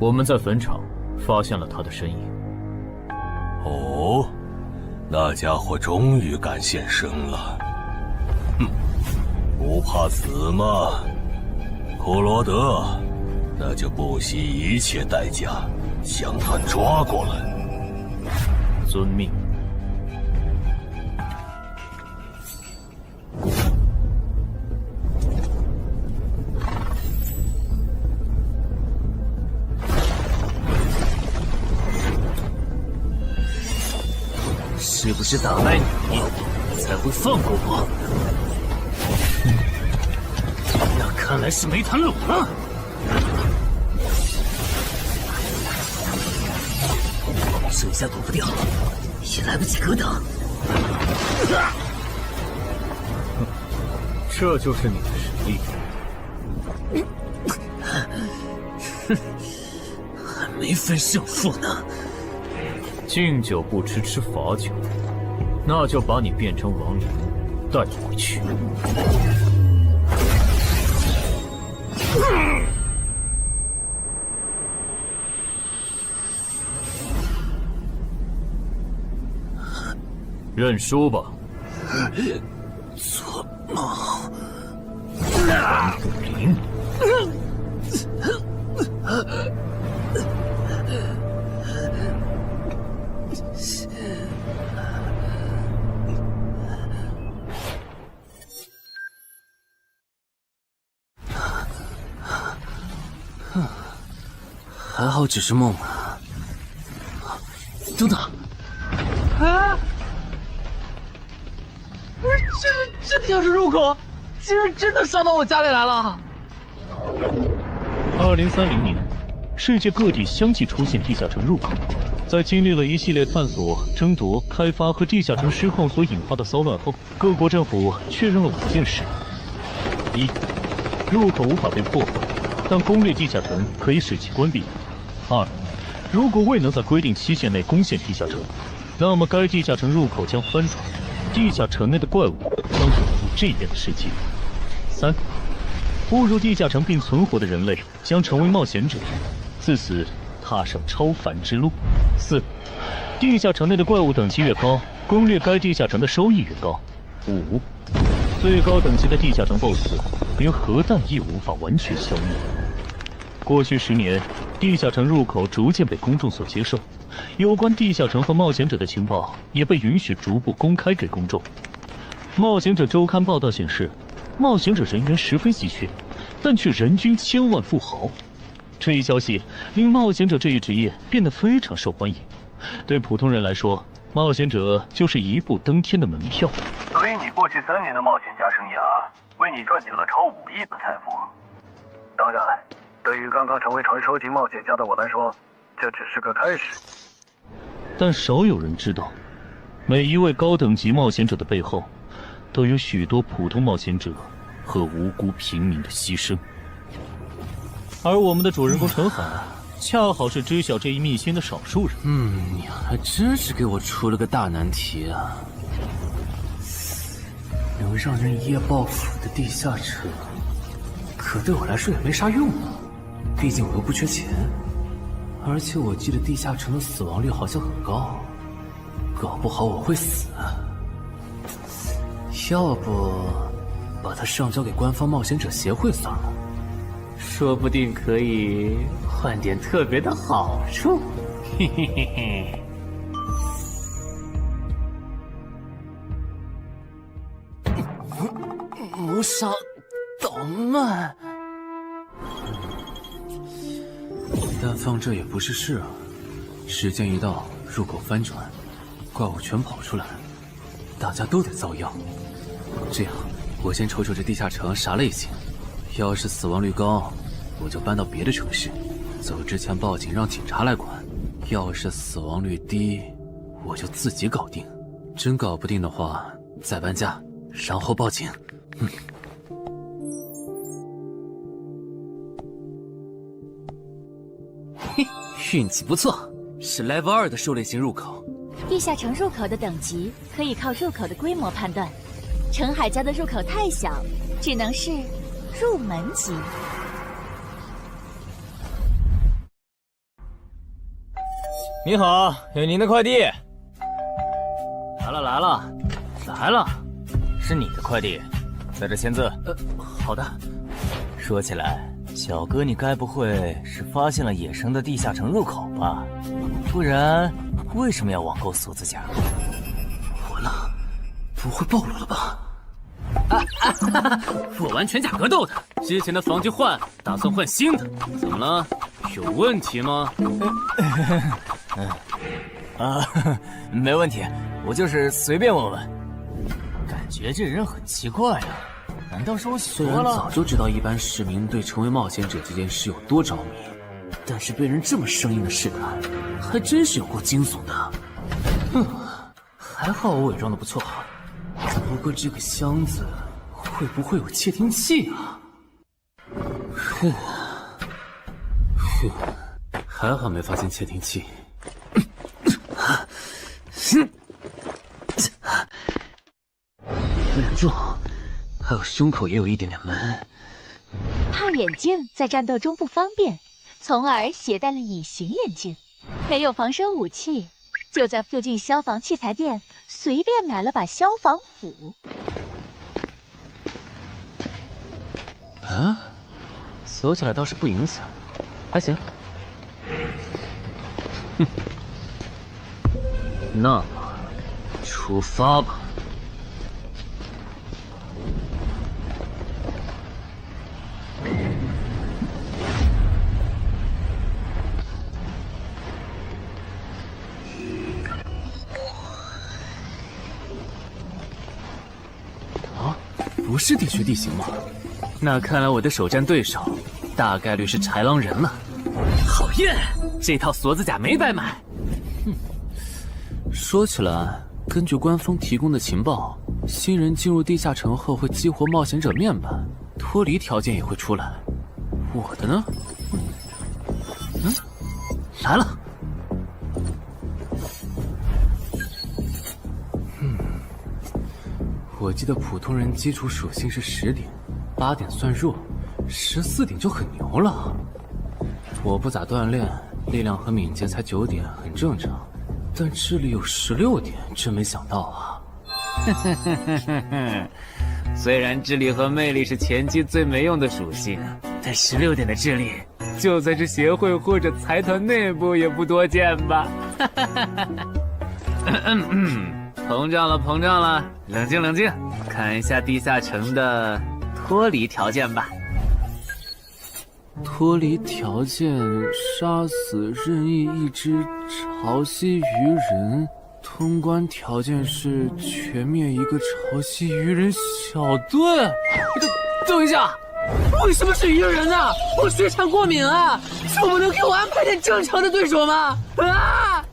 我们在坟场发现了他的身影。哦，那家伙终于敢现身了。哼，不怕死吗？库罗德，那就不惜一切代价将他抓过来。遵命。是不是打败你，才会放过我？那看来是没谈拢了。手下躲不掉，也来不及格挡。这就是你的实力。还没分胜负呢。敬酒不吃吃罚酒，那就把你变成亡灵带回去。认输吧。做梦。蓝不灵。还好只是梦啊！等等，啊！不是，这地下室入口，竟然真的上到我家里来了！2030年，世界各地相继出现地下城入口。在经历了一系列探索、争夺、开发和地下城失控所引发的骚乱后，各国政府确认了5件事：一，入口无法被破坏，但攻略地下城可以使其关闭。2. 如果未能在规定期限内攻陷地下城，那么该地下城入口将翻转，地下城内的怪物将涌入这边的世界。3. 步入地下城并存活的人类将成为冒险者，自此踏上超凡之路。4. 地下城内的怪物等级越高，攻略该地下城的收益越高。5. 最高等级的地下城 BOSS 连核弹亦无法完全消灭。过去10年，地下城入口逐渐被公众所接受，有关地下城和冒险者的情报也被允许逐步公开给公众。冒险者周刊报道显示，冒险者人员十分稀缺，但却人均千万富豪。这一消息令冒险者这一职业变得非常受欢迎。对普通人来说，冒险者就是一步登天的门票。所以你过去3年的冒险家生涯，为你赚取了超5亿的财富。当然，对于刚刚成为传说级冒险家的我来说，这只是个开始。但少有人知道，每一位高等级冒险者的背后，都有许多普通冒险者和无辜平民的牺牲。而我们的主人公陈海，恰好是知晓这一秘辛的少数人。你还真是给我出了个大难题啊！能让人一夜暴富的地下城，可对我来说也没啥用啊。毕竟我又不缺钱，而且我记得地下城的死亡率好像很高，搞不好我会死。要不把它上交给官方冒险者协会算了，说不定可以换点特别的好处。嘿嘿嘿嘿。谋杀岛慢，但放这也不是事啊。时间一到，入口翻转，怪物全跑出来，大家都得遭殃。这样，我先瞅瞅这地下城啥类型，要是死亡率高，我就搬到别的城市，走之前报警让警察来管；要是死亡率低，我就自己搞定。真搞不定的话，再搬家，然后报警。嘿，运气不错，是 Level 2的狩猎型入口。地下城入口的等级可以靠入口的规模判断。陈海家的入口太小，只能是入门级。你好，有您的快递。来了，是你的快递，在这签字。好的。说起来，小哥，你该不会是发现了野生的地下城入口吧？不然，为什么要网购锁子甲？完了，不会暴露了吧？我玩全甲格斗的，之前的防具换，打算换新的。怎么了？有问题吗？没问题，我就是随便问问。感觉这人很奇怪啊，难道是我虽然写多了？早就知道一般市民对成为冒险者这件事有多着迷，但是被人这么生硬的试探，还真是有够惊悚的。还好我伪装的不错。不过这个箱子会不会有窃听器啊？还好没发现窃听器。忍住，还有胸口也有一点点闷。怕眼镜在战斗中不方便，从而携带了隐形眼镜。没有防身武器，就在附近消防器材店随便买了把消防斧。啊，走起来倒是不影响，还行。那么，出发吧。啊，不是地区地形吗？那看来我的首战对手大概率是豺狼人了。讨厌，这套锁子甲没白买。说起来，根据官方提供的情报，新人进入地下城后会激活冒险者面板，脱离条件也会出来。我的呢？来了。我记得普通人基础属性是10点，8点算弱，14点就很牛了。我不咋锻炼，力量和敏捷才9点，很正常。但智力有16点，真没想到啊！虽然智力和魅力是前期最没用的属性，但16点的智力，就算是协会或者财团内部也不多见吧？膨胀了，冷静，看一下地下城的脱离条件吧。脱离条件：杀死任意一只潮汐鱼人。通关条件是全灭一个潮汐鱼人小队。等一下，为什么是鱼人啊？我血场过敏啊！就不能给我安排点正常的对手吗？啊！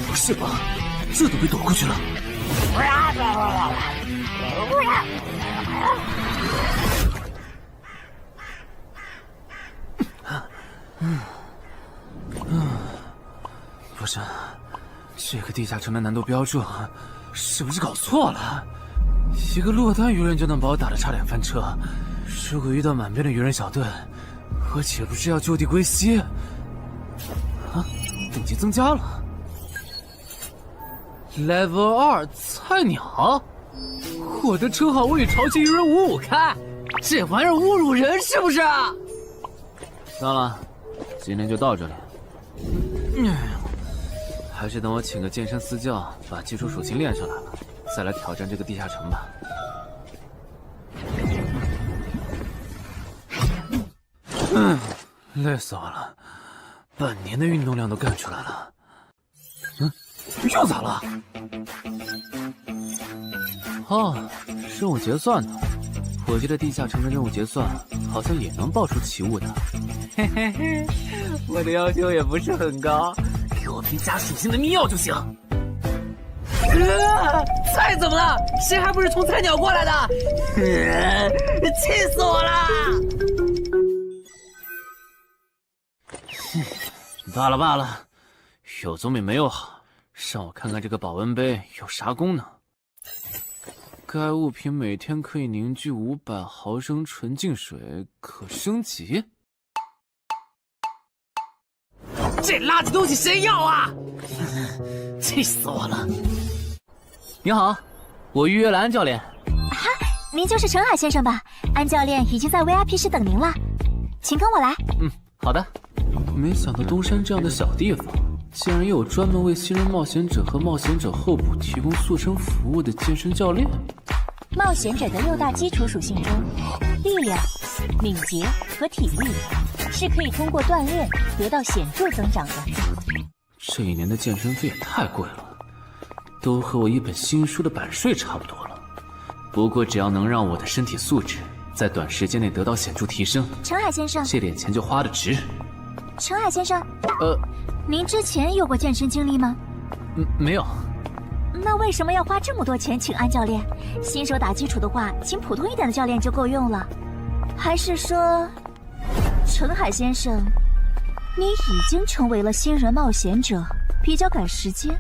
不是吧，这都被躲过去了。不是，这个地下城的难度标注是不是搞错了？一个落单鱼人就能把我打得差点翻车，如果遇到满编的鱼人小队，我岂不是要就地归西？啊，等级增加了 ，Level 2菜鸟，我的称号我与潮汐鱼人5-5开，这玩意儿侮辱人是不是？算了，今天就到这里。还是等我请个健身私教，把基础属性练上来了，再来挑战这个地下城吧。累死我了，半年的运动量都干出来了。又咋了？哦，任务结算的。我记得地下城的任务结算好像也能爆出奇物的。嘿嘿嘿，我的要求也不是很高，给我瓶加属性的秘药就行。菜怎么了？谁还不是从菜鸟过来的？气死我了！罢了罢了，有总比没有好。让我看看这个保温杯有啥功能。该物品每天可以凝聚500毫升纯净水，可升级。这垃圾东西谁要啊？气死我了！你好，我预约了安教练。哈，您就是陈海先生吧？安教练已经在 VIP 室等您了，请跟我来。好的。没想到东山这样的小地方，竟然也有专门为新人冒险者和冒险者候补提供塑身服务的健身教练。冒险者的6大基础属性中，力量、敏捷和体力是可以通过锻炼得到显著增长的。这一年的健身费也太贵了，都和我一本新书的版税差不多了。不过只要能让我的身体素质在短时间内得到显著提升，陈海先生，这点钱就花得值。陈海先生，您之前有过健身经历吗？没有。那为什么要花这么多钱请安教练？新手打基础的话，请普通一点的教练就够用了。还是说，陈海先生，你已经成为了新人冒险者，比较赶时间？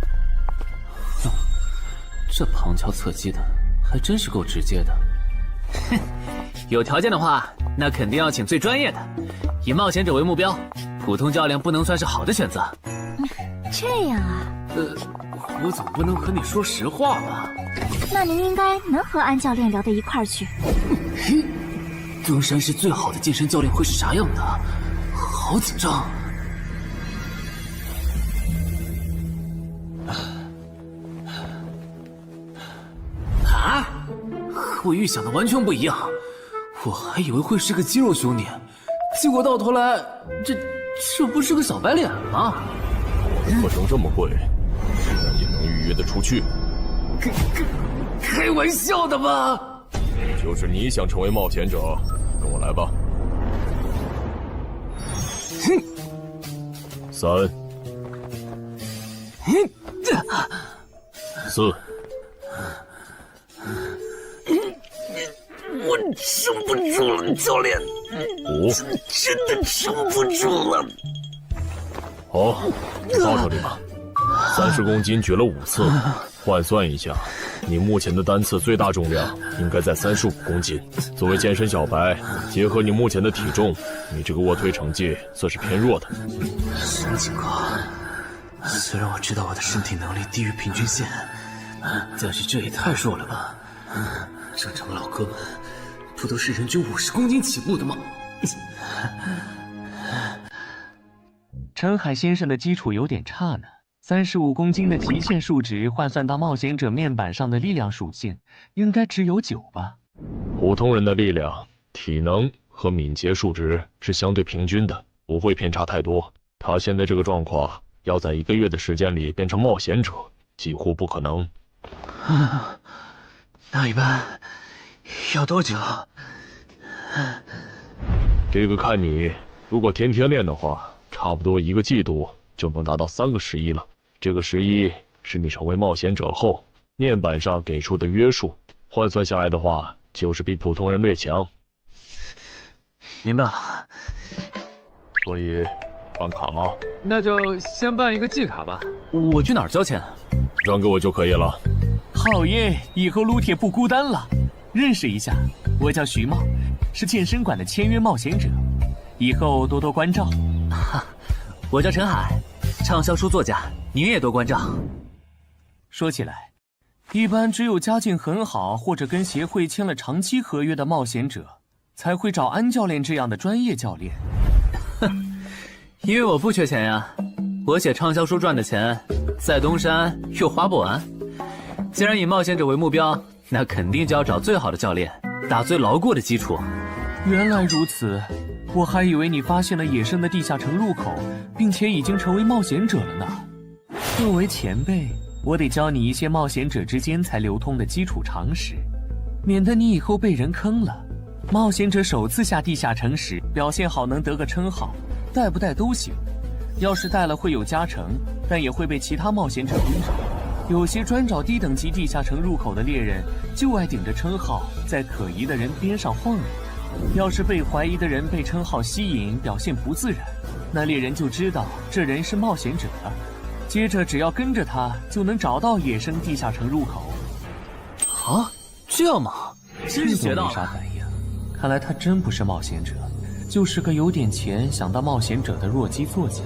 这旁敲侧击的，还真是够直接的。哼，有条件的话，那肯定要请最专业的，以冒险者为目标，普通教练不能算是好的选择。这样啊？我总不能和你说实话吧？那您应该能和安教练聊到一块儿去。东山市最好的健身教练会是啥样的？好紧张。啊！和我预想的完全不一样，我还以为会是个肌肉兄弟，结果到头来，这不是个小白脸吗？课程这么贵，竟然也能预约得出去？开玩笑的吧？就是你想成为冒险者，跟我来吧。3、4。我撑不住了，教练。 5，真的撑不住了。好，你到这里吧。30公斤举了5次，换算一下，你目前的单次最大重量应该在35公斤。作为健身小白，结合你目前的体重，你这个卧推成绩算是偏弱的。什么情况？虽然我知道我的身体能力低于平均线，但是这也太弱了吧？正常的老哥们不都是人均50公斤起步的吗？陈海先生的基础有点差呢。35公斤的极限数值换算到冒险者面板上的力量属性，应该只有9吧？普通人的力量、体能和敏捷数值是相对平均的，不会偏差太多。他现在这个状况，要在1个月的时间里变成冒险者，几乎不可能。那一般要多久？这个看你，如果天天练的话，差不多1个季度就能达到3个11了。这个11是你成为冒险者后面板上给出的约束，换算下来的话，就是比普通人略强。明白了。所以，办卡吗？那就先办一个季卡吧。我去哪儿交钱？转给我就可以了。好耶，以后撸铁不孤单了。认识一下，我叫徐茂，是健身馆的签约冒险者，以后多多关照。我叫陈海，畅销书作家，您也多关照。说起来，一般只有家境很好或者跟协会签了长期合约的冒险者，才会找安教练这样的专业教练。因为我不缺钱呀，我写畅销书赚的钱，在东山又花不完。既然以冒险者为目标，那肯定就要找最好的教练，打最牢固的基础。原来如此，我还以为你发现了野生的地下城入口，并且已经成为冒险者了呢。作为前辈，我得教你一些冒险者之间才流通的基础常识，免得你以后被人坑了。冒险者首次下地下城时表现好能得个称号，带不带都行。要是带了会有加成，但也会被其他冒险者盯上。有些专找低等级地下城入口的猎人，就爱顶着称号在可疑的人边上晃悠。要是被怀疑的人被称号吸引，表现不自然，那猎人就知道这人是冒险者了。接着只要跟着他，就能找到野生地下城入口。啊，这样吗？真是学到了。没啥反应，看来他真不是冒险者，就是个有点钱想当冒险者的弱鸡作家，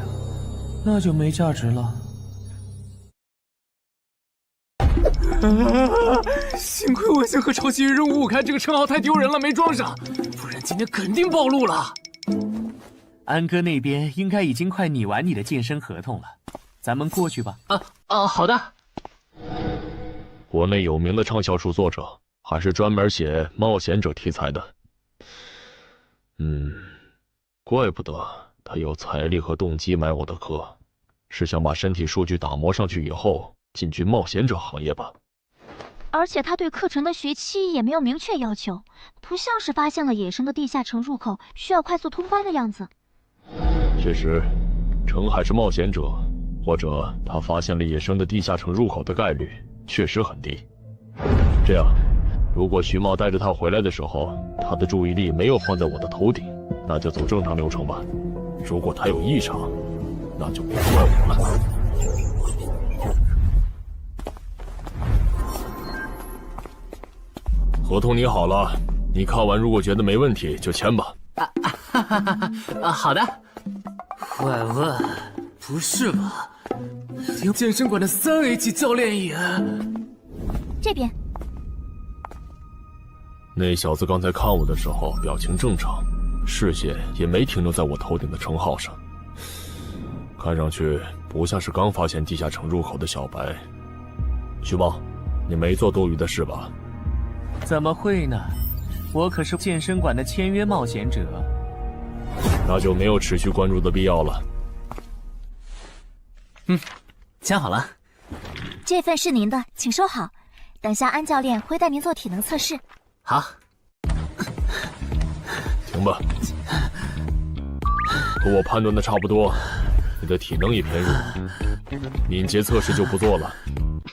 那就没价值了。幸亏我先和超级任务5开这个称号太丢人了，没装上，不然今天肯定暴露了。安哥那边应该已经快拟完你的健身合同了，咱们过去吧。好的。国内有名的畅销书作者，还是专门写冒险者题材的。怪不得他有财力和动机买我的课，是想把身体数据打磨上去以后进军冒险者行业吧。而且他对课程的学期也没有明确要求，不像是发现了野生的地下城入口需要快速通关的样子。确实，程海是冒险者，或者他发现了野生的地下城入口的概率确实很低。这样，如果徐茂带着他回来的时候，他的注意力没有放在我的头顶，那就走正常流程吧。如果他有异常，那就别怪我了。合同拟好了，你看完如果觉得没问题就签吧。好的。怪问，不是吧？连健身馆的3A 级教练也……这边。那小子刚才看我的时候表情正常，视线也没停留在我头顶的称号上，看上去不像是刚发现地下城入口的小白。徐茂，你没做多余的事吧？怎么会呢？我可是健身馆的签约冒险者。那就没有持续关注的必要了。签好了。这份是您的，请收好。等下安教练会带您做体能测试。好。行吧。和我判断的差不多，你的体能也偏弱，敏捷测试就不做了。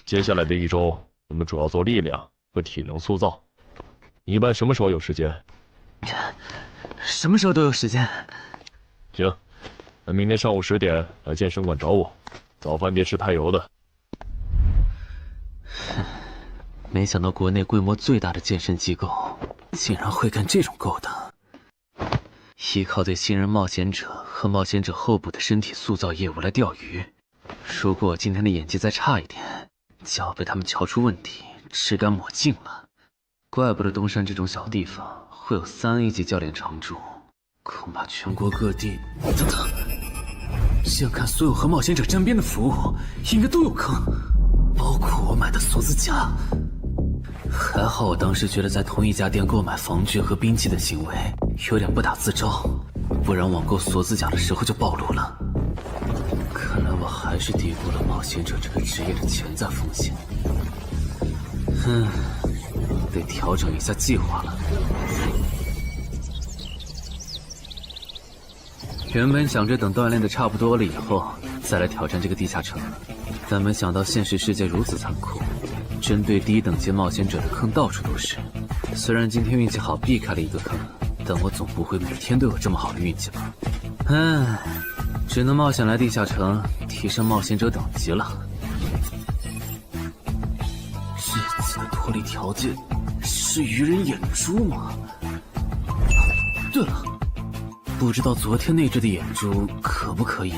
接下来的1周，我们主要做力量和体能塑造。你一般什么时候有时间？什么时候都有时间。行，那明天上午10点来健身馆找我，早饭别吃太油的。没想到国内规模最大的健身机构竟然会干这种勾当，依靠对新人冒险者和冒险者候补的身体塑造业务来钓鱼。如果我今天的演技再差一点，就要被他们瞧出问题，吃干抹净了。怪不得东山这种小地方会有3A 级教练常驻，恐怕全国各地……等等，这样看，所有和冒险者沾边的服务应该都有坑，包括我买的锁子甲。还好我当时觉得在同一家店购买防具和兵器的行为有点不打自招，不然网购锁子甲的时候就暴露了。看来我还是低估了冒险者这个职业的潜在风险。得调整一下计划了。原本想着等锻炼的差不多了以后再来挑战这个地下城，但没想到现实世界如此残酷，针对低等级冒险者的坑到处都是。虽然今天运气好避开了一个坑，但我总不会每天都有这么好的运气吧。只能冒险来地下城提升冒险者等级了。这次的脱离条件是鱼人眼珠吗？对了，不知道昨天那只的眼珠可不可以？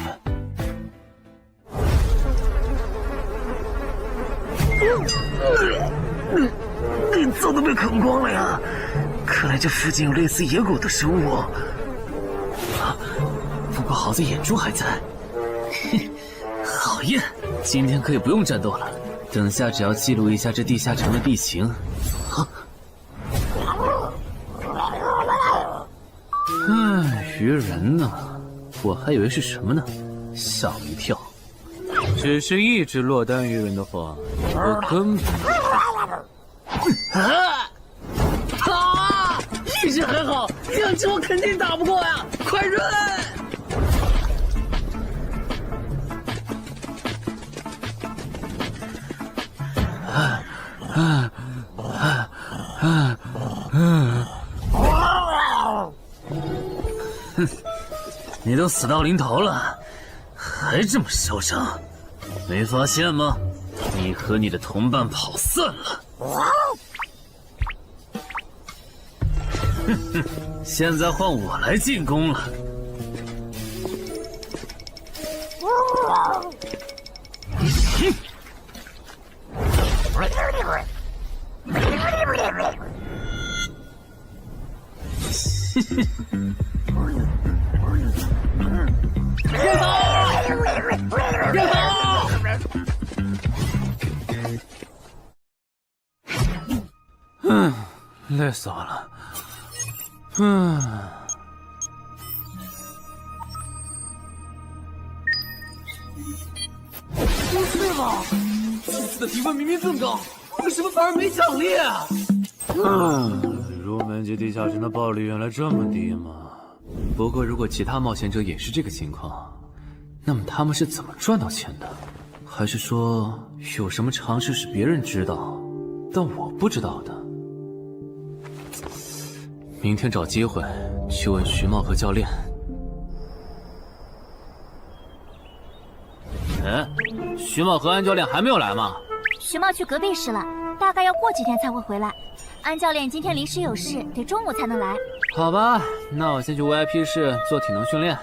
早都被啃光了呀！看来这附近有类似野狗的生物。不过好在眼珠还在。好耶！今天可以不用战斗了，等下只要记录一下这地下城的地形。鱼人呢？我还以为是什么呢，吓我一跳。只是一只落单鱼人的话，我根本……运气很好，2只我肯定打不过呀！快润！你都死到临头了，还这么嚣张，没发现吗？你和你的同伴跑散了。哼哼，现在换我来进攻了。累死我了。不是吧？这次的评分明明更高，为什么反而没奖励啊？入门级地下城的暴力原来这么低吗？不过如果其他冒险者也是这个情况，那么他们是怎么赚到钱的？还是说有什么常识是别人知道，但我不知道的？明天找机会去问徐茂和教练。徐茂和安教练还没有来吗？徐茂去隔壁室了，大概要过几天才会回来。安教练今天临时有事，得中午才能来。好吧，那我先去 VIP 室做体能训练。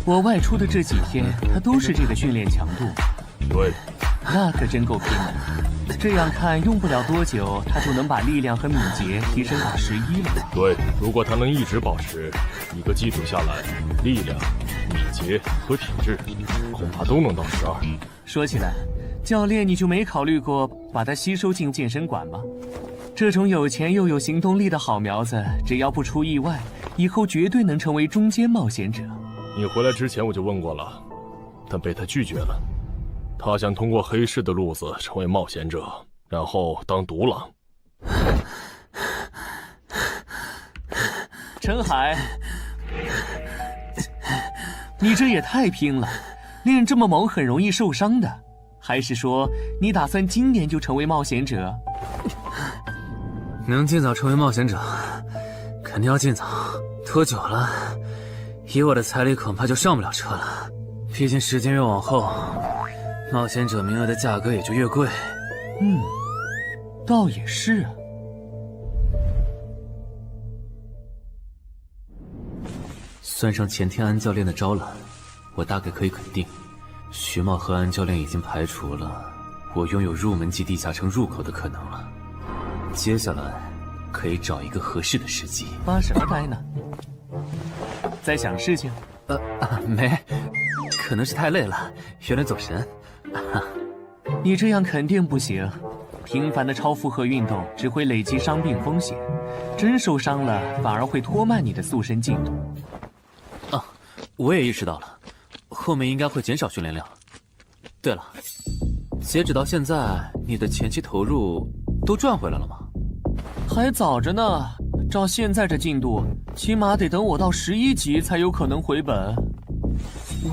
我外出的这几天，他都是这个训练强度。对，那可真够拼的。这样看，用不了多久，他就能把力量和敏捷提升到11了。对，如果他能一直保持一个季度下来，力量、敏捷和体质恐怕都能到12。说起来，教练你就没考虑过把他吸收进健身馆吗？这种有钱又有行动力的好苗子，只要不出意外，以后绝对能成为中间冒险者。你回来之前我就问过了，但被他拒绝了。他想通过黑市的路子成为冒险者，然后当独狼。陈海，你这也太拼了，练这么猛很容易受伤的。还是说你打算今年就成为冒险者？能尽早成为冒险者，肯定要尽早。拖久了，以我的财力恐怕就上不了车了。毕竟时间越往后，冒险者名额的价格也就越贵。倒也是啊。算上前天安教练的招揽，我大概可以肯定，徐茂和安教练已经排除了我拥有入门级地下城入口的可能了。接下来可以找一个合适的时机。发什么呆呢？在想事情？没，可能是太累了，有点走神。你这样肯定不行，频繁的超负荷运动只会累积伤病风险，真受伤了反而会拖慢你的塑身进度。我也意识到了，后面应该会减少训练量。对了，截止到现在，你的前期投入都赚回来了吗？还早着呢，照现在这进度，起码得等我到11级才有可能回本。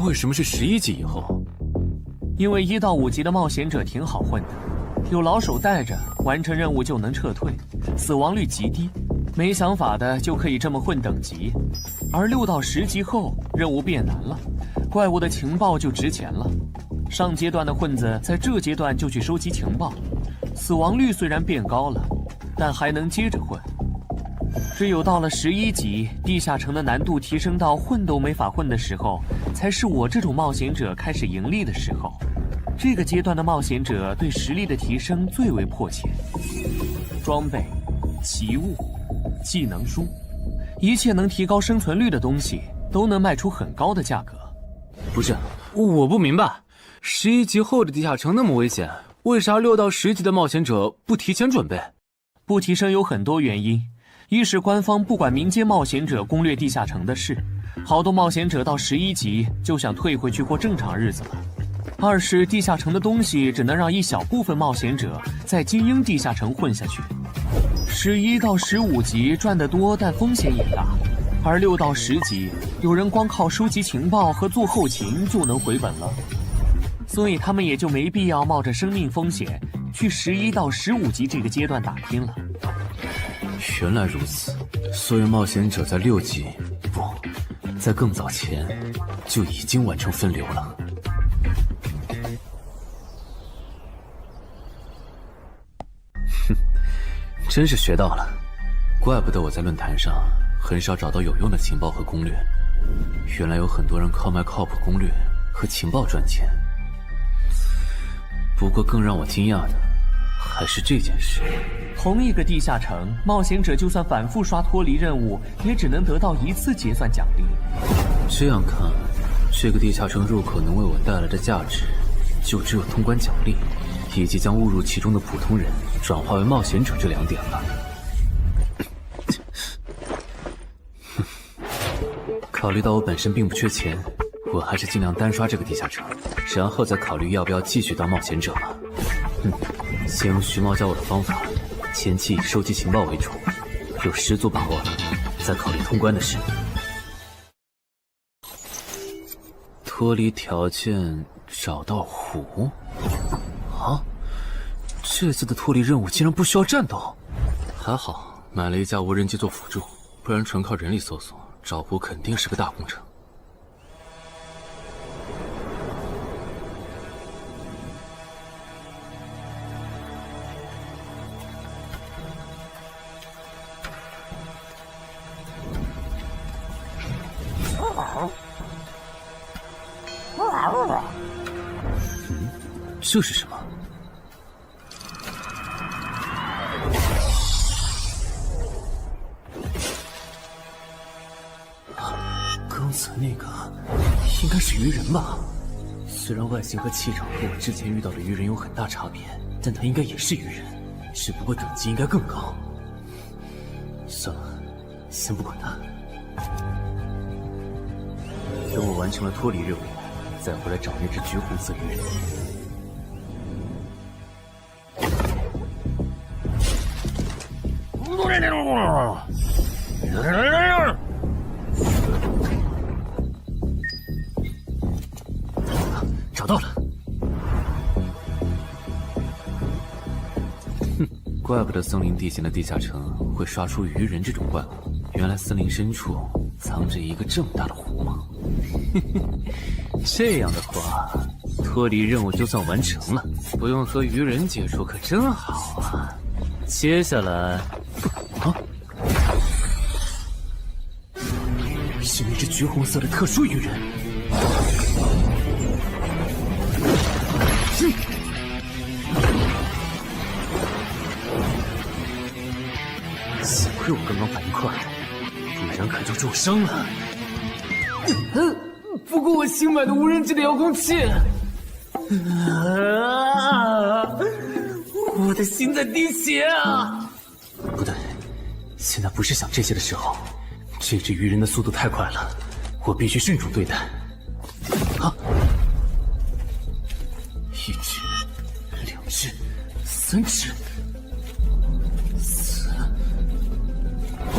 为什么是11级以后？因为1到5级的冒险者挺好混的，有老手带着，完成任务就能撤退，死亡率极低，没想法的就可以这么混等级。而6到10级后，任务变难了，怪物的情报就值钱了。上阶段的混子在这阶段就去收集情报，死亡率虽然变高了，但还能接着混。只有到了11级，地下城的难度提升到混都没法混的时候，才是我这种冒险者开始盈利的时候。这个阶段的冒险者对实力的提升最为迫切。装备、奇物、技能书，一切能提高生存率的东西，都能卖出很高的价格。不是，我不明白，11级后的地下城那么危险，为啥6到10级的冒险者不提前准备？不提升有很多原因。一是官方不管民间冒险者攻略地下城的事，好多冒险者到11级就想退回去过正常日子了。二是地下城的东西只能让一小部分冒险者在精英地下城混下去。11到15级赚得多，但风险也大，而6到10级有人光靠收集情报和做后勤就能回本了，所以他们也就没必要冒着生命风险去11到15级这个阶段打拼了。原来如此，所以冒险者在6级，不，在更早前就已经完成分流了。哼，真是学到了，怪不得我在论坛上很少找到有用的情报和攻略，原来有很多人靠卖靠谱攻略和情报赚钱。不过更让我惊讶的还是这件事。同一个地下城，冒险者就算反复刷脱离任务，也只能得到1次结算奖励。这样看，这个地下城入口能为我带来的价值，就只有通关奖励，以及将误入其中的普通人转化为冒险者这2点了。考虑到我本身并不缺钱，我还是尽量单刷这个地下城，然后再考虑要不要继续当冒险者吧。先用徐猫教我的方法，前期以收集情报为主，有10足把握了，再考虑通关的事。脱离条件找到湖？啊，这次的脱离任务竟然不需要战斗，还好买了一架无人机做辅助，不然纯靠人力搜索找湖肯定是个大工程。这是什么？刚才那个应该是鱼人吧？虽然外形和气场和我之前遇到的鱼人有很大差别，但他应该也是鱼人，只不过等级应该更高。算了，先不管他。等我完成了脱离任务，再回来找那只橘红色鱼人。找到了！哼，怪不得森林地形的地下城会刷出鱼人这种怪物，原来森林深处藏着一个这么大的湖吗？这样的话，脱离任务就算完成了，不用和鱼人接触可真好啊！接下来，啊，是那只橘红色的特殊鱼人。幸亏我刚刚反应快，不然可就重伤了。不过我新买的无人机的遥控器，我的心在滴血啊！不对，现在不是想这些的时候。这只鱼人的速度太快了，我必须慎重对待。啊！一只、2只、3只、4……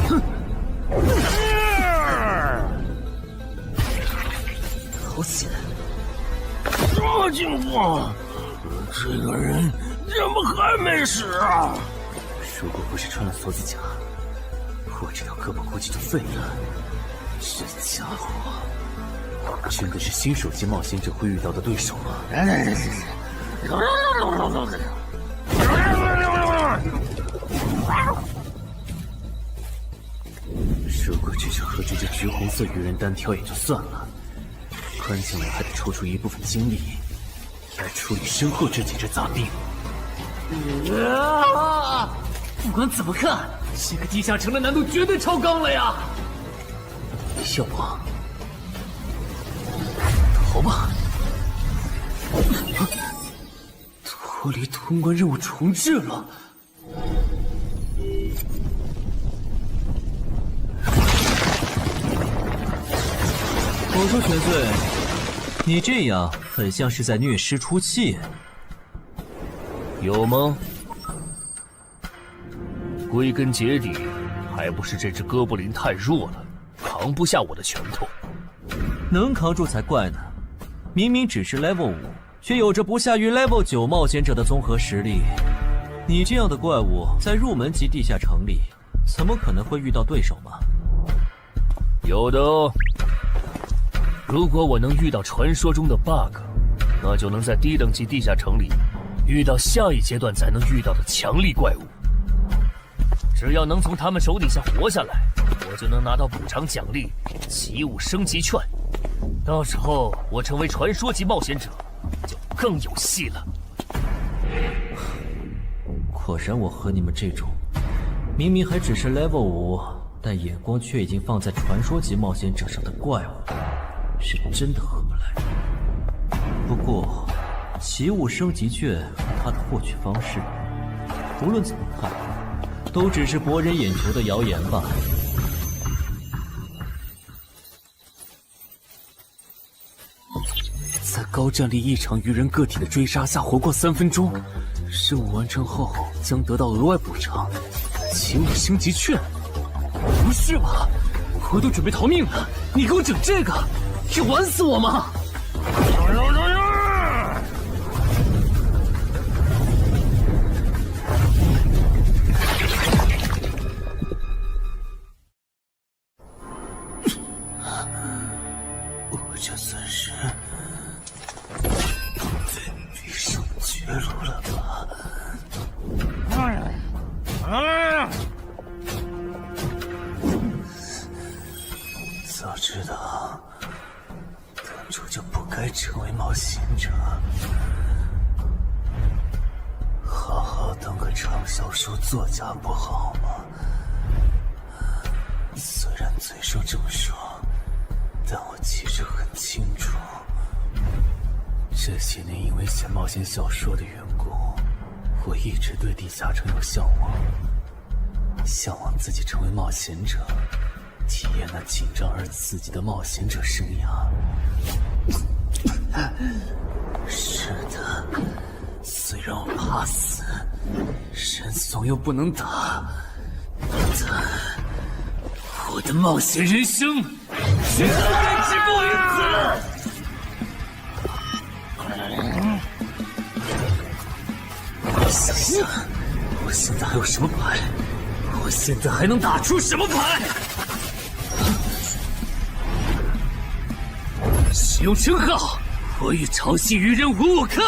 哼！好险！这情况，这个人怎么还没死啊？如果不是穿了锁子甲，我这条胳膊估计就废了。这家伙真的是新手级冒险者会遇到的对手吗？如果只是和这只橘红色鱼人单挑也就算了，关键我还得抽出一部分精力来处理身后这几只杂兵。不管怎么看，这个地下城的难度绝对超纲了呀！要不逃吧？脱离通关任务重置了。我说全岁，你这样很像是在虐尸出气，有吗？归根结底，还不是这只哥布林太弱了，扛不下我的拳头。能扛住才怪呢！明明只是 Level 5，却有着不下于 Level 9冒险者的综合实力。你这样的怪物，在入门级地下城里，怎么可能会遇到对手嘛？有的哦。如果我能遇到传说中的 bug， 那就能在低等级地下城里遇到下一阶段才能遇到的强力怪物。只要能从他们手底下活下来，我就能拿到补偿奖励——奇物升级券。到时候我成为传说级冒险者，就更有戏了。果然，我和你们这种明明还只是 level 5，但眼光却已经放在传说级冒险者上的怪物，是真的合不来。不过，奇物升级券和它的获取方式，无论怎么看，都只是博人眼球的谣言吧。在高战力异常鱼人个体的追杀下活过3分钟，任务完成后将得到额外补偿，奇物升级券。不是吧？我都准备逃命了，你给我整这个，要玩死我吗？我这算是遇上绝路了吧？早知道当初就不该成为冒险者，好好当个畅销书作家不好吗？虽然嘴上这么说，但我其实很清楚，这些年因为写冒险小说的缘故，我一直对地下城有向往，向往自己成为冒险者，体验那紧张而刺激的冒险者生涯。是的，虽然我怕死，人怂又不能打，但我的冒险人生绝对止步于此。想想，我现在还有什么牌？我现在还能打出什么牌？使用称号，我与潮汐鱼人5开。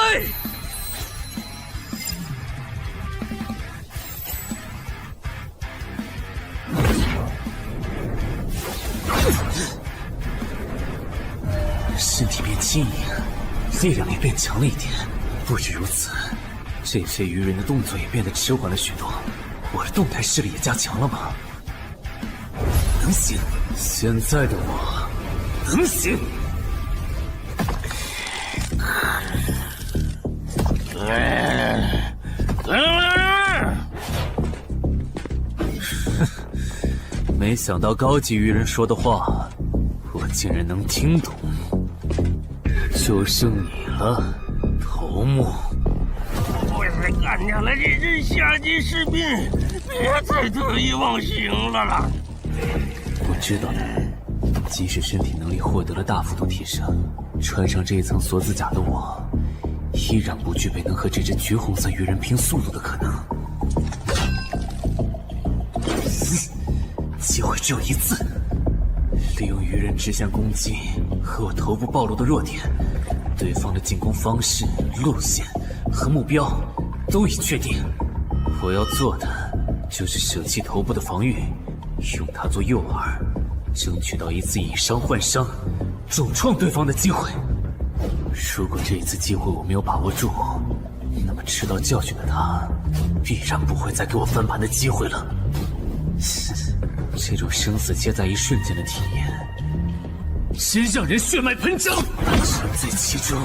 身体变轻盈，力量也变强了一点。不止如此，这些鱼人的动作也变得迟缓了许多。我的动态视力也加强了吗？能行，现在的我能行。没想到高级鱼人说的话，我竟然能听懂。就剩你了，头目。我是干掉了这只下级士兵，别再得意忘形了啦！我知道的，即使身体能力获得了大幅度提升，穿上这一层锁子甲的我，依然不具备能和这只橘红色鱼人拼速度的可能。机会只有一次，利用鱼人直线攻击和我头部暴露的弱点，对方的进攻方式、路线和目标都已确定。我要做的就是舍弃头部的防御，用它做诱饵，争取到一次以伤换伤、重创对方的机会。如果这一次机会我没有把握住，那么吃到教训的他，必然不会再给我翻盘的机会了。这种生死皆在一瞬间的体验，真让人血脉喷张，沉醉其中，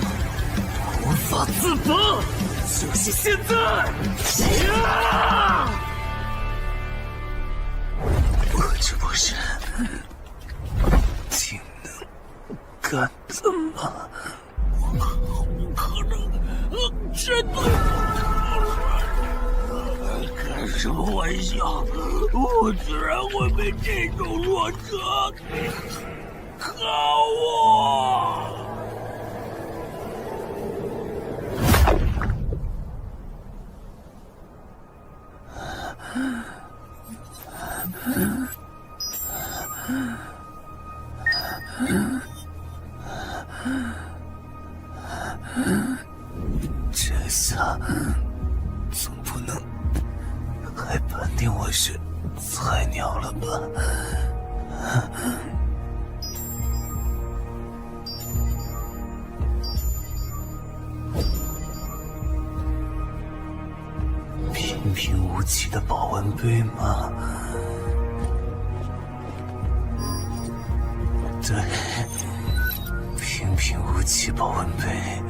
无法自拔。就是现在！我这不是技能干的吗？可能真的。开什么玩笑！我居然会被这种弱者可恶！这下总不能还判定我是菜鸟了吧？平平无奇的保温杯吗？对，平平无奇保温杯。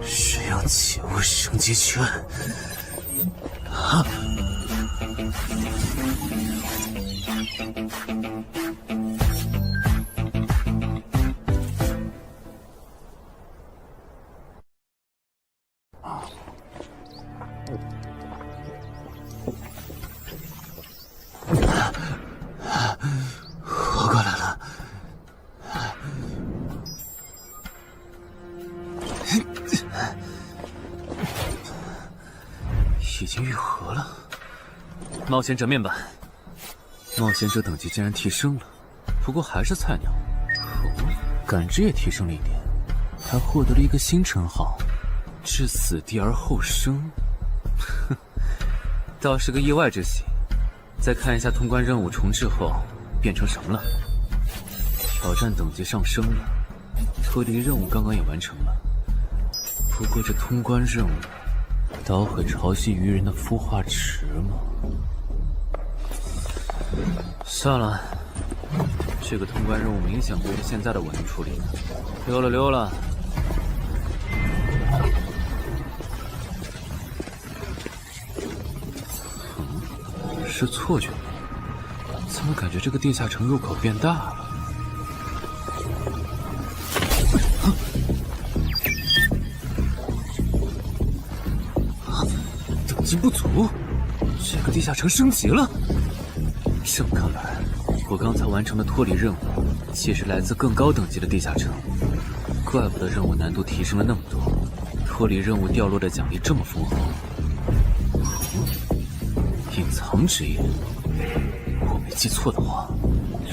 使用起雾升级圈。啊！活过来了。已经愈合了。冒险者面板，冒险者等级竟然提升了，不过还是菜鸟。感知也提升了一点，还获得了一个新称号——至死地而后生。哼，倒是个意外之喜。再看一下通关任务重置后变成什么了。挑战等级上升了，脱离任务刚刚也完成了。不过这通关任务捣毁潮汐鱼人的孵化池吗？算了，这个通关任务明显不是现在的我能处理的。溜了溜了。是错觉吗？怎么感觉这个地下城入口变大了？等级不足，这个地下城升级了。这么看来，我刚才完成的脱离任务，其实来自更高等级的地下城。怪不得任务难度提升了那么多，脱离任务掉落的奖励这么丰厚。隐藏职业，我没记错的话，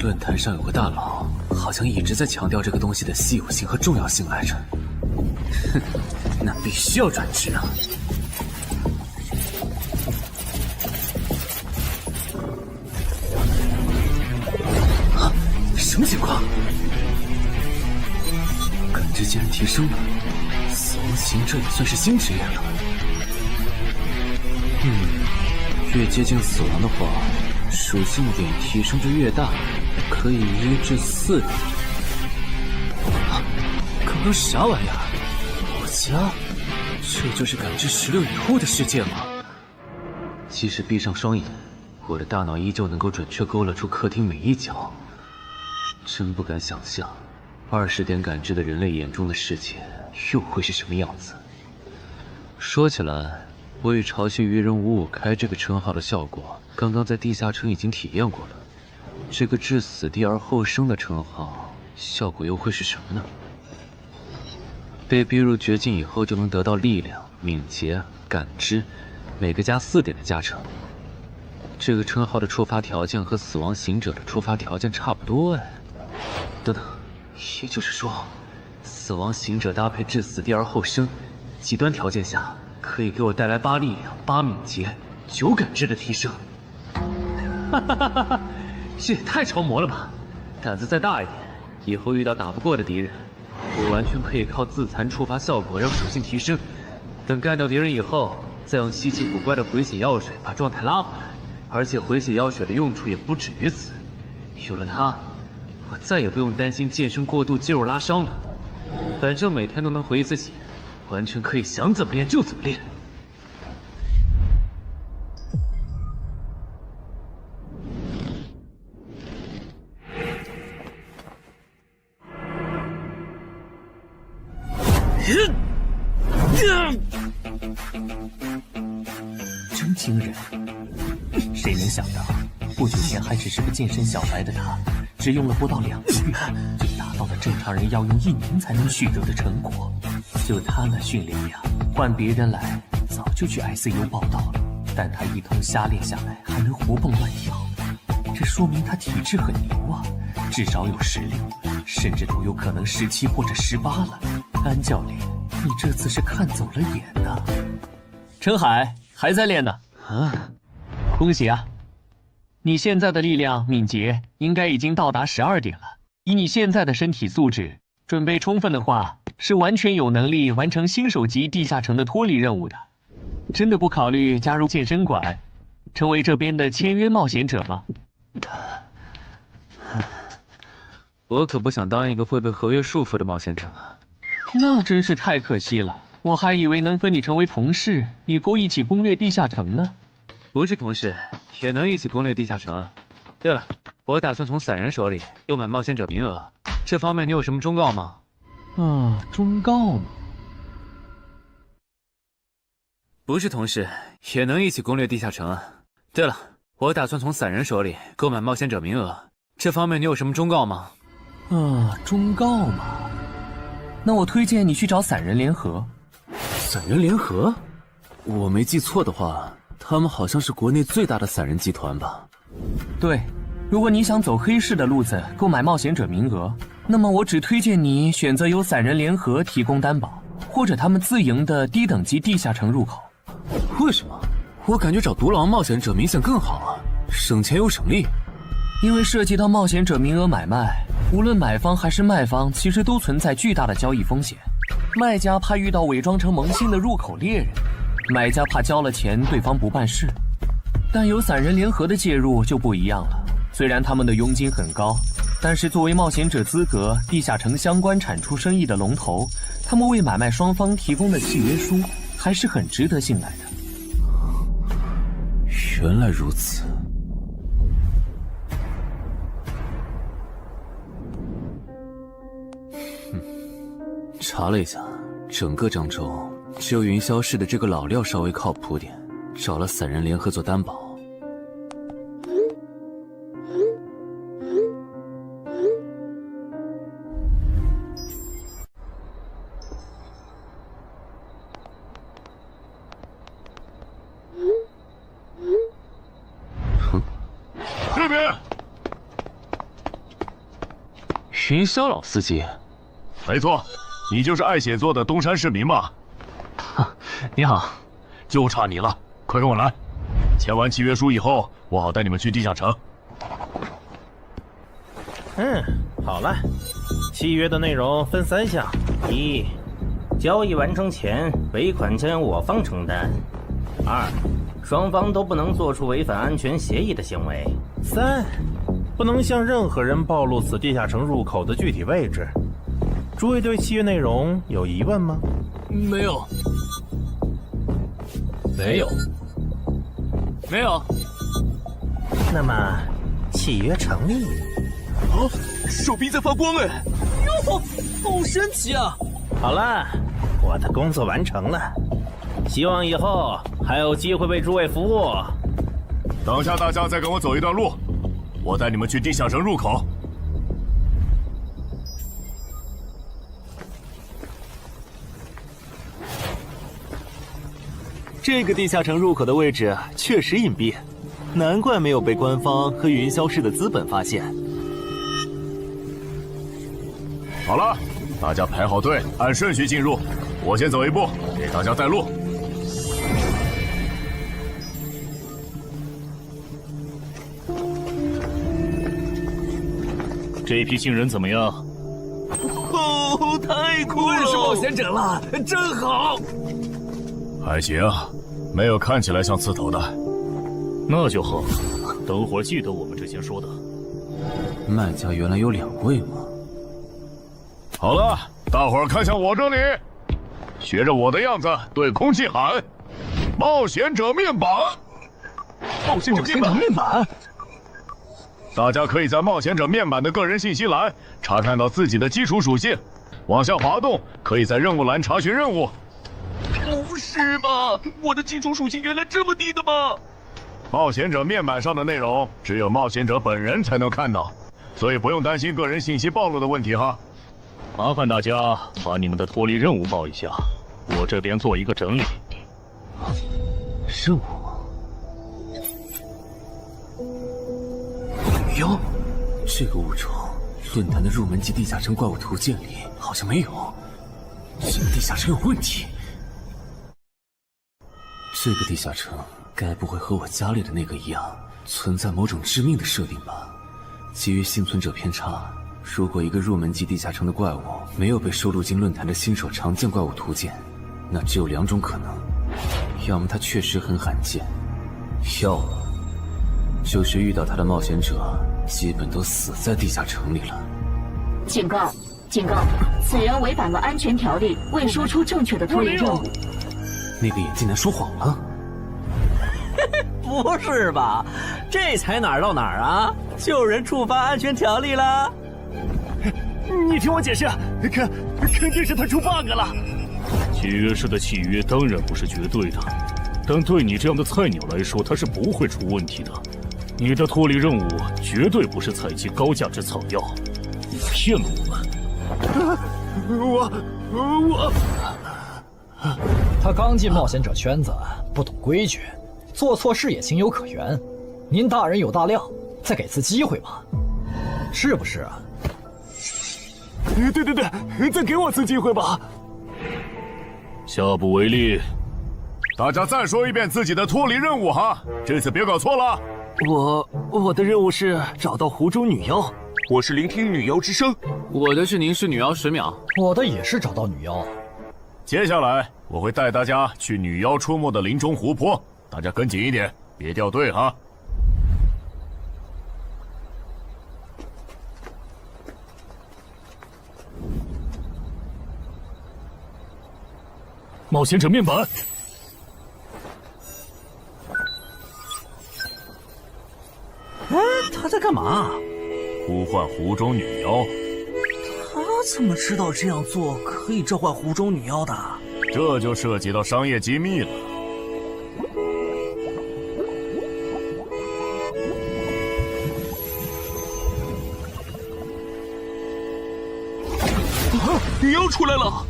论坛上有个大佬，好像一直在强调这个东西的稀有性和重要性来着。哼，那必须要转职啊！啊，什么情况？感知竟然提升了，死亡行者也算是新职业了。越接近死亡的话，属性点提升至越大，可以1至4点。啊，刚刚啥玩意儿？我家？这就是感知16以后的世界吗？即使闭上双眼，我的大脑依旧能够准确勾勒出客厅每一角。真不敢想象，20点感知的人类眼中的世界又会是什么样子。说起来，我与潮汐鱼人555开这个称号的效果，刚刚在地下城已经体验过了。这个至死地而后生的称号，效果又会是什么呢？被逼入绝境以后，就能得到力量、敏捷、感知，每个加4点的加成。这个称号的触发条件和死亡行者的触发条件差不多哎。等等，也就是说，死亡行者搭配至死地而后生，极端条件下可以给我带来8力量、8敏捷、9感知的提升。哈哈哈哈！这也太超模了吧！胆子再大一点，以后遇到打不过的敌人，我完全可以靠自残触发效果让属性提升。等干掉敌人以后，再用稀奇古怪的回血药水把状态拉回来。而且回血药水的用处也不止于此，有了它，我再也不用担心健身过度肌肉拉伤了。反正每天都能回一次血，完全可以想怎么练就怎么练。真惊人！谁能想到，不久前还只是个健身小白的他，只用了不到2个月，就达到了正常人要用1年才能取得的成果。就他那训练量，换别人来早就去 ICU 报道了。但他一通瞎练下来，还能活蹦乱跳，说明他体质很牛啊，至少有16，甚至都有可能17或者18了。安教练，你这次是看走了眼呐。陈海还在练呢。啊，恭喜啊！你现在的力量、敏捷应该已经到达12点了。以你现在的身体素质，准备充分的话，是完全有能力完成新手级地下城的脱离任务的。真的不考虑加入健身馆，成为这边的签约冒险者吗？我可不想当一个会被合约束缚的冒险者啊！那真是太可惜了，我还以为能和你成为同事，以后一起攻略地下城呢。不是同事，也能一起攻略地下城。对了，我打算从散人手里购买冒险者名额，这方面你有什么忠告吗？忠告吗？不是同事，也能一起攻略地下城啊。对了，我打算从散人手里购买冒险者名额，这方面你有什么忠告吗？忠告嘛，那我推荐你去找散人联合。散人联合？我没记错的话，他们好像是国内最大的散人集团吧？对，如果你想走黑市的路子购买冒险者名额，那么我只推荐你选择由散人联合提供担保，或者他们自营的低等级地下城入口。为什么？我感觉找独狼冒险者明显更好啊，省钱又省力。因为涉及到冒险者名额买卖，无论买方还是卖方，其实都存在巨大的交易风险。卖家怕遇到伪装成萌新的入口猎人，买家怕交了钱对方不办事。但有散人联合的介入就不一样了，虽然他们的佣金很高，但是作为冒险者资格、地下城相关产出生意的龙头，他们为买卖双方提供的契约书还是很值得信赖的。原来如此。查了一下，整个漳州只有云霄市的这个老廖稍微靠谱点，找了散人联合做担保。这边，云霄老司机。没错，你就是爱写作的东山市民吧？你好，就差你了，快跟我来。签完契约书以后，我好带你们去地下城。好了，契约的内容分3项：一，交易完成前尾款将由我方承担；2，双方都不能做出违反安全协议的行为；3，不能向任何人暴露此地下城入口的具体位置。诸位对契约内容有疑问吗？没有。没有。没有。那么，契约成立。手臂在发光哎！哟，好神奇啊！好了，我的工作完成了，希望以后还有机会为诸位服务。等下大家再跟我走一段路，我带你们去地下城入口。这个地下城入口的位置确实隐蔽，难怪没有被官方和云霄市的资本发现。好了，大家排好队，按顺序进入。我先走一步，给大家带路。这批新人怎么样？太酷了！是冒险者了，真好。还行，没有看起来像刺头的。那就好，等会儿记得我们之前说的。卖家原来有2位吗？好了，大伙儿看向我这里，学着我的样子对空气喊：“冒险者面板！”冒险者面板。大家可以在冒险者面板的个人信息栏查看到自己的基础属性，往下滑动，可以在任务栏查询任务。不是吧？我的基础属性原来这么低的吗？冒险者面板上的内容只有冒险者本人才能看到，所以不用担心个人信息暴露的问题哈。麻烦大家把你们的脱离任务报一下，我这边做一个整理。任务？女妖，这个物种论坛的入门级地下城怪物图鉴里好像没有，这个地下城有问题。这个地下城该不会和我家里的那个一样，存在某种致命的设定吧？基于幸存者偏差，如果一个入门级地下城的怪物没有被收录进论坛的新手常见怪物图鉴，那只有2种可能：要么它确实很罕见，要么就是遇到它的冒险者基本都死在地下城里了。警告！警告！此人违反了安全条例，未说出正确的脱离任务。那个眼镜男说谎了？不是吧？这才哪儿到哪儿啊？就有人触发安全条例了？你听我解释，肯定是他出 bug 了。契约式的契约当然不是绝对的，但对你这样的菜鸟来说，它是不会出问题的。你的脱离任务绝对不是采集高价值草药，你骗了我们。他刚进冒险者圈子，不懂规矩，做错事也情有可原。您大人有大量，再给次机会吧，是不是啊？对，再给我次机会吧。下不为例。大家再说一遍自己的脱离任务哈，这次别搞错了。我的任务是找到湖中女妖，我是聆听女妖之声，我的是凝视女妖10秒，我的也是找到女妖。接下来我会带大家去女妖出没的林中湖泊，大家跟紧一点，别掉队哈。冒险者面板。哎，他在干嘛？呼唤湖中女妖。他怎么知道这样做可以召唤湖中女妖的？这就涉及到商业机密了。女妖出来了！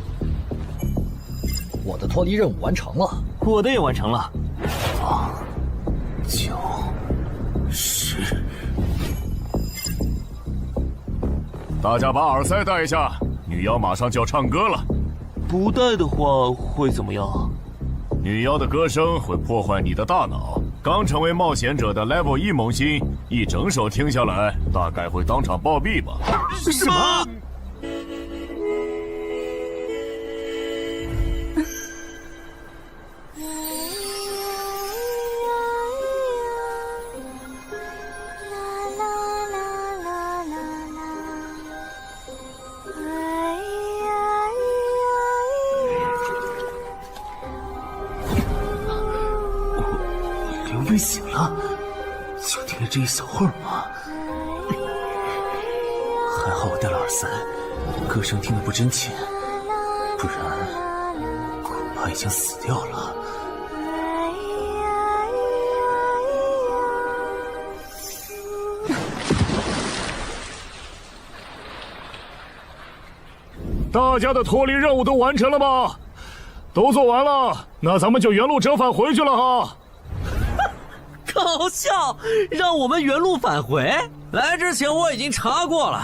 我的脱离任务完成了，我的也完成了。8、9、10。大家把耳塞戴一下，女妖马上就要唱歌了。不戴的话会怎么样？女妖的歌声会破坏你的大脑。刚成为冒险者的 Level 1萌新，一整首听下来，大概会当场暴毙吧。什么？被醒了，就听了这一小会儿嘛。还好我戴了耳塞，歌声听得不真切，不然恐怕已经死掉了。大家的脱离任务都完成了吗？都做完了，那咱们就原路折返回去了哈。搞笑，让我们原路返回？来之前我已经查过了，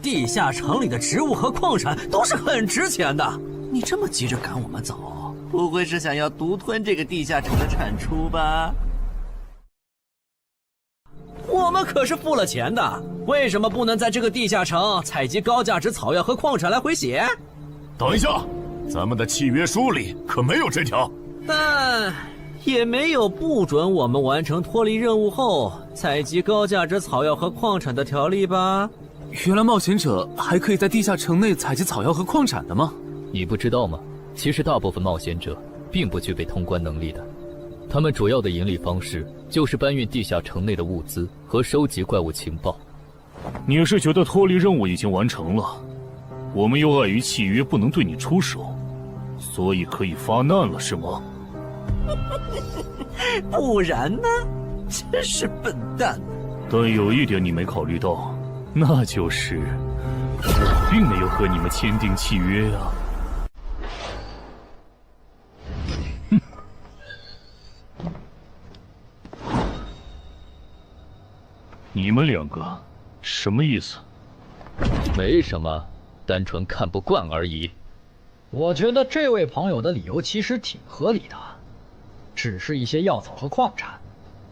地下城里的植物和矿产都是很值钱的。你这么急着赶我们走，不会是想要独吞这个地下城的产出吧？我们可是付了钱的，为什么不能在这个地下城采集高价值草药和矿产来回血？等一下，咱们的契约书里可没有这条。但也没有不准我们完成脱离任务后采集高价值草药和矿产的条例吧？原来冒险者还可以在地下城内采集草药和矿产的吗？你不知道吗？其实大部分冒险者并不具备通关能力的，他们主要的盈利方式就是搬运地下城内的物资和收集怪物情报。你是觉得脱离任务已经完成了，我们又碍于契约不能对你出手，所以可以发难了是吗？不然呢？真是笨蛋！但有一点你没考虑到，那就是我并没有和你们签订契约啊。你们两个什么意思？没什么，单纯看不惯而已。我觉得这位朋友的理由其实挺合理的，只是一些药草和矿产，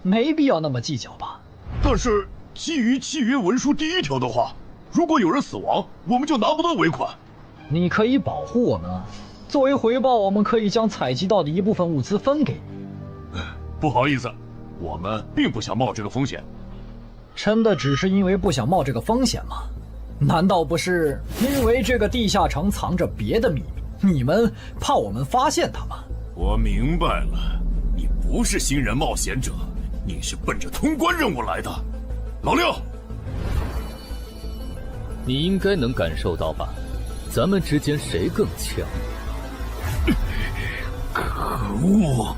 没必要那么计较吧。但是基于契约文书第1条的话，如果有人死亡，我们就拿不到尾款。你可以保护我们，作为回报，我们可以将采集到的一部分物资分给你。不好意思，我们并不想冒这个风险。真的只是因为不想冒这个风险吗？难道不是因为这个地下城藏着别的秘密，你们怕我们发现它吗？我明白了，你不是新人冒险者，你是奔着通关任务来的。老六，你应该能感受到吧？咱们之间谁更强？可恶！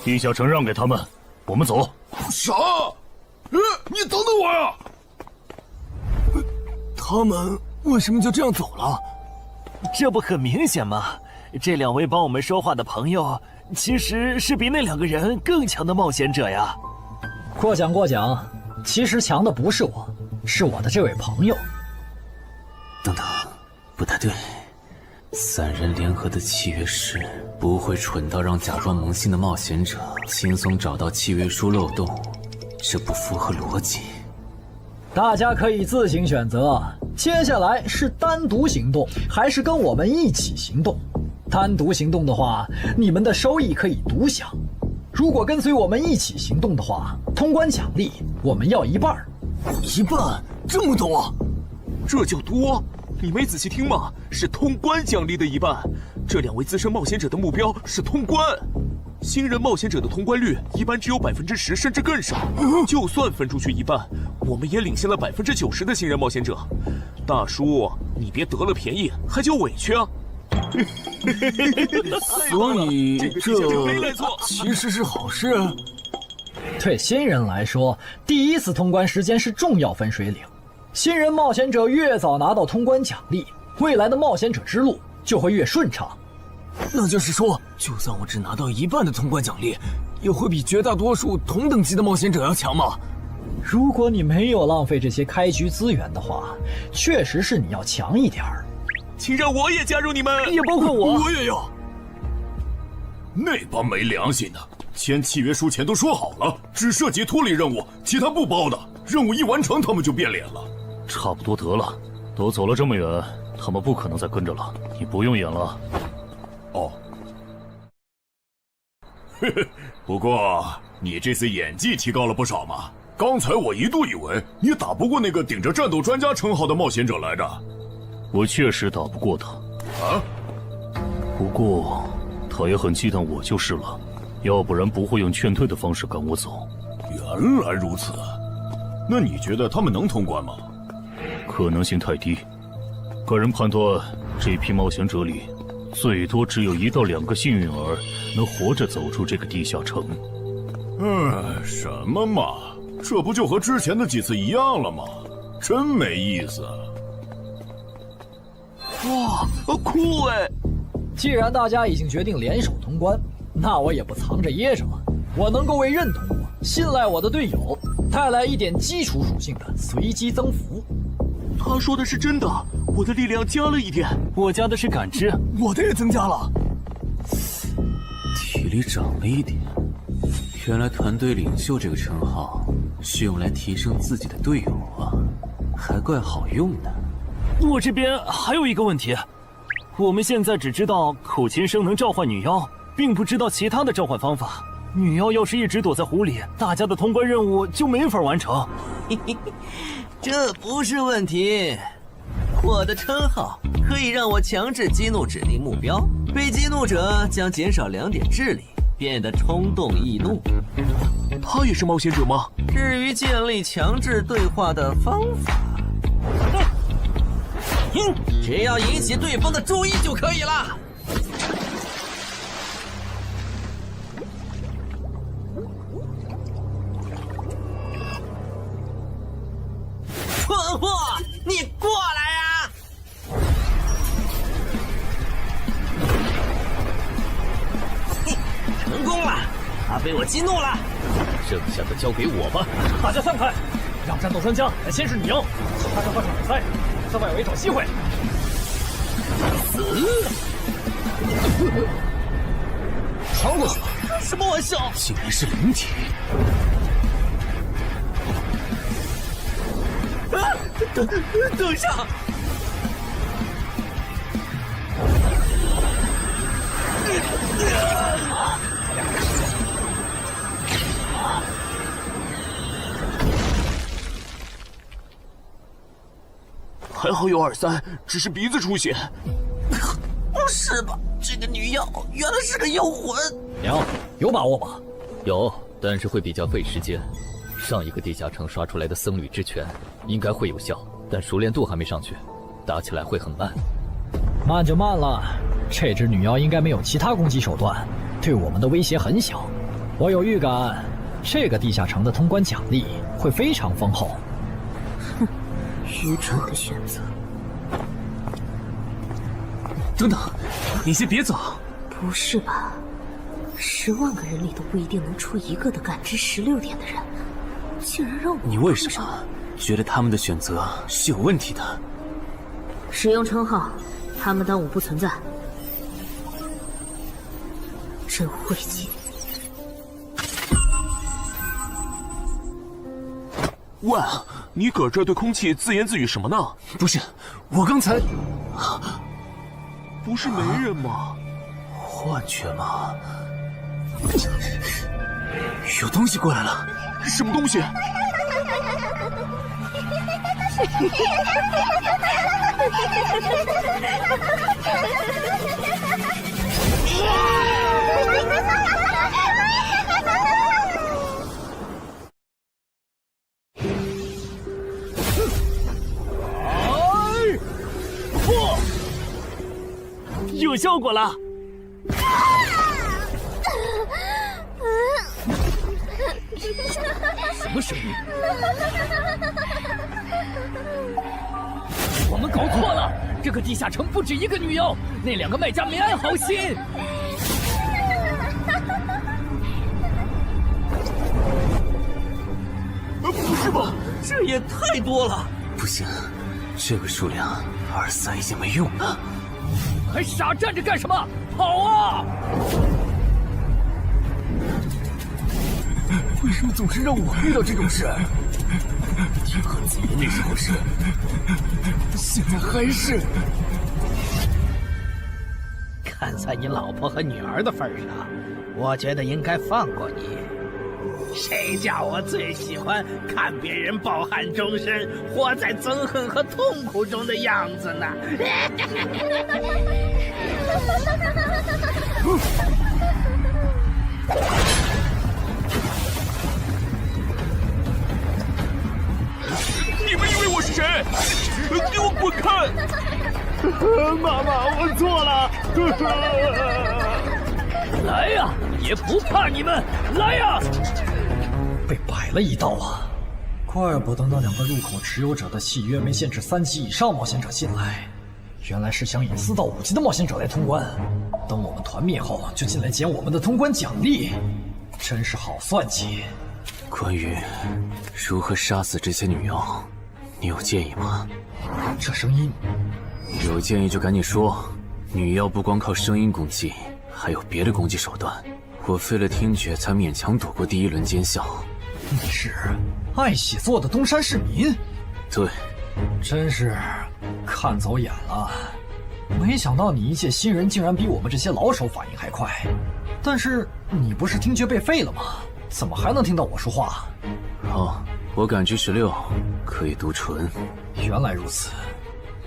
地下城让给他们，我们走。啥？你等等我呀！他们为什么就这样走了？这不很明显吗？这2位帮我们说话的朋友，其实是比那2个人更强的冒险者呀。过奖，其实强的不是我，是我的这位朋友。等等，不太对。3人联合的契约师不会蠢到让假装萌新的冒险者轻松找到契约书漏洞，这不符合逻辑。大家可以自行选择，接下来是单独行动，还是跟我们一起行动？单独行动的话，你们的收益可以独享；如果跟随我们一起行动的话，通关奖励我们要1半。1半？这么多？这叫多？你没仔细听吗？是通关奖励的1半。这2位资深冒险者的目标是通关。新人冒险者的通关率一般只有10%，甚至更少。就算分出去1半，我们也领先了90%的新人冒险者。大叔，你别得了便宜还叫委屈啊！所以这其实是好事。对新人来说，第1次通关时间是重要分水岭。新人冒险者越早拿到通关奖励，未来的冒险者之路就会越顺畅。那就是说，就算我只拿到1半的通关奖励，也会比绝大多数同等级的冒险者要强吗？如果你没有浪费这些开局资源的话，确实是你要强一点儿。请让我也加入你们，也包括我。我也要。那帮没良心的，签契约书前都说好了，只涉及脱离任务，其他不包的。任务一完成，他们就变脸了。差不多得了，都走了这么远，他们不可能再跟着了。你不用演了。哦。不过你这次演技提高了不少嘛。刚才我一度以为你打不过那个顶着战斗专家称号的冒险者来着。我确实打不过他。啊？不过他也很忌惮我就是了，要不然不会用劝退的方式赶我走。原来如此。那你觉得他们能通关吗？可能性太低。个人判断，这批冒险者里，最多只有1到2个幸运儿能活着走出这个地下城。什么嘛，这不就和之前的几次一样了吗？真没意思。哇，酷哎！既然大家已经决定联手通关，那我也不藏着掖着了。我能够为认同我、信赖我的队友带来一点基础属性的随机增幅。他说的是真的，我的力量加了1点，我加的是感知，我的也增加了。体力涨了1点。原来团队领袖这个称号是用来提升自己的队友啊，还怪好用的。我这边还有一个问题，我们现在只知道口琴声能召唤女妖，并不知道其他的召唤方法。女妖要是一直躲在湖里，大家的通关任务就没法完成。这不是问题，我的称号可以让我强制激怒指定目标，被激怒者将减少2点智力，变得冲动易怒。他也是冒险者吗？至于建立强制对话的方法，只要引起对方的注意就可以了。蠢货，你过来呀！成功了，把被我激怒了。剩下的交给我吧。大家散开，让战斗专家来先是女妖，其他召唤兽比赛，在外围找机会。穿过去了？开什么玩笑？竟然是灵体！等一下！还好有2-3，只是鼻子出血。不是吧？这个女妖原来是个妖魂。娘，有把握吗？有，但是会比较费时间。上一个地下城刷出来的僧侣之拳应该会有效，但熟练度还没上去，打起来会很慢。慢就慢了，这只女妖应该没有其他攻击手段，对我们的威胁很小。我有预感，这个地下城的通关奖励会非常丰厚。哼，愚蠢的选择。等等，你先别走。不是吧？10万个人里都不一定能出一个的感知16点的人，竟然让我……你为什么觉得他们的选择是有问题的？使用称号，他们当我不存在。真晦气！喂，你搁这对空气自言自语什么呢？不是，我刚才……不是没人吗？幻觉吗？有东西过来了！什么东西？有效果了！什么声音？我们搞错了，这个地下城不止一个女妖，那2个卖家没安好心。不是吧？这也太多了！不行，这个数量2-3已经没用了。还傻站着干什么？跑啊！为什么总是让我遇到这种事？天和子爷那时候是，现在还是。看在你老婆和女儿的份上，我觉得应该放过你。谁叫我最喜欢看别人抱憾终身，活在憎恨和痛苦中的样子呢？你们以为我是谁？给我滚开！妈妈，我错了。来呀，也不怕你们！来呀！被摆了一道啊！怪不得那2个入口持有者的契约没限制3级以上冒险者进来，原来是想引4到5级的冒险者来通关。等我们团灭后，就进来捡我们的通关奖励，真是好算计。关于如何杀死这些女妖，你有建议吗？这声音，有建议就赶紧说。女妖不光靠声音攻击，还有别的攻击手段。我费了听觉才勉强躲过第1轮奸笑。你是爱喜做的东山市民？对，真是看走眼了。没想到你一介新人竟然比我们这些老手反应还快。但是你不是听觉被废了吗？怎么还能听到我说话？好，我感知16，可以读唇。原来如此，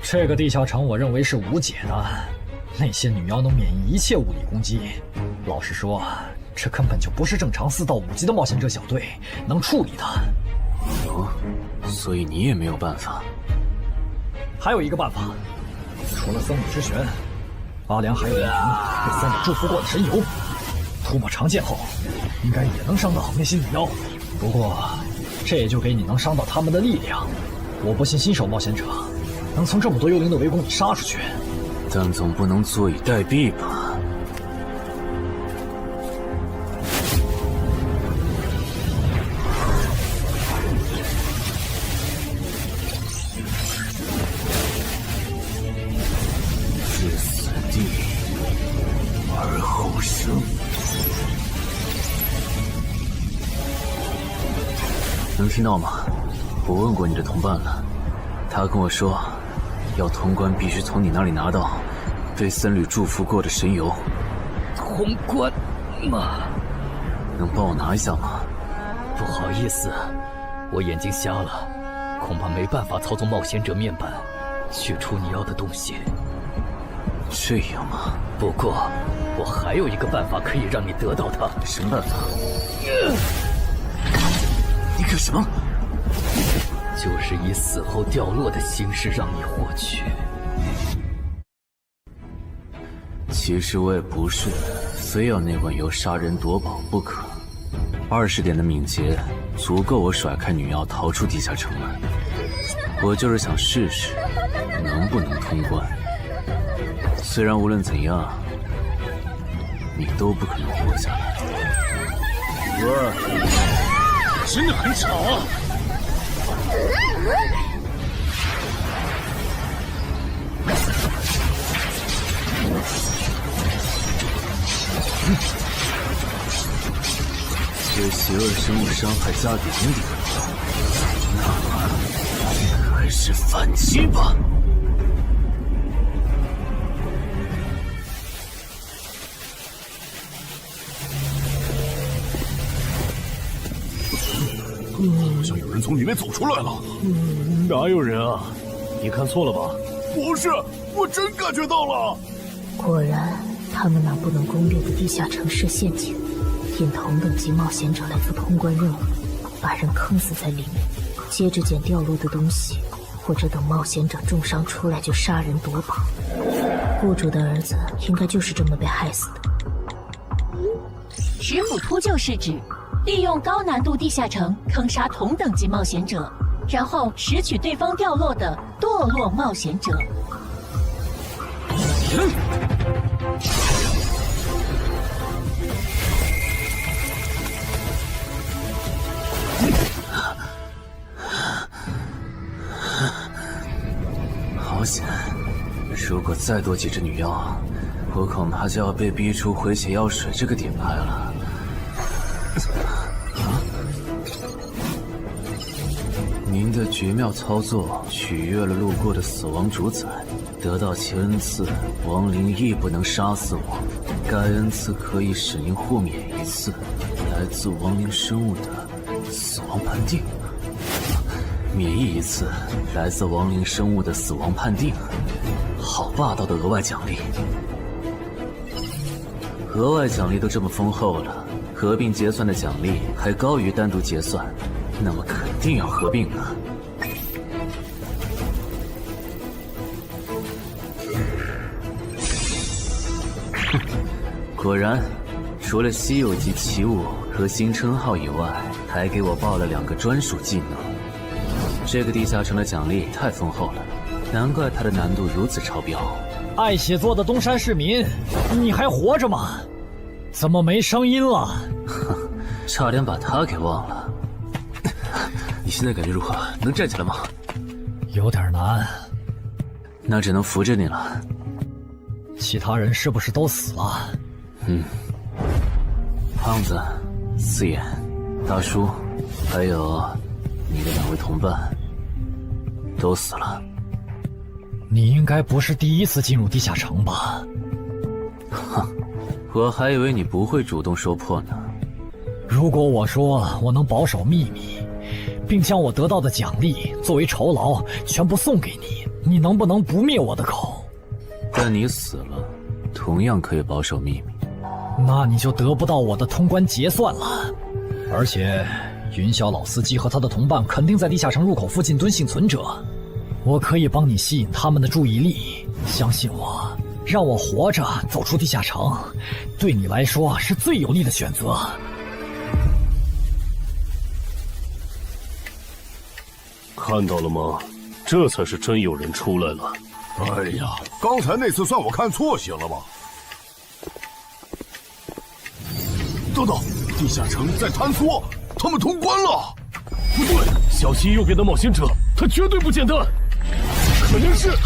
这个地下城我认为是无解的。那些女妖能免疫一切物理攻击，老实说，这根本就不是正常4到5级的冒险者小队能处理的。哦，所以你也没有办法。还有一个办法，除了僧侣之拳，阿良还有一名被僧侣祝福过的神油。涂抹长剑后，应该也能伤到那些女妖。不过，这也就给你能伤到他们的力量。我不信新手冒险者能从这么多幽灵的围攻里杀出去。但总不能坐以待毙吧？能听到吗？我问过你的同伴了，他跟我说，要通关必须从你那里拿到被僧侣祝福过的神油。通关吗？能帮我拿一下吗？不好意思，我眼睛瞎了，恐怕没办法操纵冒险者面板取出你要的东西。这样吗？不过我还有一个办法可以让你得到它。什么办法？你干什么？就是以死后掉落的形式让你获取。其实我也不是非要那罐油杀人夺宝不可。20点的敏捷足够我甩开女妖逃出地下城了。我就是想试试能不能通关。虽然无论怎样，你都不可能活下来。喂，真的很吵啊！对邪恶生物伤害加0点，那么开始反击吧！好像有人从里面走出来了。哪有人啊？你看错了吧？不是，我真感觉到了。果然，他们那不能攻略的地下城设陷阱，引同等级冒险者来做通关任务，把人坑死在里面，接着捡掉落的东西，或者等冒险者重伤出来就杀人夺宝。雇主的儿子应该就是这么被害死的。食府秃鹫是指利用高难度地下城坑杀同等级冒险者，然后拾取对方掉落的堕落冒险者。好险！如果再多几只女妖，我恐怕就要被逼出回血药水这个点牌了。您的绝妙操作取悦了路过的死亡主宰，得到其恩赐，亡灵亦不能杀死我。该恩赐可以使您豁免一次来自亡灵生物的死亡判定，免疫一次来自亡灵生物的死亡判定。好霸道的额外奖励！额外奖励都这么丰厚了，合并结算的奖励还高于单独结算，那么肯定要合并啊！果然，除了稀有级奇物和新称号以外，还给我报了2个专属技能。这个地下城的奖励太丰厚了，难怪它的难度如此超标。爱写作的东山市民，你还活着吗？怎么没声音了？差点把他给忘了。你现在感觉如何？能站起来吗？有点难，那只能扶着你了。其他人是不是都死了？胖子、四眼、大叔，还有你的2位同伴，都死了。你应该不是第一次进入地下城吧？哼，我还以为你不会主动说破呢。如果我说我能保守秘密，并将我得到的奖励作为酬劳全部送给你，你能不能不灭我的口？但你死了，同样可以保守秘密。那你就得不到我的通关结算了。而且，云霄老司机和他的同伴肯定在地下城入口附近蹲幸存者，我可以帮你吸引他们的注意力。相信我，让我活着走出地下城，对你来说是最有利的选择。看到了吗？这才是真有人出来了。哎呀，刚才那次算我看错行了吧？等等，地下城在坍缩，他们通关了。不对，小七右边的冒险者，他绝对不简单，肯定是狼。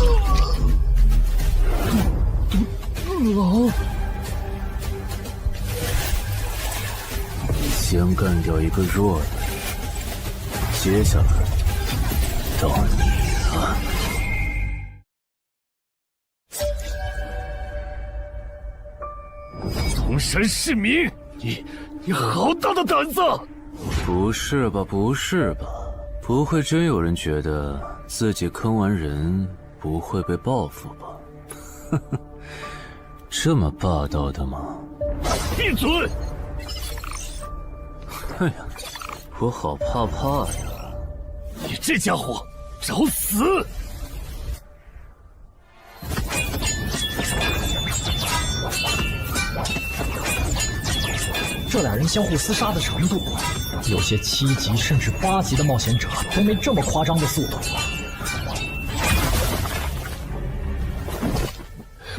先干掉一个弱的，接下来到你了。东山市民，你好大的胆子！不是吧，不是吧？不会真有人觉得自己坑完人不会被报复吧？呵呵，这么霸道的吗？闭嘴！哎呀，我好怕呀！你这家伙，找死！这俩人相互厮杀的程度，有些7级甚至8级的冒险者都没这么夸张的速度。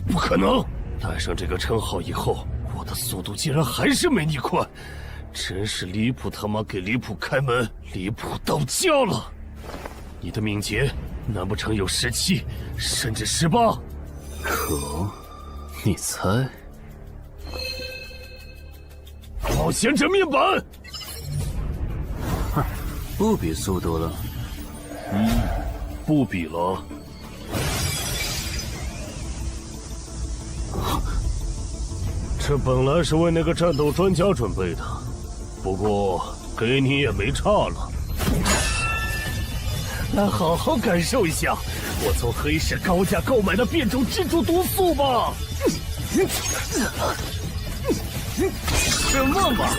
不可能！带上这个称号以后，我的速度竟然还是没你快，真是离谱他妈给离谱开门，离谱到家了！你的敏捷难不成有17，甚至18？可，你猜？冒险者面板，哼，不比速度了。不比了。这本来是为那个战斗专家准备的，不过给你也没差了。来好好感受一下我从黑市高价购买的变种蜘蛛毒素吧。什么嘛！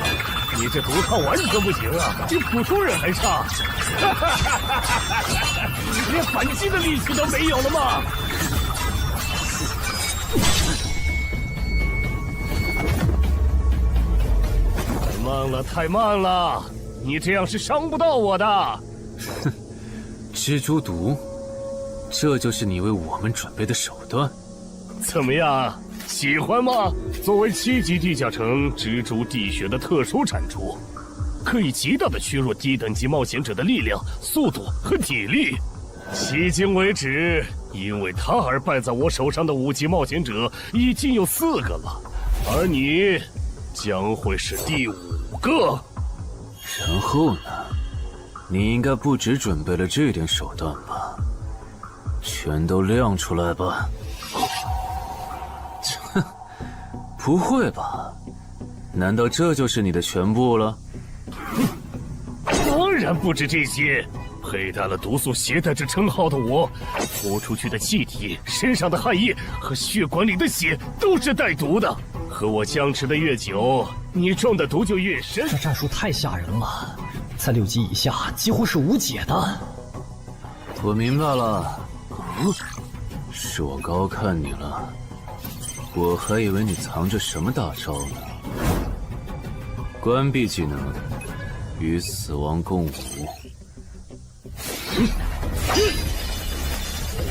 你这毒套完全不行啊，比普通人还差。连反击的力气都没有了吗？太慢了，太慢了！你这样是伤不到我的。哼，蜘蛛毒，这就是你为我们准备的手段？怎么样？喜欢吗？作为7级地下城蜘蛛地穴的特殊产出，可以极大的削弱低等级冒险者的力量、速度和体力。迄今为止，因为他而败在我手上的5级冒险者已经有4个了，而你将会是第5个。然后呢？你应该不只准备了这点手段吧？全都亮出来吧！哼，不会吧？难道这就是你的全部了？当然不止这些。佩戴了毒素携带者称号的我，呼出去的气体、身上的汗液和血管里的血都是带毒的。和我相持的越久，你中的毒就越深。这战术太吓人了，在6级以下几乎是无解的。我明白了，是我高看你了。我还以为你藏着什么大招呢。关闭技能，与死亡共舞。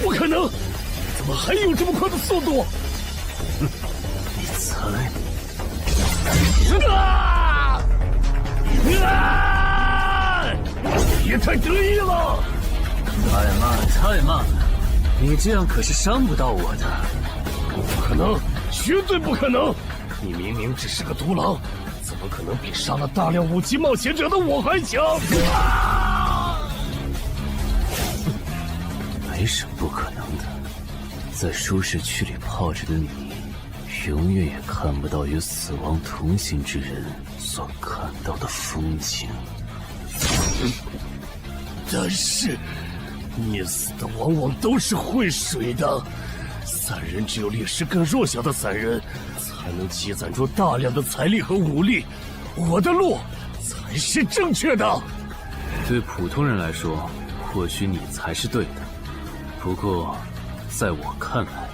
不可能！怎么还有这么快的速度？你猜？也太得意了！太慢了！你这样可是伤不到我的。不可能，绝对不可能！你明明只是个独狼，怎么可能比杀了大量5级冒险者的我还强？没什么不可能的，在舒适区里泡着的你，永远也看不到与死亡同行之人所看到的风景。但是，溺死的往往都是会水的，散人只有劣势更弱小的散人，才能积攒出大量的财力和武力。我的路才是正确的。对普通人来说，或许你才是对的。不过，在我看来，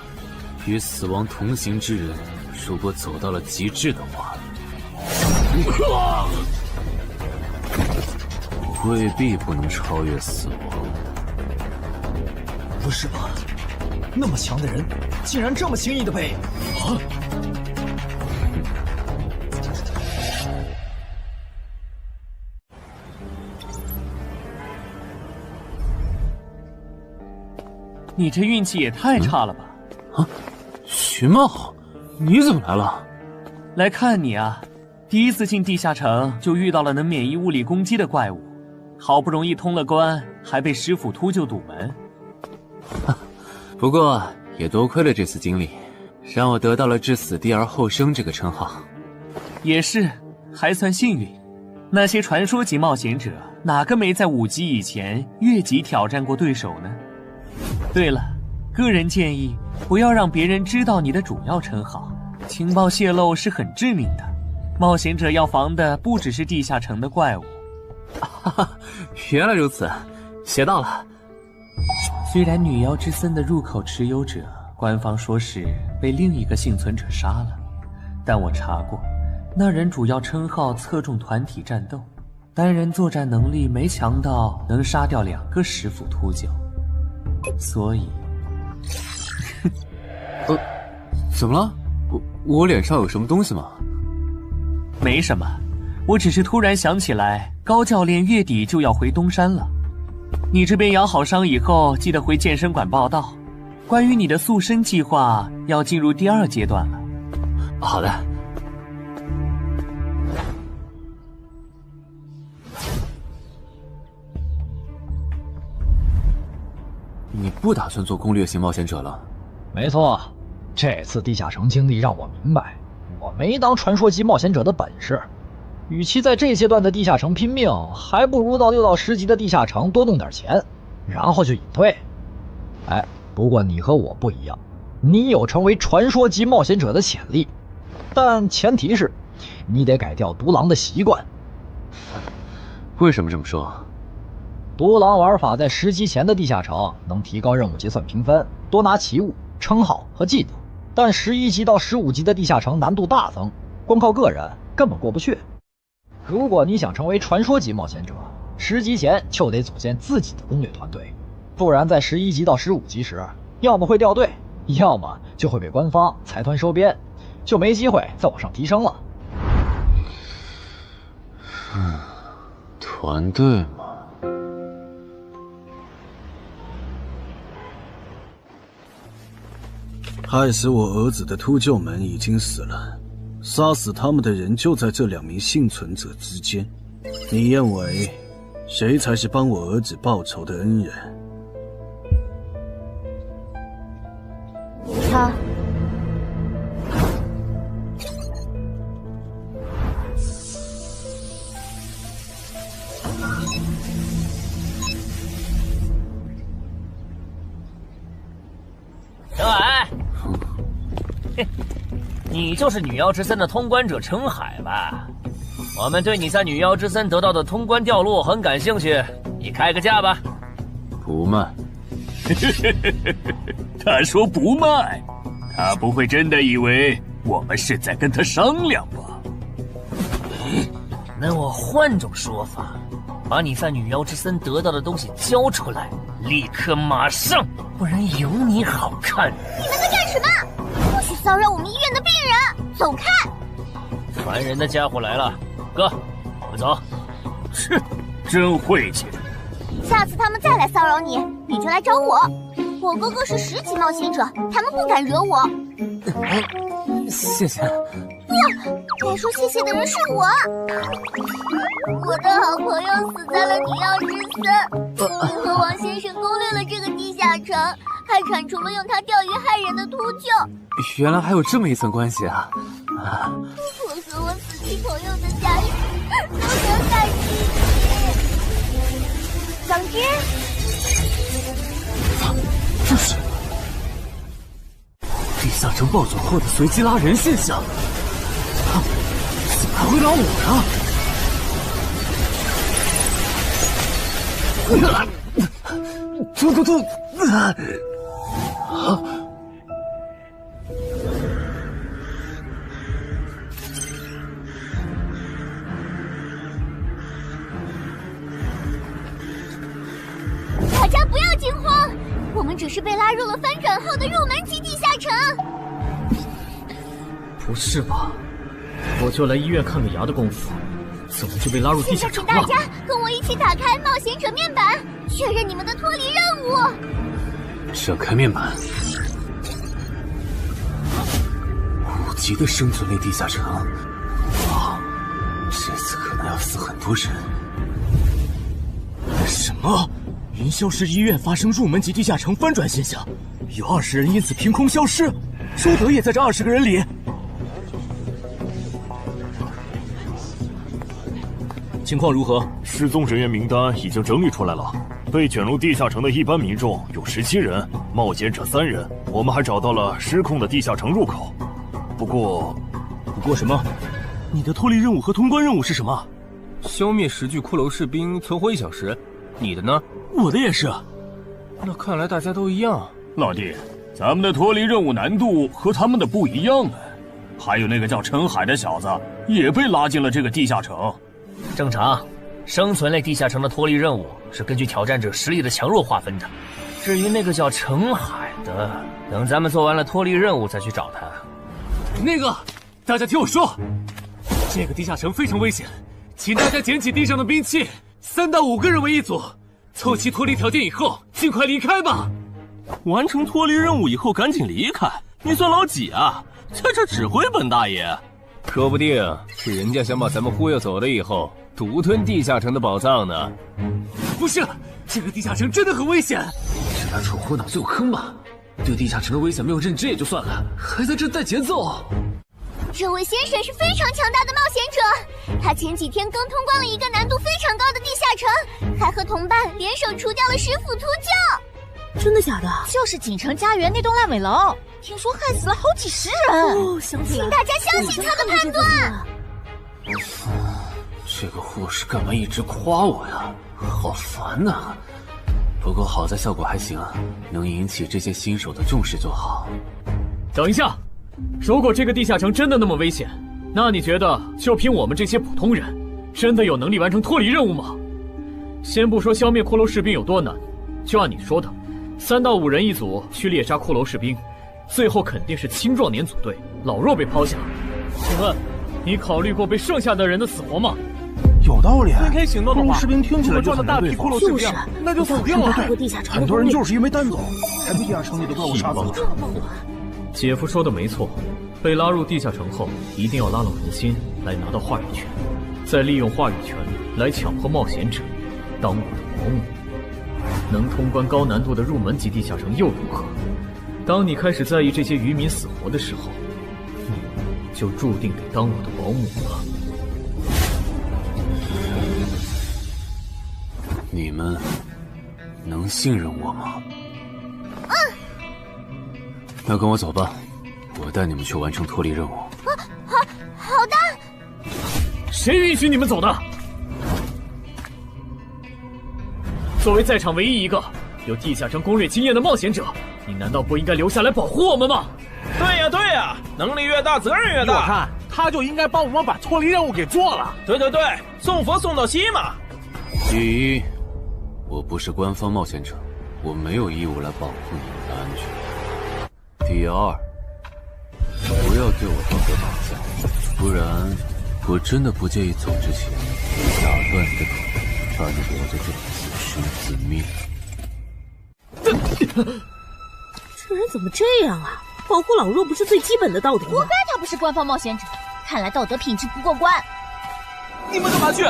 与死亡同行之人，如果走到了极致的话，未必不能超越死亡。不是吧？那么强的人，竟然这么轻易的被……啊！你这运气也太差了吧！啊，徐茂，你怎么来了？来看你啊！第一次进地下城就遇到了能免疫物理攻击的怪物，好不容易通了关，还被师傅秃鹫堵门。不过也多亏了这次经历，让我得到了置死地而后生这个称号。也是，还算幸运。那些传说级冒险者，哪个没在5级以前越级挑战过对手呢？对了，个人建议不要让别人知道你的主要称号，情报泄露是很致命的。冒险者要防的不只是地下城的怪物。原来如此，学到了。虽然女妖之森的入口持有者，官方说是被另一个幸存者杀了，但我查过，那人主要称号侧重团体战斗，单人作战能力没强到能杀掉2个石斧秃鹫，所以怎么了？我脸上有什么东西吗？没什么，我只是突然想起来，高教练月底就要回东山了。你这边养好伤以后，记得回健身馆报道。关于你的塑身计划，要进入第2阶段了。好的。你不打算做攻略型冒险者了？没错，这次地下城经历让我明白，我没当传说级冒险者的本事。与其在这阶段的地下城拼命，还不如到6到10级的地下城多弄点钱，然后就隐退。哎，不过你和我不一样，你有成为传说级冒险者的潜力，但前提是你得改掉独狼的习惯。为什么这么说？独狼玩法在10级前的地下城能提高任务结算评分，多拿奇物、称号和技能，但11级到15级的地下城难度大增，光靠个人根本过不去。如果你想成为传说级冒险者，10级前就得组建自己的攻略团队，不然在11级到15级时，要么会掉队，要么就会被官方财团收编，就没机会再往上提升了。团队嘛。害死我儿子的秃鹫们已经死了，杀死他们的人就在这2名幸存者之间。你认为谁才是帮我儿子报仇的恩人？他。小矮，你就是女妖之森的通关者程海吧？我们对你在女妖之森得到的通关掉落很感兴趣，你开个价吧。不卖。他说不卖，他不会真的以为我们是在跟他商量吧？那我换种说法，把你在女妖之森得到的东西交出来，立刻马上，不然有你好看。你们在干什么？不许骚扰我们医院的病人，走开！烦人的家伙来了，哥，我们走。切，真晦气。下次他们再来骚扰你，你就来找我。我哥哥是10级冒险者，他们不敢惹我。谢谢。不要，该说谢谢的人是我。我的好朋友死在了女妖之森，你和王先生攻略了这个地下城，还铲除了用它钓鱼害人的秃鹫。原来还有这么一层关系啊！我和我死去朋友的家人都很感激你。总之，这是地下城爆走后的随机拉人现象。怎么还会拉我呀？突！大家不要惊慌，我们只是被拉入了翻转后的入门级地下城。不是吧？我就来医院看个牙的功夫，怎么就被拉入地下城了？请大家跟我一起打开冒险者面板，确认你们的脱离任务。扯开面板，5级的生存类地下城，哇，这次可能要死很多人。么？云霄市医院发生入门级地下城翻转现象，有20人因此凭空消失，周德也在这20个人里。情况如何？失踪人员名单已经整理出来了，被卷入地下城的一般民众有17人，冒险者3人。我们还找到了失控的地下城入口。不过什么？你的脱离任务和通关任务是什么？消灭10具骷髅士兵，存活1小时。你的呢？我的也是。那看来大家都一样。老弟，咱们的脱离任务难度和他们的不一样啊。还有那个叫陈海的小子也被拉进了这个地下城。正常，生存类地下城的脱离任务是根据挑战者实力的强弱划分的。至于那个叫陈海的，等咱们做完了脱离任务再去找他。那个，大家听我说，这个地下城非常危险，请大家捡起地上的兵器，3到5个人为一组，凑齐脱离条件以后，尽快离开吧。完成脱离任务以后赶紧离开？你算老几啊？在这指挥本大爷？说不定是人家想把咱们忽悠走了以后，独吞地下城的宝藏呢。不是，这个地下城真的很危险。是他蠢货脑子有坑吧？对地下城的危险没有认知也就算了，还在这带节奏。这位先生是非常强大的冒险者，他前几天刚通关了一个难度非常高的地下城，还和同伴联手除掉了10府秃鹫。真的假的？就是锦城家园那栋烂尾楼，听说害死了好几10人。哦，想起来了，请大家相信他的判断。这个护士干嘛一直夸我呀？好烦呐！不过好在效果还行，能引起这些新手的重视就好。等一下，如果这个地下城真的那么危险，那你觉得就凭我们这些普通人，真的有能力完成脱离任务吗？先不说消灭骷髅士兵有多难，就按你说的，3到5人一组去猎杀骷髅士兵，最后肯定是青壮年组队，老弱被抛下。请问，你考虑过被剩下的人的死活吗？有道理。分开行动的话，士兵听起来就赚了大批骷髅士兵，那就死定了。很多人就是因为单走，才被地下城里的怪物杀死了。姐夫说的没错，被拉入地下城后，一定要拉拢人心，来拿到话语权，再利用话语权来强迫冒险者当我的保姆。能通关高难度的入门级地下城又如何？当你开始在意这些渔民死活的时候，你就注定得当我的保姆了。你们能信任我吗？那跟我走吧，我带你们去完成脱离任务。好的。谁允许你们走的？作为在场唯一一个有地下城攻略经验的冒险者，你难道不应该留下来保护我们吗？对呀，能力越大，责任越大。我看他就应该帮我们把脱离任务给做了。对，送佛送到西嘛。第一，我不是官方冒险者，我没有义务来保护你们的安全。第二，不要对我道德绑架，不然我真的不介意走之前打断你的腿，把你留在这里自生自灭。这人怎么这样啊？保护老弱不是最基本的道德吗？活该他不是官方冒险者，看来道德品质不过关。你们干嘛去？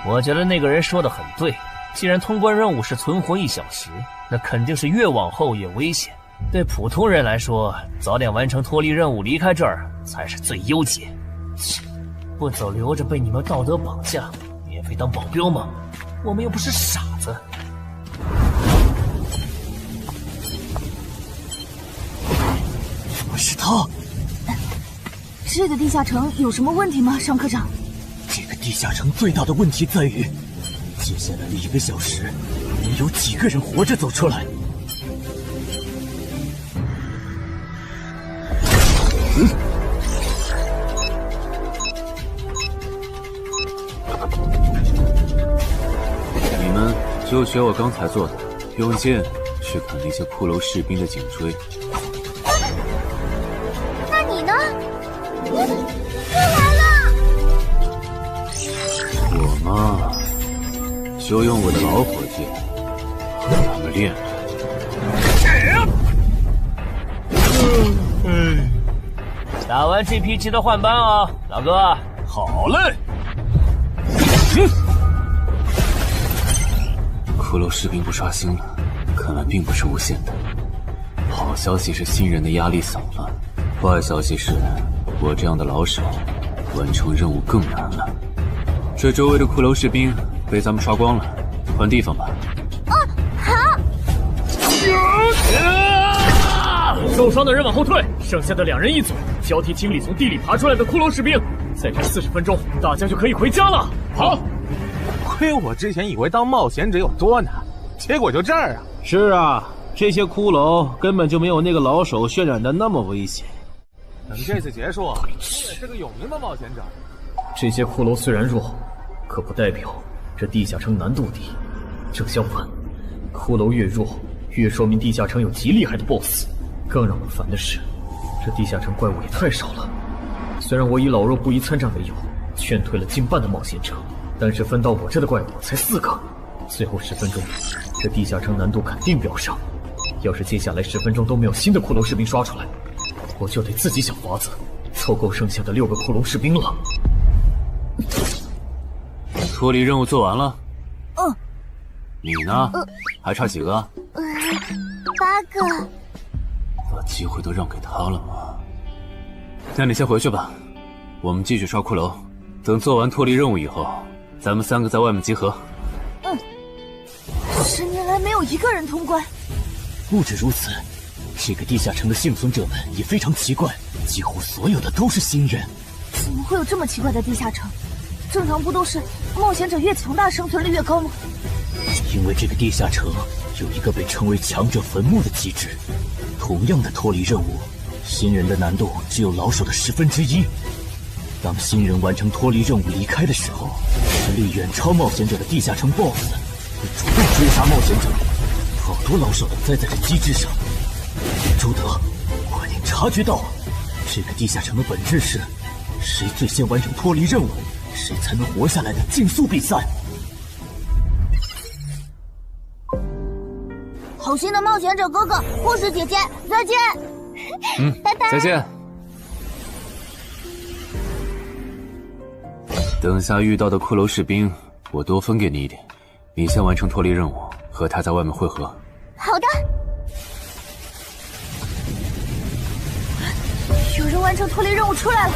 我觉得那个人说的很对，既然通关任务是存活1小时，那肯定是越往后越危险。对普通人来说，早点完成脱离任务离开这儿才是最优解。不走留着被你们道德绑架，免费当保镖吗？我们又不是傻子。是他。这个地下城有什么问题吗，尚科长？这个地下城最大的问题在于，接下来的1个小时，能有几个人活着走出来？你们就学我刚才做的，用剑去砍那些骷髅士兵的颈椎。那你呢？又来了！我嘛，就用我的老伙计和他们练练。打完这批记得换班啊，老哥。好嘞。骷髅士兵不刷新了，看来并不是无限的。好消息是新人的压力小了，坏消息是我这样的老手完成任务更难了。这周围的骷髅士兵被咱们刷光了，换地方吧。好。受伤的人往后退，剩下的2人一组，交替清理从地里爬出来的骷髅士兵。再战40分钟，大家就可以回家了。好。亏我之前以为当冒险者有多难，结果就这儿啊！是啊，这些骷髅根本就没有那个老手渲染的那么危险。等这次结束，你也是个有名的冒险者。这些骷髅虽然弱，可不代表这地下城难度低。正相反，骷髅越弱，越说明地下城有极厉害的 BOSS。更让人烦的是，这地下城怪物也太少了。虽然我以老弱不宜参战为由，劝退了近半的冒险者，但是分到我这的怪物才4个。最后10分钟，这地下城难度肯定飙升。要是接下来10分钟都没有新的骷髅士兵刷出来，我就得自己想法子凑够剩下的6个骷髅士兵了。脱离任务做完了？嗯。你呢？还差几个？8个。把机会都让给他了吗？那你先回去吧，我们继续刷骷髅。等做完脱离任务以后，咱们3个在外面集合。10年来没有一个人通关。不止如此，这个地下城的幸存者们也非常奇怪，几乎所有的都是新人。怎么会有这么奇怪的地下城？正常不都是冒险者越强大生存率越高吗？因为这个地下城有一个被称为强者坟墓的机制。同样的脱离任务，新人的难度只有老手的1/10。当新人完成脱离任务离开的时候，实力远超冒险者的地下城 BOSS 会主动追杀冒险者。好多老手都栽在这机制上。朱德，快点察觉到，这个地下城的本质是谁最先完成脱离任务，谁才能活下来的竞速比赛。好心的冒险者哥哥，护士姐姐，再见。拜拜。再见。等下遇到的骷髅士兵，我多分给你一点。你先完成脱离任务，和他在外面会合。好的。有人完成脱离任务出来了。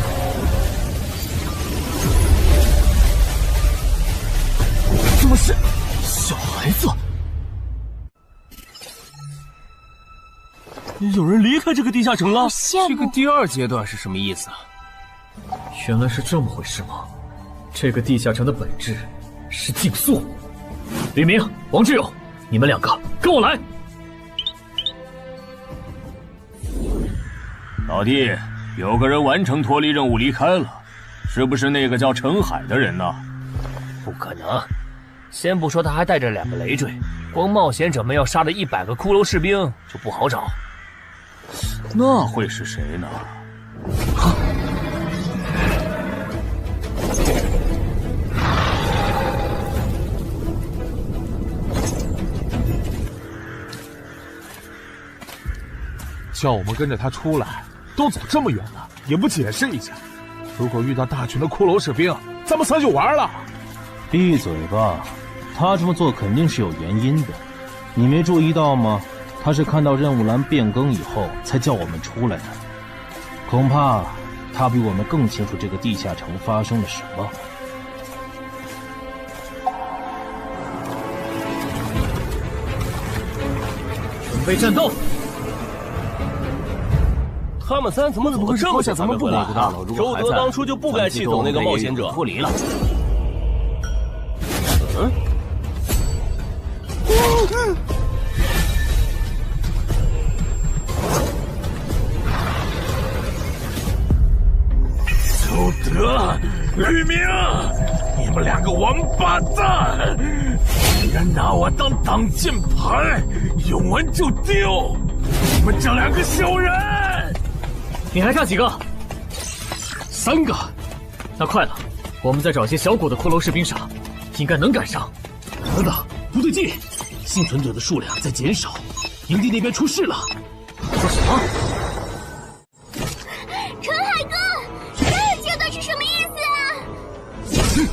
怎么是小孩子？有人离开这个地下城了。这个第2阶段是什么意思啊？原来是这么回事吗？这个地下城的本质是竞速。李明、王志勇，你们2个跟我来。老弟，有个人完成脱离任务离开了，是不是那个叫陈海的人呢？不可能，先不说他还带着2个累赘，光冒险者们要杀的100个骷髅士兵就不好找。那会是谁呢？叫我们跟着他出来，都走这么远了，也不解释一下。如果遇到大群的骷髅士兵，咱们3就完了。闭嘴吧，他这么做肯定是有原因的，你没注意到吗？他是看到任务栏变更以后才叫我们出来的，恐怕他比我们更清楚这个地下城发生了什么。准备战斗！他们3怎么走得这么像咱们不管啊？周德当初就不该气走那个冒险者。脱离了。周德、吕明，你们2个王八蛋，竟然拿我当挡箭牌，用完就丢！你们这2个小人！你还差几个？3个。那快了，我们再找些小股的骷髅士兵杀，应该能赶上。等等，不对劲，幸存者的数量在减少，营地那边出事了。说什么？陈海哥，这个阶段是什么意思啊？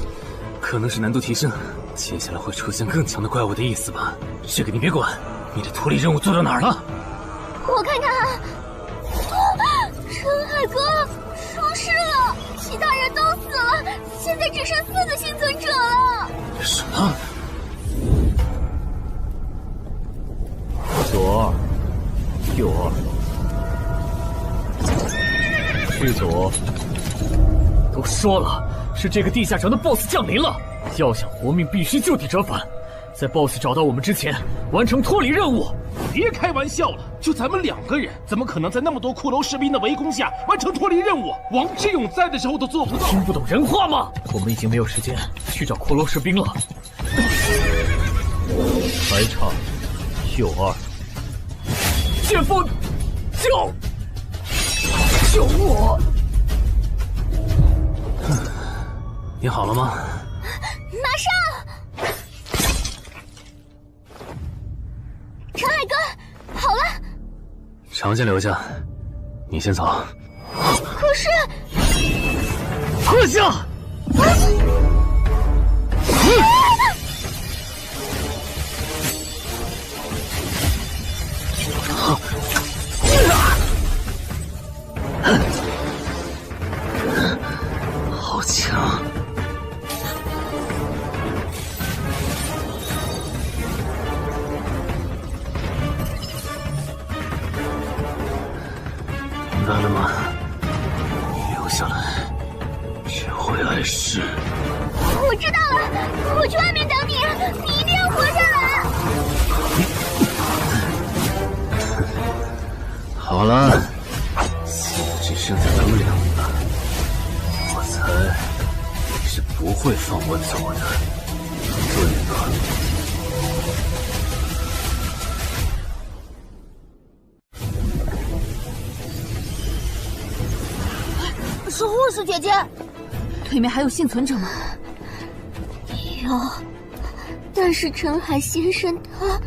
可能是难度提升，接下来会出现更强的怪物的意思吧？这个你别管，你的脱离任务做到哪儿了？我看看啊，陈海哥出事了，其他人都死了，现在只剩4个幸存者了。什么？左2，右2，去左。都说了，是这个地下城的 BOSS 降临了，要想活命，必须就地折返，在 BOSS 找到我们之前，完成脱离任务。别开玩笑了，就咱们2个人，怎么可能在那么多骷髅士兵的围攻下完成脱离任务？王之勇在的时候都做不到。听不懂人话吗？我们已经没有时间去找骷髅士兵了。还差右2。剑锋，救我！你好了吗？马上！陈海哥，好了。常先留下，你先走。可是，跪下！好强！明白了吗？你留下来，只会碍事。我知道了，我去外面等你，你一定要活下来。好了，现在只剩下咱们2个，我猜你是不会放我走的，对吧？是护士姐姐，对面还有幸存者吗？有，但是陈海先生他……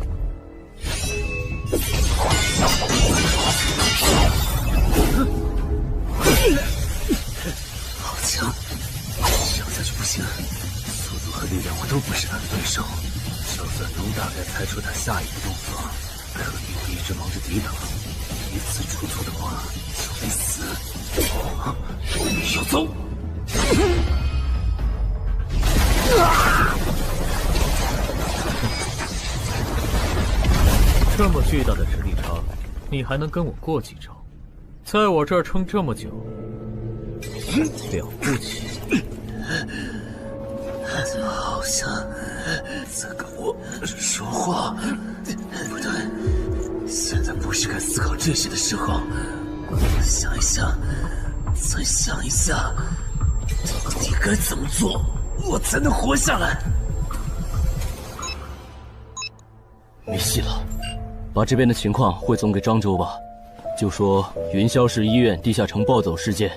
好强，想下去不行，速度和力量我都不是他的对手。就算能大概猜出他下一个动作，可因为一直忙着抵挡，一次出错的话就得死。要走！这么巨大的实力差，你还能跟我过几招？在我这儿撑这么久，了不起。好像在跟我说话。不对，现在不是该思考这些的时候。想一想，再想一下，到底该怎么做，我才能活下来？没戏了，把这边的情况汇总给漳州吧。就说云霄市医院地下城暴走事件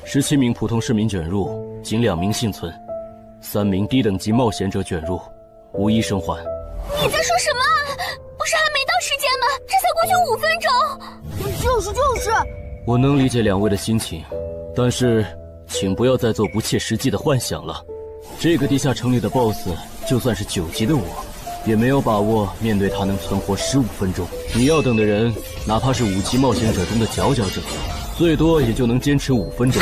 ，17名普通市民卷入，仅2名幸存，3名低等级冒险者卷入，无一生还。你在说什么？不是还没到时间吗？这才过去5分钟。就是。我能理解2位的心情，但是请不要再做不切实际的幻想了。这个地下城里的 BOSS， 就算是9级的我，也没有把握面对他能存活15分钟。你要等的人，哪怕是5级冒险者中的佼佼者，最多也就能坚持5分钟。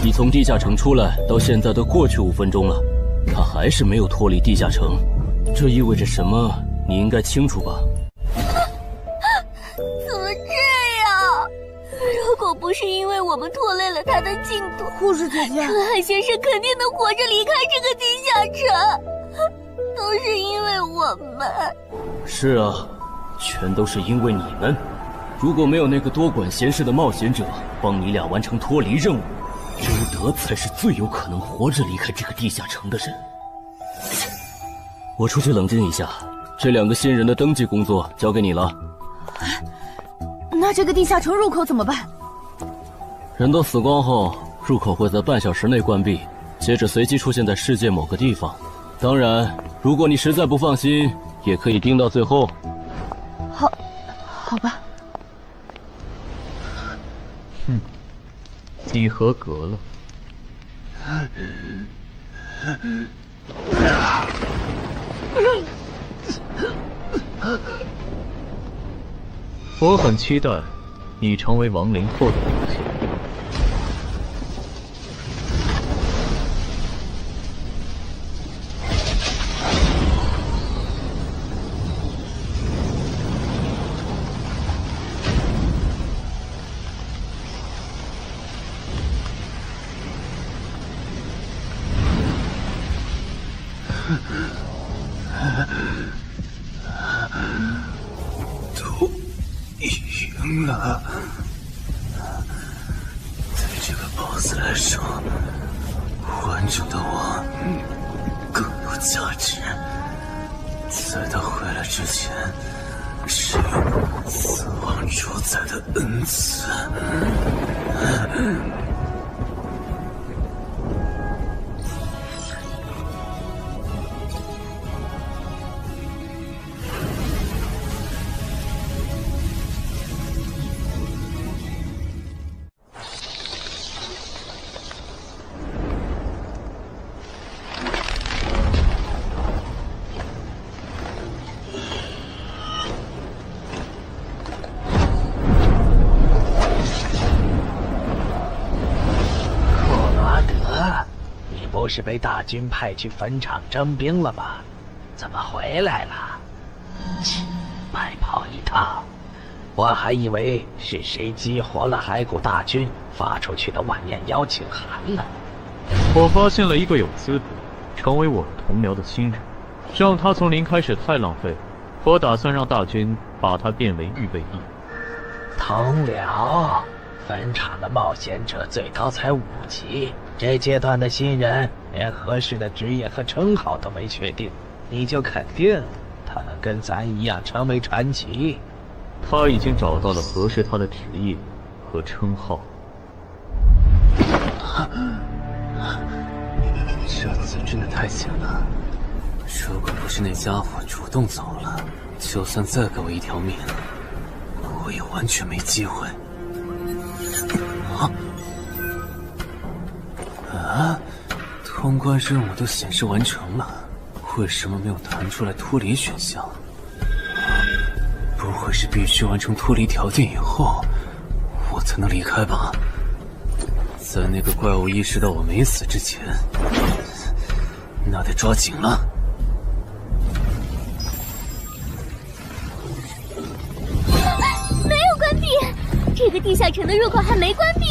你从地下城出来到现在都过去5分钟了，他还是没有脱离地下城，这意味着什么？你应该清楚吧？怎么这样？如果不是因为我们拖累了他的进度，护士姐姐，陈海先生肯定能活着离开这个地下城。都是因为我们。是啊，全都是因为你们。如果没有那个多管闲事的冒险者帮你俩完成脱离任务，周德才是最有可能活着离开这个地下城的人。我出去冷静一下，这2个新人的登记工作交给你了。那这个地下城入口怎么办？人都死光后，入口会在半小时内关闭，接着随机出现在世界某个地方。当然，如果你实在不放心，也可以盯到最后。好吧。你合格了。我很期待你成为亡灵后的表现。都赢了。对这个 BOSS 来说，完整的我更有价值。在他回来之前，是死亡主宰的恩赐。不是被大军派去坟场征兵了吗？怎么回来了？切，白跑一趟！我还以为是谁激活了骸骨大军发出去的万念邀请函呢。我发现了一个有资格成为我同僚的新人，让他从零开始太浪费了。我打算让大军把他变为预备役。同僚，坟场的冒险者最高才5级。这阶段的新人连合适的职业和称号都没确定，你就肯定他能跟咱一样成为传奇？他已经找到了合适他的职业和称号。这次真的太险了，如果不是那家伙主动走了，就算再给我一条命，我也完全没机会。通关任务都显示完成了，为什么没有弹出来脱离选项？不会是必须完成脱离条件以后，我才能离开吧？在那个怪物意识到我没死之前，那得抓紧了。没有关闭，这个地下城的入口还没关闭。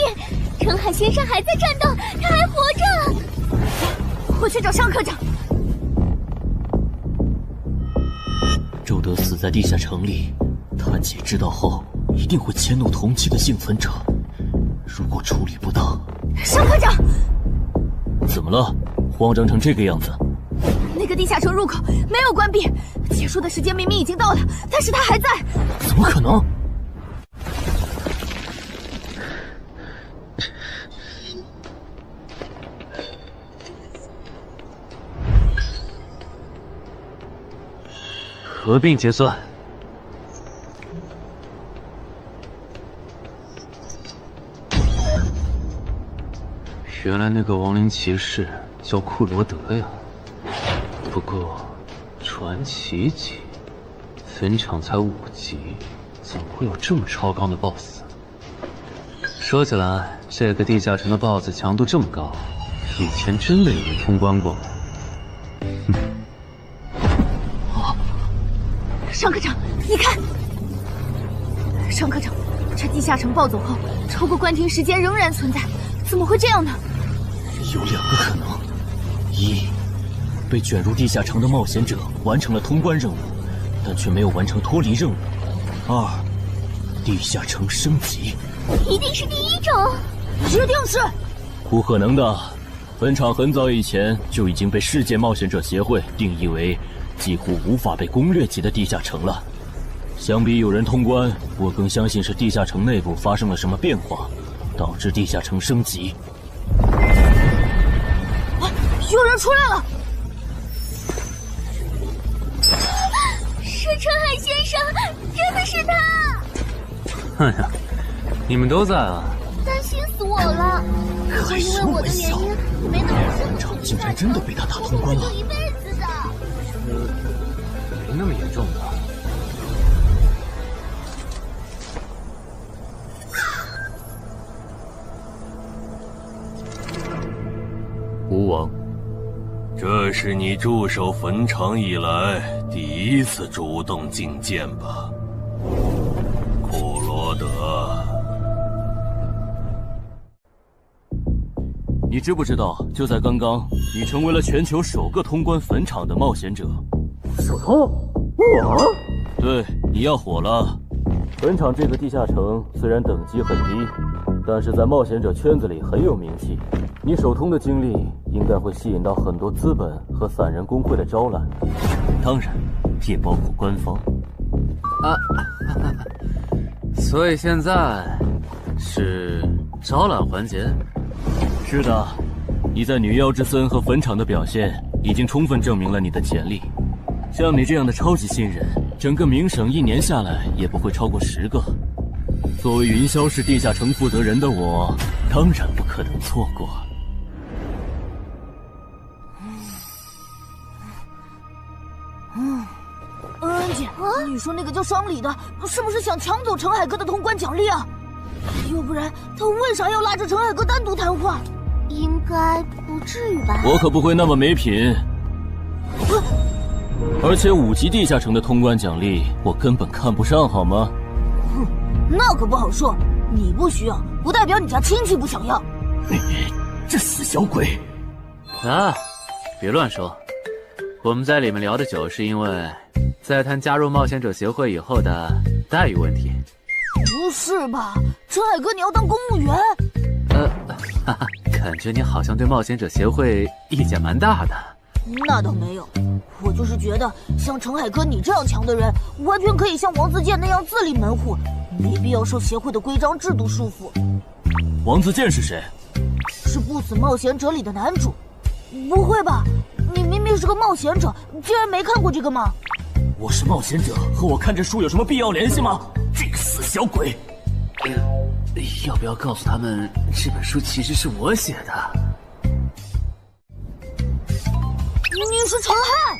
澄海先生还在战斗，他还活着。我去找尚科长。周德死在地下城里，他姐知道后一定会迁怒同期的幸存者。如果处理不当，尚科长，怎么了？慌张成这个样子？那个地下城入口没有关闭，结束的时间明明已经到了，但是他还在。怎么可能？合并结算。原来那个亡灵骑士叫库罗德呀。不过，传奇级，坟场才5级，怎么会有这么超高的 BOSS？ 说起来，这个地下城的 BOSS 强度这么高，以前真的有人通关过。尚科长，你看，尚科长，这地下城暴走后，超过关停时间仍然存在，怎么会这样呢？有2个可能：一，被卷入地下城的冒险者完成了通关任务，但却没有完成脱离任务；二，地下城升级。一定是第一种，一定是。不可能的，坟场很早以前就已经被世界冒险者协会定义为几乎无法被攻略级的地下城了。相比有人通关，我更相信是地下城内部发生了什么变化，导致地下城升级。有人出来了！是澄海先生，真的是他！哎呀，你们都在啊！担心死我了，还因为我的原因没能坟场竟然真的被他打通关了。一辈子的。那么严重的？吴王，这是你驻守坟场以来第一次主动觐见吧？库罗德，你知不知道，就在刚刚，你成为了全球首个通关坟场的冒险者。首通？我？对，你要火了。坟场这个地下城虽然等级很低，但是在冒险者圈子里很有名气。你首通的经历应该会吸引到很多资本和散人工会的招揽，当然也包括官方。所以现在是招揽环节？是的，你在女妖之森和坟场的表现已经充分证明了你的潜力。像你这样的超级新人，整个冥省1年下来也不会超过10个。作为云霄市地下城负责人的我，当然不可能错过。恩姐，你说那个叫双李的，是不是想抢走陈海哥的通关奖励啊？要不然他为啥要拉着陈海哥单独谈话？应该不至于吧？我可不会那么没品。而且5级地下城的通关奖励，我根本看不上，好吗？哼，那可不好说。你不需要，不代表你家亲戚不想要。这死小鬼！啊，别乱说。我们在里面聊的久，是因为在谈加入冒险者协会以后的待遇问题。不是吧，陈海哥，你要当公务员？感觉你好像对冒险者协会意见蛮大的。那倒没有，我就是觉得像陈海哥你这样强的人，完全可以像王自健那样自立门户，没必要受协会的规章制度束缚。王自健是谁？是不死冒险者里的男主。不会吧？你明明是个冒险者，竟然没看过这个吗？我是冒险者，和我看这书有什么必要联系吗？这个死小鬼！要不要告诉他们，这本书其实是我写的？你是陈亥？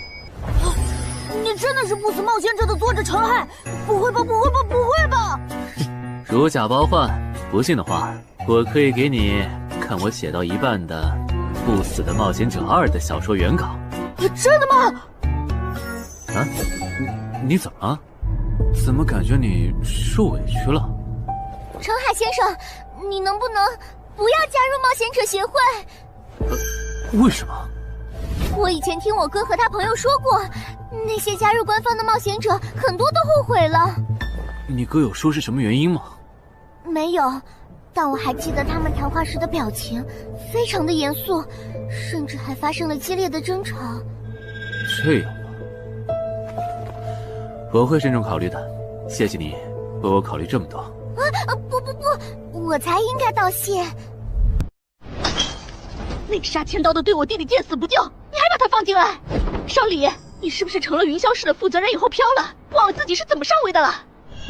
你真的是不死冒险者的作者陈亥？不会吧，不会吧，不会吧！如假包换，不信的话，我可以给你看我写到一半的《不死的冒险者2》的小说原稿。真的吗？啊，你怎么了？怎么感觉你受委屈了？陈海先生，你能不能不要加入冒险者协会？为什么？我以前听我哥和他朋友说过，那些加入官方的冒险者很多都后悔了。你哥有说是什么原因吗？没有，但我还记得他们谈话时的表情，非常的严肃，甚至还发生了激烈的争吵。这样吗？我会慎重考虑的，谢谢你为我考虑这么多。不，我才应该道谢。那个杀千刀的对我弟弟见死不救，你还把他放进来？双李，你是不是成了云霄市的负责人以后飘了，忘了自己是怎么上位的了？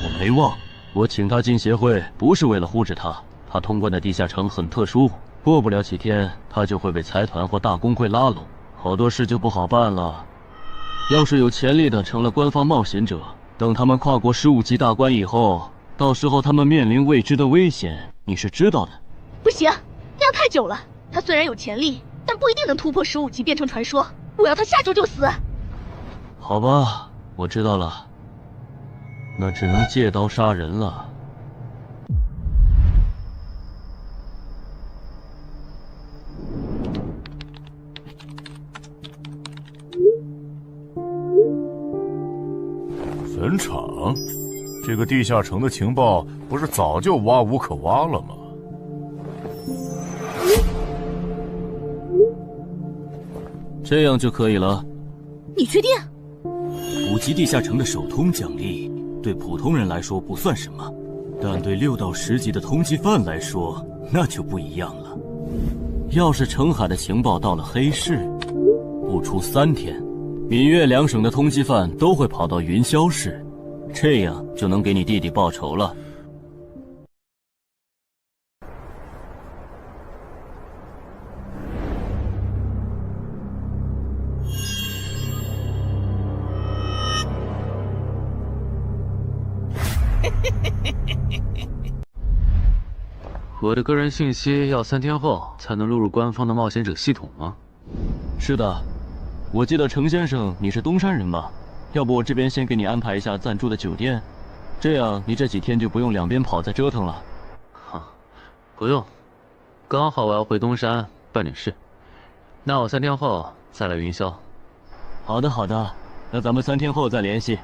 我没忘，我请他进协会不是为了护着他，他通关的地下城很特殊，过不了几天他就会被财团或大工会拉拢，好多事就不好办了。要是有潜力的成了官方冒险者，等他们跨过15级大关以后，到时候他们面临未知的危险，你是知道的。不行，那样太久了。他虽然有潜力，但不一定能突破15级变成传说。我要他下周就死。好吧，我知道了，那只能借刀杀人了。坟场，这个地下城的情报不是早就挖无可挖了吗？这样就可以了。你确定？5级地下城的首通奖励对普通人来说不算什么，但对6到10级的通缉犯来说那就不一样了。要是澄海的情报到了黑市，不出3天，闽粤2省的通缉犯都会跑到云霄市，这样就能给你弟弟报仇了。我的个人信息要3天后才能录入官方的冒险者系统吗？是的，我记得程先生你是东山人吧？要不我这边先给你安排一下暂住的酒店，这样你这几天就不用两边跑再折腾了。不用，刚好我要回东山办点事，那我3天后再来云霄。好的好的，那咱们3天后再联系。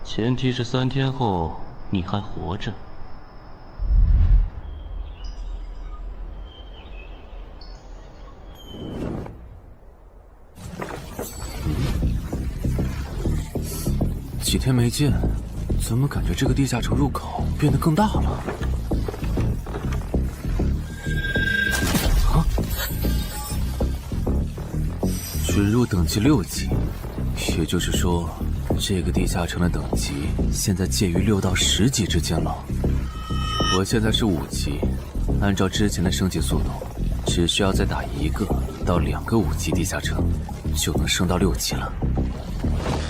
前提是3天后你还活着。几天没见，怎么感觉这个地下城入口变得更大了？准入等级6级，也就是说，这个地下城的等级现在介于6到10级之间了。我现在是5级，按照之前的升级速度，只需要再打1个到2个5级地下城，就能升到6级了。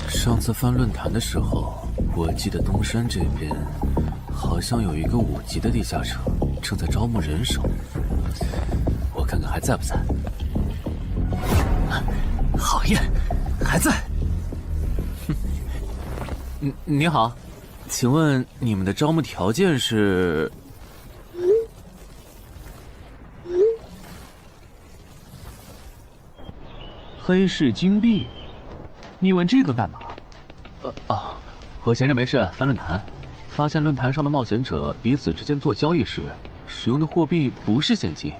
上次翻论坛的时候，我记得东山这边好像有一个5级的地下城正在招募人手，我看看还在不在。好耶，还在。你好，请问你们的招募条件是？黑市金币？你问这个干嘛？我闲着没事翻论坛，发现论坛上的冒险者彼此之间做交易时，使用的货币不是现金。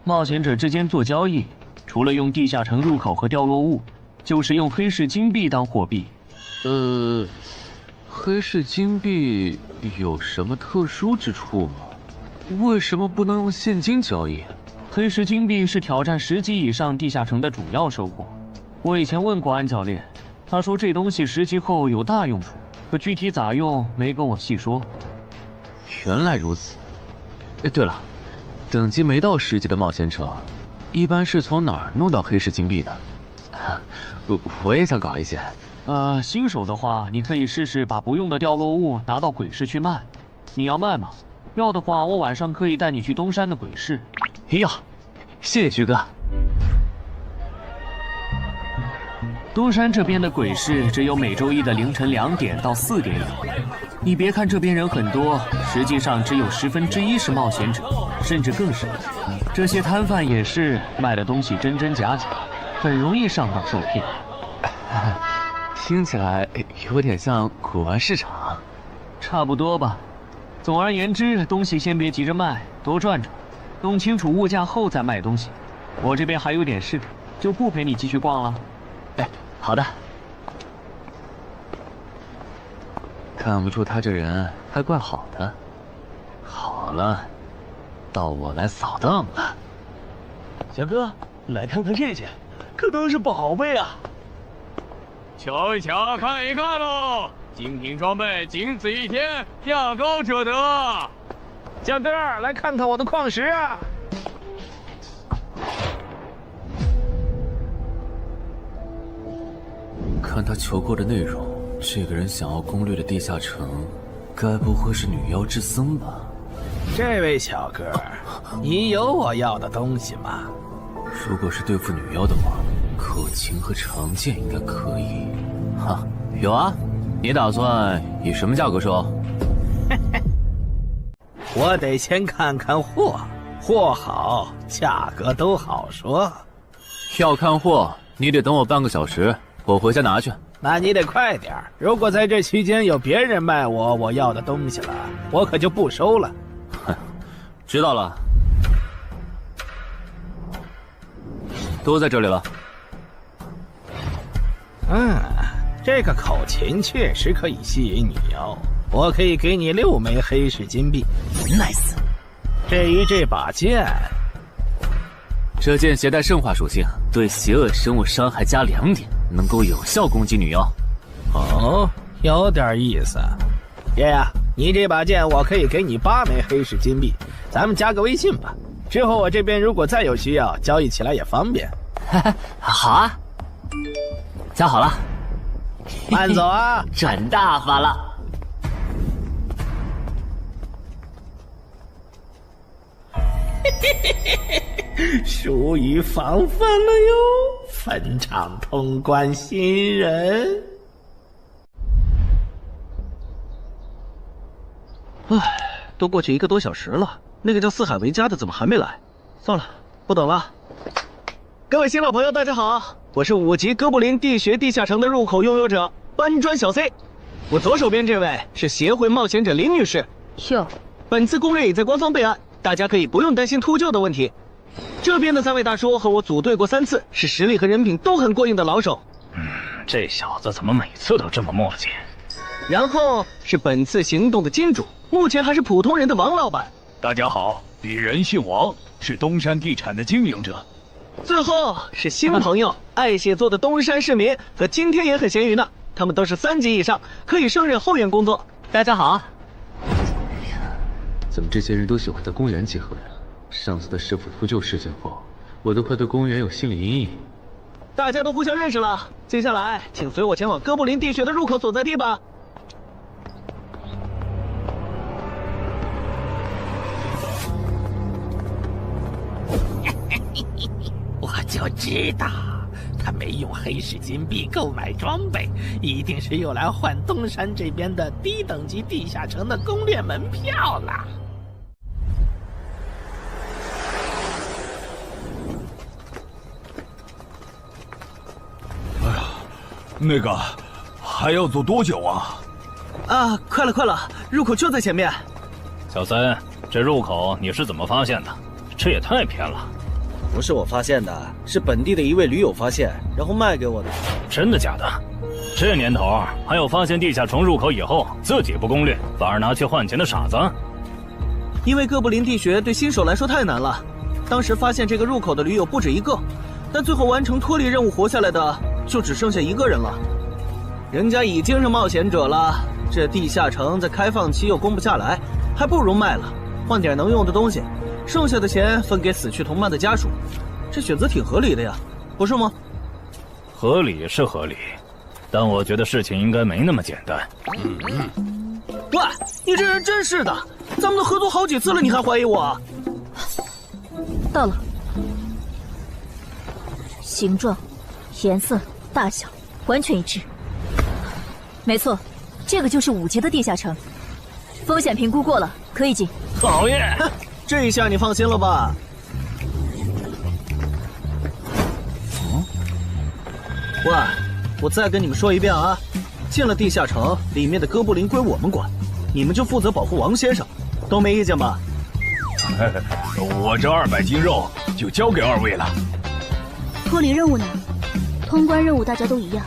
冒险者之间做交易，除了用地下城入口和掉落物，就是用黑市金币当货币。黑市金币有什么特殊之处吗？为什么不能用现金交易？黑市金币是挑战10级以上地下城的主要收获。我以前问过安教练，他说这东西10级后有大用处，可具体咋用没跟我细说。原来如此。对了，等级没到10级的冒险者，一般是从哪儿弄到黑市金币的？我也想搞一些。新手的话，你可以试试把不用的掉落物拿到鬼市去卖。你要卖吗？要的话，我晚上可以带你去东山的鬼市。要，谢谢徐哥。东山这边的鬼市只有每周一的凌晨2点到4点有。你别看这边人很多，实际上只有1/10是冒险者，甚至更少。这些摊贩也是卖的东西真真假假，很容易上当受骗。听起来有点像古玩市场。差不多吧。总而言之，东西先别急着卖，多转转，弄清楚物价后再卖东西。我这边还有点事，就不陪你继续逛了。好的。看不出他这人还怪好的。好了，到我来扫荡了。小哥，来看看这件，可都是宝贝啊！瞧一瞧，看一看喽！精品装备，仅此一天，价高者得。小哥，来看看我的矿石啊！看他求购的内容，这个人想要攻略的地下城，该不会是女妖之森吧？这位小哥，你有我要的东西吗？如果是对付女妖的话，口琴和长剑应该可以。有啊，你打算以什么价格收？我得先看看货，货好，价格都好说。要看货，你得等我半个小时，我回家拿去。那你得快点，如果在这期间有别人卖我要的东西了，我可就不收了。知道了，都在这里了。这个口琴确实可以吸引女妖，我可以给你6枚黑市金币。Nice。至于这把剑，这剑携带圣化属性，对邪恶生物伤害加2点，能够有效攻击女妖。哦，有点意思。爷呀，你这把剑我可以给你8枚黑市金币，咱们加个微信吧。之后我这边如果再有需要，交易起来也方便。好啊，加好了。慢走啊，赚大发了。疏于防范了哟，坟场通关新人。唉，都过去1个多小时了，那个叫四海为家的怎么还没来？算了，不等了。各位新老朋友，大家好，我是5级哥布林地穴地下城的入口拥有者搬砖小 C。我左手边这位是协会冒险者林女士。哟，本次攻略已在官方备案，大家可以不用担心秃鹫的问题。这边的3位大叔和我组队过3次，是实力和人品都很过硬的老手。这小子怎么每次都这么墨迹？然后是本次行动的金主，目前还是普通人的王老板。大家好，鄙人姓王，是东山地产的经营者。最后是新朋友，爱写作的东山市民，和今天也很闲鱼呢。他们都是3级以上，可以胜任后援工作。大家好。怎么这些人都喜欢在公园集合呀？上次的师傅秃鹫事件后，我都快对公园有心理阴影。大家都互相认识了，接下来请随我前往哥布林地穴的入口所在地吧。我就知道，他没用黑市金币购买装备，一定是用来换东山这边的低等级地下城的攻略门票了。哎呀，那个还要走多久啊？啊，快了，入口就在前面。小三，这入口你是怎么发现的？这也太偏了。不是我发现的，是本地的一位驴友发现，然后卖给我的。真的假的？这年头还有发现地下城入口以后自己不攻略，反而拿去换钱的傻子？因为哥布林地穴对新手来说太难了，当时发现这个入口的驴友不止1个，但最后完成脱离任务活下来的就只剩下1个人了。人家已经是冒险者了，这地下城在开放期又攻不下来，还不如卖了，换点能用的东西。剩下的钱分给死去同伴的家属，这选择挺合理的呀，不是吗？合理是合理，但我觉得事情应该没那么简单。喂，你这人真是的，咱们都合作好几次了，你还怀疑我？到了，形状、颜色、大小完全一致。没错，这个就是5级的地下城，风险评估过了，可以进。讨厌。这一下你放心了吧？喂，我再跟你们说一遍啊，进了地下城，里面的哥布林归我们管，你们就负责保护王先生，都没意见吧？我这200斤肉就交给2位了。脱离任务呢？通关任务大家都一样，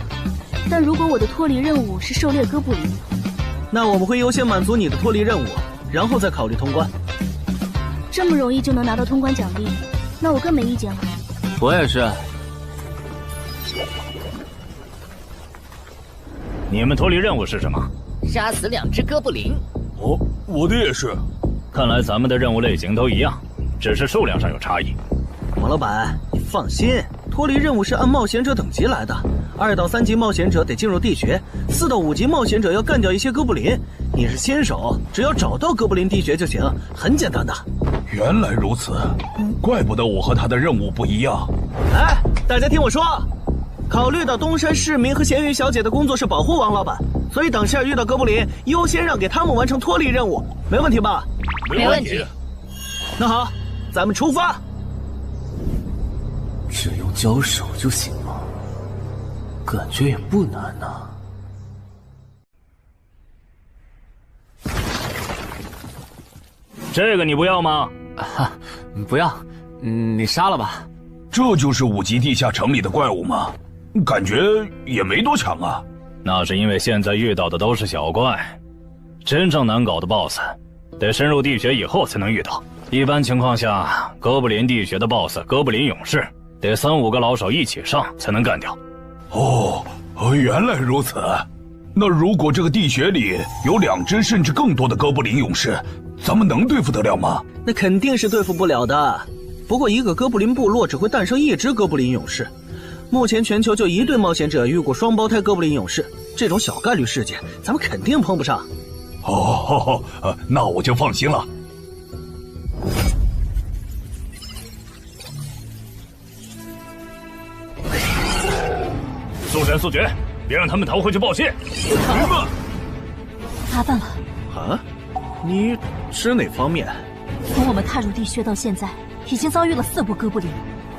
但如果我的脱离任务是狩猎哥布林，那我们会优先满足你的脱离任务，然后再考虑通关。这么容易就能拿到通关奖励，那我更没意见了。我也是。你们脱离任务是什么？杀死2只哥布林。哦，我的也是。看来咱们的任务类型都一样，只是数量上有差异。王老板，你放心，脱离任务是按冒险者等级来的。2到3级冒险者得进入地穴，4到5级冒险者要干掉一些哥布林。你是新手，只要找到哥布林地穴就行，很简单的。原来如此，怪不得我和他的任务不一样。哎，大家听我说，考虑到东山市民和咸鱼小姐的工作是保护王老板，所以等下遇到哥布林，优先让给他们完成脱离任务，没问题吧？没问题。那好，咱们出发。只用交手就行吗？感觉也不难呐。这个你不要吗？哈，不要，你杀了吧。这就是5级地下城里的怪物吗？感觉也没多强啊。那是因为现在遇到的都是小怪，真正难搞的 BOSS， 得深入地穴以后才能遇到。一般情况下，哥布林地穴的 BOSS 哥布林勇士，得3、5个老手一起上才能干掉。哦，原来如此。那如果这个地穴里有2只甚至更多的哥布林勇士，咱们能对付得了吗？那肯定是对付不了的。不过一个哥布林部落只会诞生1只哥布林勇士，目前全球就1对冒险者遇过双胞胎哥布林勇士，这种小概率事件咱们肯定碰不上。哦，那我就放心了。速战速决，别让他们逃回去报信。麻烦了。啊？你指哪方面？从我们踏入地穴到现在，已经遭遇了4波哥布林，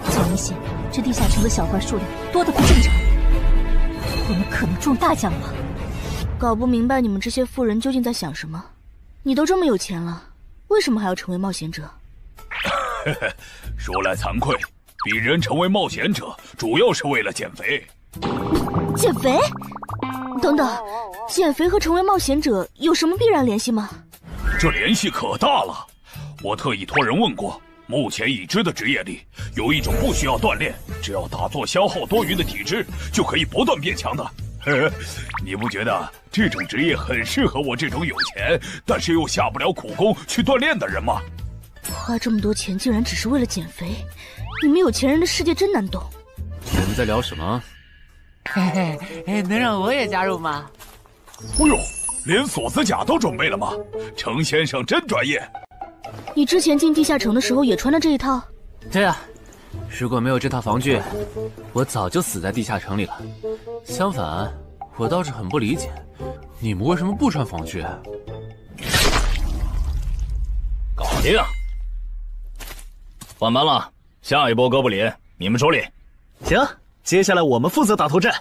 很明显，这地下城的小怪数量多得不正常。我们可能中大奖了。搞不明白你们这些富人究竟在想什么？你都这么有钱了，为什么还要成为冒险者？说来惭愧，鄙人成为冒险者主要是为了减肥。减肥？等等，减肥和成为冒险者有什么必然联系吗？这联系可大了。我特意托人问过，目前已知的职业里，有一种不需要锻炼，只要打坐消耗多余的体质，就可以不断变强的。你不觉得这种职业很适合我这种有钱，但是又下不了苦功去锻炼的人吗？花这么多钱竟然只是为了减肥，你们有钱人的世界真难懂。你们在聊什么？嘿嘿，能让我也加入吗？哦呦，连锁子甲都准备了吗？程先生真专业。你之前进地下城的时候也穿了这一套？对啊，如果没有这套防具，我早就死在地下城里了。相反，我倒是很不理解，你们为什么不穿防具？搞定！换班了，下一波哥布林你们处理。行，接下来我们负责打头阵。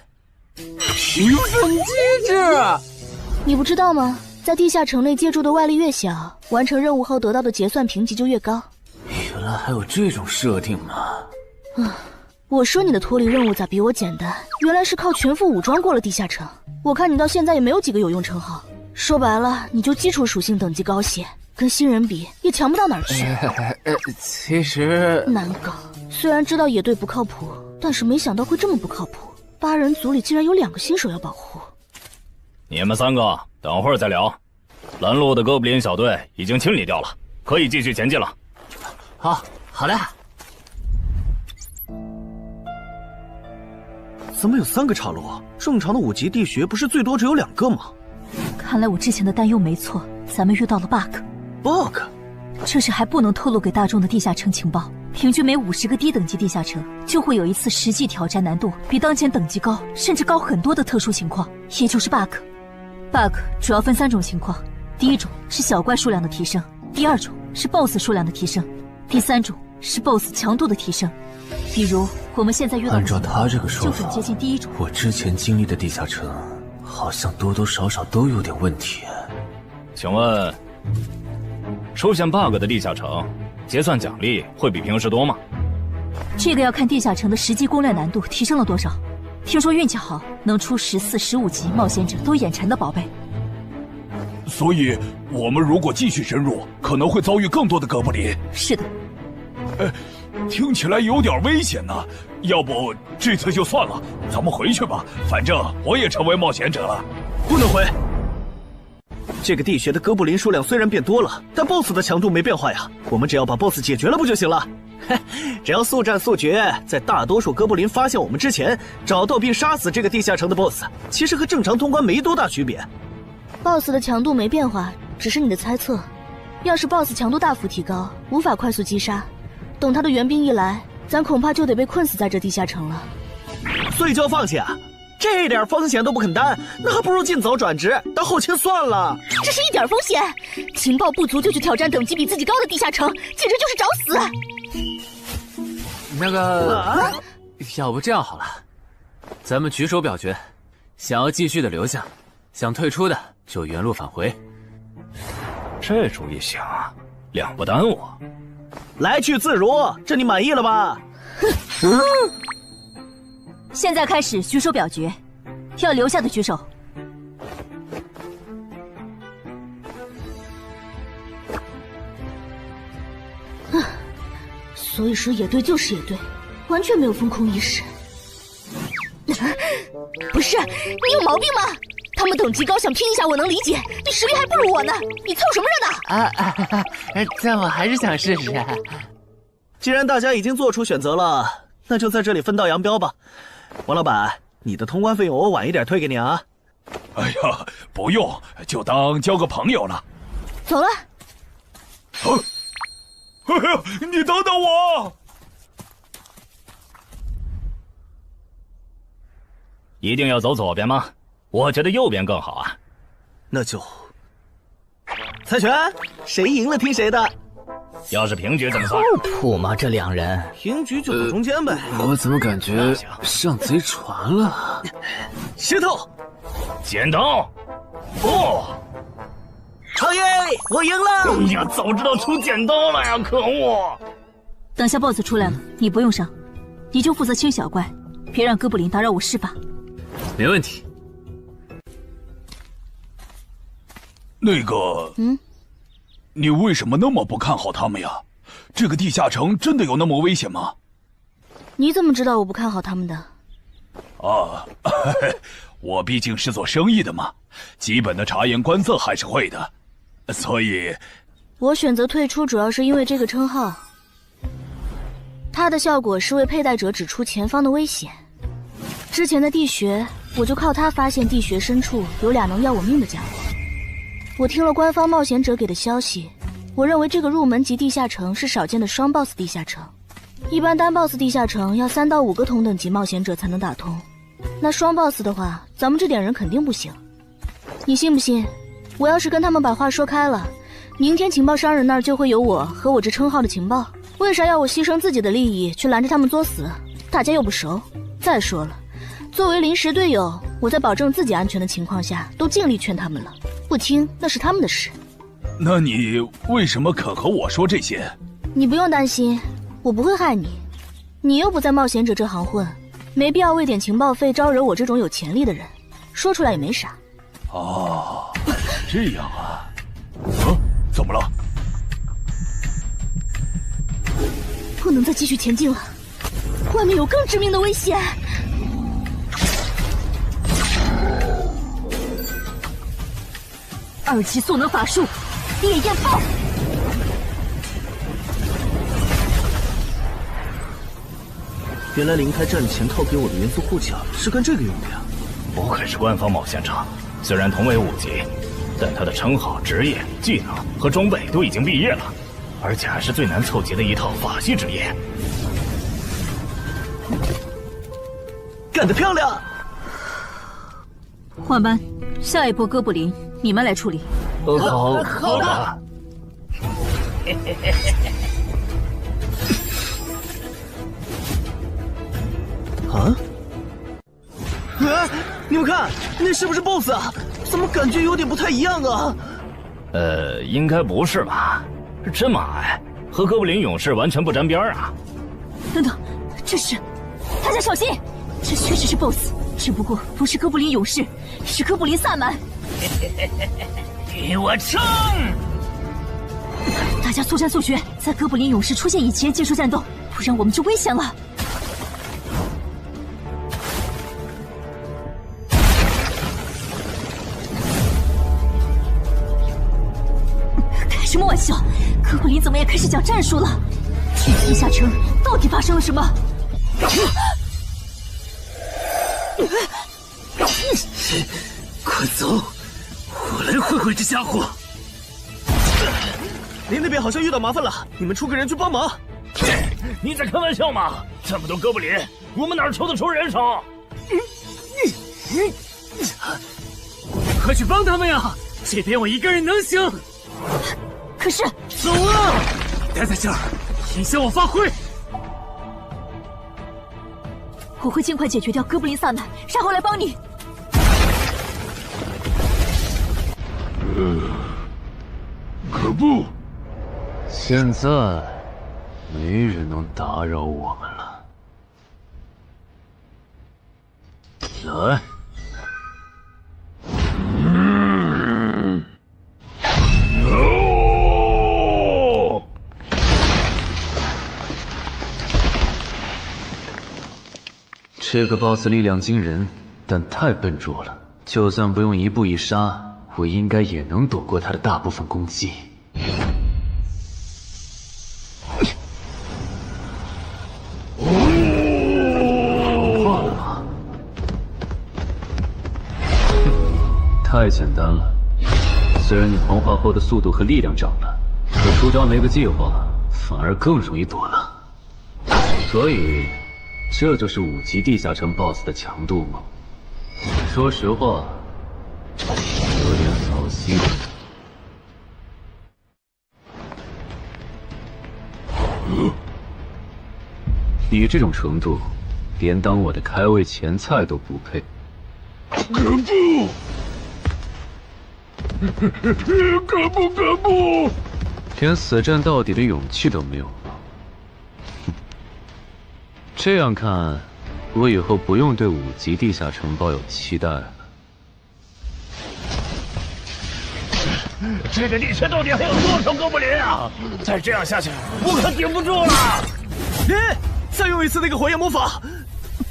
提升机制，你不知道吗？在地下城内借助的外力越小，完成任务后得到的结算评级就越高。原来还有这种设定吗？我说你的脱离任务咋比我简单？原来是靠全副武装过了地下城。我看你到现在也没有几个有用称号，说白了，你就基础属性等级高些，跟新人比也强不到哪儿去。其实难搞。虽然知道野队不靠谱，但是没想到会这么不靠谱。8人组里竟然有2个新手要保护。你们3个等会儿再聊。拦路的哥布林小队已经清理掉了，可以继续前进了。好的。怎么有3个岔路？正常的5级地穴不是最多只有2个吗？看来我之前的担忧没错，咱们遇到了 bug。这是还不能透露给大众的地下城情报。平均每50个低等级地下城就会有一次实际挑战难度比当前等级高，甚至高很多的特殊情况，也就是 bug。bug 主要分3种情况，第一种是小怪数量的提升，第2种是 BOSS 数量的提升，第3种是 BOSS 强度的提升。比如我们现在遇到的按照他这个说法，就很接近第一种。我之前经历的地下城好像多多少少都有点问题。请问，出现 bug 的地下城，结算奖励会比平时多吗？这个要看地下城的实际攻略难度提升了多少。听说运气好，能出14、15级冒险者都眼馋的宝贝。所以，我们如果继续深入，可能会遭遇更多的哥布林。是的。听起来有点危险呢。要不这次就算了，咱们回去吧。反正我也成为冒险者了。不能回。这个地穴的哥布林数量虽然变多了，但 BOSS 的强度没变化呀。我们只要把 BOSS 解决了不就行了？只要速战速决，在大多数哥布林发现我们之前，找到并杀死这个地下城的 BOSS， 其实和正常通关没多大区别。BOSS 的强度没变化，只是你的猜测。要是 BOSS 强度大幅提高，无法快速击杀，等他的援兵一来，咱恐怕就得被困死在这地下城了。所以就要放弃啊？这点风险都不肯担，那还不如尽早转职当后勤算了。这是一点风险，情报不足就去挑战等级比自己高的地下城，简直就是找死。那个，要不这样好了，咱们举手表决，想要继续的留下，想退出的就原路返回。这主意行啊，2不耽误。来去自如，这你满意了吧？现在开始举手表决，要留下的举手。所以说野队就是野队，完全没有风控意识。不是，你有毛病吗？他们等级高，想拼一下我能理解，你实力还不如我呢，你凑什么热闹？但我还是想试试。既然大家已经做出选择了，那就在这里分道扬镳吧。王老板，你的通关费用我晚一点退给你啊。哎呀，不用，就当交个朋友了。走了。哎呀，你等等我！一定要走左边吗？我觉得右边更好啊。那就猜拳，谁赢了听谁的。要是平局怎么算？靠谱吗？这两人平局就走中间呗。我怎么感觉上贼船了？石头，剪刀，不，好耶！我赢了！哎呀，早知道出剪刀了呀！可恶！等下 BOSS 出来了，你不用上，你就负责清小怪，别让哥布林打扰我施法。没问题。那个，你为什么那么不看好他们呀？这个地下城真的有那么危险吗？你怎么知道我不看好他们的？啊，我毕竟是做生意的嘛，基本的察言观色还是会的，所以，我选择退出主要是因为这个称号，它的效果是为佩戴者指出前方的危险。之前的地穴，我就靠它发现地穴深处有俩能要我命的家伙。我听了官方冒险者给的消息，我认为这个入门级地下城是少见的双 BOSS 地下城。一般单 BOSS 地下城要3到5个同等级冒险者才能打通，那双 BOSS 的话，咱们这点人肯定不行。你信不信？我要是跟他们把话说开了，明天情报商人那儿就会有我和我这称号的情报。为啥要我牺牲自己的利益去拦着他们作死？大家又不熟。再说了，作为临时队友，我在保证自己安全的情况下，都尽力劝他们了。不听那是他们的事。那你为什么肯和我说这些？你不用担心，我不会害你。你又不在冒险者这行混，没必要为点情报费招惹我这种有潜力的人。说出来也没啥。哦，这样啊。怎么了？不能再继续前进了，外面有更致命的危险。2级速能法术，烈焰爆！原来林开战前套给我的元素护甲是干这个用的呀！不愧是官方冒险者，虽然同为5级，但他的称号、职业、技能和装备都已经毕业了，而且还是最难凑齐的一套法系职业。干得漂亮！换班，下一波哥布林你们来处理。好的。啊！你们看，那是不是 BOSS 啊？怎么感觉有点不太一样啊？应该不是吧？这么矮，和哥布林勇士完全不沾边啊！等等，这是……大家小心，这确实是 BOSS， 只不过不是哥布林勇士，是哥布林萨满。给我冲！大家速战速决，在哥布林勇士出现以前结束战斗，不然我们就危险了。开什么玩笑？哥布林怎么也开始讲战术了？这地下城到底发生了什么？快走！我来会会这家伙。林那边好像遇到麻烦了，你们出个人去帮忙。你在开玩笑吗？这么多哥布林，我们哪抽得出人手？快去帮他们呀！这边我一个人能行。可是，走啊！待在这儿，影响我发挥。我会尽快解决掉哥布林萨满，然后来帮你。可不，现在没人能打扰我们了。来。这个 BOSS 力量惊人，但太笨拙了。就算不用一步一杀，我应该也能躲过他的大部分攻击。不怕了吗？太简单了。虽然你同化后的速度和力量涨了，可出招没个计划，反而更容易躲了。所以。这就是5级地下城 BOSS 的强度吗？说实话，有点扫兴。你这种程度，连当我的开胃前菜都不配。可不！连死战到底的勇气都没有了。这样看，我以后不用对5级地下城抱有期待了。这个地区到底还有多少哥布林啊？再这样下去，我可顶不住了！再用一次那个火焰魔法！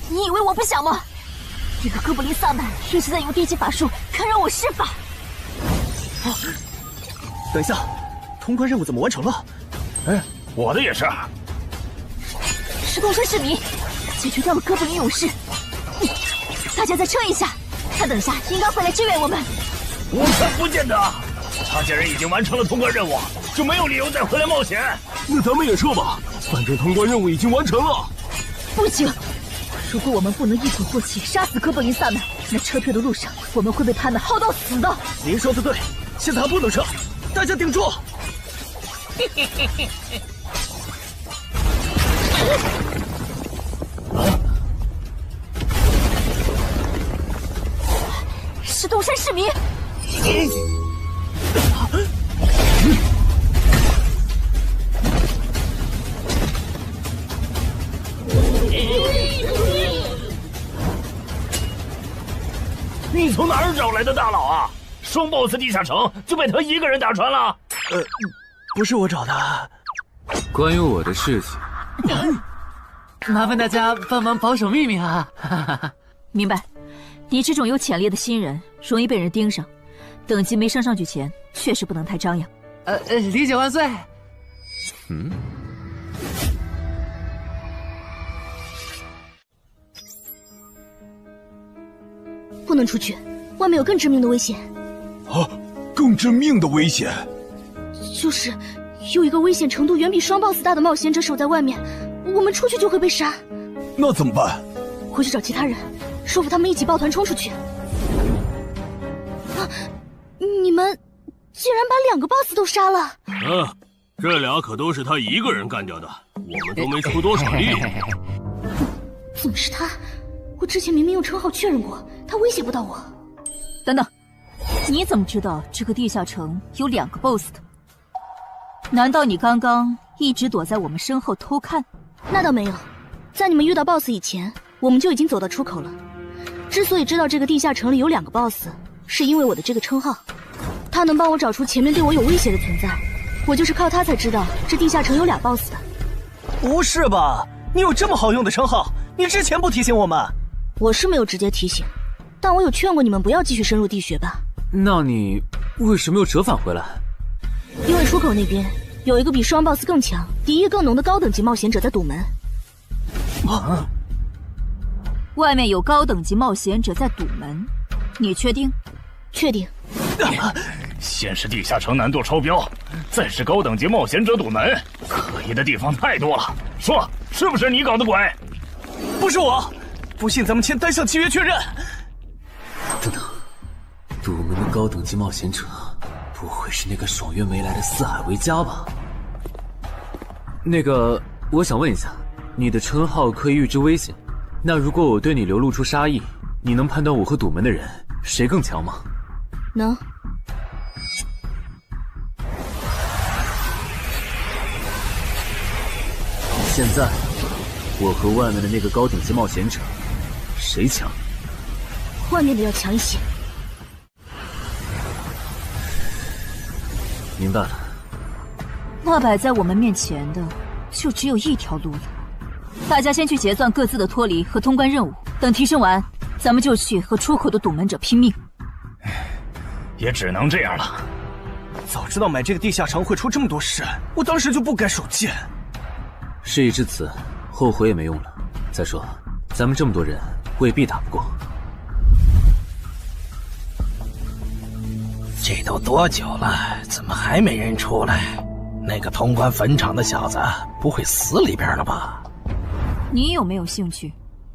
你以为我不想吗？这个哥布林萨满一直在用低级法术看让我施法。等一下，通关任务怎么完成了？我的也是。石头山市民解决掉了哥布林勇士，大家再撑一下，他等下应该会来支援我们。我看不见得，他既然已经完成了通关任务，就没有理由再回来冒险。那咱们也撤吧，反正通关任务已经完成了。不行，如果我们不能一鼓作气杀死哥布林萨满，那撤退的路上我们会被他们耗到死的。您说的对，现在还不能撤，大家顶住！石头山市民，你从哪儿找来的大佬啊？双 BOSS 地下城就被他一个人打穿了？不是我找的。关于我的事情，麻烦大家帮忙保守秘密啊！明白。你这种有潜力的新人，容易被人盯上，等级没升上去前，确实不能太张扬。理解万岁。不能出去，外面有更致命的危险。啊，更致命的危险？就是有一个危险程度远比双 BOSS 大的冒险者守在外面，我们出去就会被杀。那怎么办？回去找其他人，说服他们一起抱团冲出去。你们竟然把2个 BOSS 都杀了！这俩可都是他一个人干掉的，我们都没出多少力。怎么是他？我之前明明用称号确认过，他威胁不到我。等等，你怎么知道这个地下城有2个 BOSS 的？难道你刚刚一直躲在我们身后偷看？那倒没有，在你们遇到 BOSS 以前，我们就已经走到出口了。之所以知道这个地下城里有2个 BOSS， 是因为我的这个称号，他能帮我找出前面对我有威胁的存在。我就是靠他才知道这地下城有2 BOSS 的。不是吧？你有这么好用的称号，你之前不提醒我们？我是没有直接提醒，但我有劝过你们不要继续深入地穴吧。那你为什么又折返回来？因为出口那边有一个比双 BOSS 更强、敌意更浓的高等级冒险者在堵门。外面有高等级冒险者在堵门，你确定？确定。先是地下城难度超标，再是高等级冒险者堵门，可疑的地方太多了。说，是不是你搞的鬼？不是我，不信咱们签单项契约确认。等等，堵门的高等级冒险者，不会是那个爽约没来的四海为家吧？那个，我想问一下，你的称号可以预知危险，那如果我对你流露出杀意，你能判断我和堵门的人谁更强吗？能。现在，我和外面的那个高等级冒险者，谁强？外面的要强一些。明白了。那摆在我们面前的，就只有一条路了。大家先去结算各自的脱离和通关任务，等提升完，咱们就去和出口的堵门者拼命。也只能这样了。早知道买这个地下城会出这么多事，我当时就不该手贱。事已至此，后悔也没用了。再说，咱们这么多人，未必打不过。这都多久了，怎么还没人出来？那个通关坟场的小子不会死里边了吧？你有没有兴趣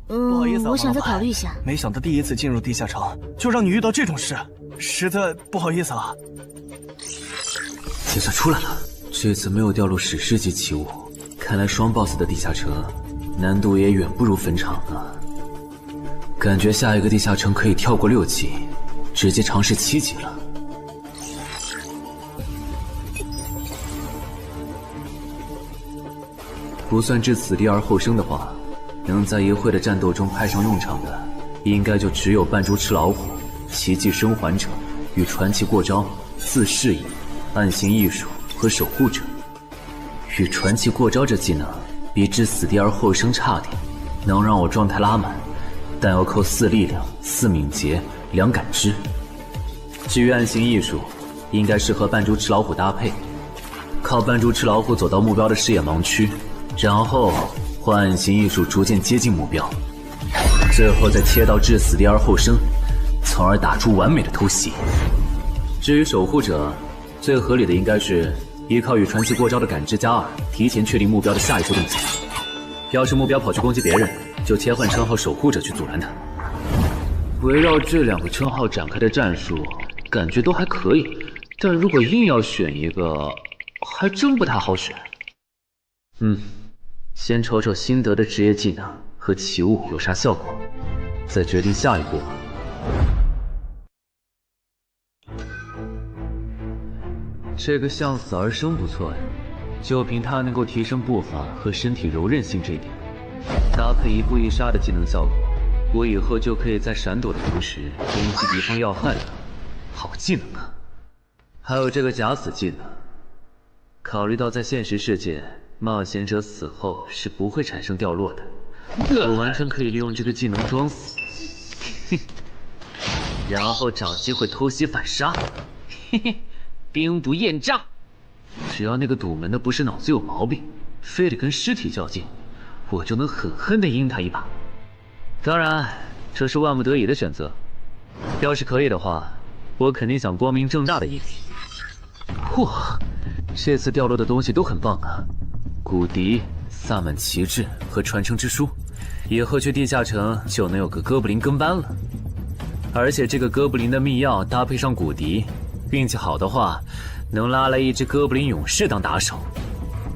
不好意思啊，我想再考虑一下。没想到第一次进入地下城就让你遇到这种事，实在不好意思啊。计算出来了，这次没有掉落史诗级奇物，看来双 BOSS 的地下城难度也远不如坟场啊。感觉下一个地下城可以跳过6级，直接尝试7级了。不算置死地而后生的话，能在一会的战斗中派上用场的，应该就只有扮猪吃老虎、奇迹生还者与传奇过招、自适应、暗行艺术和守护者。与传奇过招这技能比置死地而后生差点，能让我状态拉满，但要扣4力量、4敏捷、2感知。至于暗行艺术，应该适合扮猪吃老虎搭配，靠扮猪吃老虎走到目标的视野盲区，然后换暗行艺术逐渐接近目标，最后再切到置死地而后生，从而打出完美的偷袭。至于守护者，最合理的应该是依靠与传奇过招的感知加2，提前确定目标的下一步动作。要是目标跑去攻击别人，就切换称号守护者去阻拦他。围绕这2个称号展开的战术，感觉都还可以，但如果硬要选一个，还真不太好选。先瞅瞅新得的职业技能和奇物有啥效果，再决定下一步吧。这个向死而生不错呀，就凭它能够提升步伐和身体柔韧性这一点，搭配一步一杀的技能效果，我以后就可以在闪躲的同时攻击敌方要害了。好技能啊！还有这个假死技能，考虑到在现实世界，冒险者死后是不会产生掉落的，我完全可以利用这个技能装死，然后找机会偷袭反杀，兵不厌诈。只要那个堵门的不是脑子有毛病，非得跟尸体较劲，我就能狠狠地阴他一把。当然，这是万不得已的选择。要是可以的话，我肯定想光明正大的赢。哇，这次掉落的东西都很棒啊！骨笛、萨满旗帜和传承之书，以后去地下城就能有个哥布林跟班了。而且这个哥布林的秘药搭配上骨笛，运气好的话，能拉来一只哥布林勇士当打手。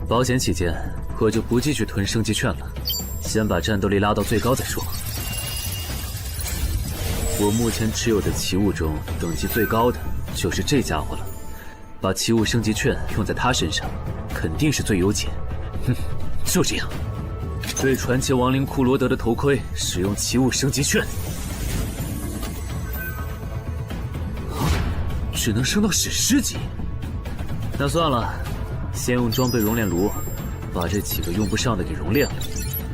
保险起见，我就不继续囤升级券了，先把战斗力拉到最高再说。我目前持有的奇物中，等级最高的就是这家伙了。把奇物升级券用在他身上，肯定是最优解。就这样，对传奇亡灵库罗德的头盔使用奇物升级券。只能升到史诗级。那算了，先用装备熔炼炉把这几个用不上的给熔炼了，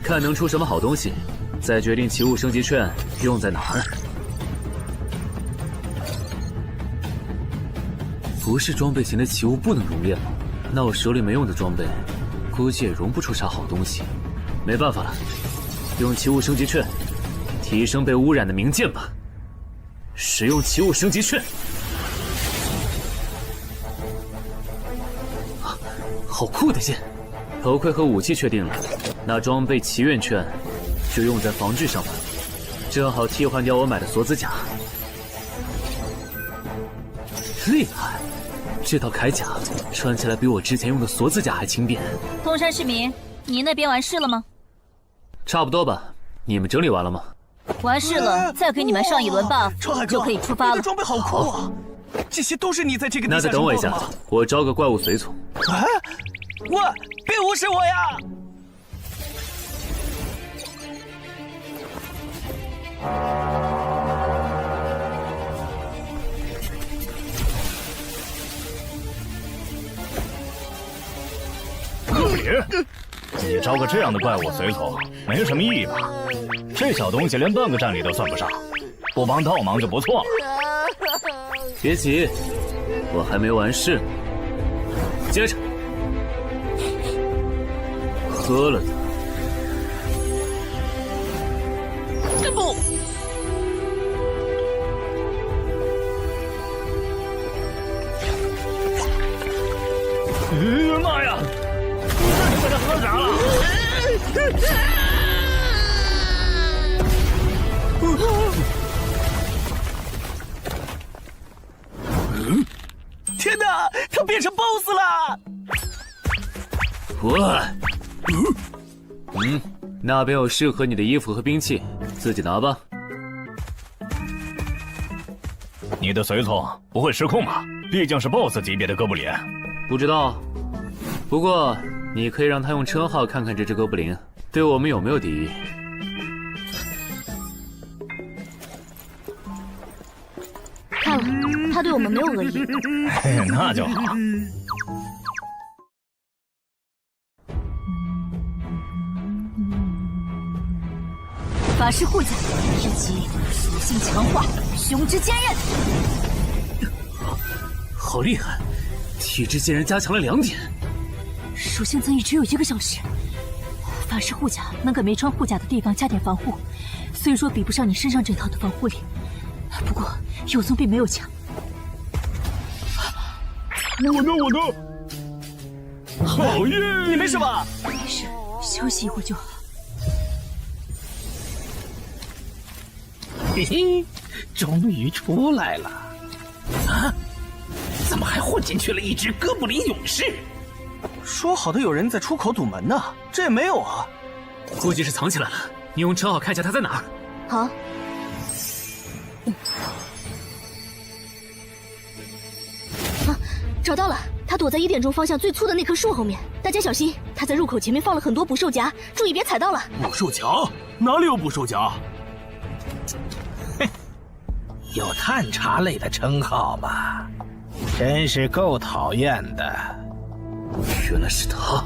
看能出什么好东西，再决定奇物升级券用在哪儿。不是装备型的奇物不能熔炼吗？那我手里没用的装备，估计也熔不出啥好东西。没办法了，用奇物升级券提升被污染的名剑吧。使用奇物升级券。好酷的剑！头盔和武器确定了，那装备祈愿券就用在防具上吧，正好替换掉我买的锁子甲。厉害！这套铠甲穿起来比我之前用的锁子甲还轻便。东山市民，你那边完事了吗？差不多吧。你们整理完了吗？完事了，再给你们上一轮 buff，就可以出发了。你的装备好酷啊！这些都是你在这个地下城那再等我一下，我招个怪物随从。啊！喂，别无视我呀！哥布林，你招个这样的怪物随从，没什么意义吧？这小东西连半个战力都算不上，不帮倒忙就不错了。别急，我还没完事。接着，喝了它。不。妈呀！你这是被他喝啥了？要变成 BOSS 了！那边有适合你的衣服和兵器，自己拿吧。你的随从不会失控吧？毕竟是 BOSS 级别的哥布林。不知道，不过你可以让他用称号看看这只哥布林对我们有没有敌意。看了，他对我们没有恶意。那就好。法师护甲1级，属性强化，胸之坚韧。好厉害，体质竟然加强了2点。属性增益只有1个小时。法师护甲能给没穿护甲的地方加点防护，虽说比不上你身上这套的防护力，不过有总比没有强。我的，好耶！你没事吧？没事，休息一会儿就好。嘿嘿，终于出来了！啊，怎么还混进去了一只哥布林勇士？说好的有人在出口堵门呢，这也没有啊。估计是藏起来了，你用称号看一下他在哪儿。好。找到了，他躲在1点钟方向最粗的那棵树后面，大家小心，他在入口前面放了很多捕兽夹，注意别踩到了。捕兽夹？哪里有捕兽夹？有探查类的称号吗？真是够讨厌的。原来是他，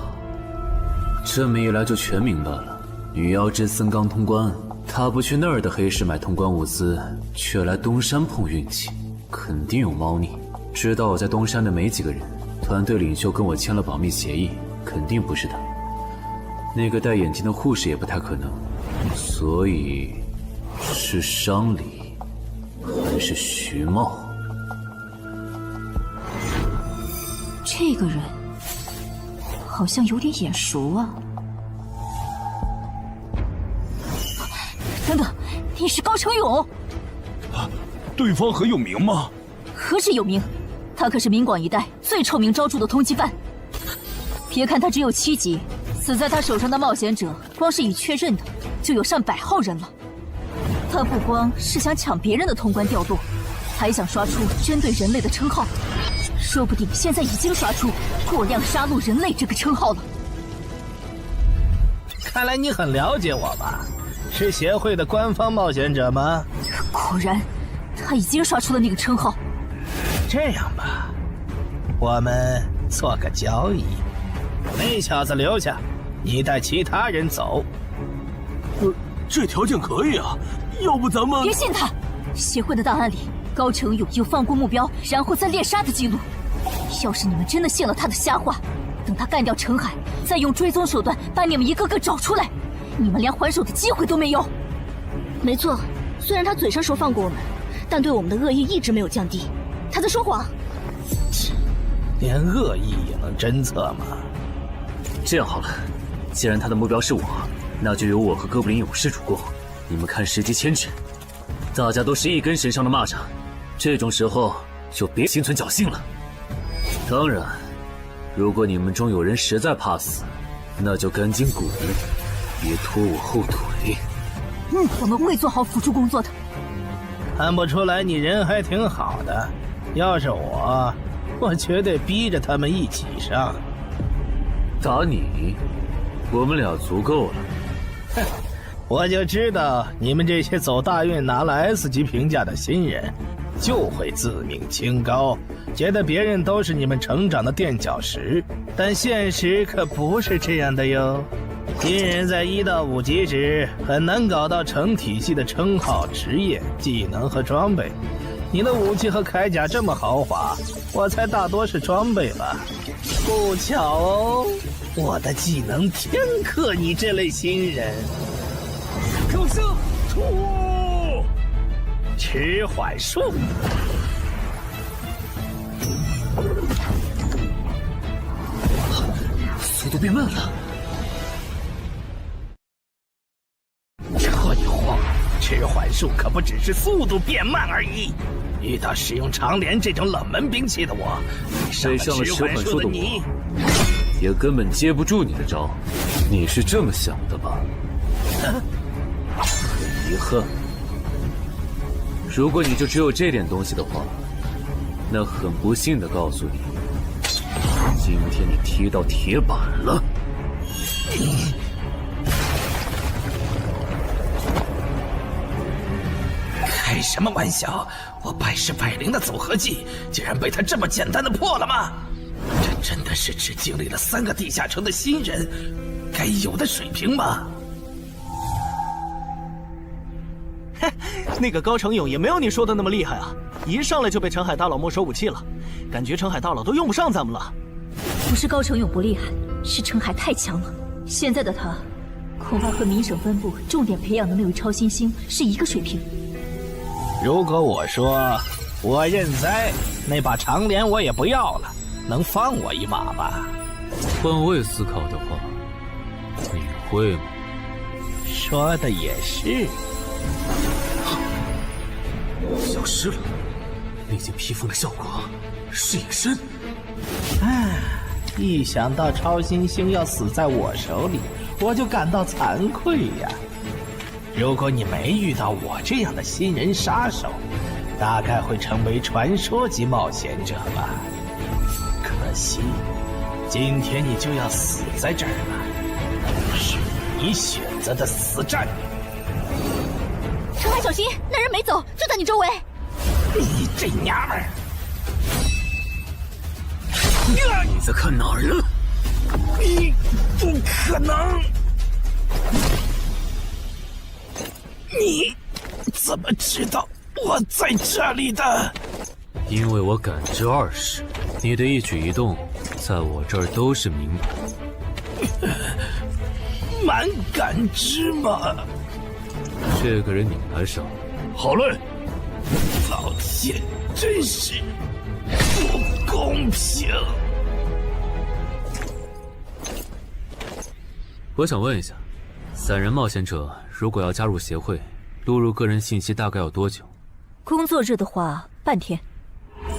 这么一来就全明白了。女妖之森刚通关，他不去那儿的黑市买通关物资，却来东山碰运气，肯定有猫腻。知道我在东山的没几个人，团队领袖跟我签了保密协议，肯定不是他。那个戴眼镜的护士也不太可能，所以是商礼还是徐茂？这个人好像有点眼熟啊！等等，你是高成勇？对方很有名吗？何止有名，他可是明广一带最臭名昭著的通缉犯。别看他只有7级，死在他手上的冒险者，光是已确认的就有上百号人了。他不光是想抢别人的通关掉落，还想刷出针对人类的称号，说不定现在已经刷出过量杀戮人类这个称号了。看来你很了解我吧？是协会的官方冒险者吗？果然，他已经刷出了那个称号。这样吧，我们做个交易，那小子留下，你带其他人走。这条件可以啊，要不咱们……别信他！协会的档案里，高成勇有放过目标然后再猎杀的记录。要是你们真的信了他的瞎话，等他干掉陈海，再用追踪手段把你们一个个找出来，你们连还手的机会都没有。没错，虽然他嘴上说放过我们，但对我们的恶意一直没有降低。他在说谎。连恶意也能侦测吗？这样好了，既然他的目标是我，那就由我和哥布林勇士主攻。你们看时机牵制，大家都是一根绳上的蚂蚱，这种时候就别心存侥幸了。当然，如果你们中有人实在怕死，那就赶紧滚，别拖我后腿。我们会做好辅助工作的。看不出来你人还挺好的，要是我绝对逼着他们一起上。打你，我们俩足够了。哼，我就知道你们这些走大运拿了 S 级评价的新人，就会自命清高，觉得别人都是你们成长的垫脚石。但现实可不是这样的哟。新人在1到5级时很难搞到成体系的称号、职业、技能和装备。你的武器和铠甲这么豪华，我猜大多是装备吧。不巧哦，我的技能天克你这类新人。可是，迟缓术。速度变慢了。这一晃，迟缓战术可不只是速度变慢而已。遇到使用长镰这种冷门兵器的我，被上了十环术的我，也根本接不住你的招。你是这么想的吧？很遗憾，如果你就只有这点东西的话，那很不幸的告诉你，今天你踢到铁板了。开什么玩笑！我百试百灵的组合技，竟然被他这么简单的破了吗？这真的是只经历了3个地下城的新人该有的水平吗？嘿，那个高成勇也没有你说的那么厉害啊！一上来就被澄海大佬没收武器了，感觉澄海大佬都用不上咱们了。不是高成勇不厉害，是澄海太强了。现在的他，恐怕和明省分部重点培养的那位超新星是一个水平。如果我说我认栽，那把长镰我也不要了，能放我一马吗？换位思考的话，你会吗？说的也是。消失了，历经披风的效果是隐身。唉，一想到超新星要死在我手里，我就感到惭愧呀。如果你没遇到我这样的新人杀手，大概会成为传说级冒险者吧。可惜，今天你就要死在这儿了，是你选择的死战。澄海，小心，那人没走，就在你周围。你这娘们儿！你在看哪儿呢？你不可能！你怎么知道我在这里的？因为我感知20，你的一举一动在我这儿都是明白。蛮感知吗？这个人你来上。好嘞。老天，真是不公平！我想问一下，散人冒险者如果要加入协会，录入个人信息大概要多久？工作日的话，半天。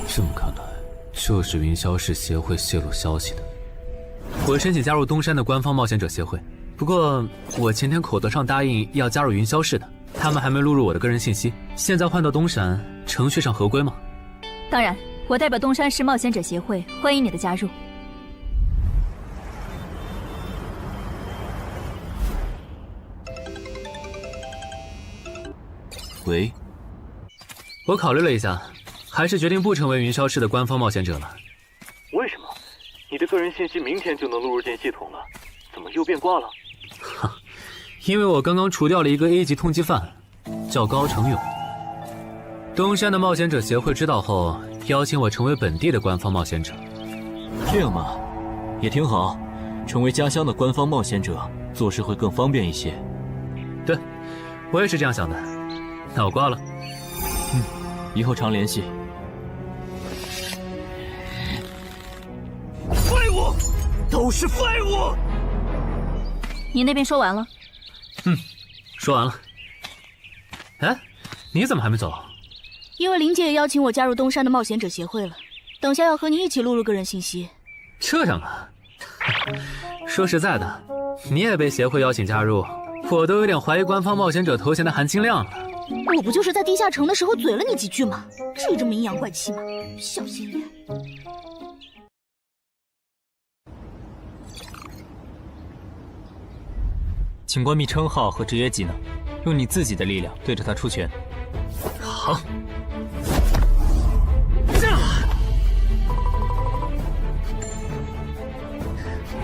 这么看来，就是云霄市协会泄露消息的。我申请加入东山的官方冒险者协会，不过我前天口头上答应要加入云霄市的，他们还没录入我的个人信息。现在换到东山，程序上合规吗？当然，我代表东山市冒险者协会欢迎你的加入。喂，我考虑了一下，还是决定不成为云霄市的官方冒险者了。为什么？你的个人信息明天就能录入进系统了，怎么又变卦了？哈，因为我刚刚除掉了一个 A 级通缉犯，叫高成勇。东山的冒险者协会知道后，邀请我成为本地的官方冒险者。这样嘛，也挺好，成为家乡的官方冒险者，做事会更方便一些。对，我也是这样想的。那我挂了。以后常联系。废物，都是废物！你那边说完了？说完了。哎，你怎么还没走？因为林姐也邀请我加入东山的冒险者协会了，等下要和你一起录入个人信息。这样啊？说实在的，你也被协会邀请加入，我都有点怀疑官方冒险者头衔的含金量了。我不就是在地下城的时候嘴了你几句吗？至于这么阴阳怪气吗？小心点。请关闭称号和职业技能，用你自己的力量对着他出拳。好。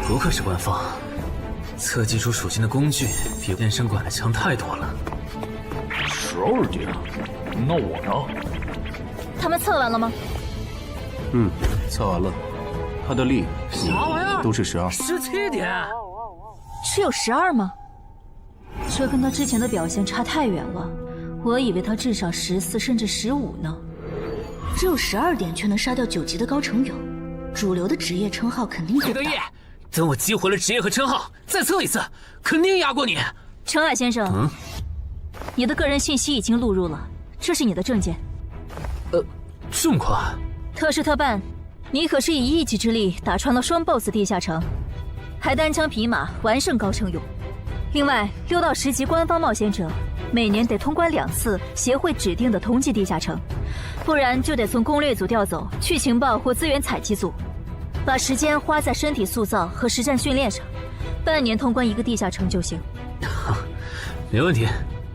不愧是官方，测技出属性的工具比变身馆的强太多了。12点，那我呢？他们测完了吗？测完了，他的力啥玩意儿都是12。17点，只有12吗？这跟他之前的表现差太远了，我以为他至少14甚至15呢。只有12点却能杀掉9级的高成勇，主流的职业称号肯定够大。等我激活了职业和称号，再测一次，肯定压过你。澄海先生，你的个人信息已经录入了，这是你的证件。这么快？特事特办，你可是以一己之力打穿了双 BOSS 地下城，还单枪匹马完胜高成勇。另外，6到10级官方冒险者每年得通关2次协会指定的同级地下城，不然就得从攻略组调走去情报或资源采集组，把时间花在身体塑造和实战训练上，半年通关1个地下城就行。没问题。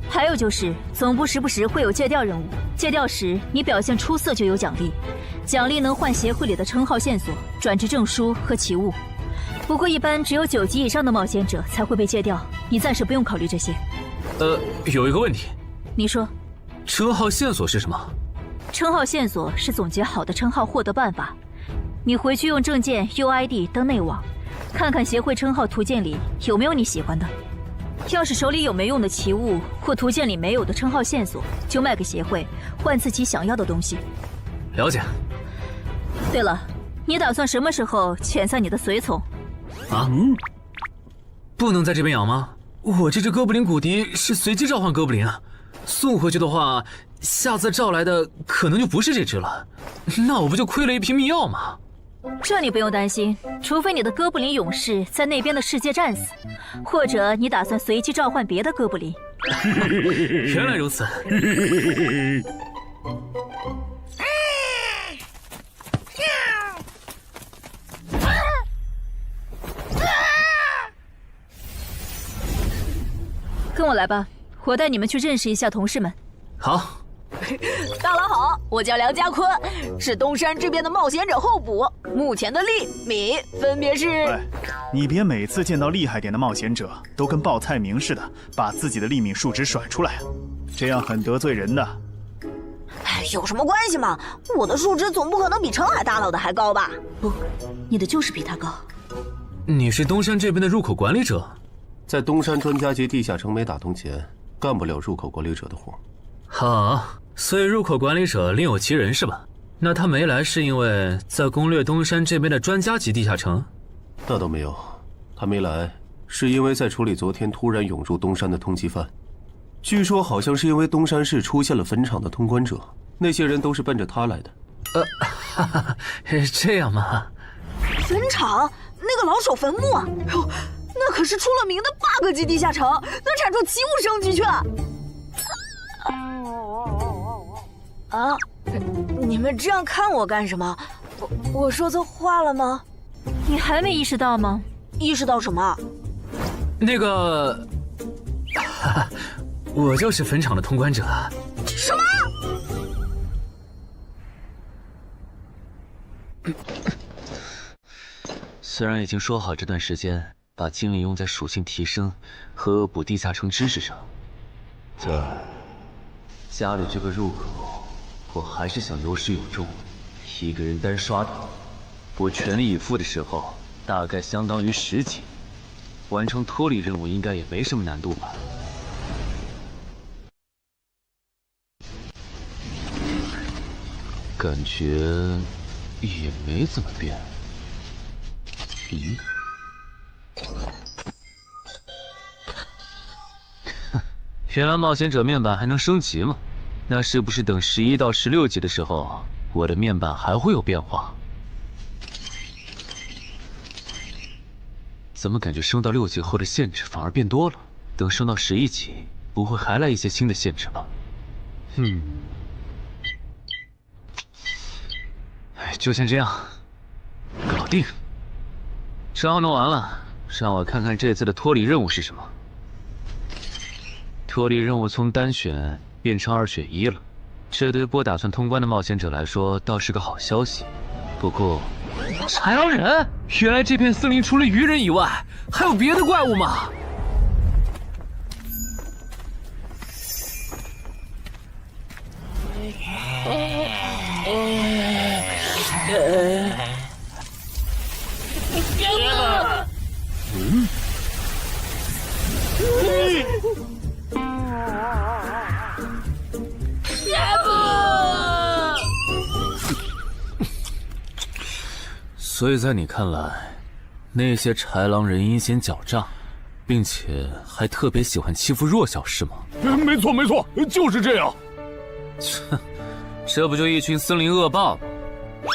还有就是，总部时不时会有借调任务，借调时你表现出色就有奖励，奖励能换协会里的称号线索、转职证书和奇物。不过一般只有9级以上的冒险者才会被借调，你暂时不用考虑这些。有一个问题。你说。称号线索是什么？称号线索是总结好的称号获得办法，你回去用证件 UID 登内网，看看协会称号图鉴里有没有你喜欢的。要是手里有没用的奇物或图鉴里没有的称号线索，就卖给协会，换自己想要的东西。了解。对了，你打算什么时候遣散你的随从？不能在这边养吗？我这只哥布林骨笛是随机召唤哥布林啊，送回去的话，下次召来的可能就不是这只了，那我不就亏了一瓶秘药吗？这你不用担心，除非你的哥布林勇士在那边的世界战死，或者你打算随机召唤别的哥布林。原来如此。跟我来吧，我带你们去认识一下同事们。好。大佬好，我叫梁家坤，是东山这边的冒险者候补，目前的力、米分别是。哎，你别每次见到厉害点的冒险者，都跟报菜名似的，把自己的力米数值甩出来，这样很得罪人的。哎，有什么关系嘛？我的数值总不可能比澄海大佬的还高吧？不，你的就是比他高。你是东山这边的入口管理者？在东山专家级地下城没打通前，干不了入口管理者的活。好，所以入口管理者另有其人是吧？那他没来是因为在攻略东山这边的专家级地下城？那倒没有，他没来是因为在处理昨天突然涌入东山的通缉犯。据说好像是因为东山市出现了坟场的通关者，那些人都是奔着他来的。这样吗？坟场那个老手坟墓啊，哟，那可是出了名的 bug 级地下城，能产出奇物升级券。啊！你们这样看我干什么？我说错话了吗？你还没意识到吗？意识到什么？那个，我就是坟场的通关者。什么？虽然已经说好这段时间把精力用在属性提升和恶补地下城知识上，但家里这个入口，我还是想有始有终。一个人单刷的，我全力以赴的时候，大概相当于10级，完成脱离任务应该也没什么难度吧。感觉也没怎么变。咦？原来冒险者面板还能升级吗？那是不是等11到16级的时候，我的面板还会有变化？怎么感觉升到6级后的限制反而变多了？等升到11级，不会还来一些新的限制吧？就先这样，搞定。账弄完了，让我看看这次的脱离任务是什么。脱离任务从单选变成2选1了，这对不打算通关的冒险者来说倒是个好消息。不过，豺狼人，原来这片森林除了鱼人以外，还有别的怪物吗？所以在你看来，那些豺狼人阴险狡诈，并且还特别喜欢欺负弱小，是吗？没错没错，就是这样。这不就一群森林恶霸吗？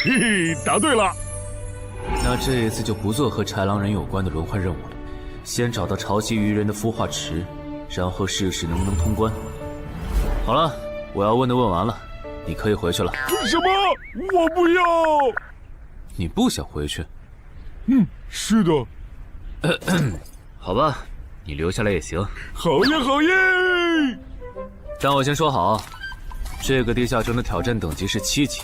嘿嘿，答对了。那这一次就不做和豺狼人有关的轮换任务了，先找到潮汐鱼人的孵化池，然后试试能不能通关。好了，我要问的问完了，你可以回去了。什么？我不要！你不想回去？是的。好吧，你留下来也行。好耶好耶！但我先说好，这个地下城的挑战等级是7级，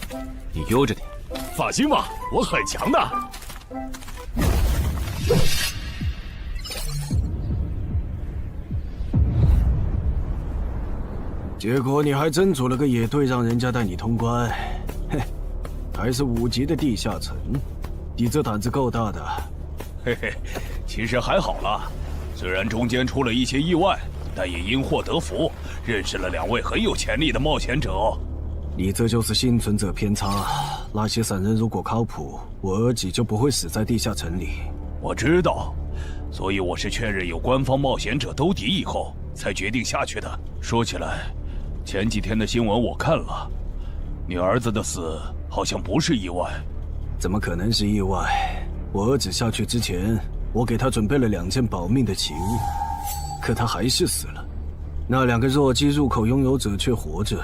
你悠着点。放心吧，我很强的。结果你还真组了个野队，让人家带你通关。嘿，还是5级的地下城，你这胆子够大的。嘿嘿，其实还好啦，虽然中间出了一些意外，但也因祸得福，认识了2位很有潜力的冒险者。你这就是幸存者偏差。那些散人如果靠谱，我儿几就不会死在地下城里。我知道，所以我是确认有官方冒险者兜底以后，才决定下去的。说起来，前几天的新闻我看了，你儿子的死好像不是意外。怎么可能是意外？我儿子下去之前，我给他准备了2件保命的奇物，可他还是死了。那2个弱鸡入口拥有者却活着，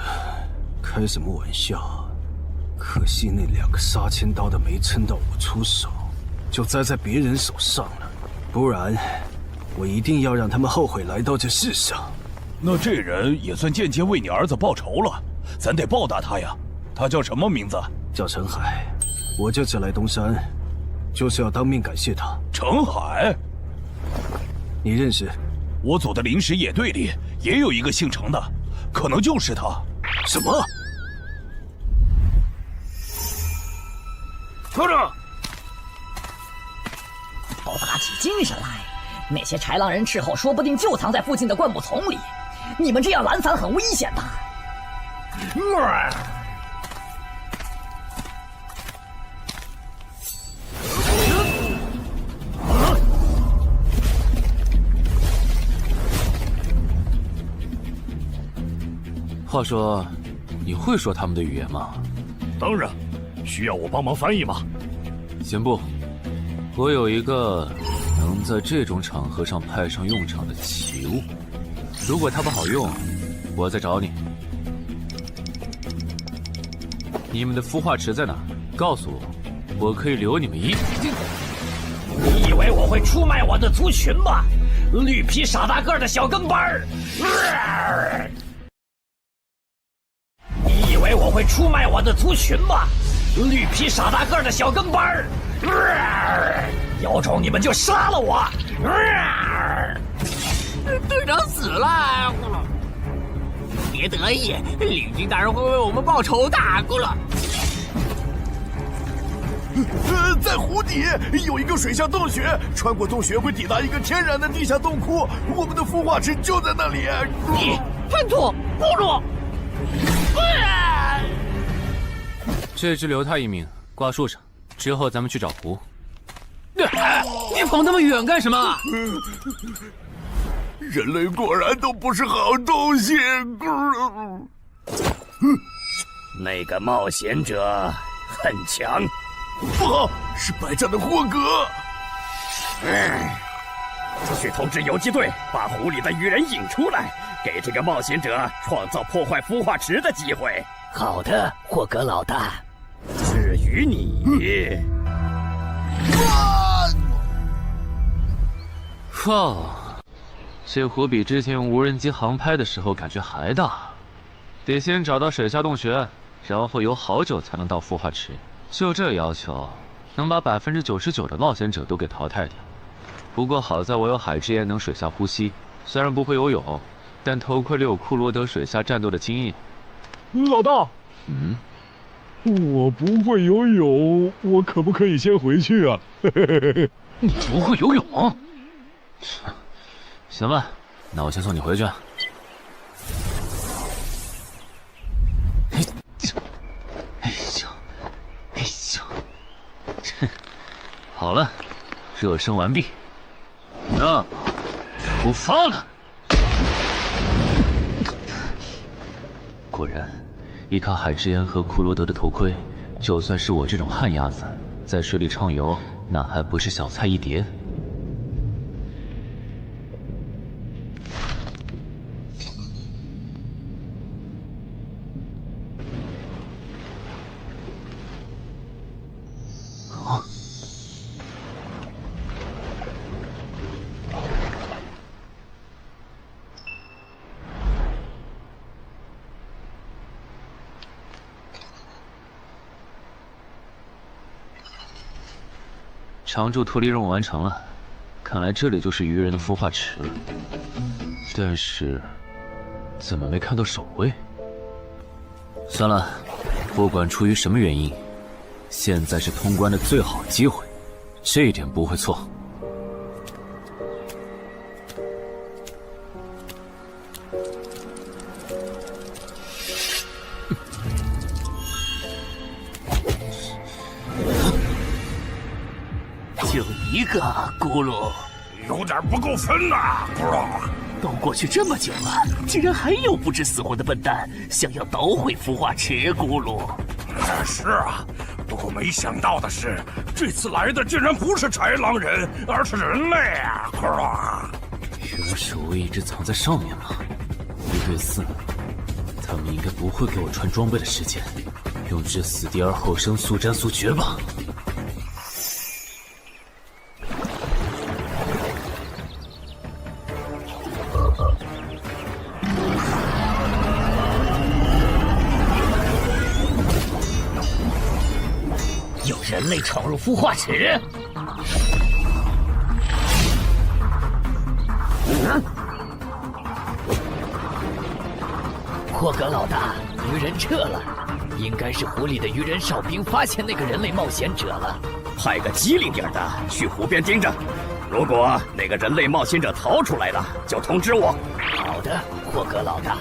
开什么玩笑？可惜那2个杀千刀的没撑到我出手，就栽在别人手上了。不然，我一定要让他们后悔来到这世上。那这人也算间接为你儿子报仇了，咱得报答他呀。他叫什么名字？叫陈海。我这次来东山，就是要当面感谢他。陈海，你认识？我组的临时野队里也有一个姓陈的，可能就是他。什么？科长，都打起精神来！那些豺狼人斥候说不定就藏在附近的灌木丛里，你们这样懒散很危险的。话说，你会说他们的语言吗？当然，需要我帮忙翻译吗？先不，我有一个能在这种场合上派上用场的奇物，如果它不好用，我再找你。你们的孵化池在哪？告诉我，我可以留你们一。你以为我会出卖我的族群吗？绿皮傻大个的小跟班儿！你以为我会出卖我的族群吗？绿皮傻大个的小跟班儿！有种你们就杀了我！队长死了，别得意，领军大人会为我们报仇的，咕噜。在湖底有一个水下洞穴，穿过洞穴会抵达一个天然的地下洞窟，我们的孵化池就在那里。你叛徒，咕噜！这只留他一命，挂树上，之后咱们去找湖。你跑那么远干什么？人类果然都不是好东西。那个冒险者很强。不好，是白战的霍格。去通知游击队，把湖里的鱼人引出来，给这个冒险者创造破坏孵化池的机会。好的，霍格老大。至于你，哇，这湖比之前用无人机航拍的时候感觉还大。得先找到水下洞穴，然后游好久才能到孵化池。就这要求，能把99%的冒险者都给淘汰掉。不过好在我有海之炎能水下呼吸，虽然不会游泳，但头盔里有库罗德水下战斗的经验。老大，我不会游泳，我可不可以先回去啊？你不会游泳？行吧，那我先送你回去。好了，热身完毕。出发了。果然，依靠海之岩和库罗德的头盔，就算是我这种旱鸭子，在水里畅游，那还不是小菜一碟。常驻脱离任务完成了，看来这里就是鱼人的孵化池。但是，怎么没看到守卫？算了，不管出于什么原因，现在是通关的最好机会，这一点不会错。就一个咕噜，有点不够分呐，咕噜。都过去这么久了，竟然还有不知死活的笨蛋想要捣毁孵化池，咕噜。是啊，不过没想到的是，这次来的竟然不是豺狼人，而是人类啊，咕噜。原来守卫一直藏在上面吗？1对4，他们应该不会给我穿装备的时间，用至死地而后生，速战速决吧。人类闯入孵化池，霍格老大，鱼人撤了，应该是湖里的鱼人哨兵发现那个人类冒险者了，派个机灵点的去湖边盯着，如果那个人类冒险者逃出来了，就通知我。好的，霍格老大。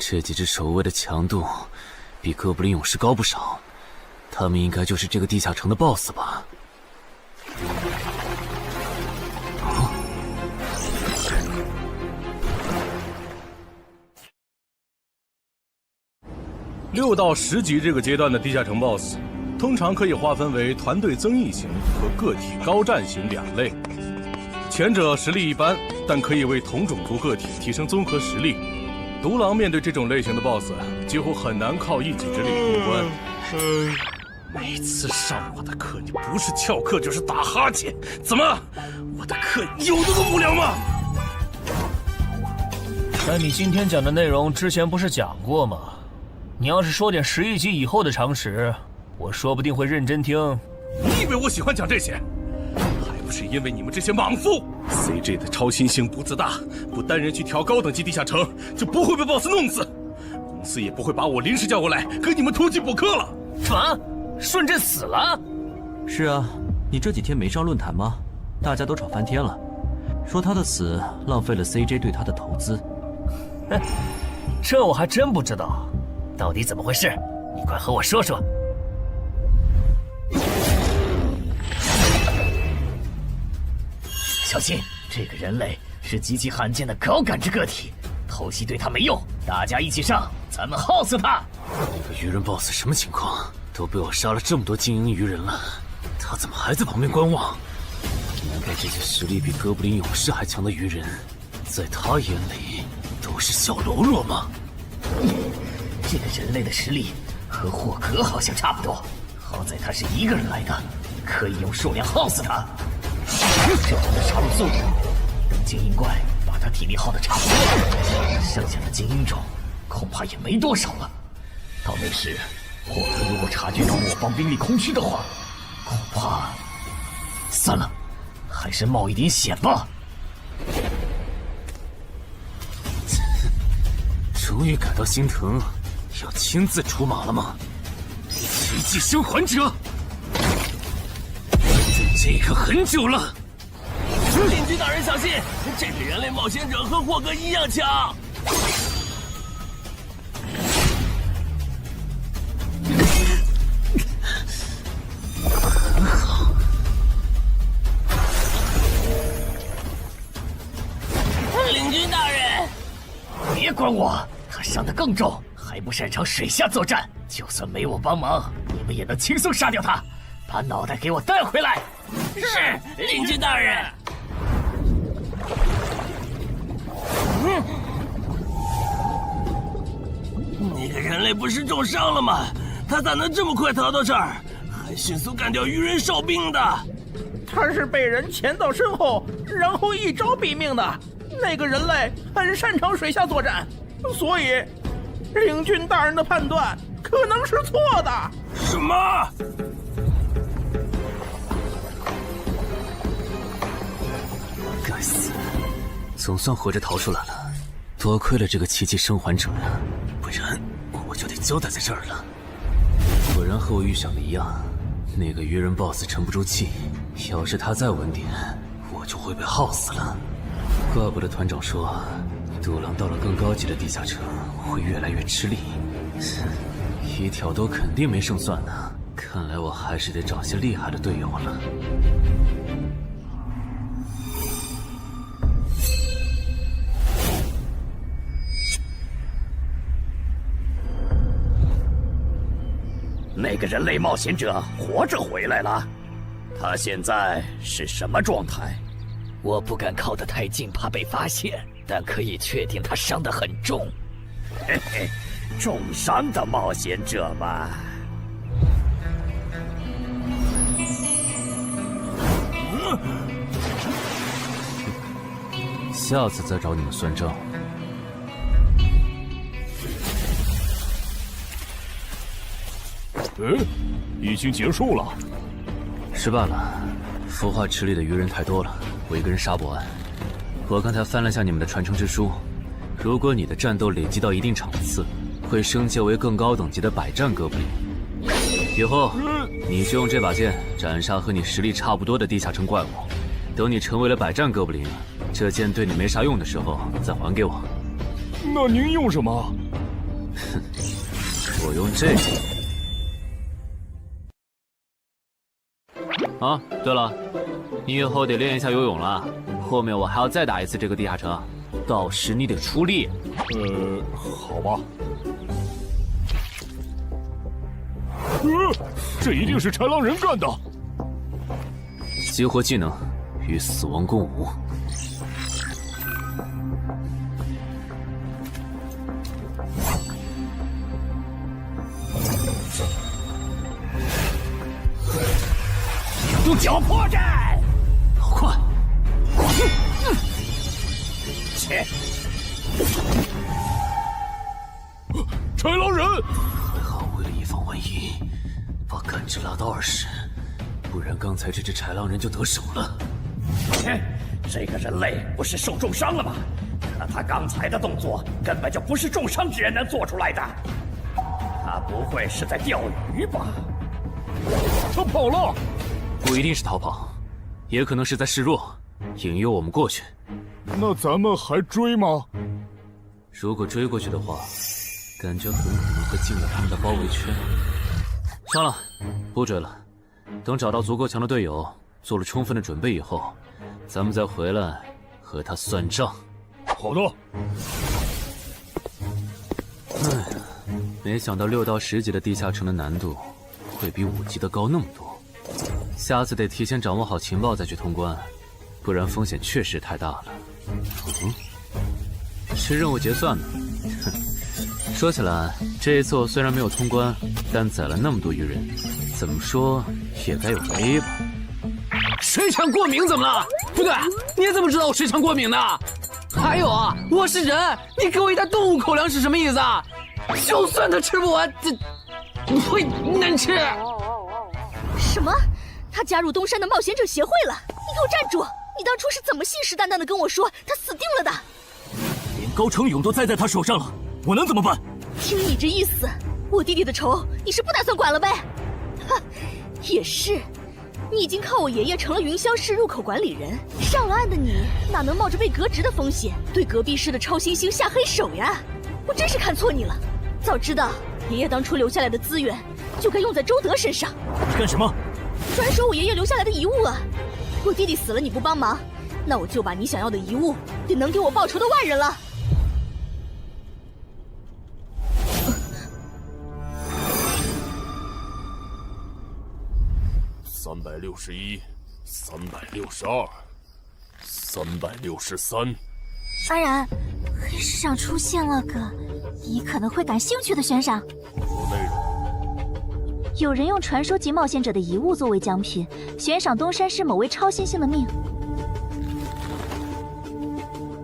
这几只守卫的强度比哥布林勇士高不少，他们应该就是这个地下城的 BOSS 吧。6到10级这个阶段的地下城 BOSS， 通常可以划分为团队增益型和个体高战型2类。前者实力一般，但可以为同种族个体提升综合实力。独狼面对这种类型的 BOSS， 几乎很难靠一己之力通关。每次上我的课，你不是翘课就是打哈欠，怎么？我的课有那么无聊吗？但你今天讲的内容之前不是讲过吗？你要是说点11级以后的常识，我说不定会认真听。你以为我喜欢讲这些？还不是因为你们这些莽夫 ！CJ 的超新星不自大，不单人去调高等级地下城，就不会被 BOSS 弄死。公司也不会把我临时叫过来给你们突击补课了。什么？顺治死了？是啊，你这几天没上论坛吗？大家都吵翻天了，说他的死浪费了 CJ 对他的投资。哼，这我还真不知道，到底怎么回事？你快和我说说。小心，这个人类是极其罕见的高感知个体，偷袭对他没用，大家一起上，咱们耗死他！这个鱼人 BOSS 什么情况？都被我杀了这么多精英鱼人了，他怎么还在旁边观望？难道这些实力比哥布林勇士还强的鱼人，在他眼里都是小喽啰吗？这个人类的实力和霍格好像差不多，好在他是一个人来的，可以用数量耗死他。这样的杀戮速度，等精英怪把他体力耗得差不多了，剩下的精英种恐怕也没多少了。到那时，霍格如果察觉到我方兵力空虚的话，恐怕……算了，还是冒一点险吧。终于感到心疼，要亲自出马了吗？奇迹生还者，这个很久了。邻居大人小心，这个人类冒险者和霍格一样强。很好，别管我，他伤得更重，还不擅长水下作战。就算没我帮忙，你们也能轻松杀掉他。把脑袋给我带回来。是，领军大人。那个人类不是重伤了吗？他咋能这么快逃到这儿，还迅速干掉鱼人哨兵的？他是被人潜到身后，然后一招毙命的。那个人类很擅长水下作战，所以领军大人的判断可能是错的。什么？该死，总算活着逃出来了，多亏了这个奇迹生还者呀，不然我就得交代在这儿了。果然和我预想的一样，那个鱼人 BOSS 沉不住气，要是他再晚点，我就会被耗死了。怪不得团长说，独狼到了更高级的地下城会越来越吃力。一挑多肯定没胜算呢，看来我还是得找些厉害的队友了。那个人类冒险者活着回来了，他现在是什么状态？我不敢靠得太近，怕被发现，但可以确定他伤得很重。嘿嘿，重伤的冒险者嘛。下次再找你们算账。已经结束了。失败了，孵化池里的鱼人太多了，我一个人杀不完。我刚才翻了下你们的传承之书，如果你的战斗累积到一定场次，会升阶为更高等级的百战哥布林。以后你就用这把剑斩杀和你实力差不多的地下城怪物。等你成为了百战哥布林，这剑对你没啥用的时候再还给我。那您用什么？哼，我用这个。啊，对了，你以后得练一下游泳了。后面我还要再打一次这个地下城，到时你得出力。好吧。这一定是豺狼人干的。激活技能，与死亡共舞。用脚破绽，好快！切！豺狼人，还好为了以防万一，把感知拉到20，不然刚才这只豺狼人就得手了。切！这个人类不是受重伤了吗？可他刚才的动作根本就不是重伤之人能做出来的。他不会是在钓鱼吧？他跑了。不一定是逃跑，也可能是在示弱，引诱我们过去。那咱们还追吗？如果追过去的话，感觉很可能会进了他们的包围圈。算了，不追了。等找到足够强的队友，做了充分的准备以后，咱们再回来和他算账。好的。哎呀，没想到6到10级的地下城的难度会比5级的高那么多。下次得提前掌握好情报再去通关，不然风险确实太大了。是任务结算呢。哼，说起来，这一次我虽然没有通关，但宰了那么多鱼人，怎么说也该有个 A 吧。水产过敏怎么了？不对，你怎么知道我水产过敏的？还有啊，我是人，你给我一袋动物口粮是什么意思啊？就算他吃不完，会难吃。什么？他加入东山的冒险者协会了？你给我站住！你当初是怎么信誓旦旦的跟我说他死定了的？连高成勇都栽在他手上了，我能怎么办？听你这意思，我弟弟的仇你是不打算管了呗？哼，也是，你已经靠我爷爷成了云霄市入口管理人，上了岸的你哪能冒着被革职的风险对隔壁市的超新星下黑手呀？我真是看错你了，早知道爷爷当初留下来的资源就该用在周德身上。干什么？转手我爷爷留下来的遗物啊！我弟弟死了你不帮忙，那我就把你想要的遗物给能给我报仇的外人了。361、362、363。安然，黑市上出现了个你可能会感兴趣的悬赏。内容。有人用传说级冒险者的遗物作为奖品，悬赏东山市某位超新星的命。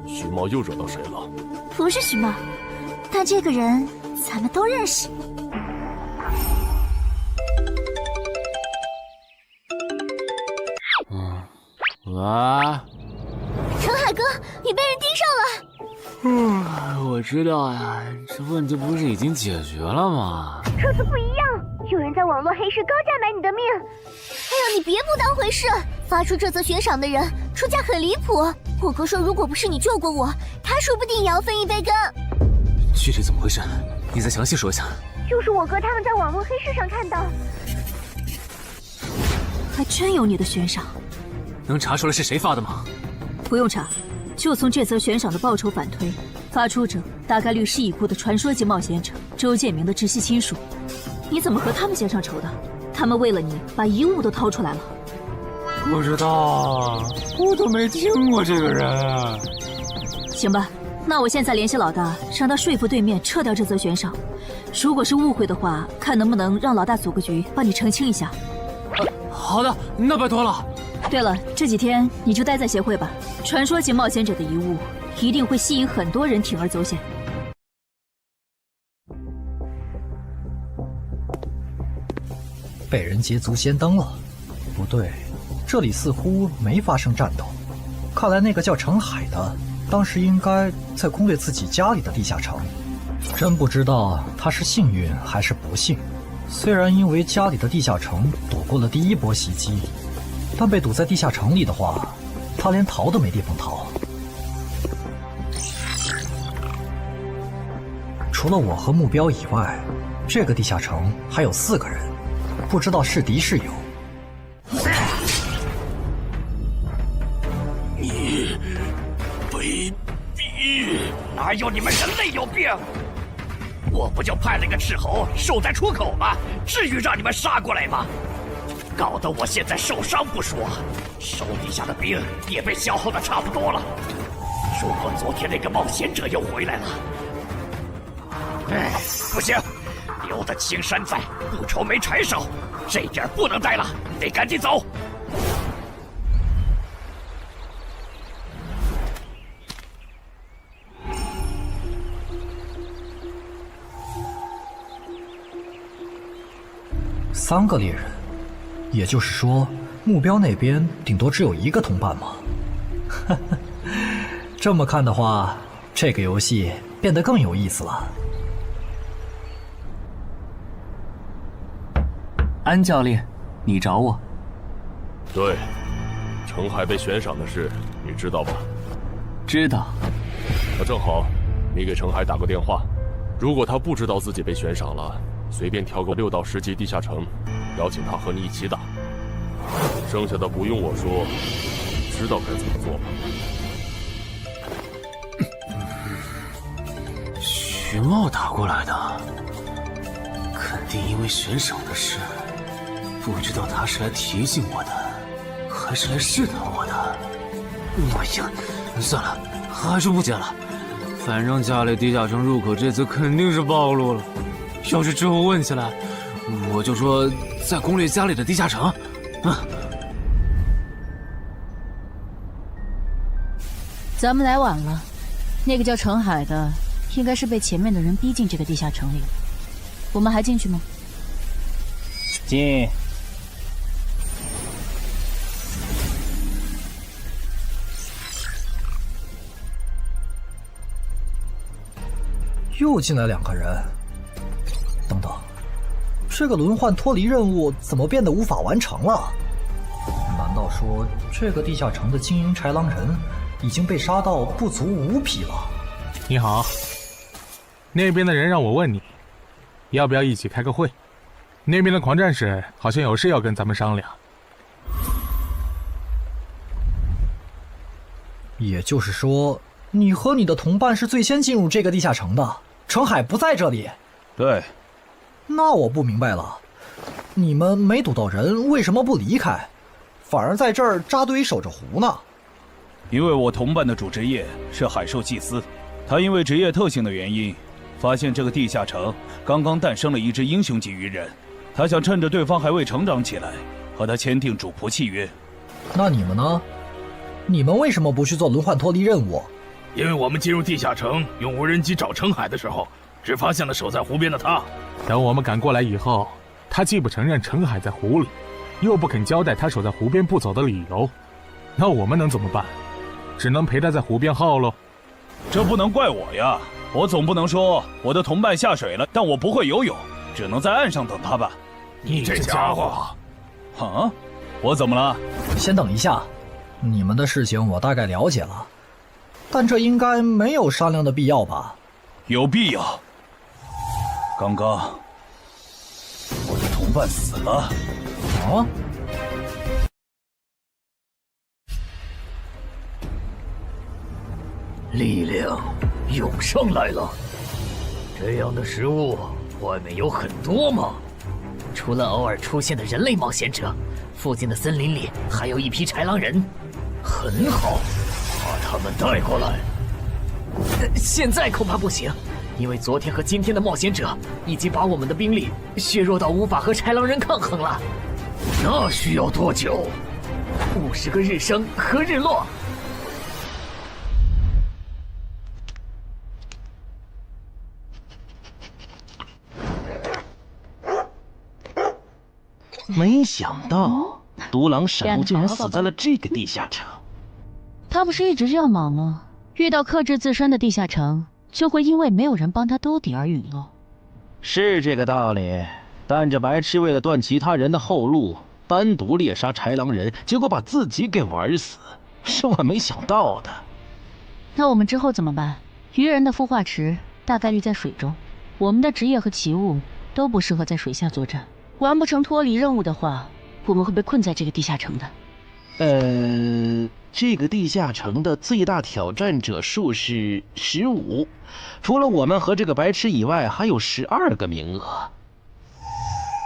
徐茂又惹到谁了？不是徐茂，但这个人咱们都认识。陈海哥，你被人盯上了。我知道呀，这问题不是已经解决了吗？这次不一样，有人在网络黑市高价买你的命。哎呦，你别不当回事！发出这则悬赏的人出价很离谱。我哥说，如果不是你救过我，他说不定也要分一杯羹。具体怎么回事？你再详细说一下。就是我哥他们在网络黑市上看到，还真有你的悬赏。能查出来是谁发的吗？不用查，就从这则悬赏的报酬反推，发出者大概率是已故的传说级冒险者周建明的直系亲属。你怎么和他们结上仇的？他们为了你把遗物都掏出来了。不知道，我都没听过这个人啊。行吧，那我现在联系老大，让他说服对面撤掉这则悬赏。如果是误会的话，看能不能让老大组个局帮你澄清一下。好的，那拜托了。对了，这几天你就待在协会吧。传说级冒险者的遗物一定会吸引很多人铤而走险。被人捷足先登了？不对，这里似乎没发生战斗。看来那个叫程海的，当时应该在攻略自己家里的地下城。真不知道他是幸运还是不幸。虽然因为家里的地下城躲过了第一波袭击，但被堵在地下城里的话，他连逃都没地方逃。除了我和目标以外，这个地下城还有4个人，不知道是敌是友。你卑鄙！哪有你们人类有病？我不就派了个斥候守在出口吗？至于让你们杀过来吗？搞得我现在受伤不说，手底下的兵也被消耗的差不多了。如果昨天那个冒险者又回来了，不行，留得青山在，不愁没柴烧。这点不能待了，得赶紧走。3个猎人，也就是说，目标那边顶多只有1个同伴吗？这么看的话，这个游戏变得更有意思了。安教练，你找我？对，程海被悬赏的事，你知道吧？知道。那正好，你给程海打个电话，如果他不知道自己被悬赏了，随便挑个6到10级地下城，邀请他和你一起打。剩下的不用我说，知道该怎么做吧。徐茂打过来的，肯定因为悬赏的事。不知道他是来提醒我的，还是来试探我的。哎呀，算了，还是不接了。反正家里地下城入口这次肯定是暴露了。要是之后问起来，我就说在攻略家里的地下城。咱们来晚了，那个叫程海的，应该是被前面的人逼进这个地下城里了。我们还进去吗？进。又进来2个人。等等，这个轮换脱离任务怎么变得无法完成了？难道说这个地下城的精英豺狼人已经被杀到不足5匹了？你好，那边的人让我问你，要不要一起开个会？那边的狂战士好像有事要跟咱们商量。也就是说，你和你的同伴是最先进入这个地下城的，程海不在这里。对。那我不明白了，你们没堵到人，为什么不离开？反而在这儿扎堆守着湖呢？因为我同伴的主职业是海兽祭司，他因为职业特性的原因，发现这个地下城刚刚诞生了一只英雄级鱼人，他想趁着对方还未成长起来，和他签订主仆契约。那你们呢？你们为什么不去做轮换脱离任务？因为我们进入地下城用无人机找程海的时候，只发现了守在湖边的他。等我们赶过来以后，他既不承认程海在湖里，又不肯交代他守在湖边不走的理由，那我们能怎么办？只能陪他在湖边耗喽。这不能怪我呀，我总不能说我的同伴下水了，但我不会游泳，只能在岸上等他吧。你这家伙！啊，我怎么了？先等一下，你们的事情我大概了解了，但这应该没有商量的必要吧？有必要。刚刚我的同伴死了。啊？力量涌上来了。这样的食物外面有很多吗？除了偶尔出现的人类冒险者，附近的森林里还有一批豺狼人。很好，把他们带过来。现在恐怕不行，因为昨天和今天的冒险者已经把我们的兵力削弱到无法和豺狼人抗衡了。那需要多久？50个日升和日落。没想到独狼闪悟竟然死在了这个地下城。他不是一直这样忙吗？遇到克制自身的地下城，就会因为没有人帮他兜底而陨落。是这个道理，但这白痴为了断其他人的后路，单独猎杀豺狼人，结果把自己给玩死，是我没想到的。那我们之后怎么办？鱼人的孵化池大概率在水中，我们的职业和奇物都不适合在水下作战。完不成脱离任务的话，我们会被困在这个地下城的。这个地下城的最大挑战者数是15，除了我们和这个白痴以外，还有12个名额。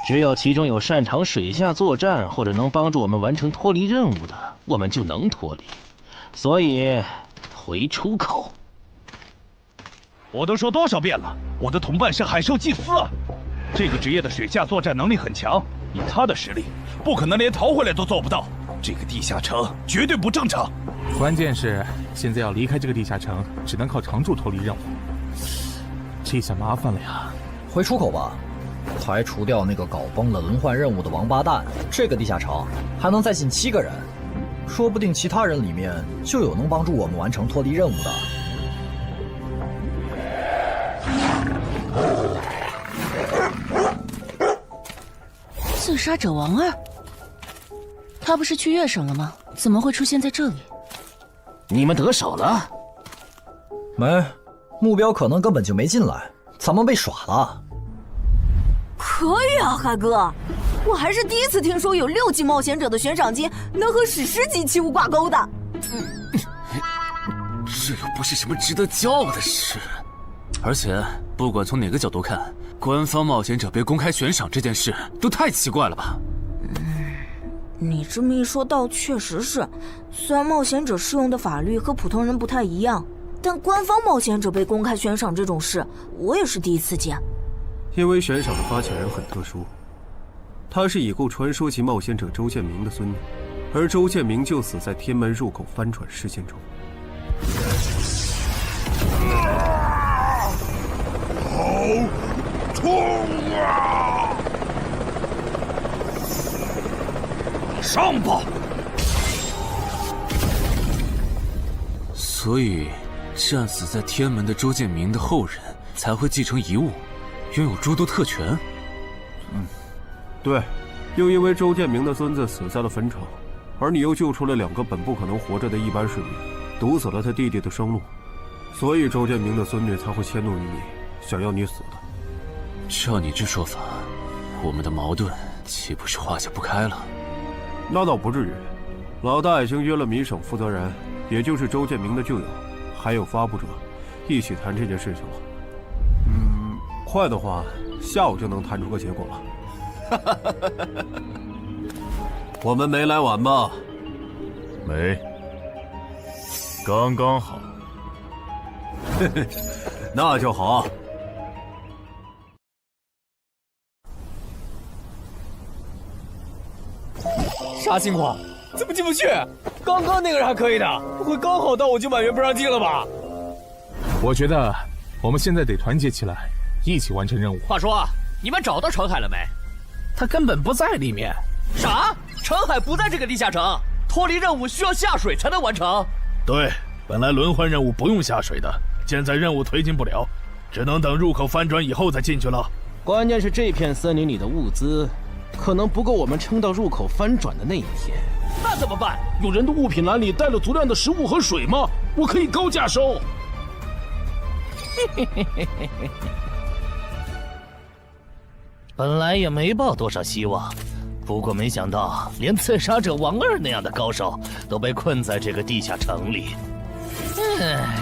只有其中有擅长水下作战或者能帮助我们完成脱离任务的，我们就能脱离。所以，回出口。我都说多少遍了，我的同伴是海兽祭司啊！这个职业的水下作战能力很强，以他的实力，不可能连逃回来都做不到。这个地下城绝对不正常。关键是现在要离开这个地下城，只能靠常驻脱离任务，这下麻烦了呀。回出口吧，排除掉那个搞崩了轮换任务的王八蛋，这个地下城还能再进7个人，说不定其他人里面就有能帮助我们完成脱离任务的。自杀者王二，他不是去月省了吗？怎么会出现在这里？你们得手了？没，目标可能根本就没进来，咱们被耍了。可以啊，海哥，我还是第一次听说有6级冒险者的悬赏金能和史诗级器物挂钩的。这又不是什么值得骄傲的事，而且不管从哪个角度看，官方冒险者被公开悬赏这件事都太奇怪了吧？你这么一说，倒确实是。虽然冒险者适用的法律和普通人不太一样，但官方冒险者被公开悬赏这种事，我也是第一次见。因为悬赏的发起人很特殊，他是已故传说级冒险者周建明的孙女，而周建明就死在天门入口翻转事件中。好痛啊！上吧！所以，战死在天门的周建明的后人才会继承遗物，拥有诸多特权。对，又因为周建明的孙子死在了坟场，而你又救出了2个本不可能活着的一般市民，堵死了他弟弟的生路，所以周建明的孙女才会迁怒于你，想要你死的。照你这说法，我们的矛盾岂不是化解不开了？那倒不至于，老大已经约了民省负责人，也就是周建明的旧友，还有发布者，一起谈这件事情了。快的话，下午就能谈出个结果了。我们没来晚吧？没，刚刚好。嘿嘿，那就好。啥情况？怎么进不去？刚刚那个人还可以的，不会刚好到我就满员不让进了吧？我觉得我们现在得团结起来，一起完成任务。话说，你们找到程海了没？他根本不在里面。啥？程海不在这个地下城？脱离任务需要下水才能完成？对，本来轮换任务不用下水的，现在任务推进不了，只能等入口翻转以后再进去了。关键是这片森林里的物资，可能不够我们撑到入口翻转的那一天。那怎么办？有人的物品栏里带了足量的食物和水吗？我可以高价收。本来也没抱多少希望，不过没想到连刺杀者王二那样的高手都被困在这个地下城里。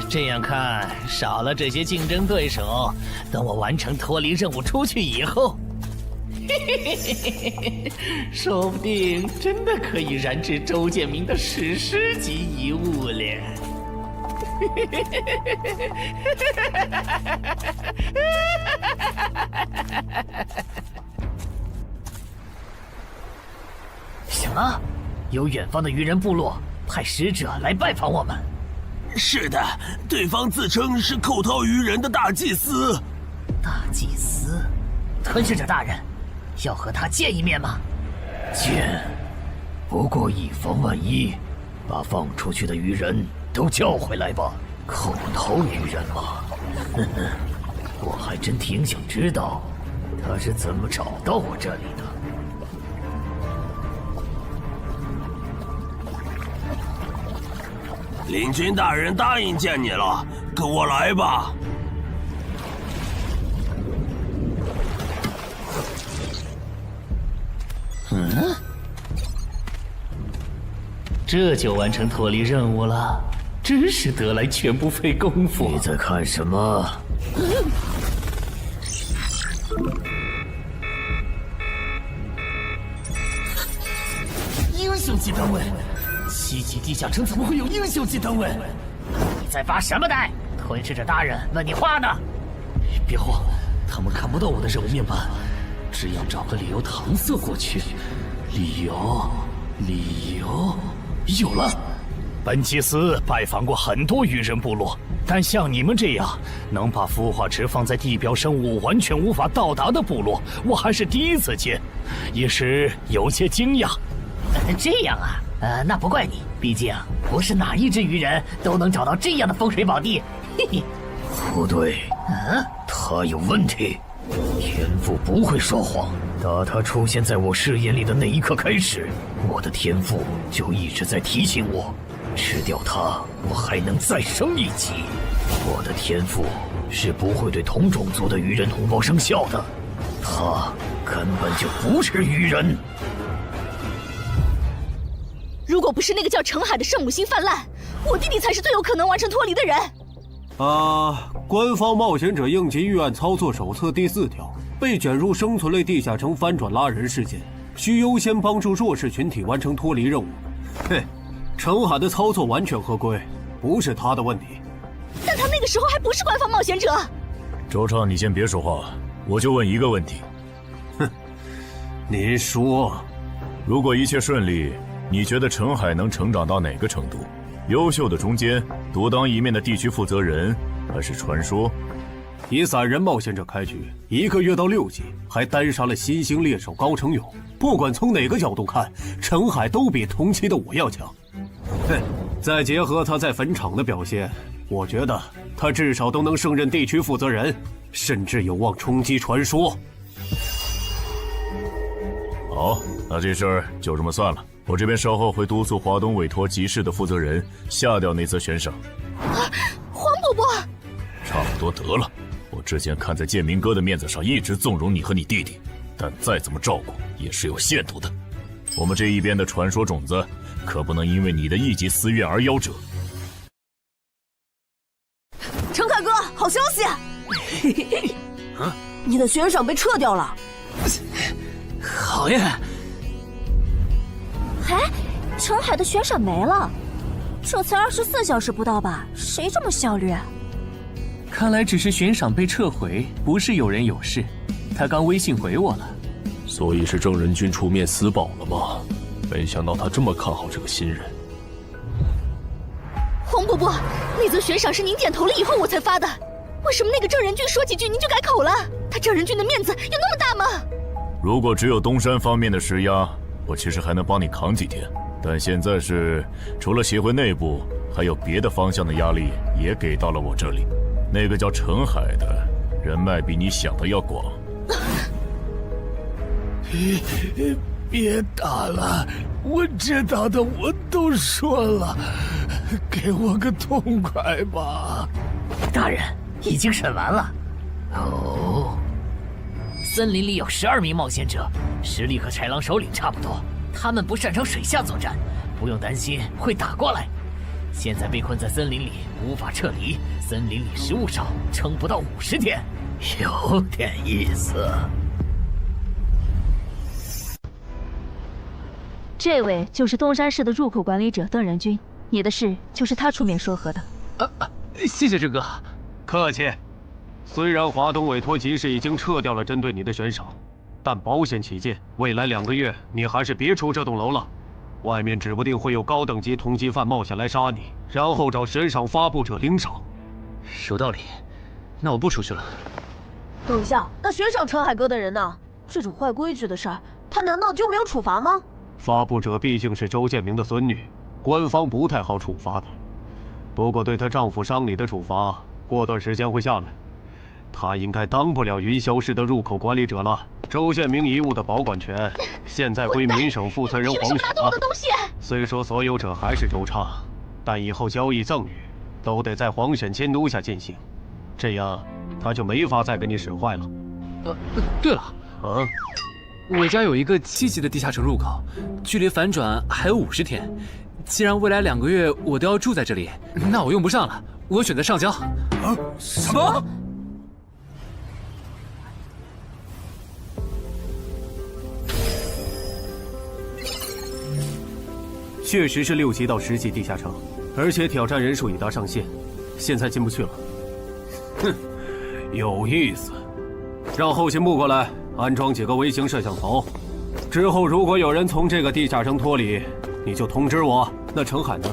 这样看，少了这些竞争对手，等我完成脱离任务出去以后，说不定真的可以燃制周建明的史诗级遗物了。什么？有远方的鱼人部落派使者来拜访我们？是的，对方自称是寇涛鱼人的大祭司。大祭司？吞噬者大人，要和他见一面吗？见，不过以防万一，把放出去的鱼人都叫回来吧。寇涛鱼人吗？我还真挺想知道他是怎么找到我这里的。领军大人答应见你了，跟我来吧。这就完成脱离任务了，真是得来全不费功夫。你在看什么？英雄级单位，7级地下城怎么会有英雄级单位？你在发什么呆？吞噬者大人问你话呢。别慌，他们看不到我的任务面板，只要找个理由搪塞过去。理由，有了。本祭司拜访过很多鱼人部落，但像你们这样能把孵化池放在地表生物完全无法到达的部落，我还是第一次见，一时有些惊讶。这样啊，那不怪你，毕竟不是哪一只鱼人都能找到这样的风水宝地。嘿嘿，不对，他有问题。天赋不会说谎，打他出现在我视野里的那一刻开始，我的天赋就一直在提醒我，吃掉他，我还能再升一级。我的天赋是不会对同种族的鱼人同胞生效的，他根本就不是鱼人。如果不是那个叫程海的圣母心泛滥，我弟弟才是最有可能完成脱离的人。官方冒险者应急预案操作手册第4条，被卷入生存类地下城翻转拉人事件，需优先帮助弱势群体完成脱离任务。程海的操作完全合规，不是他的问题。但他那个时候还不是官方冒险者。周畅，你先别说话，我就问一个问题。您说，如果一切顺利，你觉得程海能成长到哪个程度？优秀的中间，独当一面的地区负责人，还是传说？以散人冒险者开局，1个月到6级，还单杀了新兴猎手高成勇。不管从哪个角度看，程海都比同期的我要强。再结合他在坟场的表现，我觉得他至少都能胜任地区负责人，甚至有望冲击传说。好，那这事儿就这么算了。我这边稍后会督促华东委托集市的负责人下掉那则悬赏。黄伯伯，差不多得了。我之前看在建明哥的面子上，一直纵容你和你弟弟，但再怎么照顾也是有限度的。我们这一边的传说种子，可不能因为你的一己私怨而夭折。程凯哥，好消息！你的悬赏被撤掉了。好呀！哎，澄海的悬赏没了，这才24小时不到吧？谁这么效率啊？看来只是悬赏被撤回，不是有人有事。他刚微信回我了。所以是郑仁君出面私保了吗？没想到他这么看好这个新人。黄伯伯，那则悬赏是您点头了以后我才发的，为什么那个郑仁君说几句您就改口了？他郑仁君的面子有那么大吗？如果只有东山方面的施压，我其实还能帮你扛几天。但现在是除了协会内部，还有别的方向的压力也给到了我这里。那个叫澄海的人脉比你想的要广。别打了，我知道的我都说了，给我个痛快吧。大人，已经审完了。哦，森林里有12名冒险者，实力和豺狼首领差不多。他们不擅长水下作战，不用担心会打过来。现在被困在森林里，无法撤离。森林里食物少，撑不到50天，有点意思。这位就是东山市的入口管理者邓仁君，你的事就是他出面说和的。谢谢郑哥。客气。虽然华东委托集市已经撤掉了针对你的悬赏，但保险起见，未来2个月你还是别出这栋楼了。外面指不定会有高等级通缉犯冒险来杀你，然后找悬赏发布者领赏。有道理，那我不出去了。等一下，那悬赏澄海哥的人呢？这种坏规矩的事儿，他难道就没有处罚吗？发布者毕竟是周建明的孙女，官方不太好处罚的。不过对她丈夫伤礼的处罚，过段时间会下来。她应该当不了云霄市的入口管理者了。周建明遗物的保管权现在归民省负责人黄雪了。虽说所有者还是周畅，但以后交易赠与都得在黄选监督下进行，这样他就没法再给你使坏了。对了，我家有一个7级的地下城入口，距离反转还有50天。既然未来2个月我都要住在这里，那我用不上了，我选择上交。什么？确实是6级到10级地下城，而且挑战人数已达上限，现在进不去了。哼，有意思。让后勤部过来安装几个微型摄像头，之后如果有人从这个地下城脱离，你就通知我。那澄海呢？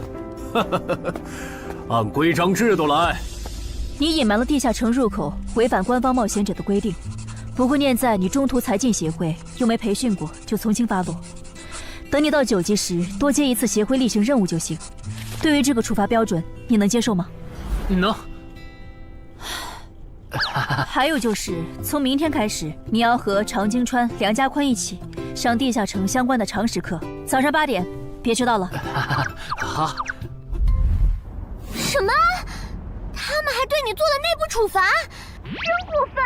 按规章制度来。你隐瞒了地下城入口，违反官方冒险者的规定。不过念在你中途才进协会，又没培训过，就从轻发落。等你到9级时，多接一次协会例行任务就行。对于这个处罚标准，你能接受吗？能。还有就是，从明天开始，你要和常京川、梁家宽一起上地下城相关的常识课，早上8点，别迟到了。好。什么？他们还对你做了内部处罚？真过分！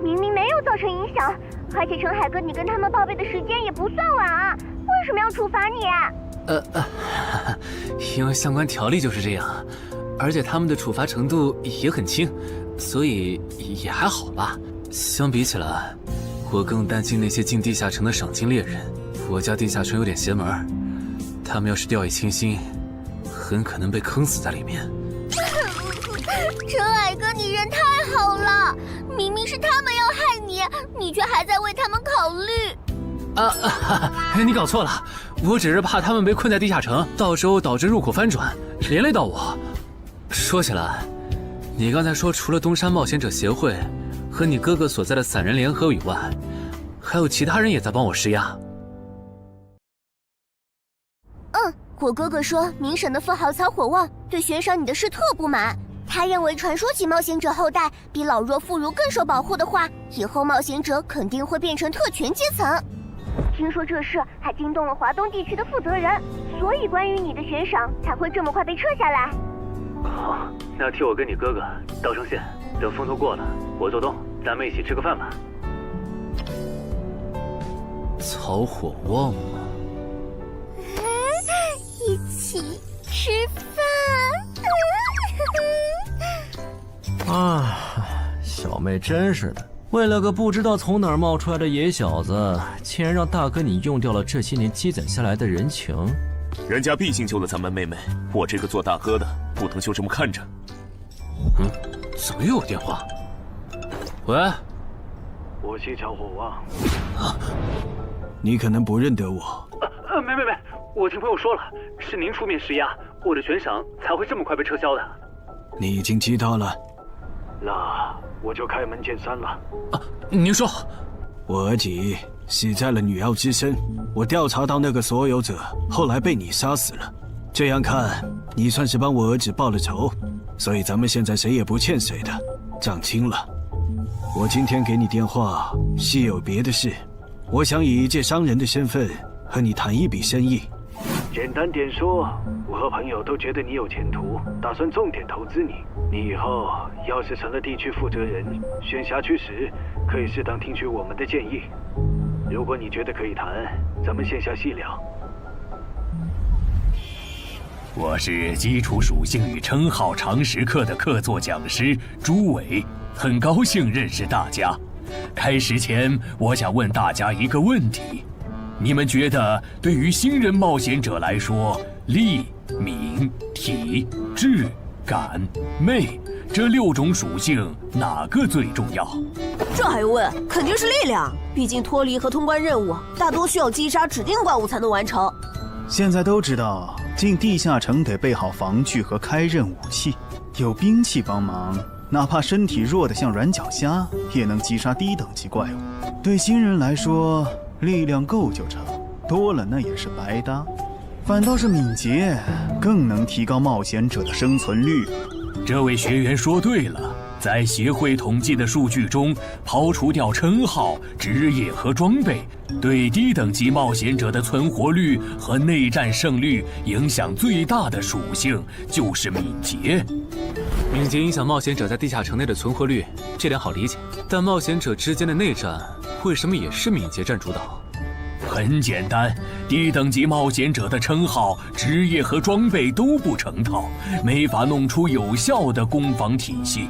明明没有造成影响，而且澄海哥，你跟他们报备的时间也不算晚啊，为什么要处罚你？因为相关条例就是这样，而且他们的处罚程度也很轻，所以也还好吧。相比起来，我更担心那些进地下城的赏金猎人。我家地下城有点邪门，他们要是掉以轻心，很可能被坑死在里面。澄海哥，你人太好了，明明是他们要害你，你却还在为他们考虑。你搞错了，我只是怕他们被困在地下城，到时候导致入口翻转，连累到我。说起来，你刚才说除了东山冒险者协会和你哥哥所在的散人联合以外，还有其他人也在帮我施压。我哥哥说明省的富豪曹火旺对悬赏你的事特不满，他认为传说起冒险者后代比老弱妇孺更受保护的话，以后冒险者肯定会变成特权阶层。听说这事还惊动了华东地区的负责人，所以关于你的悬赏才会这么快被撤下来。好，那替我跟你哥哥道声歉，等风头过了，我做东，咱们一起吃个饭吧。曹火旺吗？一起吃饭。啊，小妹真是的，为了个不知道从哪儿冒出来的野小子，竟然让大哥你用掉了这些年积攒下来的人情。人家毕竟救了咱们妹妹，我这个做大哥的不能就这么看着。怎么又有电话？喂，我是乔火旺。你可能不认得我。没，我听朋友说了，是您出面施压，我的悬赏才会这么快被撤销的。你已经知道了，那我就开门见山了。您说，我儿子死在了女妖之身，我调查到那个所有者后来被你杀死了。这样看，你算是帮我儿子报了仇，所以咱们现在谁也不欠谁的，账清了。我今天给你电话是有别的事，我想以一介商人的身份和你谈一笔生意。简单点说，我和朋友都觉得你有前途，打算重点投资你。你以后要是成了地区负责人，选辖区时可以适当听取我们的建议。如果你觉得可以谈，咱们线下细聊。我是基础属性与称号常识课的客座讲师朱伟，很高兴认识大家。开始前，我想问大家一个问题。你们觉得对于新人冒险者来说，力、敏、体、智、感、魅这6种属性哪个最重要？这还用问？肯定是力量，毕竟脱离和通关任务大多需要击杀指定怪物才能完成。现在都知道，进地下城得备好防具和开刃武器，有兵器帮忙，哪怕身体弱得像软脚虾，也能击杀低等级怪物。对新人来说，力量够就成，多了那也是白搭。反倒是敏捷更能提高冒险者的生存率。这位学员说对了，在协会统计的数据中，刨除掉称号、职业和装备，对低等级冒险者的存活率和内战胜率影响最大的属性就是敏捷。敏捷影响冒险者在地下城内的存活率，这点好理解。但冒险者之间的内战，为什么也是敏捷占主导？很简单，低等级冒险者的称号、职业和装备都不成套，没法弄出有效的攻防体系，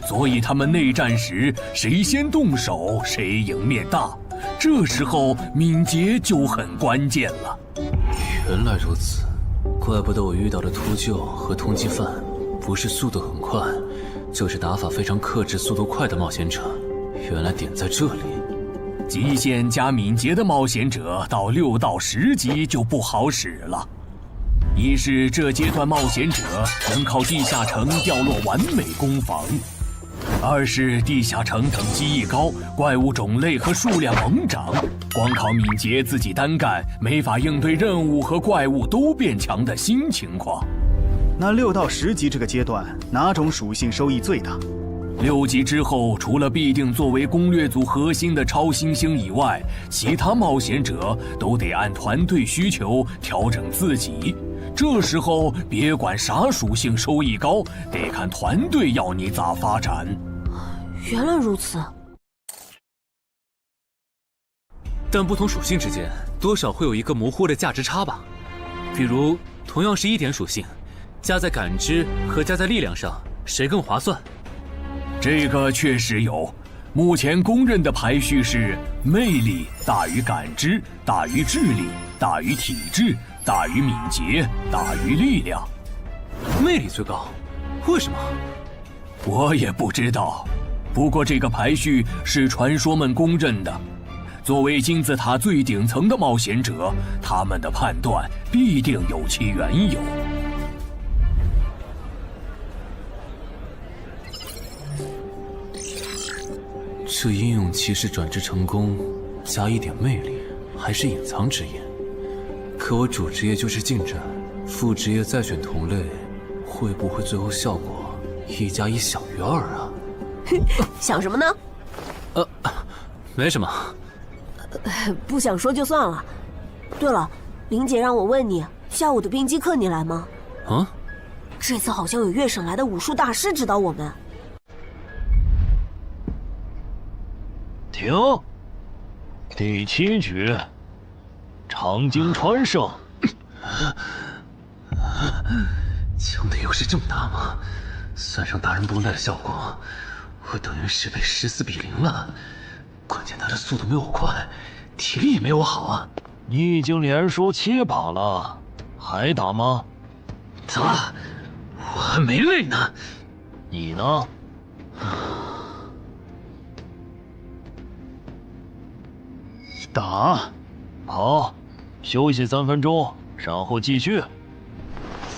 所以他们内战时谁先动手谁赢面大。这时候敏捷就很关键了。原来如此，怪不得我遇到的秃鹫和通缉犯不是速度很快，就是打法非常克制、速度快的冒险者。原来点在这里。极限加敏捷的冒险者到6到10级就不好使了。一是这阶段冒险者能靠地下城掉落完美攻防，二是地下城等级一高，怪物种类和数量猛涨，光靠敏捷自己单干没法应对任务和怪物都变强的新情况。那6到10级这个阶段，哪种属性收益最大？6级之后，除了必定作为攻略组核心的超新星以外，其他冒险者都得按团队需求调整自己。这时候别管啥属性收益高，得看团队要你咋发展。原来如此。但不同属性之间多少会有一个模糊的价值差吧？比如同样是1点属性，加在感知和加在力量上，谁更划算？这个确实有，目前公认的排序是魅力大于感知，大于智力，大于体质，大于敏捷，大于力量。魅力最高，为什么？我也不知道，不过这个排序是传说们公认的。作为金字塔最顶层的冒险者，他们的判断必定有其缘由。这英勇骑士转职成功，加1点魅力，还是隐藏职业。可我主职业就是近战，副职业再选同类，会不会最后效果1+1小于2啊？想什么呢？没什么。不想说就算了。对了，林姐让我问你，下午的冰击课你来吗？啊？这次好像有越省来的武术大师指导我们。停！第7局，长津川胜。强的优势这么大吗？算上大人绷带的效果，我等于是被14-0了，关键他的速度没我快，体力也没我好啊。你已经连输7把了，还打吗？打，我还没累呢。你呢？打。好，休息3分钟，然后继续。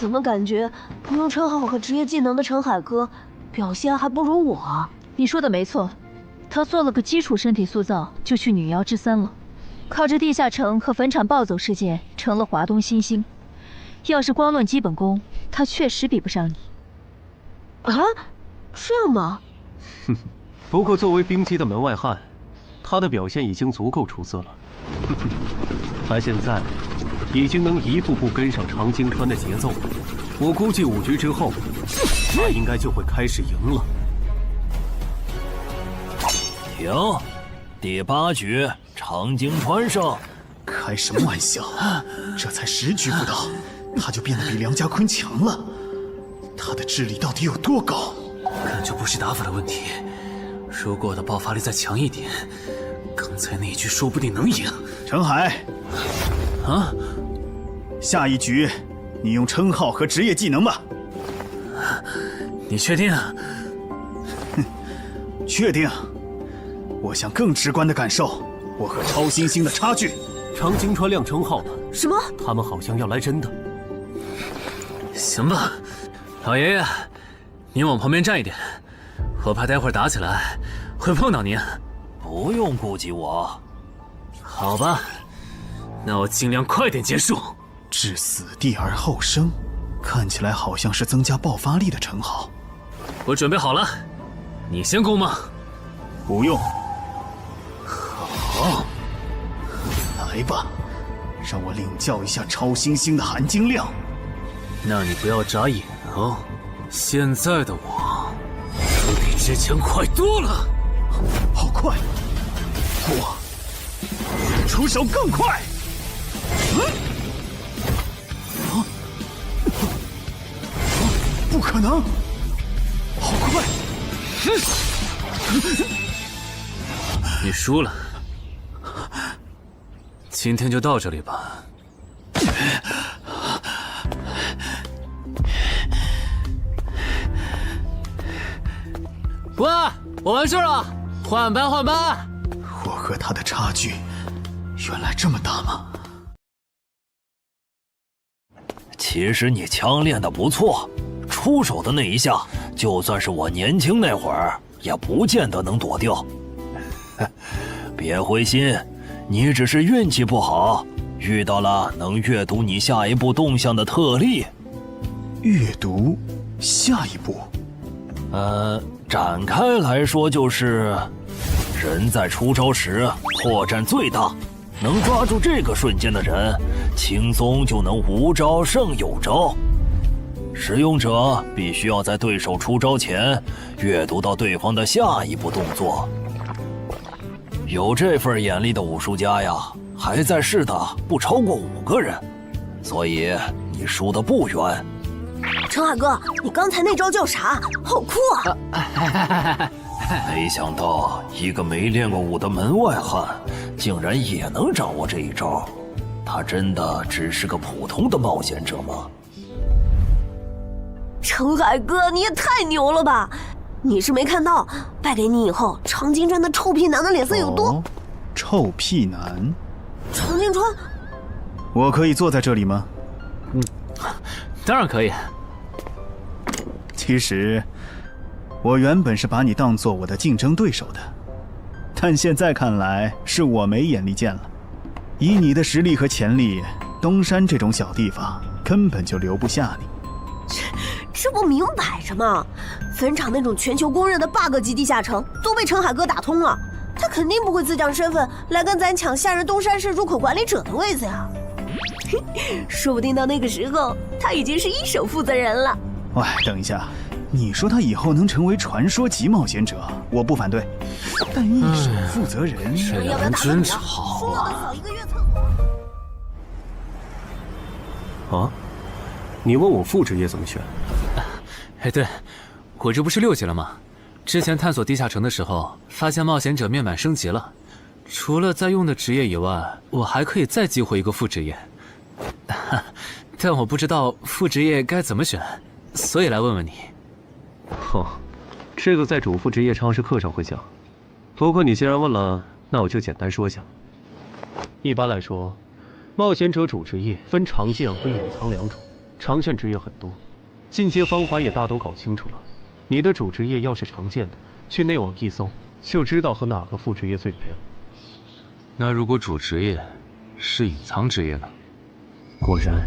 怎么感觉不用称号和职业技能的陈海哥表现还不如我啊？你说的没错，他做了个基础身体塑造，就去女妖之3了。靠着地下城和坟场暴走事件，成了华东新星。要是光论基本功，他确实比不上你。啊，这样吗？哼，不过作为冰姬的门外汉，他的表现已经足够出色了。他现在已经能一步步跟上常青川的节奏了。我估计5局之后，他应该就会开始赢了。停，第8局，常青川胜。开什么玩笑？这才10局不到，他就变得比梁家坤强了。他的智力到底有多高？感觉不是打法的问题，如果我的爆发力再强一点，刚才那一局说不定能赢。陈海，啊，下一局你用称号和职业技能吧。你确定？哼，确定。我想更直观的感受我和超新星的差距。常青川亮称号了。什么？他们好像要来真的。行吧，老爷爷，您往旁边站一点，我怕待会儿打起来会碰到您。不用顾及我。好吧，那我尽量快点结束。置死地而后生，看起来好像是增加爆发力的称号。我准备好了，你先攻吗？不用。好，来吧，让我领教一下超新星的含金量。那你不要眨眼哦，现在的我可比之前快多了。好快！我出手更快！不可能！好快！你输了，今天就到这里吧。喂，我完事了，换班换班。我和他的差距原来这么大吗？其实你枪练得不错，出手的那一下，就算是我年轻那会儿，也不见得能躲掉。别灰心，你只是运气不好，遇到了能阅读你下一步动向的特例。阅读下一步？展开来说就是，人在出招时破绽最大，能抓住这个瞬间的人，轻松就能无招胜有招。使用者必须要在对手出招前阅读到对方的下一步动作。有这份眼力的武术家呀，还在世的不超过5个人，所以你输得不远。陈海哥，你刚才那招叫啥？好酷啊！没想到一个没练过武的门外汉，竟然也能掌握这一招。他真的只是个普通的冒险者吗？陈海哥，你也太牛了吧！你是没看到，败给你以后，常青川的臭屁男的脸色有多……臭屁男？常青川，我可以坐在这里吗？当然可以。其实，我原本是把你当做我的竞争对手的，但现在看来是我没眼力见了。以你的实力和潜力，东山这种小地方根本就留不下你。这不明摆着吗？坟场那种全球公认的 bug 级地下城都被陈海哥打通了，他肯定不会自降身份来跟咱抢下任东山市入口管理者的位子呀。说不定到那个时候，他已经是一手负责人了。喂，等一下，你说他以后能成为传说级冒险者，我不反对，但一手负责人，这个人真吵啊！啊，你问我副职业怎么选？哎，对，我这不是6级了吗？之前探索地下城的时候，发现冒险者面板升级了，除了在用的职业以外，我还可以再激活一个副职业。但我不知道副职业该怎么选，所以来问问你。这个在主副职业常识课上会讲。不过你既然问了，那我就简单说下。一般来说，冒险者主职业分常见和隐藏两种，常见职业很多，进阶方法也大都搞清楚了。你的主职业要是常见的，去内网一搜，就知道和哪个副职业最配了。那如果主职业是隐藏职业呢？果然，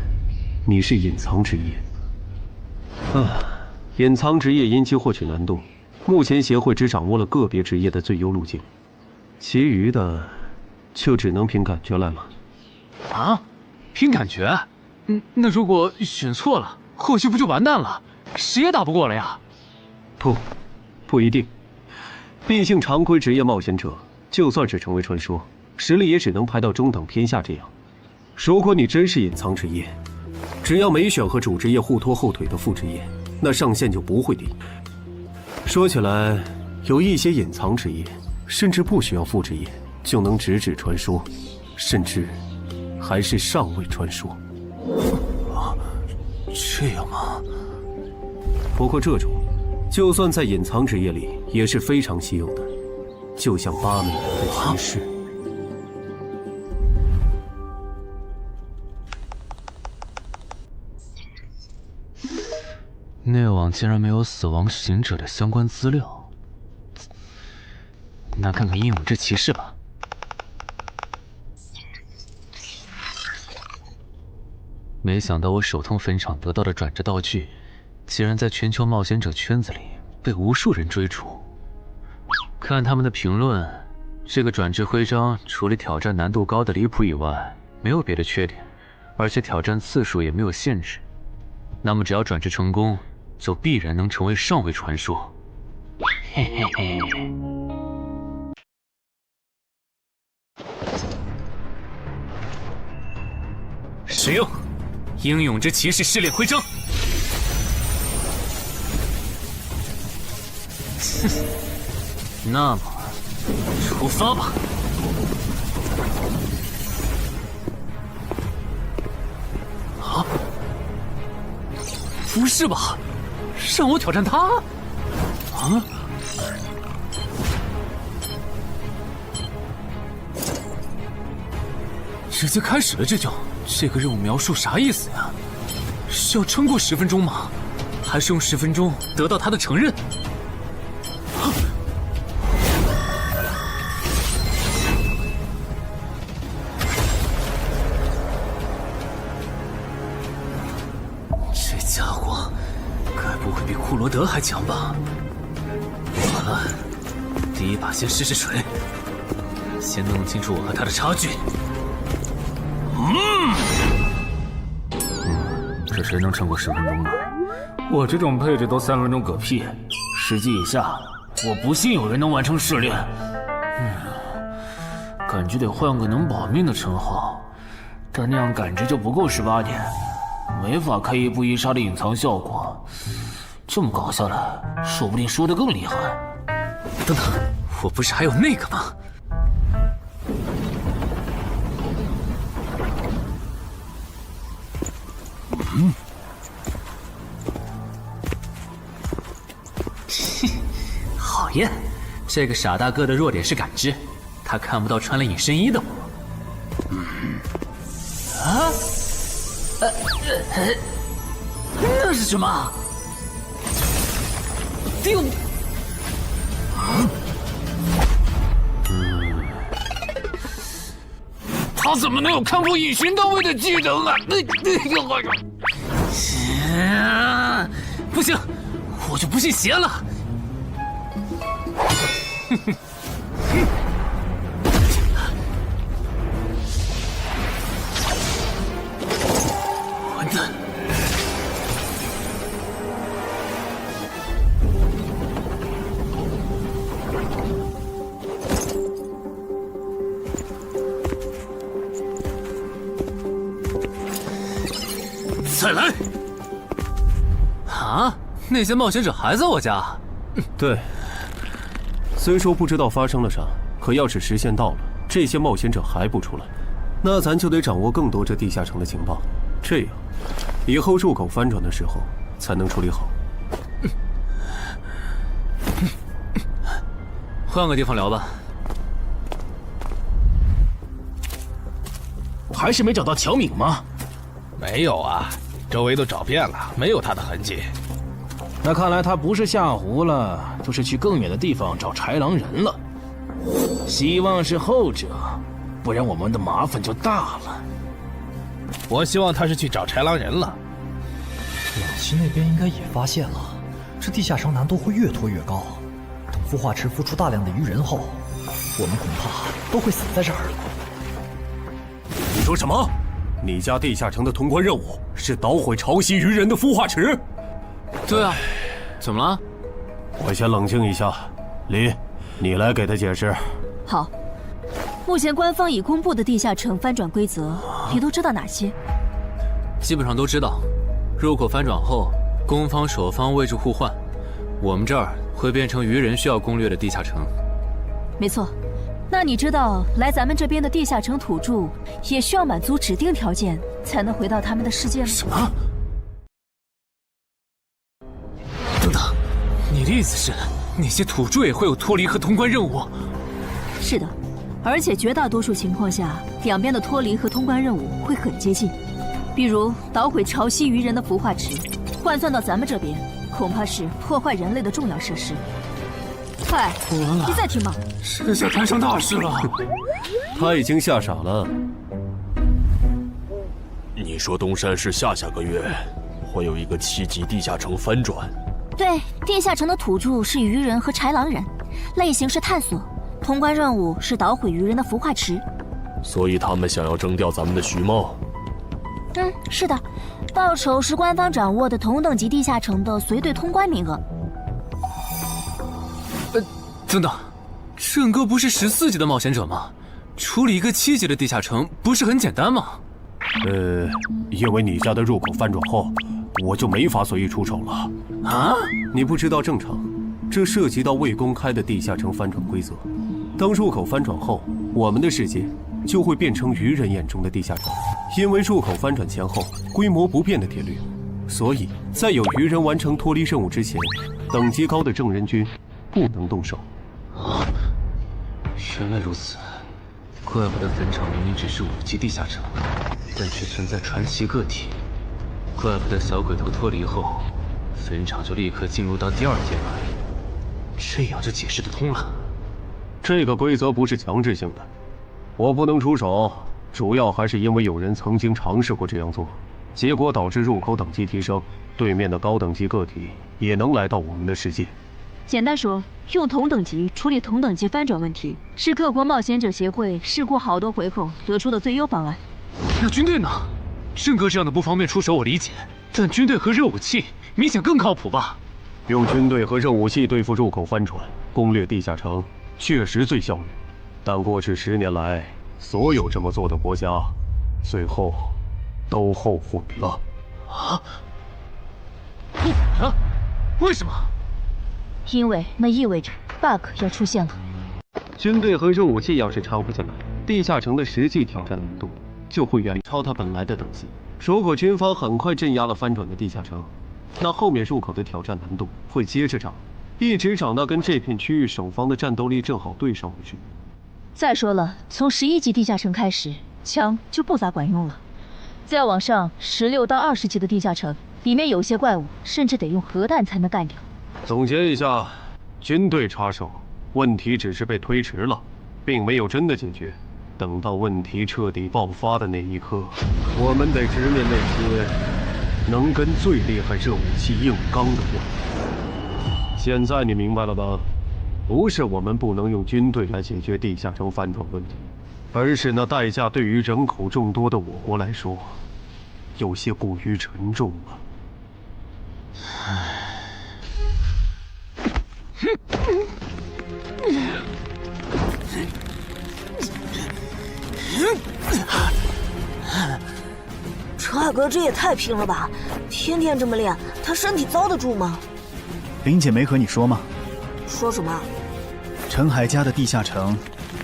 你是隐藏职业。隐藏职业因其获取难度，目前协会只掌握了个别职业的最优路径，其余的就只能凭感觉来了。啊？凭感觉？那如果选错了，后续不就完蛋了？谁也打不过了呀？不一定。毕竟常规职业冒险者，就算是成为传说，实力也只能排到中等偏下这样。如果你真是隐藏职业，只要没选和主职业互拖后腿的副职业，那上限就不会低。说起来，有一些隐藏职业，甚至不需要副职业就能直指传说，甚至还是上位传说。这样吗？不过这种，就算在隐藏职业里也是非常稀有的，就像8美人的骑士。内网竟然没有死亡行者的相关资料，那看看英勇之骑士吧。没想到我手通坟场得到的转职道具，竟然在全球冒险者圈子里被无数人追逐。看他们的评论，这个转职徽章除了挑战难度高的离谱以外，没有别的缺点，而且挑战次数也没有限制。那么只要转职成功，就必然能成为上位传说。嘿嘿嘿。使用英勇之骑士试炼徽章。那么，出发吧。啊？不是吧？让我挑战他？啊？直接开始了这个任务描述啥意思呀？是要撑过10分钟吗？还是用10分钟得到他的承认？这家伙该不会比库罗德还强吧？完了，第一把先试试水，先弄清楚我和他的差距。这谁能撑过10分钟呢？我这种配置都3分钟嗝屁，10级以下，我不信有人能完成试炼。感觉得换个能保命的称号，但那样感知就不够18点，没法开一步一杀的隐藏效果。这么搞下来，说不定输得更厉害。等等，我不是还有那个吗？讨厌，这个傻大个的弱点是感知，他看不到穿了隐身衣的我。那是什么？丢！他怎么能有看破隐形单位的技能啊？不行，我就不信邪了。混蛋！再来！啊，那些冒险者还在我家？对，虽说不知道发生了啥，可要是时限到了，这些冒险者还不出来，那咱就得掌握更多这地下城的情报，这样以后入口翻转的时候才能处理好。换个地方聊吧。还是没找到乔敏吗？没有啊，周围都找遍了，没有他的痕迹。那看来他不是下湖了，就是去更远的地方找豺狼人了。希望是后者，不然我们的麻烦就大了。我希望他是去找豺狼人了。老七那边应该也发现了，这地下城难度会越拖越高。等孵化池孵出大量的鱼人后，我们恐怕都会死在这儿。你说什么？你家地下城的通关任务是捣毁潮汐鱼人的孵化池？对啊，怎么了？我先冷静一下，林，你来给他解释。好，目前官方已公布的地下城翻转规则，你都知道哪些？基本上都知道。入口翻转后，攻方守方位置互换，我们这儿会变成鱼人需要攻略的地下城。没错。那你知道来咱们这边的地下城土著也需要满足指定条件才能回到他们的世界吗？什么？等等，你的意思是那些土著也会有脱离和通关任务？是的，而且绝大多数情况下，两边的脱离和通关任务会很接近。比如捣毁潮汐鱼人的孵化池，换算到咱们这边，恐怕是破坏人类的重要设施。快，你再听吧，这下摊上大事了。他已经吓傻了。你说东山市下个月会有一个7级地下城翻转？对，地下城的土著是鱼人和豺狼人，类型是探索，通关任务是捣毁鱼人的孵化池。所以他们想要征调咱们的徐茂。是的，报酬是官方掌握的同等级地下城的随队通关名额。等等，郑哥不是14级的冒险者吗？处理一个7级的地下城不是很简单吗？因为你家的入口翻转后，我就没法随意出手了。啊？你不知道正常，这涉及到未公开的地下城翻转规则。当入口翻转后，我们的世界就会变成鱼人眼中的地下城。因为入口翻转前后规模不变的铁律，所以在有鱼人完成脱离任务之前，等级高的正人军不能动手。原来如此，怪不得坟场明明只是5级地下城，但却存在传奇个体。怪不得小鬼头脱离后，坟场就立刻进入到第2阶段，这样就解释得通了。这个规则不是强制性的，我不能出手，主要还是因为有人曾经尝试过这样做，结果导致入口等级提升，对面的高等级个体也能来到我们的世界。简单说，用同等级处理同等级翻转问题，是各国冒险者协会试过好多回后得出的最优方案。那军队呢？郑哥这样的不方便出手我理解，但军队和热武器明显更靠谱吧？用军队和热武器对付入口翻转，攻略地下城确实最效率，但过去10年来，所有这么做的国家，最后都后悔了。后悔了？为什么？因为那意味着 bug 要出现了。军队和热武器要是插不进来，地下城的实际挑战难度就会远超它本来的等级。如果军方很快镇压了翻转的地下城，那后面入口的挑战难度会接着涨，一直涨到跟这片区域守方的战斗力正好对上为止。再说了，从11级地下城开始，枪就不咋管用了。再往上，16到20级的地下城，里面有些怪物甚至得用核弹才能干掉。总结一下，军队插手，问题只是被推迟了，并没有真的解决。等到问题彻底爆发的那一刻，我们得直面那些能跟最厉害热武器硬刚的人。现在你明白了吧？不是我们不能用军队来解决地下城翻转问题，而是那代价对于人口众多的我国来说，有些过于沉重了。陈海哥这也太拼了吧！天天这么练，他身体遭得住吗？林姐没和你说吗？说什么？陈海家的地下城，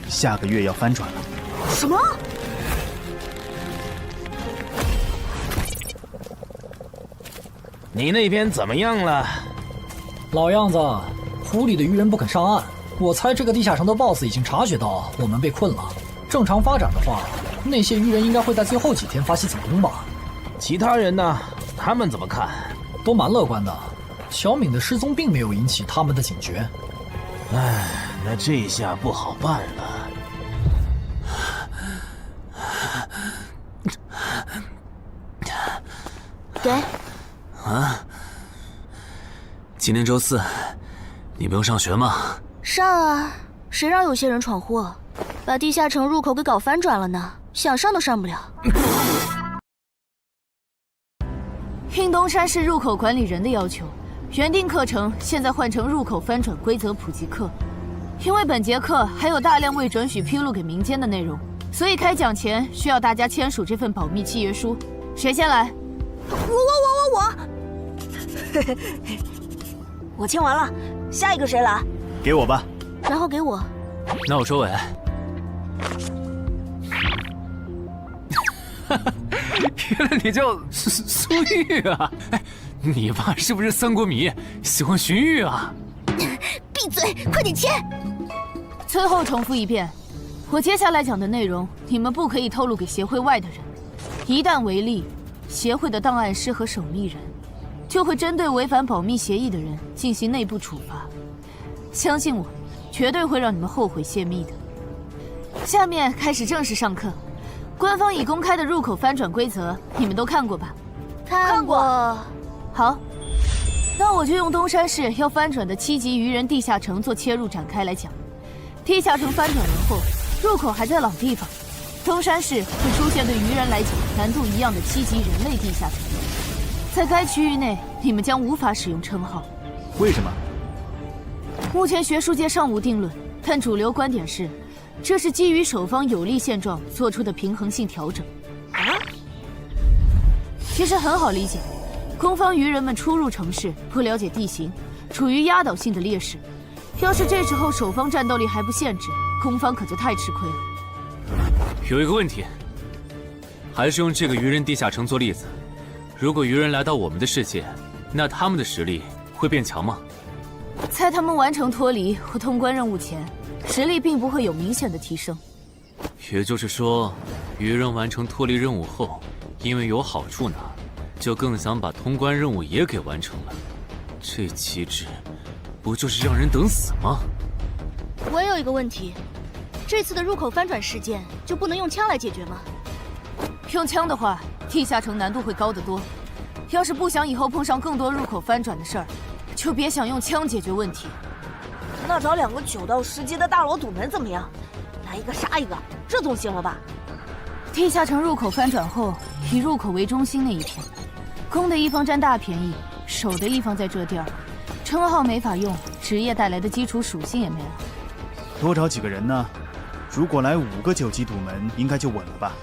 下个月要翻转了。什么？你那边怎么样了？老样子，湖里的鱼人不肯上岸。我猜这个地下城的 BOSS 已经察觉到我们被困了。正常发展的话，那些鱼人应该会在最后几天发起进攻吧？其他人呢？他们怎么看？都蛮乐观的。小敏的失踪并没有引起他们的警觉。唉，那这下不好办了。给。啊？今天周四，你不用上学吗？上啊，谁让有些人闯祸，把地下城入口给搞翻转了呢？想上都上不了。应东山市入口管理人的要求，原定课程现在换成入口翻转规则普及课。因为本节课还有大量未准许披露给民间的内容，所以开讲前需要大家签署这份保密契约书。谁先来？我。我签完了，下一个谁来？给我吧。然后给我。那我收尾。原来你叫苏玉啊！哎，你爸是不是三国迷，喜欢荀彧啊？闭嘴，快点签！最后重复一遍，我接下来讲的内容，你们不可以透露给协会外的人。一旦违例，协会的档案师和守密人就会针对违反保密协议的人进行内部处罚。相信我，绝对会让你们后悔泄密的。下面开始正式上课。官方已公开的入口翻转规则，你们都看过吧？看过。好，那我就用东山市要翻转的7级鱼人地下城做切入展开来讲。地下城翻转完后，入口还在老地方，东山市会出现对鱼人来讲难度一样的7级人类地下城。在该区域内，你们将无法使用称号。为什么？目前学术界尚无定论，但主流观点是，这是基于守方有利现状做出的平衡性调整。啊？其实很好理解，攻方鱼人们初入城市，不了解地形，处于压倒性的劣势。要是这时候守方战斗力还不限制，攻方可就太吃亏了。有一个问题，还是用这个鱼人地下城做例子。如果鱼人来到我们的世界，那他们的实力会变强吗？在他们完成脱离或通关任务前，实力并不会有明显的提升。也就是说，鱼人完成脱离任务后，因为有好处拿，就更想把通关任务也给完成了。这机制，不就是让人等死吗？我也有一个问题，这次的入口翻转事件就不能用枪来解决吗？用枪的话，地下城难度会高得多。要是不想以后碰上更多入口翻转的事儿，就别想用枪解决问题。那找2个9到10级的大佬堵门怎么样？来一个杀一个，这总行了吧？地下城入口翻转后，以入口为中心那一片，攻的一方占大便宜，守的一方在这地儿，称号没法用，职业带来的基础属性也没了。多找几个人呢？如果来5个9级堵门，应该就稳了吧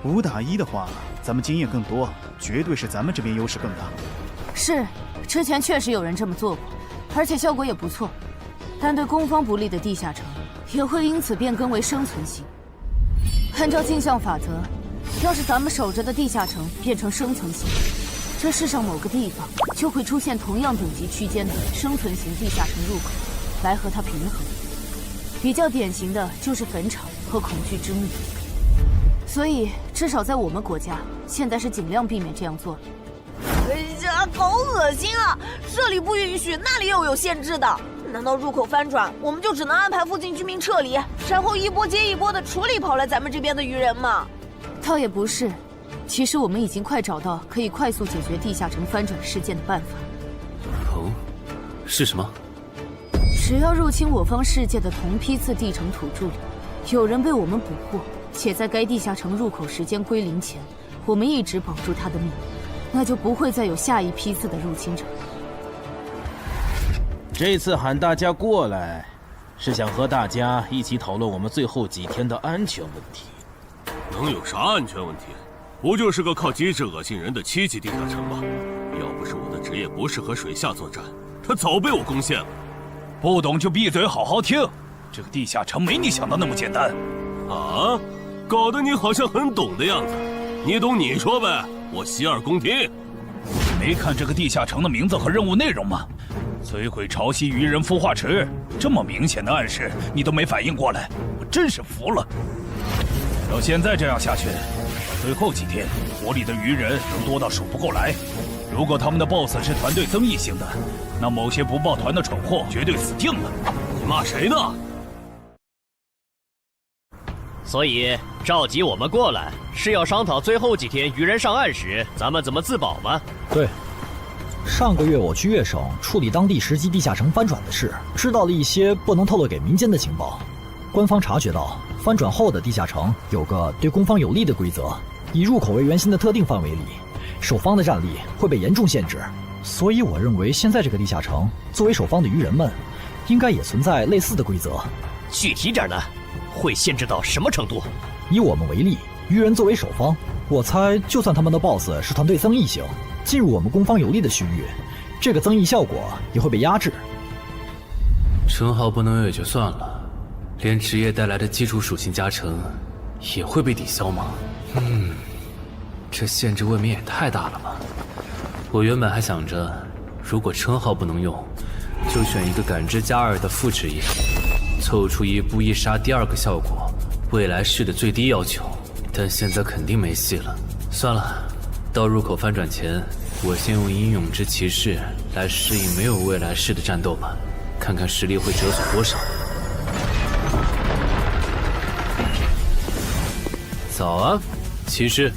？5打1的话，咱们经验更多，绝对是咱们这边优势更大。是，之前确实有人这么做过，而且效果也不错。但对攻方不利的地下城，也会因此变更为生存型。按照镜像法则，要是咱们守着的地下城变成生存型，这世上某个地方就会出现同样等级区间的生存型地下城入口，来和它平衡。比较典型的就是坟场和恐惧之墓。所以，至少在我们国家，现在是尽量避免这样做的。哎呀，好恶心啊！这里不允许，那里又有限制的。难道入口翻转，我们就只能安排附近居民撤离，然后一波接一波的处理跑来咱们这边的鱼人吗？倒也不是，其实我们已经快找到可以快速解决地下城翻转事件的办法。哦，是什么？只要入侵我方世界的同批次地城土著里，有人被我们捕获，且在该地下城入口时间归零前，我们一直保住他的命，那就不会再有下一批次的入侵者。这次喊大家过来，是想和大家一起讨论我们最后几天的安全问题。能有啥安全问题？不就是个靠机制恶心人的7级地下城吗？要不是我的职业不适合水下作战，他早被我攻陷了。不懂就闭嘴，好好听。这个地下城没你想的那么简单。啊，搞得你好像很懂的样子。你懂你说呗，我洗耳恭听。没看这个地下城的名字和任务内容吗？摧毁潮汐鱼人孵化池，这么明显的暗示你都没反应过来，我真是服了。照现在这样下去，到最后几天，火里的鱼人能多到数不过来。如果他们的 BOSS 是团队增益型的，那某些不抱团的蠢货绝对死定了。你骂谁呢？所以召集我们过来，是要商讨最后几天鱼人上岸时，咱们怎么自保吗？对，上个月我去月省处理当地10级地下城翻转的事，知道了一些不能透露给民间的情报。官方察觉到翻转后的地下城有个对攻方有利的规则，以入口为圆心的特定范围里，守方的战力会被严重限制。所以我认为现在这个地下城作为守方的鱼人们，应该也存在类似的规则。具体点呢？会限制到什么程度？以我们为例，鱼人作为守方，我猜就算他们的 BOSS 是团队增益型，进入我们攻方有利的区域，这个增益效果也会被压制。称号不能有也就算了，连职业带来的基础属性加成也会被抵消吗？这限制未免也太大了吧！我原本还想着，如果称号不能用，就选一个感知加2的副职业，凑出一步一杀第2个效果，未来式的最低要求。但现在肯定没戏了。算了，到入口翻转前，我先用英勇之骑士来适应没有未来式的战斗吧，看看实力会折损多少。早啊，骑士。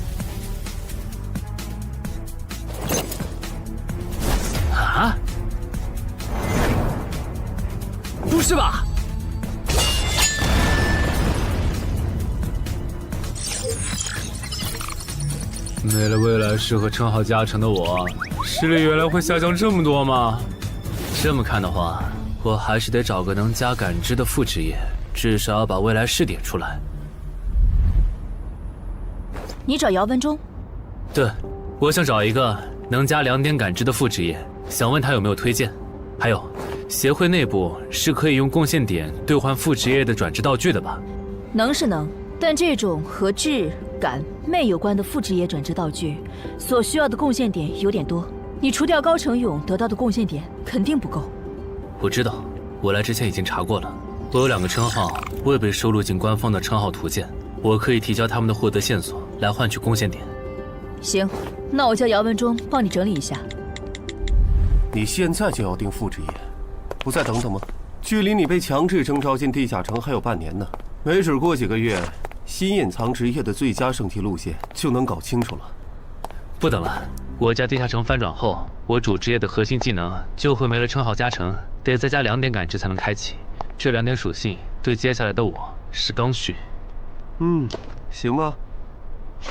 啊？不是吧？没了未来式和称号加成的我，实力原来会下降这么多吗？这么看的话，我还是得找个能加感知的副职业，至少要把未来式点出来。你找姚文忠？对，我想找一个能加2点感知的副职业，想问他有没有推荐。还有，协会内部是可以用贡献点兑换副职业的转职道具的吧？能是能，但这种和智、感、魅有关的副职业转职道具，所需要的贡献点有点多。你除掉高成勇得到的贡献点肯定不够。我知道，我来之前已经查过了。我有2个称号未被收录进官方的称号图鉴，我可以提交他们的获得线索来换取贡献点。行，那我叫姚文忠帮你整理一下。你现在就要定副职业，不再等等吗？距离你被强制征召进地下城还有半年呢，没准过几个月，新隐藏职业的最佳升级路线就能搞清楚了。不等了，我家地下城翻转后，我主职业的核心技能就会没了称号加成，得再加2点感知才能开启。这2点属性对接下来的我是刚需。行吧。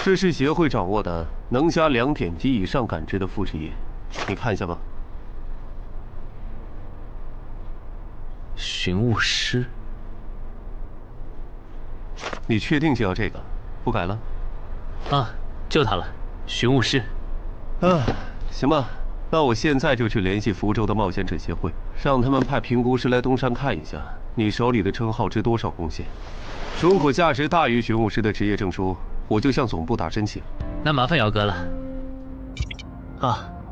这是协会掌握的能加2点及以上感知的副职业，你看一下吧。寻物师，你确定就要这个，不改了？啊，就他了，寻物师。行吧，那我现在就去联系福州的冒险者协会，让他们派评估师来东山看一下你手里的称号值多少贡献。如果价值大于寻物师的职业证书，我就向总部打申请。那麻烦姚哥了。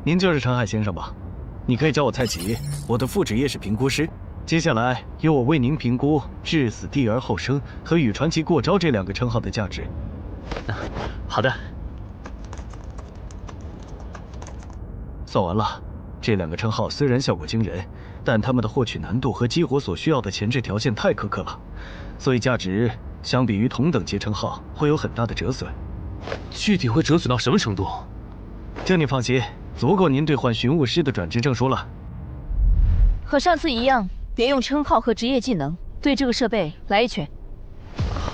您就是陈海先生吧？你可以叫我蔡奇，我的副职业是评估师。接下来由我为您评估至死地而后生和与传奇过招这2个称号的价值。好的。算完了，这2个称号虽然效果惊人，但他们的获取难度和激活所需要的前置条件太苛刻了，所以价值相比于同等级称号会有很大的折损。具体会折损到什么程度？请你放心，足够您兑换寻物师的转职证书了。和上次一样，别用称号和职业技能，对这个设备来一拳。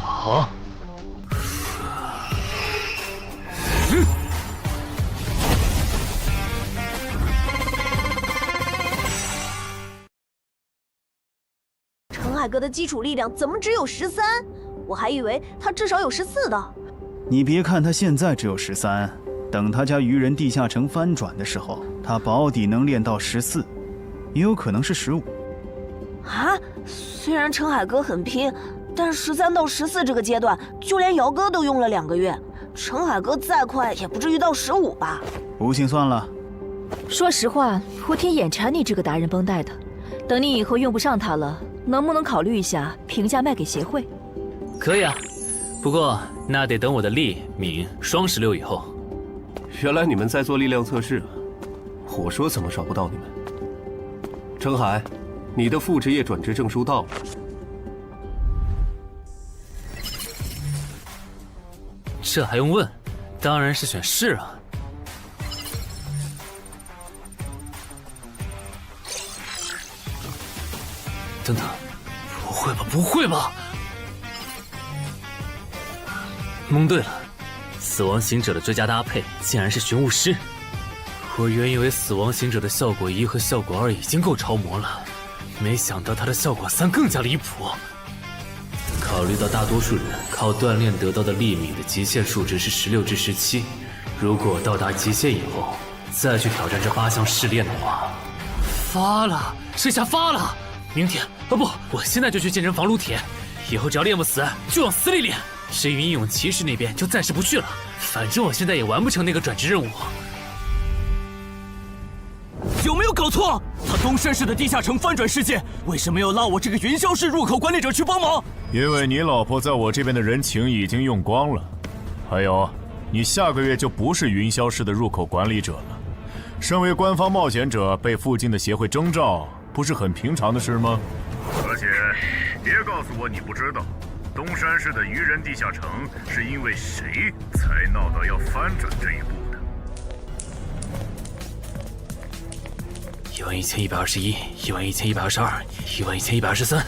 好。陈海哥的基础力量怎么只有13？我还以为他至少有14的。你别看他现在只有13，等他家鱼人地下城翻转的时候，他保底能练到14，也有可能是15。啊，虽然陈海哥很拼，但13到14这个阶段，就连姚哥都用了2个月。陈海哥再快也不至于到15吧？不信算了。说实话，我挺眼馋你这个达人绷带的。等你以后用不上它了，能不能考虑一下平价卖给协会？可以啊，不过那得等我的力敏双16以后。原来你们在做力量测试啊！我说怎么找不到你们？程海，你的副职业转职证书到了。这还用问？当然是选是啊。等等，不会吧？不会吧？蒙对了，死亡行者的最佳搭配竟然是寻物师。我原以为死亡行者的效果1和效果2已经够超模了，没想到它的效果3更加离谱。考虑到大多数人靠锻炼得到的力敏的极限数值是16至17，如果到达极限以后再去挑战这8项试炼的话，发了，这下发了！明天不，我现在就去健身房撸铁，以后只要练不死就往死里练。至于英勇骑士那边就暂时不去了，反正我现在也完不成那个转职任务。有没有搞错？他东山市的地下城翻转事件，为什么要拉我这个云霄市入口管理者去帮忙？因为你老婆在我这边的人情已经用光了，还有，你下个月就不是云霄市的入口管理者了。身为官方冒险者，被附近的协会征召，不是很平常的事吗？而且，别告诉我你不知道，东山市的愚人地下城是因为谁才闹到要翻转这一步的？11121、11122、11123。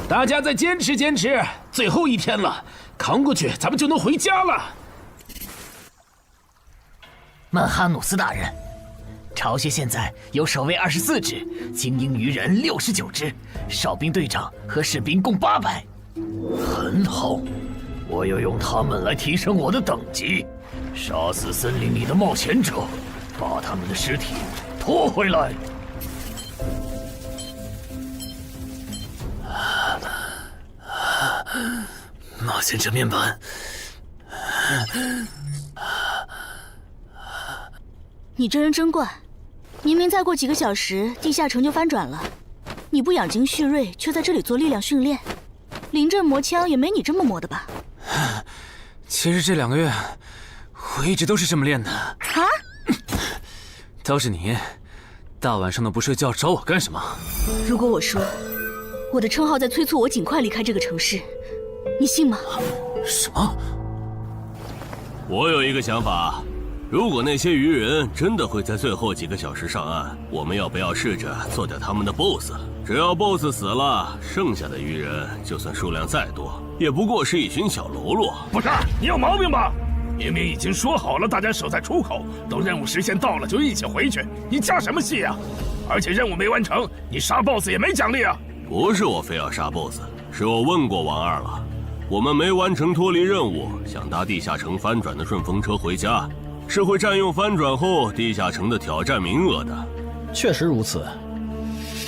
大家再坚持坚持，最后一天了，扛过去，咱们就能回家了。曼哈努斯大人，巢穴现在有守卫24只，精英鱼人69只，哨兵队长和士兵共800。很好，我要用他们来提升我的等级，杀死森林里的冒险者，把他们的尸体拖回来。冒险者面板。你这人真怪，明明再过几个小时地下城就翻转了，你不养精蓄锐，却在这里做力量训练，临阵磨枪也没你这么磨的吧？其实这2个月，我一直都是这么练的。啊？倒是你，大晚上的不睡觉找我干什么？如果我说我的称号在催促我尽快离开这个城市，你信吗？什么？我有一个想法，如果那些鱼人真的会在最后几个小时上岸，我们要不要试着做掉他们的 BOSS？ 只要 BOSS 死了，剩下的鱼人就算数量再多，也不过是一群小喽啰。不是，你有毛病吧？明明已经说好了，大家守在出口，等任务时限到了就一起回去，你加什么戏啊？而且任务没完成，你杀 BOSS 也没奖励啊！不是我非要杀 BOSS， 是我问过王二了，我们没完成脱离任务，想搭地下城翻转的顺风车回家，是会占用翻转后地下城的挑战名额的。确实如此。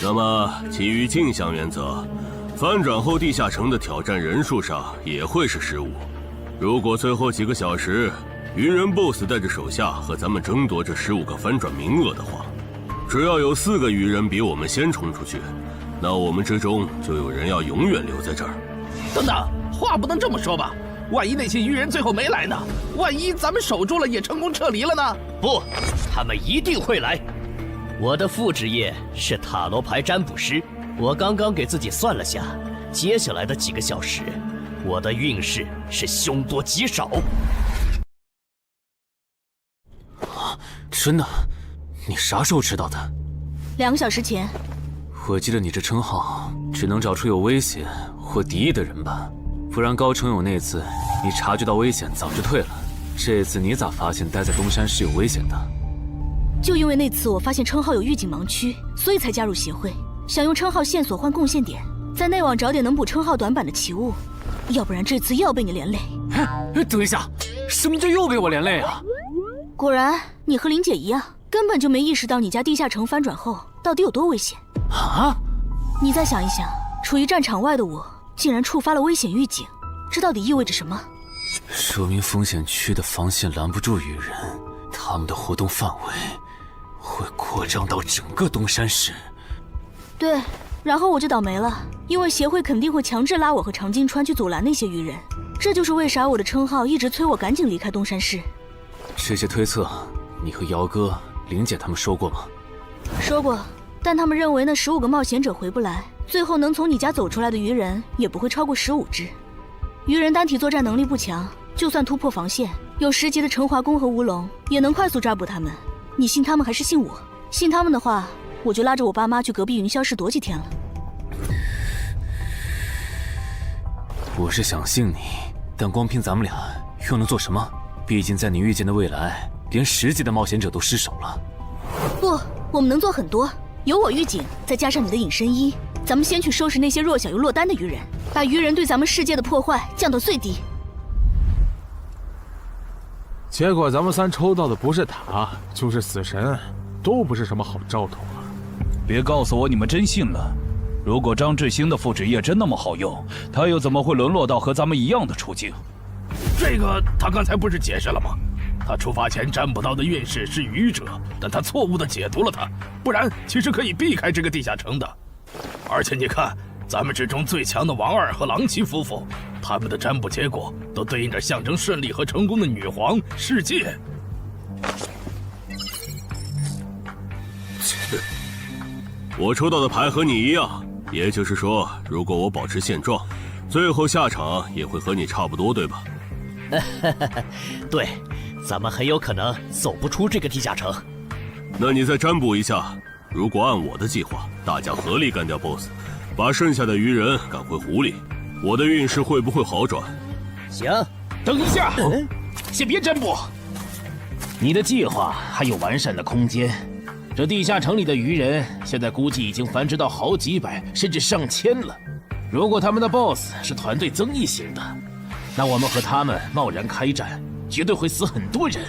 那么基于镜像原则，翻转后地下城的挑战人数上也会是15。如果最后几个小时鱼人 BOSS 带着手下和咱们争夺这15个翻转名额的话，只要有4个鱼人比我们先冲出去，那我们之中就有人要永远留在这儿。等等，话不能这么说吧？万一那些鱼人最后没来呢？万一咱们守住了也成功撤离了呢？不，他们一定会来。我的副职业是塔罗牌占卜师，我刚刚给自己算了下，接下来的几个小时，我的运势是凶多吉少。真的？你啥时候知道的？2个小时前。我记得你这称号只能找出有危险或敌意的人吧，不然高成勇那次你察觉到危险早就退了，这次你咋发现待在东山是有危险的？就因为那次我发现称号有预警盲区，所以才加入协会，想用称号线索换贡献点，在内网找点能补称号短板的奇物，要不然这次又要被你连累。等一下，什么叫又被我连累啊？果然，你和林姐一样，根本就没意识到你家地下城翻转后到底有多危险。啊！你再想一想，处于战场外的我，竟然触发了危险预警，这到底意味着什么？说明风险区的防线拦不住鱼人，他们的活动范围会扩张到整个东山市。对，然后我就倒霉了，因为协会肯定会强制拉我和常金川去阻拦那些鱼人。这就是为啥我的称号一直催我赶紧离开东山市。这些推测，你和姚哥、林姐他们说过吗？说过，但他们认为那15个冒险者回不来，最后能从你家走出来的鱼人也不会超过15只。鱼人单体作战能力不强，就算突破防线，有10级的陈华宫和乌龙也能快速抓捕他们。你信他们还是信我？信他们的话，我就拉着我爸妈去隔壁云霄市躲几天了。我是想信你，但光凭咱们俩又能做什么？毕竟在你预见的未来，连10级的冒险者都失手了。不，我们能做很多。有我预警，再加上你的隐身衣，咱们先去收拾那些弱小又落单的鱼人，把鱼人对咱们世界的破坏降到最低。结果咱们3抽到的不是塔，就是死神，都不是什么好兆头啊！别告诉我你们真信了。如果张志兴的副职业真那么好用，他又怎么会沦落到和咱们一样的处境？这个他刚才不是解释了吗？他出发前占卜到的运势是愚者，但他错误地解读了它，不然其实可以避开这个地下城的。而且你看，咱们之中最强的王二和郎奇夫妇，他们的占卜结果都对应着象征顺利和成功的女皇世界。我抽到的牌和你一样，也就是说，如果我保持现状，最后下场也会和你差不多，对吧？对，咱们很有可能走不出这个地下城。那你再占卜一下，如果按我的计划，大家合力干掉 BOSS， 把剩下的鱼人赶回湖里，我的运势会不会好转？行，等一下，先别占卜。你的计划还有完善的空间。这地下城里的鱼人，现在估计已经繁殖到好几百甚至上千了。如果他们的 BOSS 是团队增益型的，那我们和他们贸然开战，绝对会死很多人。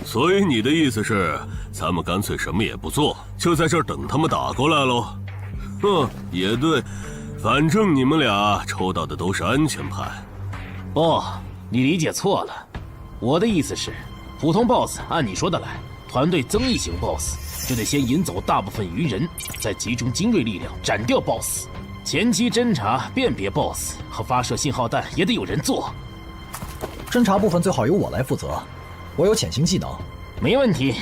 所以你的意思是，咱们干脆什么也不做，就在这儿等他们打过来喽？也对，反正你们俩抽到的都是安全牌。不，你理解错了。我的意思是，普通 BOSS 按你说的来，团队增益型 BOSS 就得先引走大部分鱼人，再集中精锐力量斩掉 BOSS。前期侦查、辨别 BOSS 和发射信号弹也得有人做。侦查部分最好由我来负责，我有潜行技能。没问题，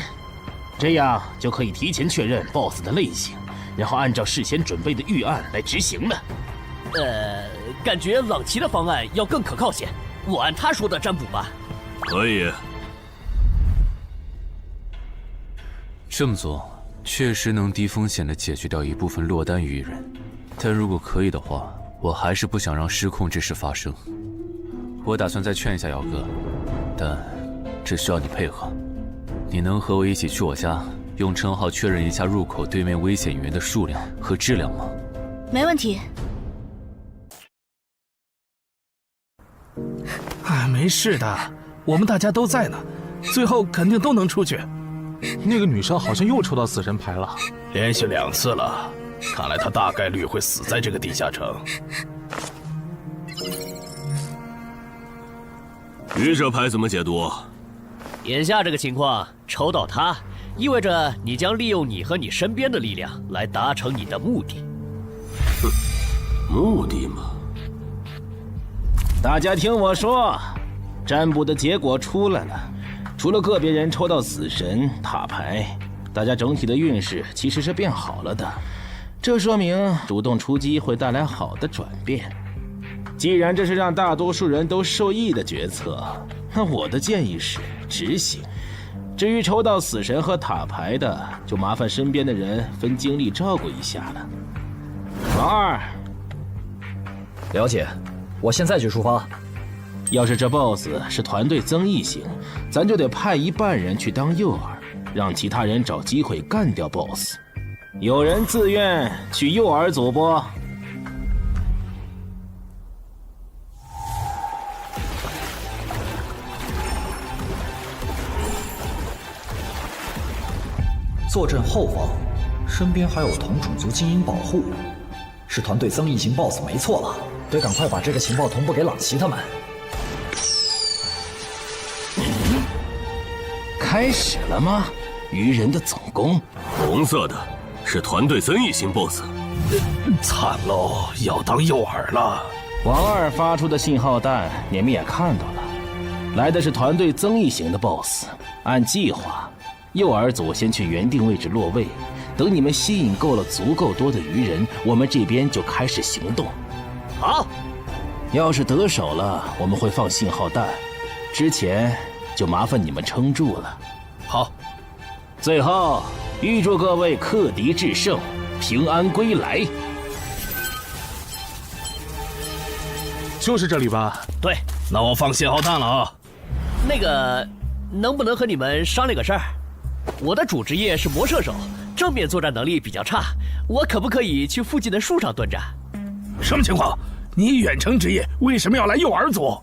这样就可以提前确认 BOSS 的类型，然后按照事先准备的预案来执行了。感觉朗奇的方案要更可靠些，我按他说的占卜吧。可以。这么做确实能低风险地解决掉一部分落单鱼人，但如果可以的话，我还是不想让失控之事发生。我打算再劝一下姚哥，但这需要你配合。你能和我一起去我家，用称号确认一下入口对面危险鱼人的数量和质量吗？没问题。没事的，我们大家都在呢，最后肯定都能出去。那个女生好像又抽到死神牌了，连续2次了，看来她大概率会死在这个地下城。愚者牌怎么解读？眼下这个情况，抽到它，意味着你将利用你和你身边的力量来达成你的目的。目的嘛。大家听我说，占卜的结果出来了，除了个别人抽到死神塔牌，大家整体的运势其实是变好了的。这说明主动出击会带来好的转变。既然这是让大多数人都受益的决策，那我的建议是执行。至于抽到死神和塔牌的，就麻烦身边的人分精力照顾一下了。王二，了解，我现在就出发。要是这 BOSS 是团队增益型，咱就得派一半人去当诱饵，让其他人找机会干掉 BOSS。有人自愿去诱饵组不？坐镇后方，身边还有同种族精英保护，是团队增益型 BOSS 没错了，得赶快把这个情报同步给朗奇他们。开始了吗？愚人的总攻，红色的是团队增益型 BOSS。惨喽，要当诱饵了。王二发出的信号弹，你们也看到了，来的是团队增益型的 BOSS。按计划，诱饵组先去原定位置落位，等你们吸引够了足够多的愚人，我们这边就开始行动。好，要是得手了，我们会放信号弹，之前就麻烦你们撑住了。好，最后预祝各位克敌制胜，平安归来。就是这里吧？对，那我放信号弹了啊。那个，能不能和你们商量个事儿？我的主职业是魔射手，正面作战能力比较差，我可不可以去附近的树上蹲着？什么情况？你远程职业为什么要来诱饵组？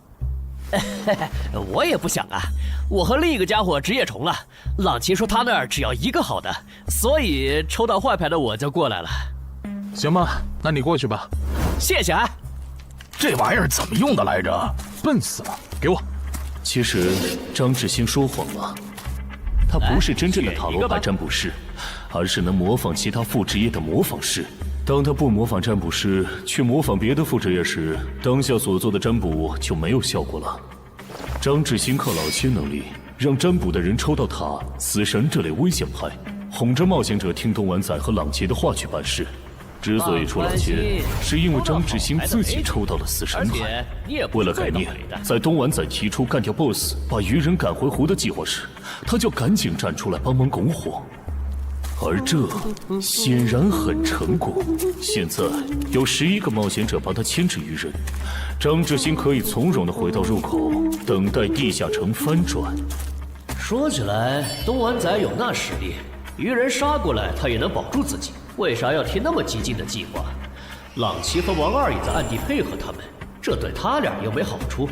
我也不想啊，我和另一个家伙职业重了。朗奇说他那儿只要一个好的，所以抽到坏牌的我就过来了。行吧，那你过去吧。谢谢啊。这玩意儿怎么用的来着？笨死了，给我。其实张志兴说谎了，他不是真正的塔罗牌占卜师，而是能模仿其他副职业的模仿师。当他不模仿占卜师，去模仿别的副职业时，当下所做的占卜就没有效果了。张志兴靠老切能力，让占卜的人抽到塔、死神这类危险牌，哄着冒险者听东丸仔和朗奇的话去办事。之所以出老切，是因为张志兴自己抽到了死神牌。为了改念，在东丸仔提出干掉 BOSS、把愚人赶回湖的计划时，他就赶紧站出来帮忙拱火。而这显然很成功。现在有11个冒险者帮他牵制愚人，张志兴可以从容地回到入口，等待地下城翻转。说起来，东丸仔有那实力，愚人杀过来他也能保住自己，为啥要提那么激进的计划？朗奇和王二也在暗地配合他们，这对他俩又没好处。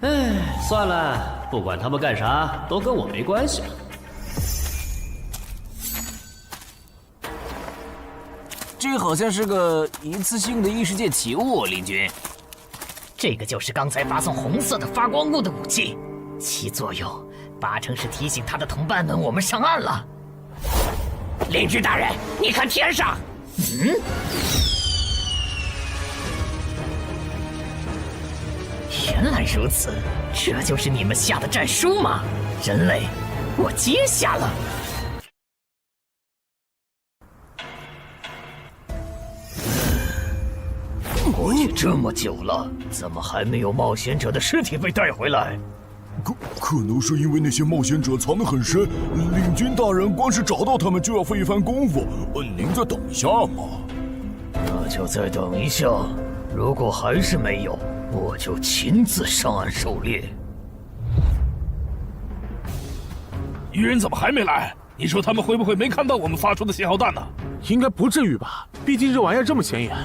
哎，算了，不管他们干啥，都跟我没关系了。这好像是个一次性的异世界奇物，林军。这个就是刚才发送红色的发光物的武器，其作用8成是提醒他的同伴们我们上岸了。林军大人，你看天上，原来如此，这就是你们下的战书吗？人类，我接下了。过去这么久了，怎么还没有冒险者的尸体被带回来？可能是因为那些冒险者藏得很深，领军大人光是找到他们就要费一番功夫。您再等一下嘛。那就再等一下，如果还是没有，我就亲自上岸狩猎。愚人怎么还没来？你说他们会不会没看到我们发出的信号弹呢？应该不至于吧，毕竟这玩意儿这么显眼。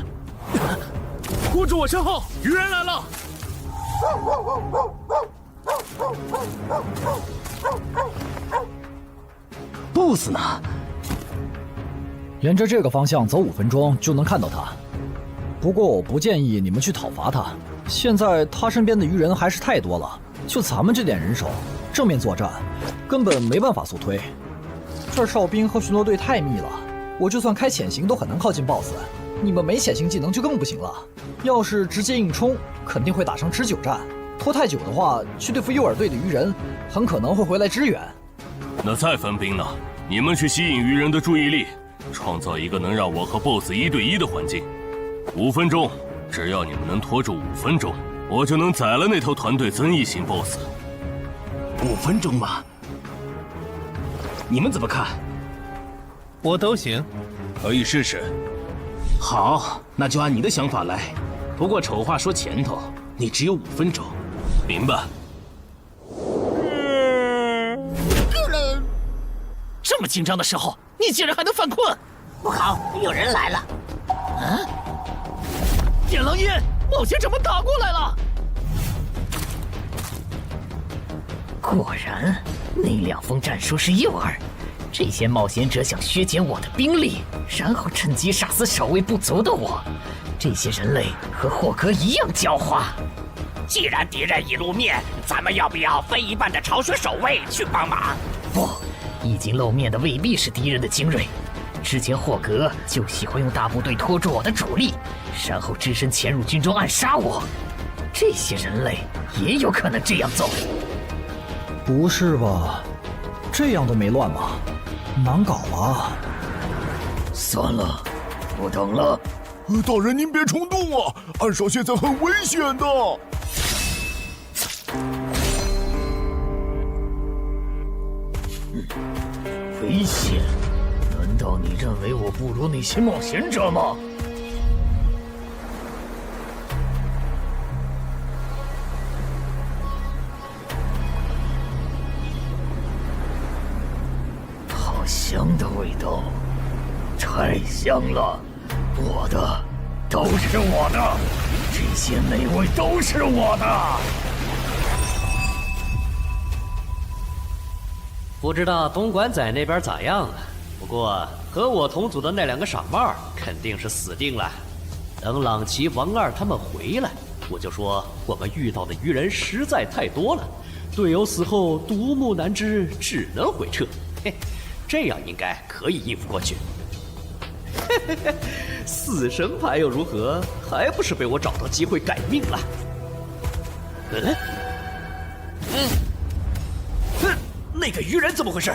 护住我身后，愚人来了！BOSS呢？沿着这个方向走5分钟就能看到他。不过我不建议你们去讨伐他，现在他身边的愚人还是太多了，就咱们这点人手，正面作战根本没办法速推。这儿哨兵和巡逻队太密了，我就算开潜行都很难靠近 BOSS。你们没潜行技能就更不行了，要是直接硬冲，肯定会打成持久战。拖太久的话，去对付诱饵队的愚人，很可能会回来支援。那再分兵呢？你们去吸引愚人的注意力，创造一个能让我和 BOSS 1对1的环境。5分钟，只要你们能拖住5分钟，我就能宰了那头团队增益型 BOSS。5分钟吗？你们怎么看？我都行，可以试试。好，那就按你的想法来。不过丑话说前头，你只有5分钟，明白？这么紧张的时候，你竟然还能犯困！不好，有人来了！点狼烟，冒险者们打过来了！果然，那2封战书是诱饵，这些冒险者想削减我的兵力，然后趁机杀死守卫不足的我。这些人类和霍格一样狡猾。既然敌人已露面，咱们要不要分一半的巢穴守卫去帮忙？不，已经露面的未必是敌人的精锐。之前霍格就喜欢用大部队拖住我的主力，然后只身潜入军中暗杀我。这些人类也有可能这样做。不是吧？这样都没乱吗？难搞啊！算了，不等了。大人您别冲动啊，暗哨现在很危险的。危险？难道你认为我不如那些冒险者吗？好香的味道，太香了！我的，都是我的，这些美味都是我的。不知道东莞仔那边咋样了？不过和我同组的那2个傻帽肯定是死定了。等朗奇、王二他们回来，我就说我们遇到的鱼人实在太多了，队友死后独木难支，只能回撤。嘿，这样应该可以应付过去。死神牌又如何？还不是被我找到机会改命了。那个鱼人怎么回事？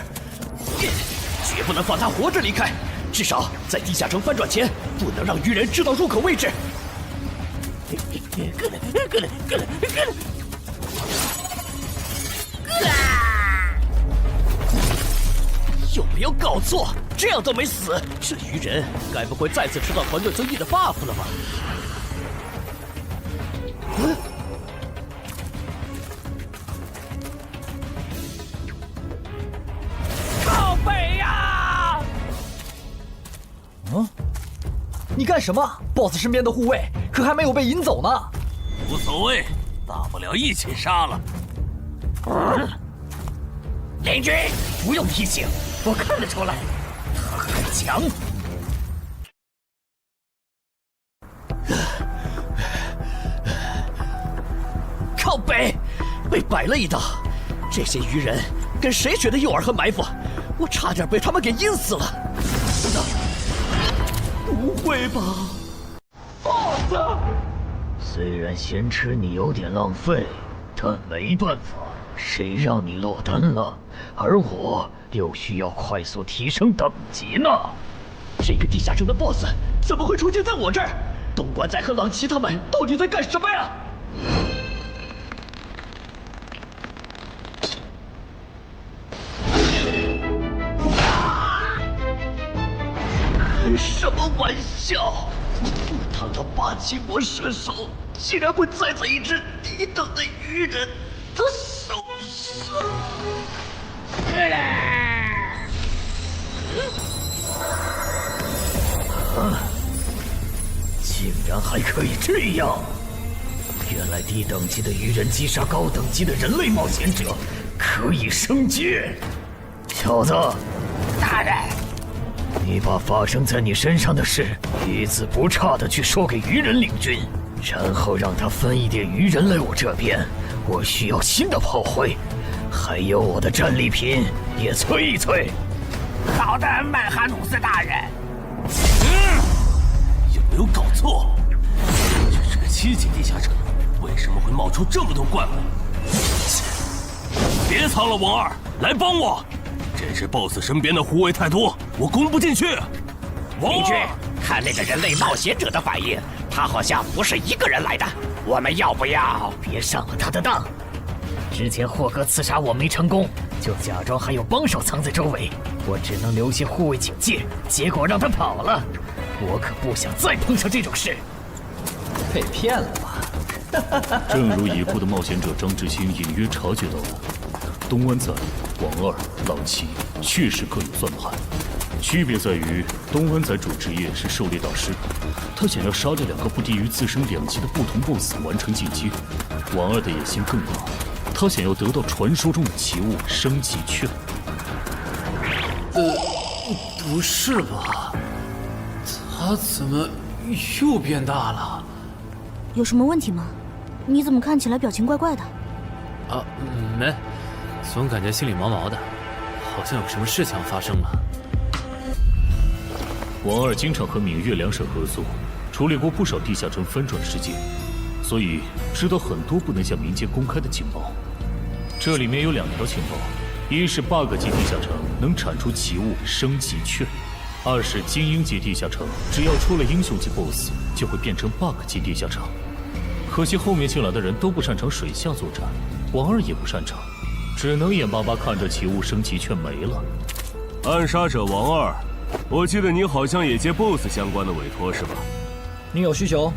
绝不能放他活着离开，至少在地下城翻转前，不能让鱼人知道入口位置。有没有搞错？这样都没死，这鱼人该不会再次吃到团队增益的 buff 了吧？靠北呀！你干什么 ？BOSS 身边的护卫可还没有被引走呢。无所谓，大不了一起杀了。联军，不用提醒，我看得出来，他很强。靠北，被摆了一道。这些鱼人跟谁学的诱饵和埋伏？我差点被他们给阴死了。不会吧 ，BOSS！虽然咸吃你有点浪费，但没办法，谁让你落单了？而我又需要快速提升等级呢。这个地下城的 BOSS 怎么会出现在我这儿？东莞仔和朗奇他们到底在干什么呀？开什么玩笑！堂堂霸气魔射手，竟然会栽在一只低等的鱼人的手上！竟然还可以这样！原来低等级的鱼人击杀高等级的人类冒险者可以升阶。小子，大人，你把发生在你身上的事一字不差的去说给鱼人领军，然后让他分一点鱼人来我这边。我需要新的炮灰，还有我的战利品也催一催。好的，曼哈努斯大人。有没有搞错？这是个7级地下城，为什么会冒出这么多怪物？别藏了，王二，来帮我！这只 BOSS 身边的护卫太多，我攻不进去。李军，看那个人类冒险者的反应，他好像不是一个人来的。我们要不要别上了他的当？之前霍格刺杀我没成功，就假装还有帮手藏在周围，我只能留些护卫警戒，结果让他跑了。我可不想再碰上这种事。被骗了吧？正如已故的冒险者张志新隐约察觉到的，东湾仔、王二、朗奇确实各有算盘，区别在于东湾仔主职业是狩猎大师，他想要杀掉2个不低于自身2级的不同 BOSS 完成进阶；王二的野心更大，他想要得到传说中的奇物升级券。不是吧？他怎么又变大了？有什么问题吗？你怎么看起来表情怪怪的？啊，没，总感觉心里毛毛的，好像有什么事情要发生了。王二经常和闽月两省合作，处理过不少地下城翻转事件，所以知道很多不能向民间公开的情报。这里面有2条情报，一是 bug 级地下城能产出奇物升级券，2是精英级地下城只要出了英雄级 BOSS 就会变成 bug 级地下城。可惜后面进来的人都不擅长水下作战，王二也不擅长，只能眼巴巴看着奇物升级券没了。暗杀者王二，我记得你好像也接 BOSS 相关的委托是吧？你有需求？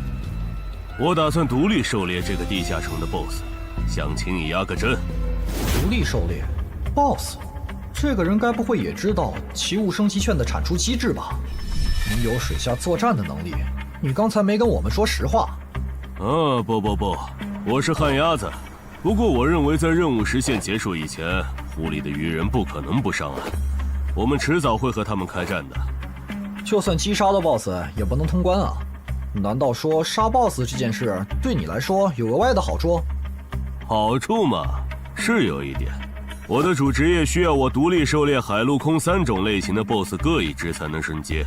我打算独立狩猎这个地下城的 BOSS， 想请你压个阵。独立狩猎 BOSS， 这个人该不会也知道奇物升级券的产出机制吧？你有水下作战的能力，你刚才没跟我们说实话。不，我是旱鸭子。不过我认为在任务时限结束以前，湖里的鱼人不可能不上岸，我们迟早会和他们开战的。就算击杀了 BOSS， 也不能通关啊！难道说杀 BOSS 这件事对你来说有额外的好处？好处嘛，是有一点。我的主职业需要我独立狩猎海陆空3种类型的 BOSS 各一只才能升阶，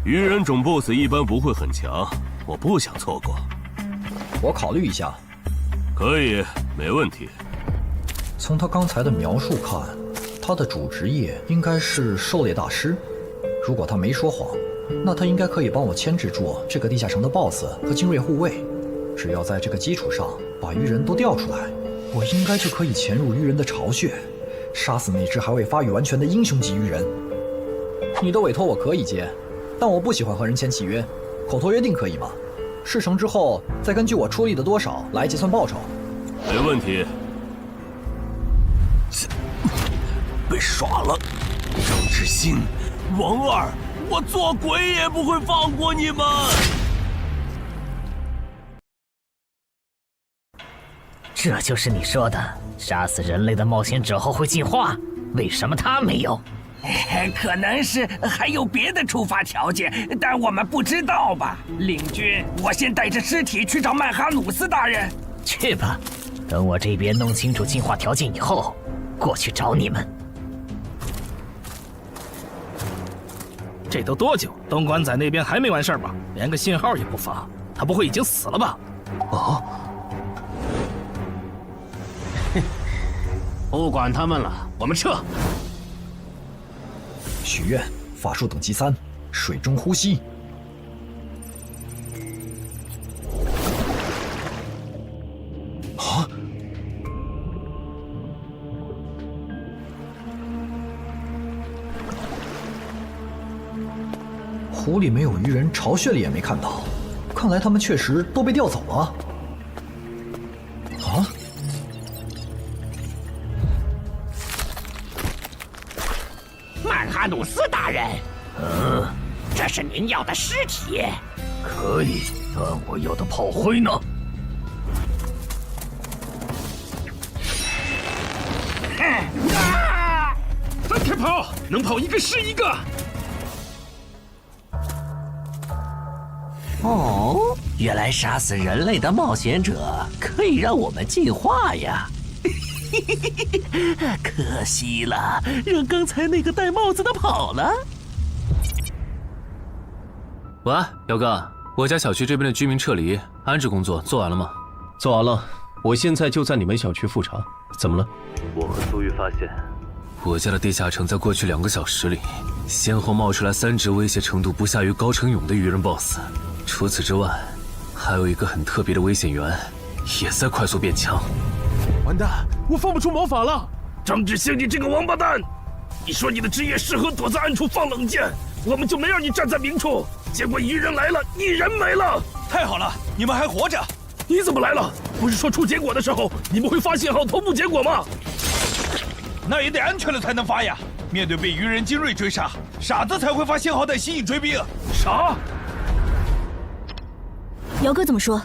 鱼人种 BOSS 一般不会很强，我不想错过。我考虑一下。可以，没问题。从他刚才的描述看，他的主职业应该是狩猎大师。如果他没说谎，那他应该可以帮我牵制住这个地下城的 BOSS 和精锐护卫。只要在这个基础上把鱼人都调出来，我应该就可以潜入鱼人的巢穴，杀死那只还未发育完全的英雄级鱼人。你的委托我可以接，但我不喜欢和人签契约，口头约定可以吗？事成之后再根据我出力的多少来结算报酬。没问题。被耍了，张志新、王二，我做鬼也不会放过你们！这就是你说的杀死人类的冒险者后会进化？为什么他没有？可能是还有别的触发条件，但我们不知道吧。领军，我先带着尸体去找曼哈努斯大人。去吧，等我这边弄清楚进化条件以后，过去找你们。这都多久？东莞仔那边还没完事吧？连个信号也不发，他不会已经死了吧？哦，不管他们了，我们撤。许愿，法术等级3，水中呼吸。啊！湖里没有鱼人，巢穴里也没看到，看来他们确实都被调走了。啊！曼哈努斯大人，这是您要的尸体。可以，但我要的炮灰呢？分开跑，能跑一个是一个。哦，原来杀死人类的冒险者可以让我们进化呀！可惜了，让刚才那个戴帽子的跑了。喂，姚哥，我家小区这边的居民撤离安置工作做完了吗？做完了，我现在就在你们小区复查。怎么了？我和苏玉发现，我家的地下城在过去2个小时里，先后冒出来3只威胁程度不下于高成勇的鱼人 BOSS。除此之外，还有一个很特别的危险源，也在快速变强。完蛋，我放不出魔法了！张志兴，你这个王八蛋！你说你的职业适合躲在暗处放冷箭，我们就没让你站在明处。结果鱼人来了，你人没了。太好了，你们还活着！你怎么来了？不是说出结果的时候你们会发信号同步结果吗？那也得安全了才能发呀！面对被鱼人精锐追杀，傻子才会发信号弹吸引追兵。啥？姚哥怎么说？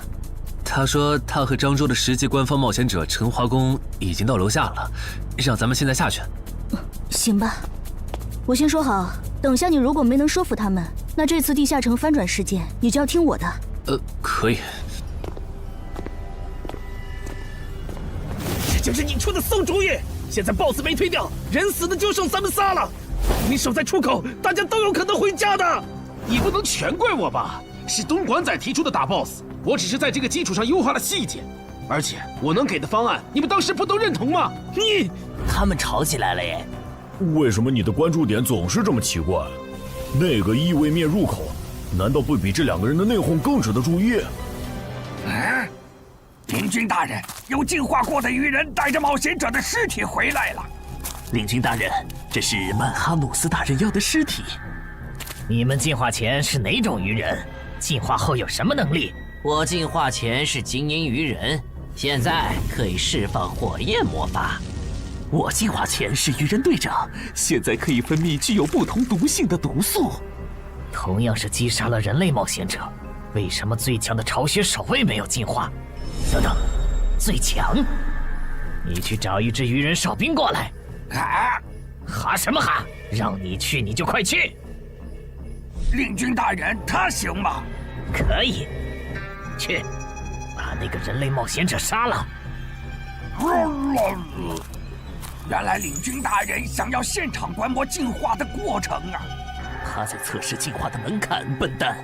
他说他和漳州的10级官方冒险者陈华公已经到楼下了，让咱们现在下去。行吧。我先说好，等下你如果没能说服他们，那这次地下城翻转事件你就要听我的。可以。这就是你出的馊主意！现在 BOSS 没推掉，人死的就剩咱们仨了。你守在出口，大家都有可能回家的。你不能全怪我吧？是东莞仔提出的打 BOSS， 我只是在这个基础上优化了细节。而且我能给的方案，你们当时不都认同吗？他们吵起来了耶！为什么你的关注点总是这么奇怪？那个异位面入口，难道不比这2个人的内讧更值得注意？领军大人，有进化过的鱼人带着冒险者的尸体回来了。领军大人，这是曼哈努斯大人要的尸体。你们进化前是哪种鱼人？进化后有什么能力？我进化前是精英鱼人，现在可以释放火焰魔法。我进化前是鱼人队长，现在可以分泌具有不同毒性的毒素。同样是击杀了人类冒险者，为什么最强的巢穴守卫没有进化？等等，最强？你去找一支鱼人哨兵过来。哈什么哈？让你去你就快去。领军大人，他行吗？可以，去把那个人类冒险者杀了。原来领军大人想要现场观摩进化的过程啊！他在测试进化的门槛，笨蛋。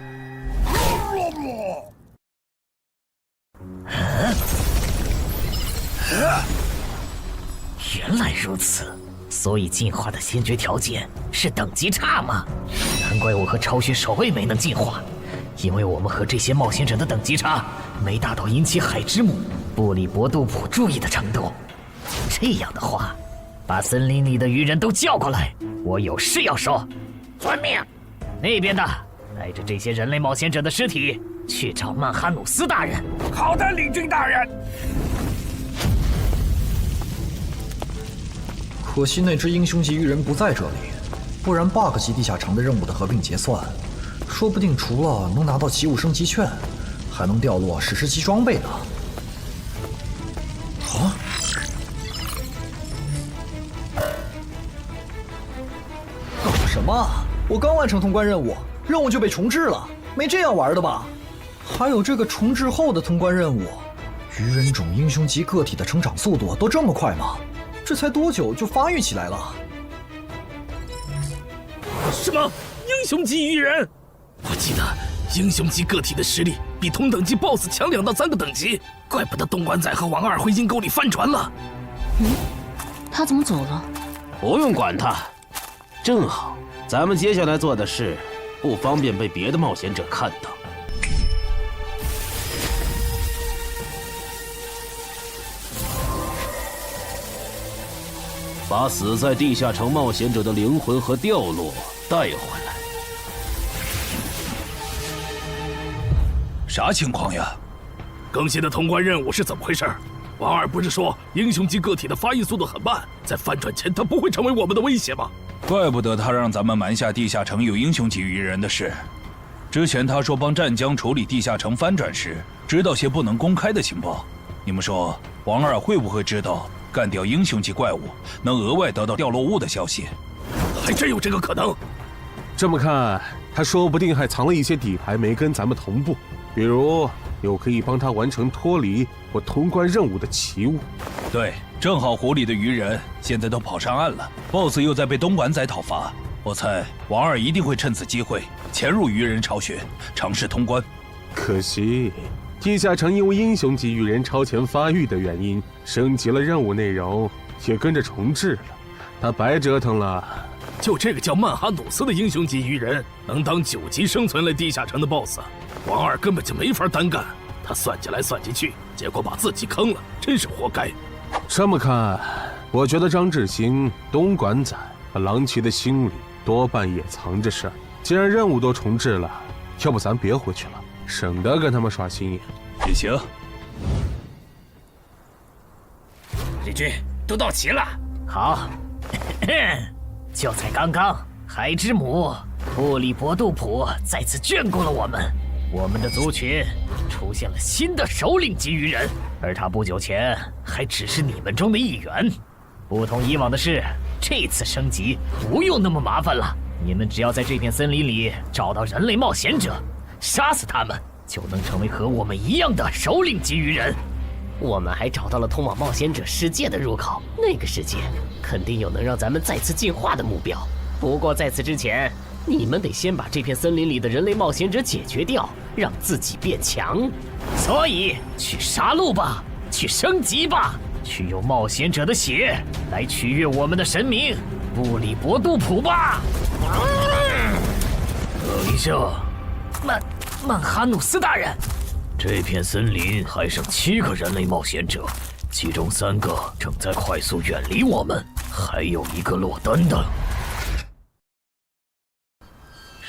原来如此，所以进化的先决条件是等级差吗？难怪我和巢穴守卫没能进化，因为我们和这些冒险者的等级差没达到引起海之母布里伯杜普注意的程度。这样的话，把森林里的鱼人都叫过来，我有事要说。遵命。那边的，带着这些人类冒险者的尸体去找曼哈努斯大人。好的，领军大人。可惜那只英雄级鱼人不在这里，不然 bug 级地下城的任务的合并结算，说不定除了能拿到奇物升级券，还能掉落史诗级装备呢。啊！搞什么？我刚完成通关任务，任务就被重置了，没这样玩的吧？还有这个重置后的通关任务，鱼人种英雄级个体的成长速度都这么快吗？这才多久就发育起来了？什么英雄级鱼人？我记得英雄级个体的实力比同等级 BOSS 强2到3个等级，怪不得东莞仔和王二回阴沟里翻船了。他怎么走了？不用管他，正好咱们接下来做的事不方便被别的冒险者看到。把死在地下城冒险者的灵魂和掉落带回来。啥情况呀？更新的通关任务是怎么回事？王二不是说英雄级个体的发育速度很慢，在翻转前他不会成为我们的威胁吗？怪不得他让咱们瞒下地下城有英雄级鱼人的事。之前他说帮湛江处理地下城翻转时，知道些不能公开的情报。你们说王二会不会知道干掉英雄级怪物能额外得到掉落物的消息？还真有这个可能。这么看，他说不定还藏了一些底牌没跟咱们同步，比如有可以帮他完成脱离或通关任务的奇物。对，正好湖里的鱼人现在都跑上岸了 ，BOSS 又在被东莞仔讨伐，我猜王二一定会趁此机会潜入鱼人巢穴，尝试通关。可惜地下城因为英雄级鱼人超前发育的原因，升级了任务内容，也跟着重置了，他白折腾了。就这个叫曼哈努斯的英雄级鱼人，能当9级生存类地下城的 BOSS， 王二根本就没法单干。他算计来算计去，结果把自己坑了，真是活该。这么看，我觉得张志新、东莞仔和郎奇的心里多半也藏着事儿。既然任务都重置了，要不咱别回去了，省得跟他们耍心眼。也行。李军都到齐了。好。就在刚刚，海之母布里伯杜普再次眷顾了我们。我们的族群出现了新的首领级鱼人，而他不久前还只是你们中的一员。不同以往的是，这次升级不用那么麻烦了，你们只要在这片森林里找到人类冒险者，杀死他们，就能成为和我们一样的首领级鱼人。我们还找到了通往冒险者世界的入口，那个世界肯定有能让咱们再次进化的目标。不过在此之前，你们得先把这片森林里的人类冒险者解决掉，让自己变强。所以去杀戮吧，去升级吧，去用冒险者的血来取悦我们的神明布里伯杜普吧。等一下，曼哈努斯大人，这片森林还剩7个人类冒险者，其中3个正在快速远离我们，还有1个落单的。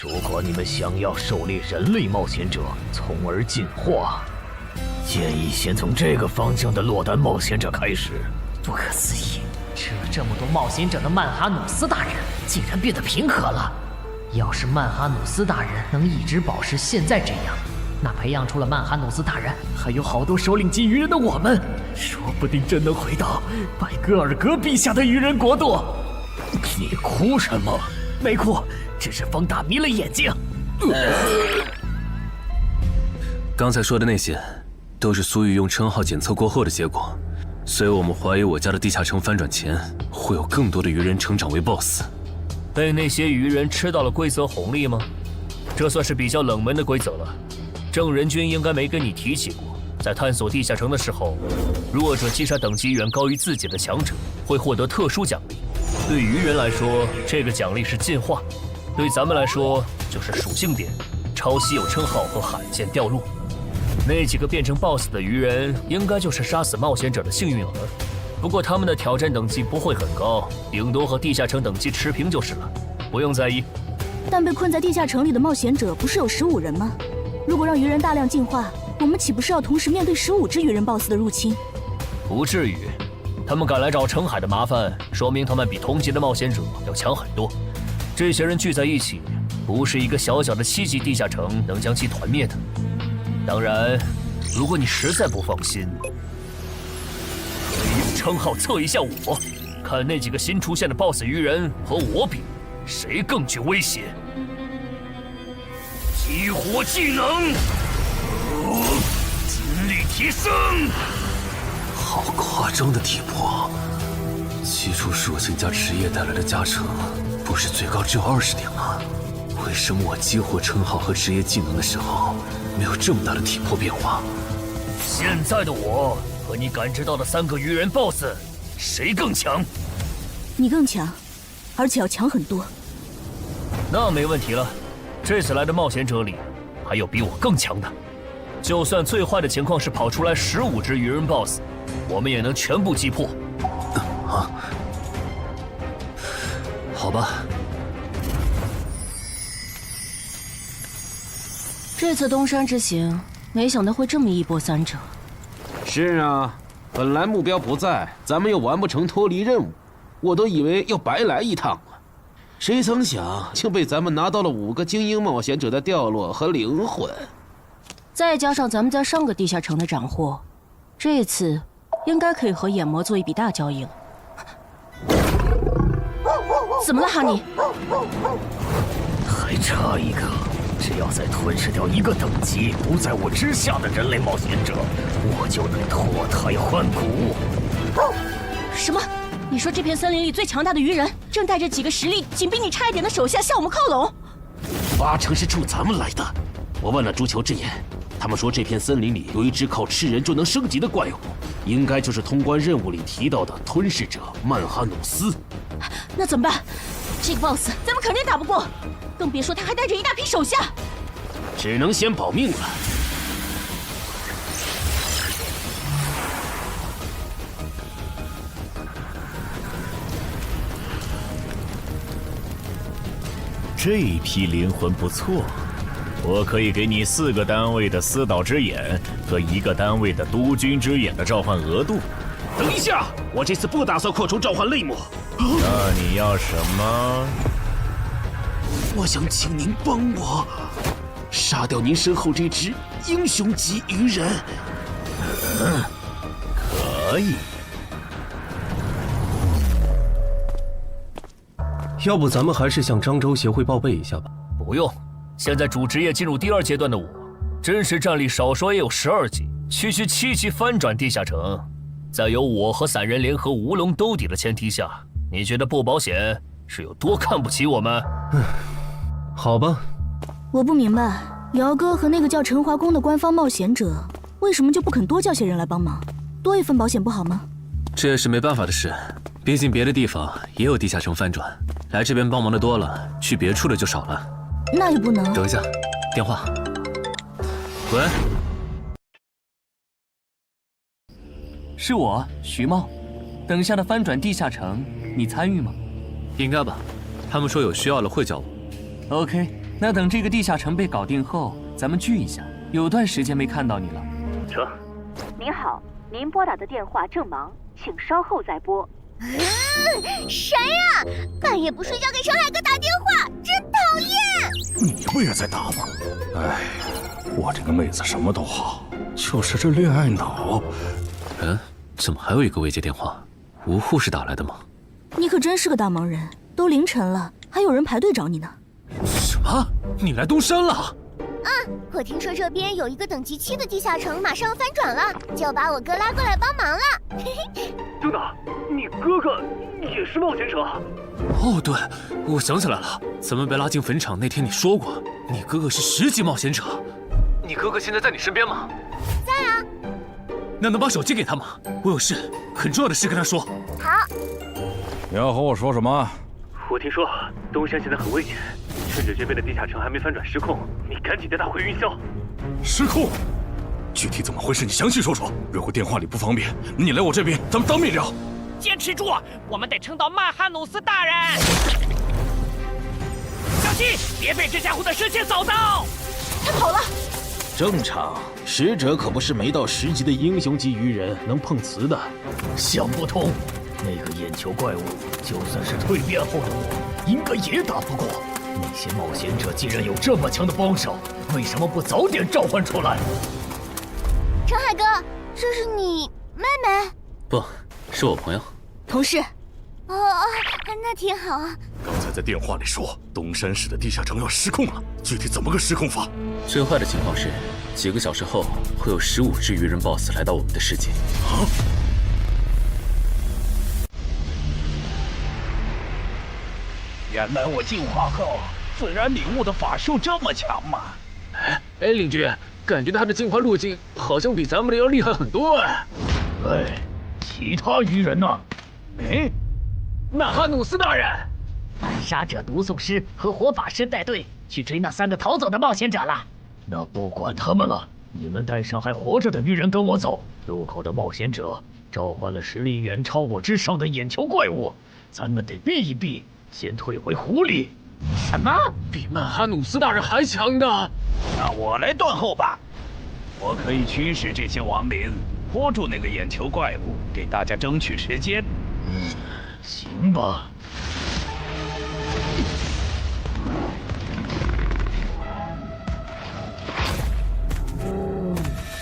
如果你们想要狩猎人类冒险者，从而进化，建议先从这个方向的落单冒险者开始。不可思议，这么多冒险者的曼哈努斯大人竟然变得平和了。要是曼哈努斯大人能一直保持现在这样，那培养出了曼哈努斯大人还有好多首领级鱼人的我们，说不定真能回到拜戈尔格陛下的鱼人国度。你哭什么？没哭，只是风大迷了眼睛。刚才说的那些，都是苏玉用称号检测过后的结果，所以我们怀疑我家的地下城翻转前，会有更多的鱼人成长为 BOSS。被那些鱼人吃到了规则红利吗？这算是比较冷门的规则了。正人君应该没跟你提起过，在探索地下城的时候，弱者击杀等级远高于自己的强者，会获得特殊奖励。对鱼人来说，这个奖励是进化；对咱们来说，就是属性点、超稀有称号和罕见掉落。那几个变成 BOSS 的鱼人，应该就是杀死冒险者的幸运儿。不过他们的挑战等级不会很高，顶多和地下城等级持平就是了，不用在意。但被困在地下城里的冒险者不是有15人吗？如果让鱼人大量进化，我们岂不是要同时面对15只鱼人 BOSS 的入侵？不至于，他们敢来找澄海的麻烦，说明他们比同级的冒险者要强很多。这些人聚在一起，不是一个小小的7级地下城能将其团灭的。当然，如果你实在不放心，可以用称号测一下我，看那几个新出现的 BOSS 鱼人和我比，谁更具威胁。激活技能，精力提升。好夸张的体魄！基础属性加职业带来的加成，不是最高只有20点吗？为什么我激活称号和职业技能的时候，没有这么大的体魄变化？现在的我和你感知到的3个鱼人 BOSS， 谁更强？你更强，而且要强很多。那没问题了。这次来的冒险者里，还有比我更强的。就算最坏的情况是跑出来15只鱼人 BOSS， 我们也能全部击破。啊，好吧。这次东山之行，没想到会这么一波三折。是啊，本来目标不在，咱们又完不成脱离任务，我都以为要白来一趟了。谁曾想，竟被咱们拿到了5个精英冒险者的掉落和灵魂，再加上咱们在上个地下城的斩获，这次应该可以和眼魔做一笔大交易了。怎么了，哈尼？还差一个，只要再吞噬掉1个等级不在我之下的人类冒险者，我就能脱胎换骨。什么？你说这片森林里最强大的鱼人正带着几个实力仅比你差一点的手下向我们靠拢？8成是冲咱们来的。我问了朱球之眼，他们说这片森林里有一只靠吃人就能升级的怪物，应该就是通关任务里提到的吞噬者曼哈努斯。那怎么办？这个 BOSS 咱们肯定打不过，更别说他还带着一大批手下。只能先保命了。这批灵魂不错，我可以给你4个单位的司导之眼和1个单位的督军之眼的召唤额度。等一下，我这次不打算扩充召唤类目。那你要什么？我想请您帮我杀掉您身后这只英雄级鱼人。可以。要不咱们还是向漳州协会报备一下吧。不用，现在主职业进入第2阶段的我，真实战力少说也有12级，区区7级翻转地下城，在有我和散人联合无龙兜底的前提下，你觉得不保险是有多看不起我们？好吧。我不明白，姚哥和那个叫陈华宫的官方冒险者，为什么就不肯多叫些人来帮忙，多一份保险不好吗？这也是没办法的事，毕竟别的地方也有地下城翻转，来这边帮忙的多了，去别处的就少了。那也不能。等一下，电话。喂，是我，徐茂。等下的翻转地下城，你参与吗？应该吧，他们说有需要了会叫我。OK， 那等这个地下城被搞定后，咱们聚一下。有段时间没看到你了。成。您好，您拨打的电话正忙，请稍后再拨。谁呀？半夜不睡觉给陈海哥打电话，真讨厌！你不也在打吗？哎，我这个妹子什么都好，就是这恋爱脑。怎么还有一个未接电话？吴护士打来的吗？你可真是个大忙人，都凌晨了，还有人排队找你呢。什么？你来东山了？我听说这边有一个等级7的地下城马上要翻转了，就把我哥拉过来帮忙了。等等，你哥哥也是冒险者？哦，对，我想起来了，咱们被拉进坟场那天你说过，你哥哥是10级冒险者。你哥哥现在在你身边吗？在啊。那能把手机给他吗？我有事，很重要的事跟他说。好。你要和我说什么？我听说东山现在很危险，趁着这边的地下城还没翻转失控，你赶紧带他回云霄。失控？具体怎么回事？你详细说说。如果电话里不方便，你来我这边，咱们当面聊。坚持住，我们得撑到曼哈努斯大人。小心，别被这家伙的视线扫到。他跑了。正常，使者可不是没到10级的英雄级鱼人能碰瓷的。想不通。那个眼球怪物，就算是蜕变后的我，应该也打不过。那些冒险者既然有这么强的帮手，为什么不早点召唤出来？陈海哥，这是你妹妹？不，是我朋友。同事。哦，那挺好啊。刚才在电话里说东山市的地下城要失控了，具体怎么个失控法？最坏的情况是，几个小时后会有15只鱼人 BOSS 来到我们的世界。原来我进化后自然领悟的法术这么强吗？哎，领军，感觉他的进化路径好像比咱们的要厉害很多哎。其他鱼人呢？曼哈努斯大人，暗杀者、毒送师和火法师带队去追那3个逃走的冒险者了。那不管他们了，你们带上还活着的鱼人跟我走。入口的冒险者召唤了实力远超我之上的眼球怪物，咱们得避一避。先退回湖里。什么？比曼哈努斯大人还强的？那我来断后吧。我可以驱使这些亡灵，拖住那个眼球怪物，给大家争取时间。行吧。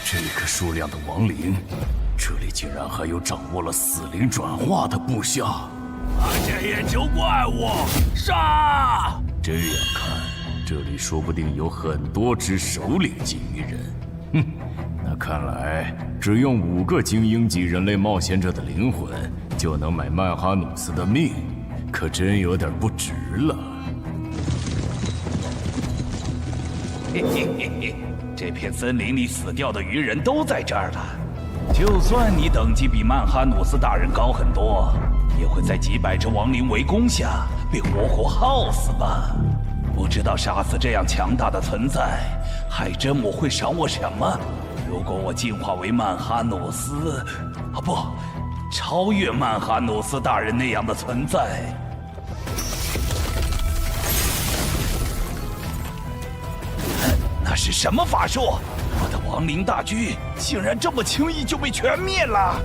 这个数量的亡灵，这里竟然还有掌握了死灵转化的部下。发现眼球怪物，杀！这样看，这里说不定有很多只首领级鱼人。哼，那看来只用5个精英级人类冒险者的灵魂，就能买曼哈努斯的命，可真有点不值了。嘿嘿嘿嘿，这片森林里死掉的鱼人都在这儿了。就算你等级比曼哈努斯大人高很多，也会在几百只亡灵围攻下被活活耗死吧？不知道杀死这样强大的存在，海真母会赏我什么？如果我进化为曼哈努斯，不，超越曼哈努斯大人那样的存在，那是什么法术？我的亡灵大军竟然这么轻易就被全灭了！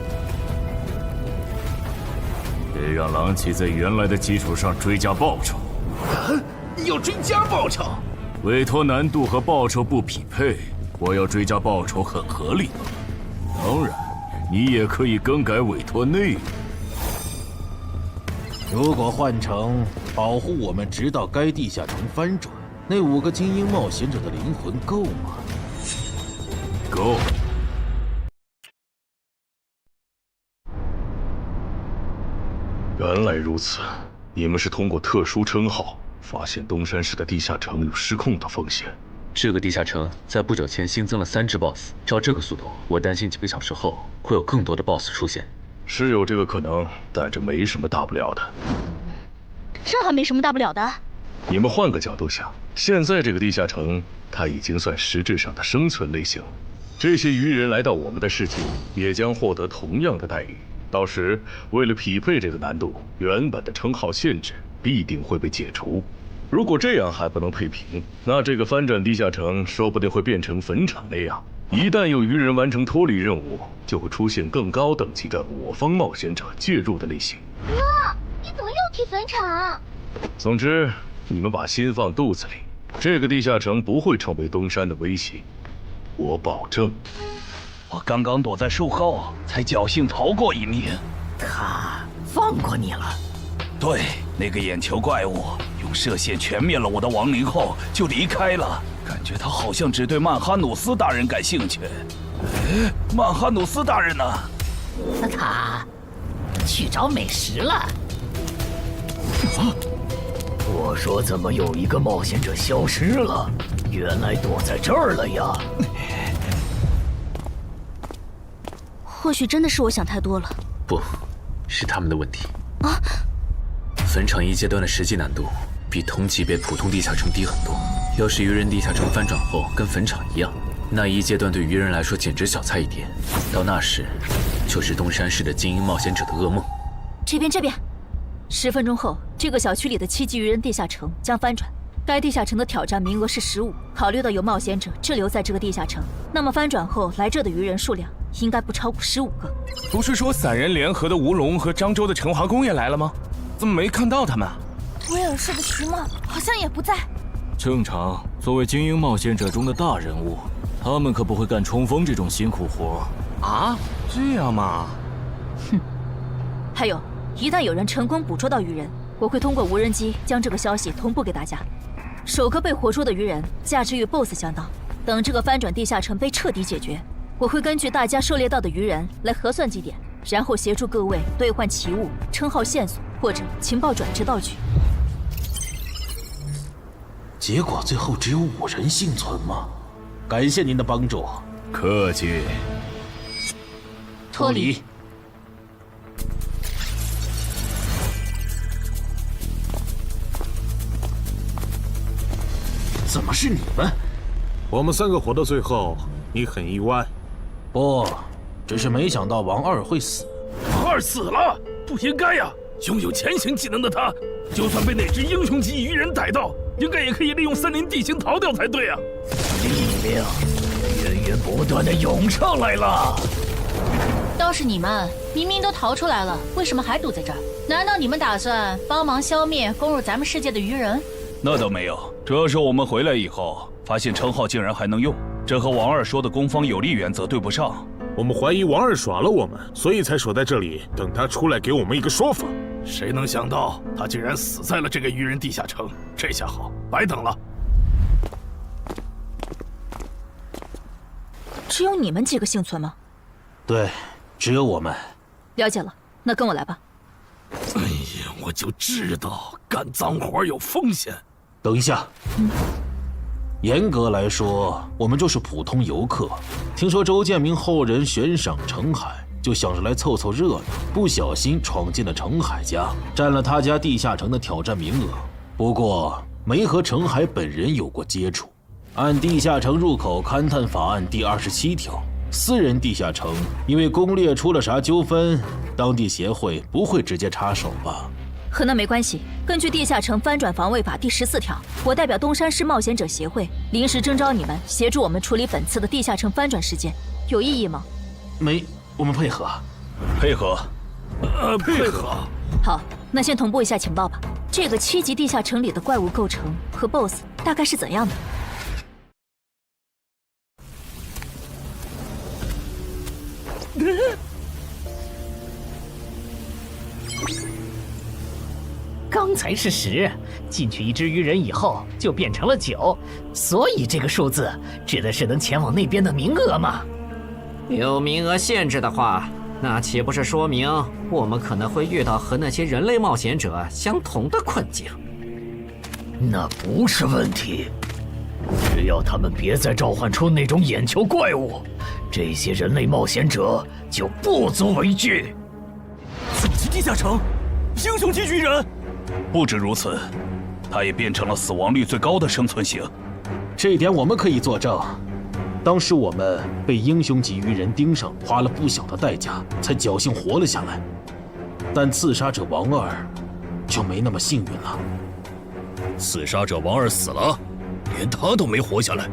得让狼骑在原来的基础上追加报酬。要追加报酬？委托难度和报酬不匹配，我要追加报酬很合理。当然，你也可以更改委托内容。如果换成保护我们直到该地下城翻转。那5个精英冒险者的灵魂够吗？够。原来如此，你们是通过特殊称号发现东山市的地下城有失控的风险。这个地下城在不久前新增了3只 BOSS， 照这个速度，我担心几个小时后会有更多的 BOSS 出现。是有这个可能，但这没什么大不了的。这还没什么大不了的。你们换个角度想，现在这个地下城，它已经算实质上的生存类型。这些鱼人来到我们的世界，也将获得同样的待遇。到时，为了匹配这个难度，原本的称号限制必定会被解除。如果这样还不能配平，那这个翻转地下城说不定会变成坟场那样。一旦有鱼人完成脱离任务，就会出现更高等级的我方冒险者介入的类型。哥，你怎么又提坟场？总之，你们把心放肚子里，这个地下城不会成为东山的威胁，我保证。我刚刚躲在树后，才侥幸逃过一命。他放过你了？对，那个眼球怪物用射线全灭了我的亡灵后就离开了，感觉他好像只对曼哈努斯大人感兴趣。曼哈努斯大人呢？他去找美食了。我说怎么有一个冒险者消失了？原来躲在这儿了呀！或许真的是我想太多了。不，是他们的问题。啊！坟场1阶段的实际难度比同级别普通地下城低很多。要是鱼人地下城翻转后跟坟场一样，那1阶段对鱼人来说简直小菜一碟。到那时，就是东山市的精英冒险者的噩梦。这边，10分钟后，这个小区里的7级鱼人地下城将翻转。该地下城的挑战名额是15。考虑到有冒险者滞留在这个地下城，那么翻转后来这的鱼人数量应该不超过15个。不是说散人联合的吴龙和漳州的陈华公也来了吗？怎么没看到他们？威尔士的徐茂好像也不在。正常，作为精英冒险者中的大人物，他们可不会干冲锋这种辛苦活。啊，这样吗？哼。还有，一旦有人成功捕捉到鱼人，我会通过无人机将这个消息同步给大家。首个被活捉的鱼人价值与 BOSS 相当。等这个翻转地下城被彻底解决，我会根据大家狩猎到的鱼人来核算绩点，然后协助各位兑换奇物、称号线索或者情报转制道具。结果最后只有5人幸存吗？感谢您的帮助。客气。脱离。怎么是你们？我们3个活到最后，你很意外？不，只是没想到王二会死。王二死了，不应该呀！拥有潜行技能的他，就算被哪只英雄级鱼人逮到，应该也可以利用森林地形逃掉才对啊！力量源源不断的涌上来了。倒是你们，明明都逃出来了，为什么还堵在这儿？难道你们打算帮忙消灭攻入咱们世界的鱼人？那倒没有，主要是我们回来以后，发现称号竟然还能用，这和王二说的攻方有利原则对不上。我们怀疑王二耍了我们，所以才守在这里，等他出来给我们一个说法。谁能想到他竟然死在了这个鱼人地下城？这下好，白等了。只有你们几个幸存吗？对，只有我们。了解了，那跟我来吧。哎呀，我就知道干脏活有风险。等一下，严格来说，我们就是普通游客。听说周建明后人悬赏程海，就想着来凑凑热闹，不小心闯进了程海家，占了他家地下城的挑战名额。不过没和程海本人有过接触。按地下城入口勘探法案第27条，私人地下城因为攻略出了啥纠纷，当地协会不会直接插手吧？和那没关系。根据地下城翻转防卫法第14条，我代表东山市冒险者协会临时征召你们协助我们处理本次的地下城翻转事件，有异议吗？没，我们配合。配合。配合。好，那先同步一下情报吧。这个7级地下城里的怪物构成和 BOSS 大概是怎样的？刚刚才是10，进去一只鱼人以后就变成了9，所以这个数字指的是能前往那边的名额吗？有名额限制的话，那岂不是说明我们可能会遇到和那些人类冒险者相同的困境？那不是问题，只要他们别再召唤出那种眼球怪物，这些人类冒险者就不足为惧。9级地下城，英雄级鱼人。不止如此，他也变成了死亡率最高的生存型。这一点我们可以作证。当时我们被英雄级鱼人盯上，花了不小的代价才侥幸活了下来。但刺杀者王二就没那么幸运了。刺杀者王二死了，连他都没活下来，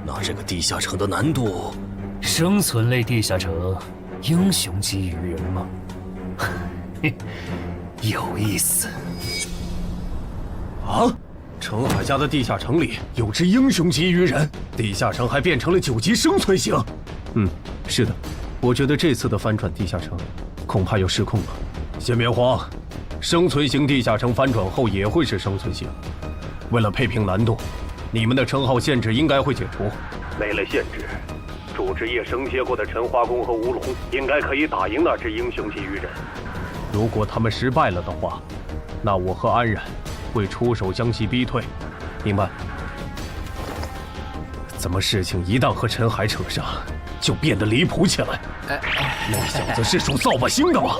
那这个地下城的难度……生存类地下城，英雄级鱼人吗？有意思。啊！陈海家的地下城里有只英雄级鱼人，地下城还变成了9级生存型。是的，我觉得这次的翻转地下城恐怕要失控了。先别慌，生存型地下城翻转后也会是生存型。为了配平难度，你们的称号限制应该会解除。没了限制，主职业升阶过的陈花公和吴龙应该可以打赢那只英雄级鱼人。如果他们失败了的话，那我和安然会出手将其逼退，明白？怎么事情一旦和陈海扯上，就变得离谱起来？那小子是属扫把星的吗？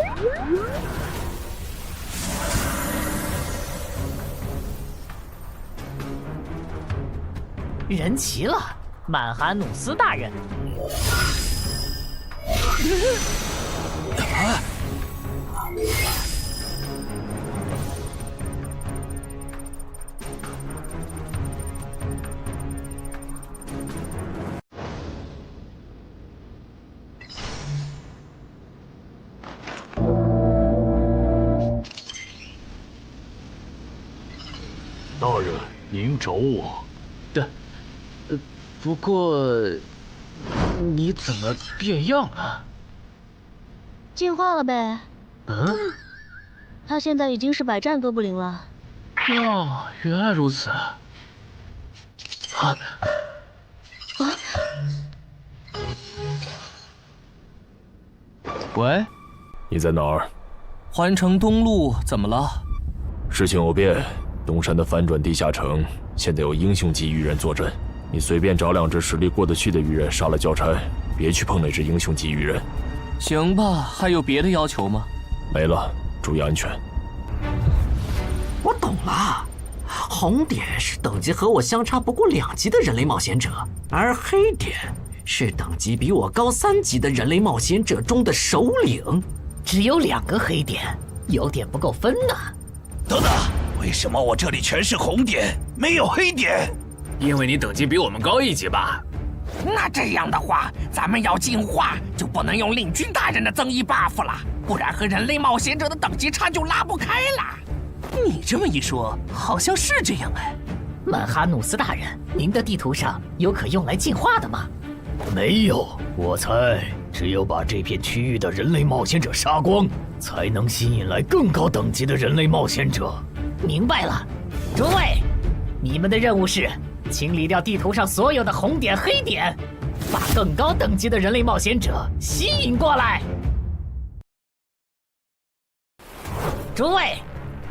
人齐了，曼哈努斯大人。大人，您找我？不过你怎么变样了？进化了呗。他现在已经是百战都不灵了。哦，原来如此。喂，你在哪儿？环城东路，怎么了？事情有变，东山的翻转地下城现在有英雄级鱼人坐镇，你随便找2只实力过得去的鱼人杀了交差，别去碰那只英雄级鱼人。行吧，还有别的要求吗？没了，注意安全。我懂了，红点是等级和我相差不过2级的人类冒险者，而黑点是等级比我高3级的人类冒险者中的首领。只有2个黑点，有点不够分呢。等等，为什么我这里全是红点，没有黑点？因为你等级比我们高1级吧。那这样的话，咱们要进化就不能用令君大人的增益 buff 了，不然和人类冒险者的等级差就拉不开了。你这么一说，好像是这样哎。曼哈努斯大人，您的地图上有可用来进化的吗？没有，我猜只有把这片区域的人类冒险者杀光，才能吸引来更高等级的人类冒险者。明白了，诸位，你们的任务是清理掉地图上所有的红点、黑点，把更高等级的人类冒险者吸引过来。诸位，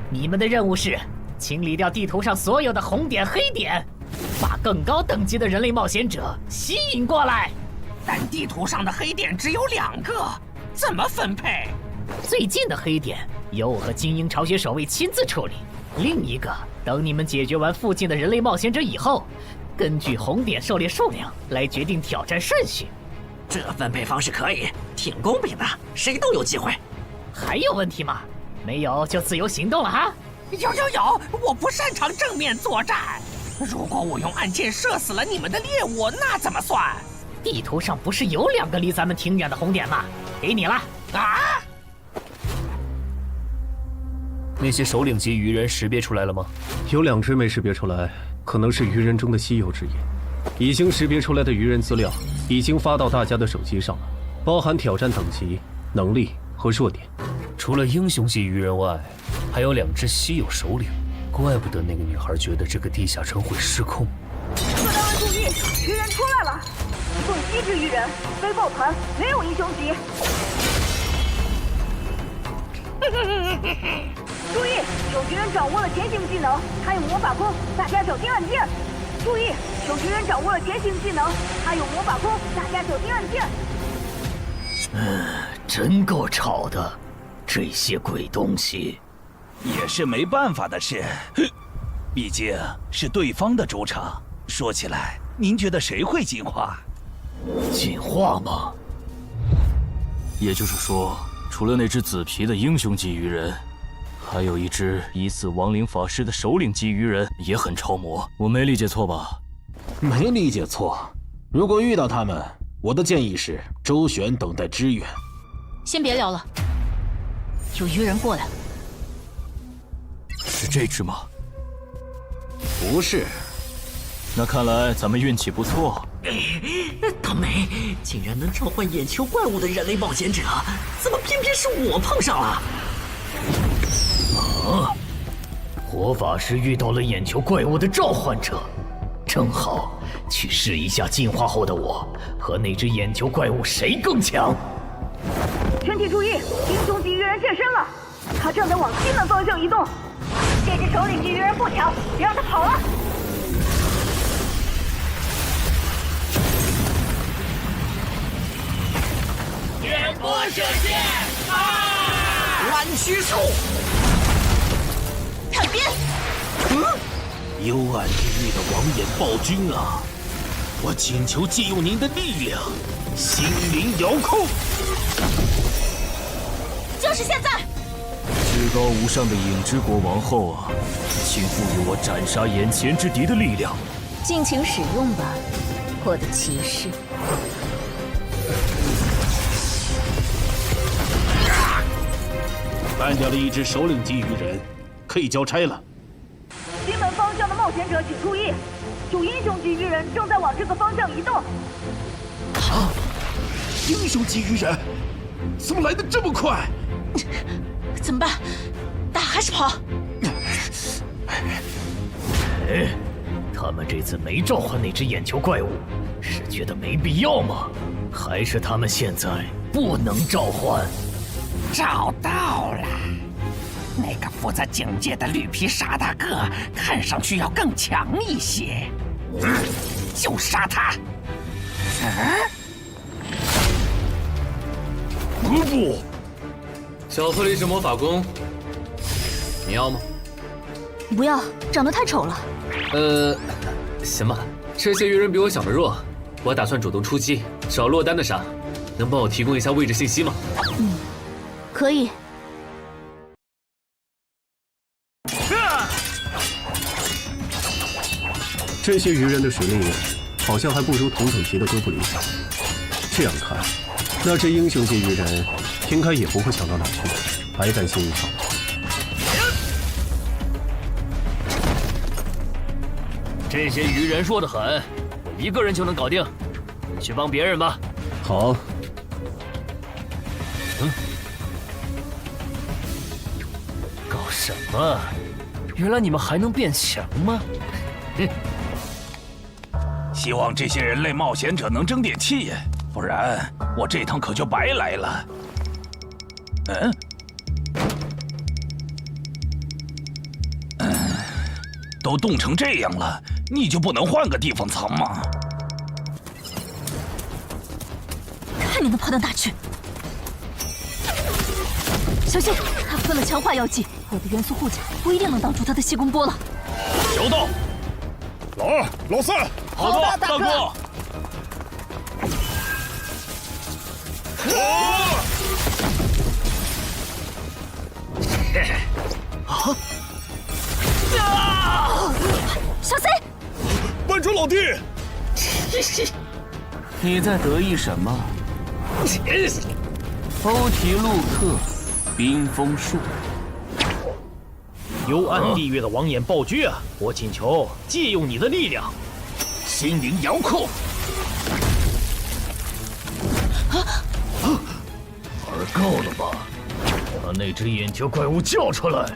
你们的任务是清理掉地图上所有的红点、黑点，把更高等级的人类冒险者吸引过来。但地图上的黑点只有2个，怎么分配？最近的黑点由我和精英巢穴守卫亲自处理，另一个等你们解决完附近的人类冒险者以后，根据红点狩猎数量来决定挑战顺序。这分配方式可以，挺公平的，谁都有机会。还有问题吗？没有就自由行动了哈。有，我不擅长正面作战。如果我用暗箭射死了你们的猎物，那怎么算？地图上不是有2个离咱们挺远的红点吗？给你了。啊！那些首领级鱼人识别出来了吗？有2只没识别出来，可能是鱼人中的稀有之一。已经识别出来的鱼人资料已经发到大家的手机上了，包含挑战等级、能力和弱点。除了英雄级鱼人外，还有2只稀有首领，怪不得那个女孩觉得这个地下城会失控。各单位注意，鱼人出来了！送7只鱼人，非抱团，没有英雄级。注意，有鱼人掌握了潜行技能，他有魔法弓，大家小心按键。注意，有鱼人掌握了潜行技能，他有魔法弓，大家小心按键。真够吵的，这些鬼东西。也是没办法的事，毕竟是对方的主场。说起来，您觉得谁会进化？进化吗？也就是说，除了那只紫皮的英雄级鱼人，还有一只疑似亡灵法师的首领级鱼人也很超模。我没理解错吧？没理解错。如果遇到他们，我的建议是周旋，等待支援。先别聊了，有鱼人过来。是这只吗？不是。那看来咱们运气不错。倒霉，竟然能召唤眼球怪物的人类冒险者，怎么偏偏是我碰上了？啊！火法师遇到了眼球怪物的召唤者，正好去试一下进化后的我和那只眼球怪物谁更强。全体注意，英雄级鱼人现身了，他正在往西南方向移动。这只首领级鱼人不强，别让他跑了。远波射线，弯曲术，看边。幽暗地狱的王眼暴君啊！我请求借用您的力量，心灵遥控。就是现在！至高无上的影之国王后啊，请赋予我斩杀眼前之敌的力量。尽情使用吧，我的骑士。干掉了一只首领级鱼人，可以交差了。西门方向的冒险者请注意，有英雄级鱼人正在往这个方向移动。啊！英雄级鱼人，怎么来的这么快？怎么办？打还是跑？哎，他们这次没召唤那只眼球怪物，是觉得没必要吗？还是他们现在不能召唤？找到了，那个负责警戒的绿皮傻大个，看上去要更强一些。就杀他！不，小特利是魔法弓，你要吗？不要，长得太丑了。行吧，这些鱼人比我想的弱，我打算主动出击，找落单的杀，能帮我提供一下位置信息吗？可以。这些鱼人的实力好像还不如同等级的哥布林强。这样看，那只英雄级鱼人应该也不会强到哪去，还担心一场。这些鱼人弱得很，我一个人就能搞定，你去帮别人吧。好。搞什么？原来你们还能变强吗？希望这些人类冒险者能争点气，不然我这趟可就白来了。都冻成这样了，你就不能换个地方藏吗？看你能跑到哪去！小心，他喷了强化药剂，我的元素护甲不一定能挡住他的细弓波了。收到。老二、老三，好的，大哥。小 C， 班主老弟，你在得意什么？欧提路克，冰封术。幽暗地狱的王眼暴君啊！我请求借用你的力量，心灵遥控。玩够了吧？把那只眼球怪物叫出来！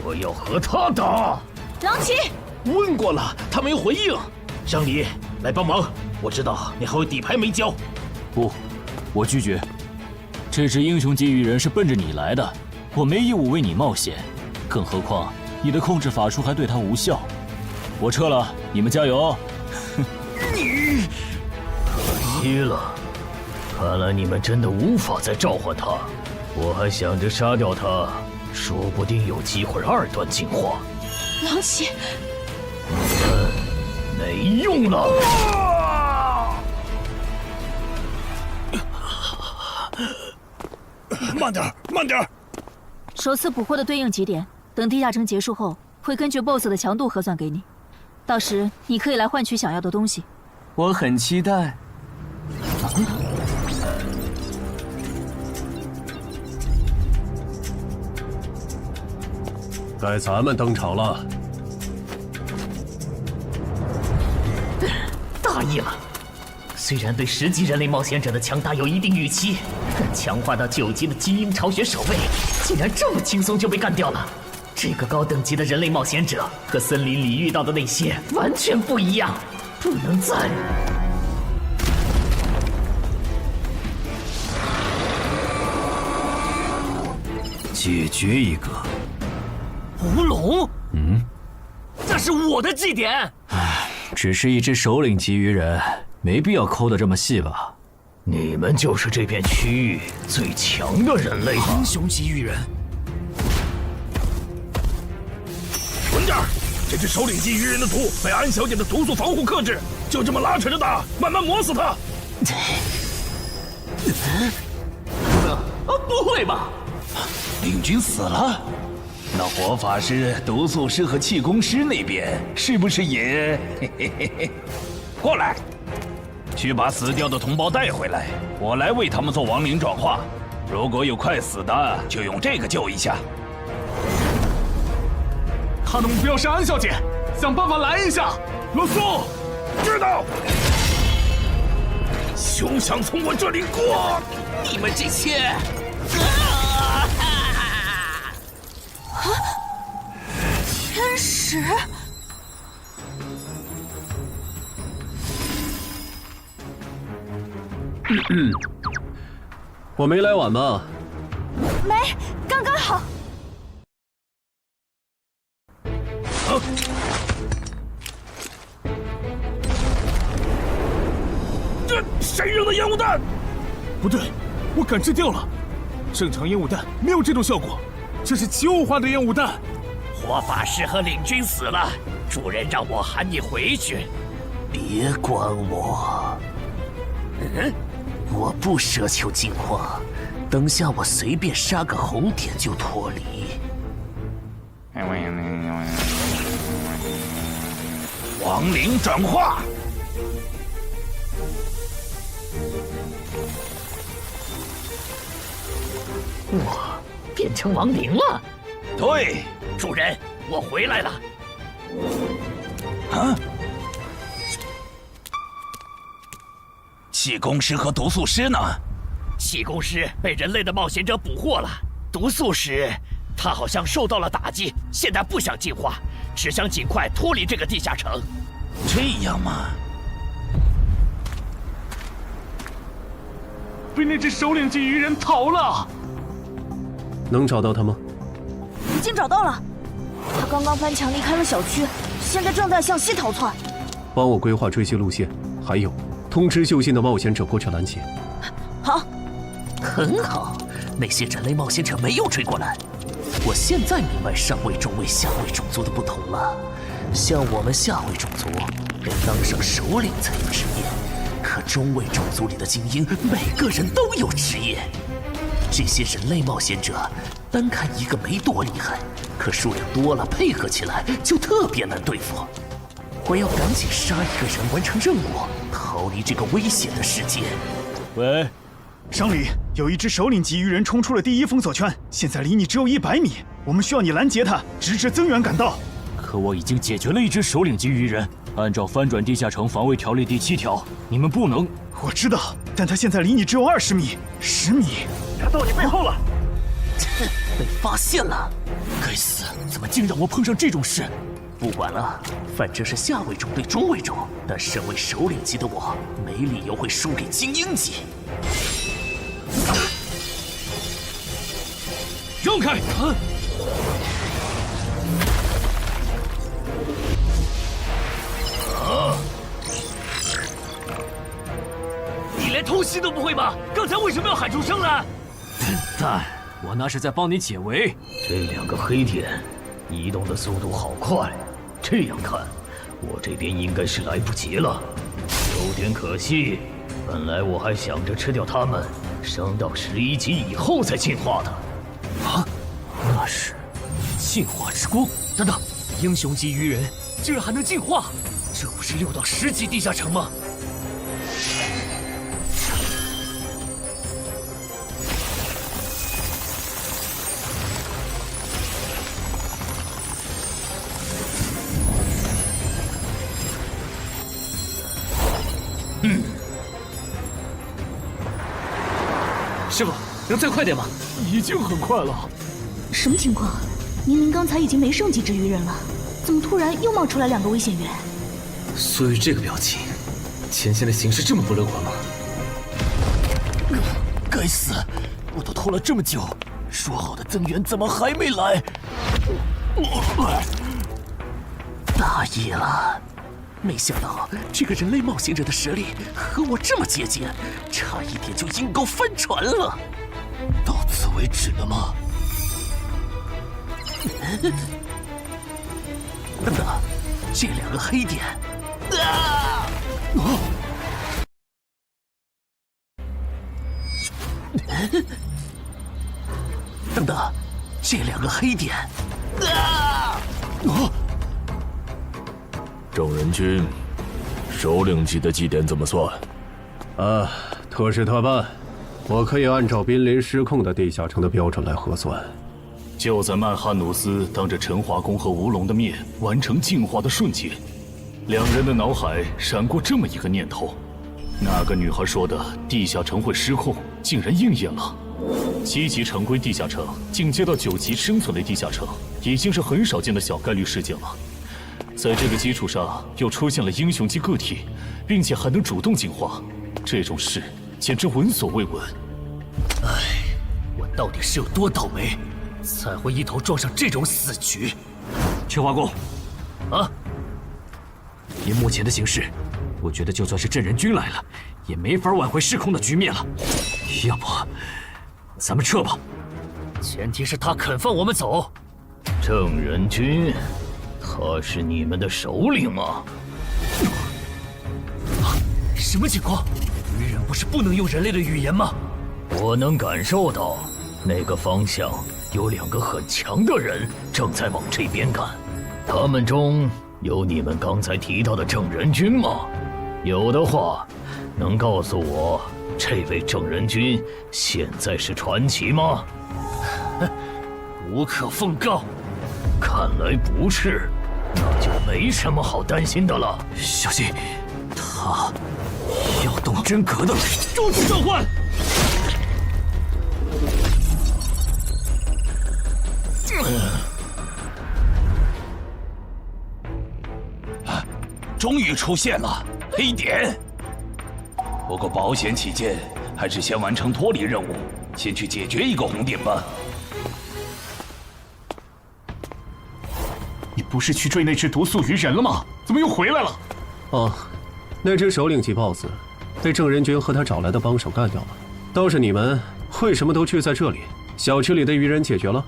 我要和他打。狼骑，问过了，他没回应。张离，来帮忙。我知道你还有底牌没交。不，我拒绝。这只英雄级鱼人是奔着你来的，我没义务为你冒险。更何况你的控制法术还对他无效。我撤了，你们加油。你，可惜了。看来你们真的无法再召唤他。我还想着杀掉他，说不定有机会2段进化。狼骑，没用了。慢点，慢点。首次捕获的对应极点，等地下城结束后，会根据 BOSS 的强度核算给你。到时你可以来换取想要的东西。我很期待。该咱们登场了。大意了。虽然对10级人类冒险者的强大有一定预期，但强化到9级的基因巢穴守卫，竟然这么轻松就被干掉了。这个高等级的人类冒险者和森林里遇到的那些完全不一样，不能再……解决一个。吴龙，嗯，那是我的祭典。只是一只首领级鱼人，没必要抠得这么细吧？你们就是这片区域最强的人类吧？英雄级鱼人，稳点儿！这只首领级鱼人的毒被安小姐的毒素防护克制，就这么拉扯着打，慢慢磨死他。不会吧？领军死了？那火法师、毒素师和气功师那边是不是也？过来，去把死掉的同胞带回来，我来为他们做亡灵转化。如果有快死的，就用这个救一下。他的目标是安小姐，想办法拦一下。罗素，知道。休想从我这里过！你们这些……天使，我没来晚吧？没，刚刚好。这谁扔的烟雾弹？不对，我感知掉了。正常烟雾弹没有这种效果，这是奇物化的烟雾弹。火法师和领军死了，主人让我喊你回去。别管我，我不奢求进化，等下我随便杀个红点就脱离。亡灵转化。我变成亡灵了。对，主人，我回来了。啊！气功师和毒素师呢？气功师被人类的冒险者捕获了，毒素师他好像受到了打击，现在不想进化，只想尽快脱离这个地下城。这样吗？被那只首领级鱼人逃了。能找到他吗？已经找到了，他刚刚翻墙离开了小区，现在正在向西逃窜。帮我规划追击路线，还有通知就近的冒险者过去拦截。好，很好，那些人类冒险者没有追过来。我现在明白上位、中位、下位种族的不同了。像我们下位种族，得当上首领才有职业，可中位种族里的精英，每个人都有职业。这些人类冒险者，单看一个没多厉害，可数量多了，配合起来就特别难对付。我要赶紧杀一个人，完成任务，逃离这个危险的世界。喂，上里有一只首领级鱼人冲出了第1封锁圈，现在离你只有100米，我们需要你拦截他，直至增援赶到。可我已经解决了一只首领级鱼人，按照翻转地下城防卫条例第7条，你们不能。我知道，但他现在离你只有20米、10米，他到你背后了。被发现了！该死，怎么竟让我碰上这种事？不管了，反正是下位种对中位种，但身为首领级的我，没理由会输给精英级。让开！你连偷袭都不会吗？刚才为什么要喊出声来？笨蛋，我那是在帮你解围。这2个黑点移动的速度好快，这样看，我这边应该是来不及了。有点可惜，本来我还想着吃掉它们，升到11级以后再进化的。啊，那是进化之光。等等，英雄级鱼人居然还能进化，这不是6到10级地下城吗？师傅，能再快点吗？已经很快了。什么情况？明明刚才已经没剩几只鱼人了，怎么突然又冒出来2个危险源？所以这个表情，前线的形势这么不乐观吗？该死，我都拖了这么久，说好的增援怎么还没来？大意了。没想到这个人类冒险者的实力和我这么接近，差一点就阴沟翻船了。到此为止了吗？等等，这2个黑点，等等，这2个黑点，正人君，首领级的祭典怎么算？特事特办，我可以按照濒临失控的地下城的标准来核算。就在曼哈努斯当着陈华宫和吴龙的面完成进化的瞬间，2人的脑海闪过这么一个念头：那个女孩说的地下城会失控，竟然应验了。7级常规地下城进阶到9级生存类地下城，已经是很少见的小概率事件了。在这个基础上，又出现了英雄级个体，并且还能主动进化，这种事简直闻所未闻。唉，我到底是有多倒霉，才会一头撞上这种死局？陈华公，啊！以目前的形势，我觉得就算是镇人君来了，也没法挽回失控的局面了。要不，咱们撤吧。前提是他肯放我们走。正人君。他是你们的首领吗？什么情况？鱼人不是不能用人类的语言吗？我能感受到，那个方向有2个很强的人正在往这边赶。他们中有你们刚才提到的正人君吗？有的话，能告诉我这位正人君现在是传奇吗？无可奉告。看来不是，那就没什么好担心的了。小心，他要动真格的了。终止召唤！终于出现了黑点。不过保险起见，还是先完成脱离任务，先去解决一个红点吧。你不是去追那只毒素鱼人了吗？怎么又回来了？哦，那只首领级 BOSS 被郑仁君和他找来的帮手干掉了。倒是你们为什么都聚在这里？小区里的鱼人解决了？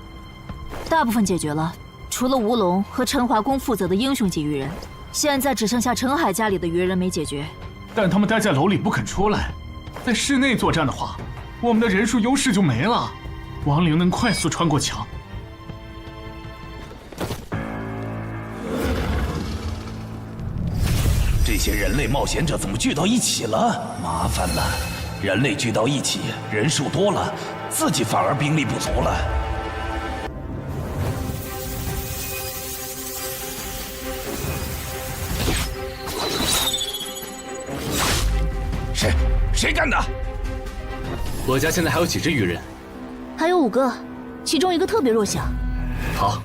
大部分解决了，除了吴龙和陈华宫负责的英雄级鱼人，现在只剩下陈海家里的鱼人没解决。但他们待在楼里不肯出来，在室内作战的话，我们的人数优势就没了。亡灵能快速穿过墙。这些人类冒险者怎么聚到一起了？麻烦了，人类聚到一起，人数多了，自己反而兵力不足了。谁干的？我家现在还有几只鱼人？还有5个。其中一个特别弱小。好，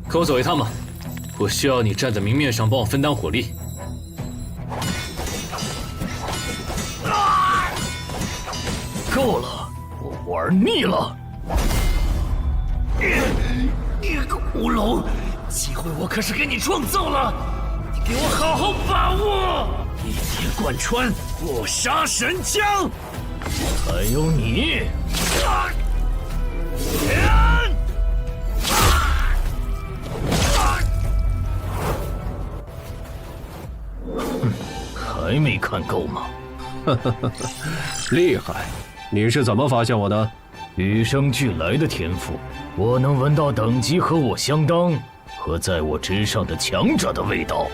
跟我走一趟吧。我需要你站在明面上帮我分担火力。够了，我玩腻了。你个乌龙，机会我可是给你创造了，你给我好好把握！一铁贯穿，我杀神枪，还有你。还没看够吗？厉害！你是怎么发现我的？与生俱来的天赋，我能闻到等级和我相当和在我之上的强者的味道。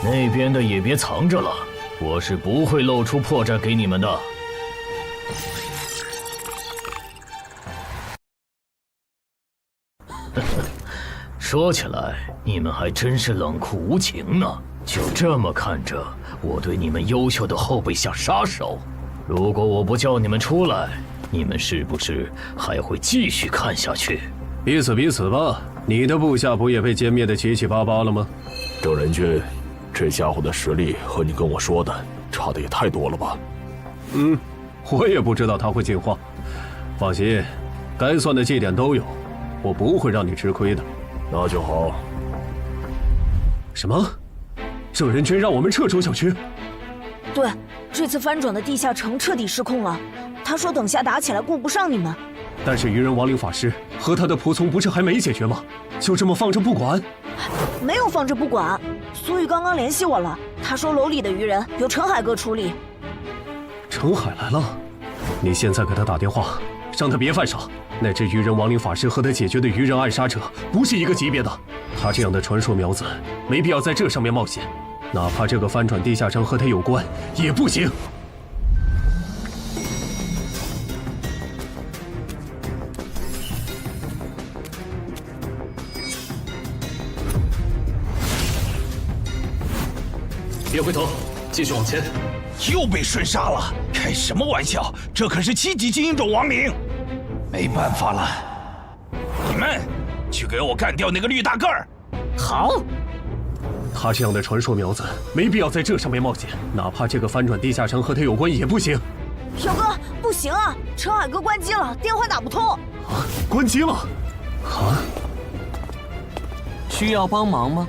那边的也别藏着了，我是不会露出破绽给你们的。说起来，你们还真是冷酷无情呢。就这么看着我对你们优秀的后辈下杀手，如果我不叫你们出来，你们是不是还会继续看下去？彼此彼此吧。你的部下不也被歼灭的七七八八了吗？郑仁君，这家伙的实力和你跟我说的差的也太多了吧？我也不知道他会进化。放心，该算的绩点都有，我不会让你吃亏的。那就好。什么？郑仁君让我们撤出小区？对，这次翻转的地下城彻底失控了。他说等下打起来顾不上你们。但是愚人亡灵法师和他的仆从不是还没解决吗？就这么放着不管？没有放着不管，苏玉刚刚联系我了，他说楼里的愚人由陈海哥处理。陈海来了，你现在给他打电话，让他别犯傻。那只愚人亡灵法师和他解决的愚人暗杀者不是一个级别的，他这样的传说苗子没必要在这上面冒险，哪怕这个翻转地下城和他有关也不行。别回头，继续往前。又被瞬杀了，开什么玩笑？这可是7级精英种亡灵，没办法了。你们去给我干掉那个绿大个儿。好。他这样的传说苗子没必要在这上面冒险，哪怕这个翻转地下城和他有关也不行。小哥，不行啊，陈海哥关机了，电话打不通。啊，关机了？啊？需要帮忙吗？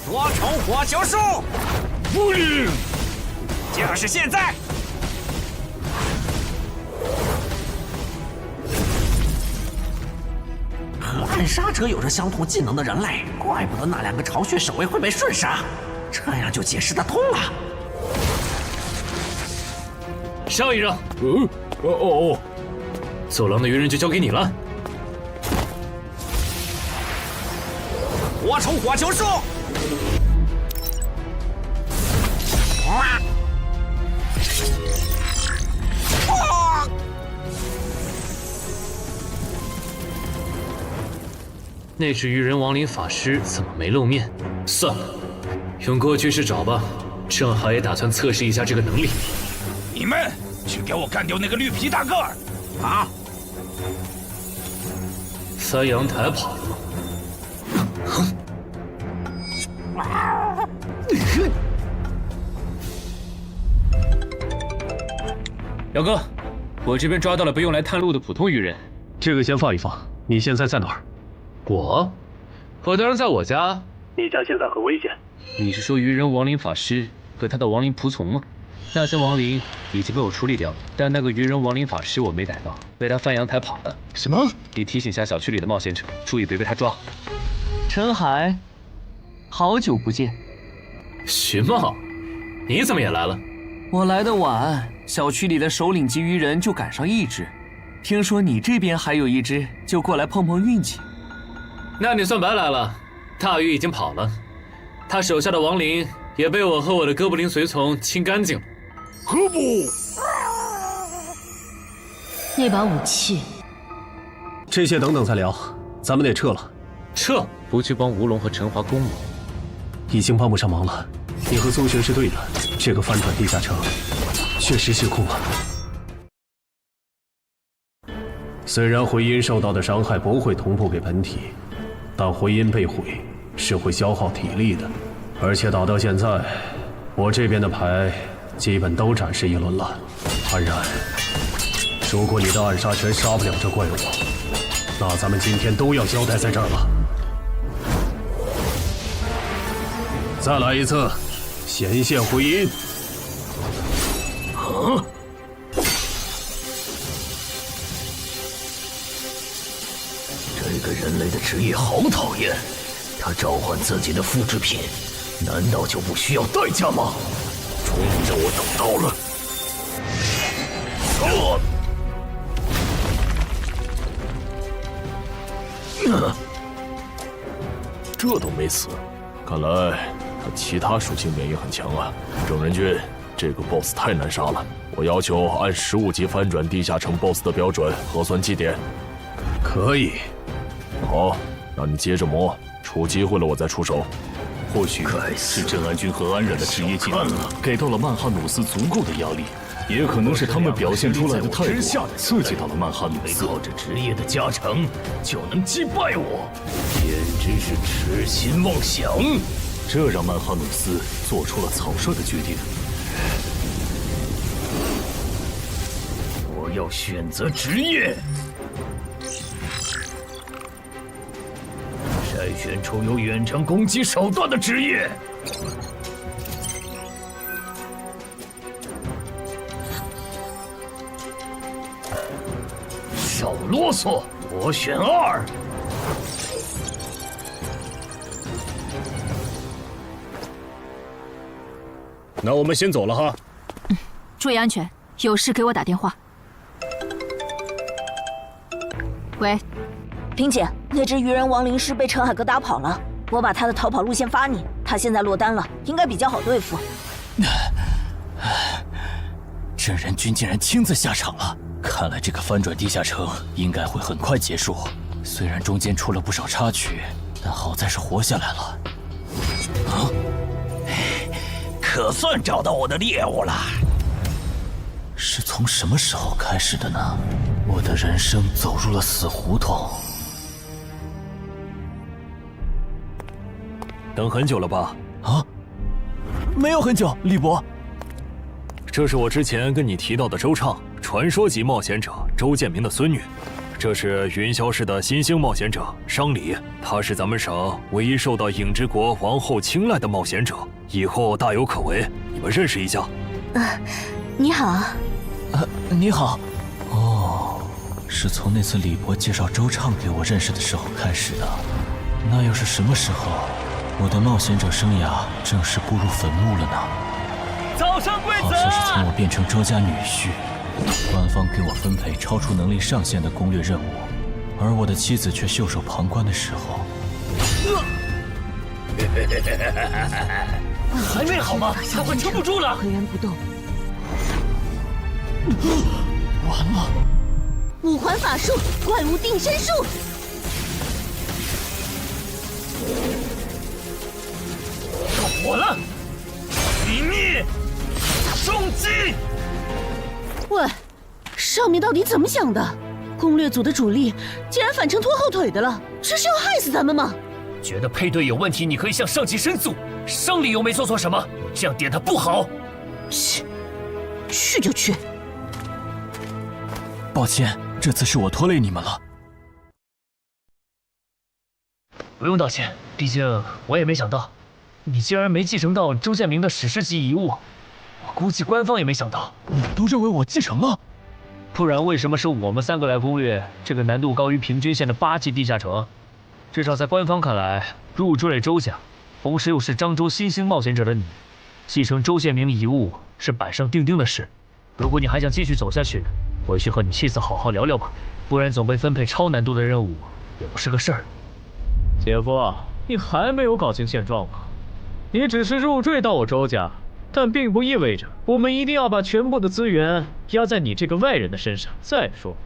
多重火球术，不灵，就是现在！和暗杀者有着相同技能的人类，怪不得那2个巢穴守卫会被瞬杀，这样就解释得通了。上一任，走廊的愚人就交给你了。多重火球术，那只愚人亡灵法师怎么没露面？算了，用过去式找吧。正好也打算测试一下这个能力。你们去给我干掉那个绿皮大个儿。好。三阳台跑了。姚哥，我这边抓到了不用来探路的普通愚人。这个先放一放。你现在在哪儿？我当然在我家。你家现在很危险。你是说愚人亡灵法师和他的亡灵仆从吗？那些亡灵已经被我处理掉了，但那个愚人亡灵法师我没逮到，被他翻阳台跑了。什么？你提醒下小区里的冒险者，注意别被他抓。陈海，好久不见。徐茂，你怎么也来了？我来的晚，小区里的首领级愚人就赶上一只，听说你这边还有一只，就过来碰碰运气。那你算白来了，大鱼已经跑了，他手下的亡灵也被我和我的哥布林随从清干净了。何不？那把武器，这些等等再聊，咱们得撤了。撤？不去帮吴龙和陈华攻吗？已经帮不上忙了。你和苏璇是对的，这个翻转地下城确实失控了。虽然回音受到的伤害不会同步给本体，但回音被毁是会消耗体力的，而且打到现在，我这边的牌基本都展示一轮了。安然，如果你的暗杀拳杀不了这怪物，那咱们今天都要交代在这儿了。再来一次，显现回音。啊！这个人类的职业好讨厌，他召唤自己的复制品，难道就不需要代价吗？终于让我等到了。这都没死，看来他其他属性免疫很强啊。正人君，这个 BOSS 太难杀了，我要求按15级翻转地下城 BOSS 的标准核算绩点。可以。好，那你接着磨，出机会了我再出手。或许是镇安君和安然的职业技能给到了曼哈努斯足够的压力，也可能是他们表现出来的态度刺激到了曼哈努斯。靠着职业的加成就能击败我，简直是痴心妄想。这让曼哈努斯做出了草率的决定。我要选择职业。筛选出有远程攻击手段的职业。少啰嗦，我选2。那我们先走了哈。注意安全，有事给我打电话。喂。萍姐，那只鱼人亡灵师被陈海哥打跑了，我把他的逃跑路线发你，他现在落单了，应该比较好对付。镇人君竟然亲自下场了，看来这个翻转地下城应该会很快结束。虽然中间出了不少插曲，但好在是活下来了。啊，可算找到我的猎物了。是从什么时候开始的呢？我的人生走入了死胡同。等很久了吧？啊，没有很久，李博。这是我之前跟你提到的周畅，传说级冒险者周建明的孙女。这是云霄市的新兴冒险者商礼，她是咱们省唯一受到影之国王后青睐的冒险者，以后大有可为。你们认识一下。你好。你好。哦，是从那次李博介绍周畅给我认识的时候开始的。那又是什么时候？我的冒险者生涯正式步入坟墓了呢。早生贵子！好像是从我变成周家女婿，官方给我分配超出能力上限的攻略任务，而我的妻子却袖手旁观的时候。还没好吗？他快撑不住了！岿然不动。完了！五环法术，怪物定身术。火了！殇灭！重击！喂，上面到底怎么想的？攻略组的主力竟然反成拖后腿的了，这是要害死咱们吗？觉得配对有问题，你可以向上级申诉。商礼又没做错什么，这样点他不好。去就去。抱歉，这次是我拖累你们了。不用道歉，毕竟我也没想到。你竟然没继承到周建明的史诗级遗物，我估计官方也没想到。你们都认为我继承了？不然为什么是我们3个来攻略这个难度高于平均线的8级地下城？至少在官方看来，入赘周家，同时又是漳州新兴冒险者的你，继承周建明遗物是板上钉钉的事。如果你还想继续走下去，回去和你妻子好好聊聊吧，不然总被分配超难度的任务也不是个事儿。姐夫，你还没有搞清现状吗？你只是入赘到我周家，但并不意味着我们一定要把全部的资源压在你这个外人的身上。再说，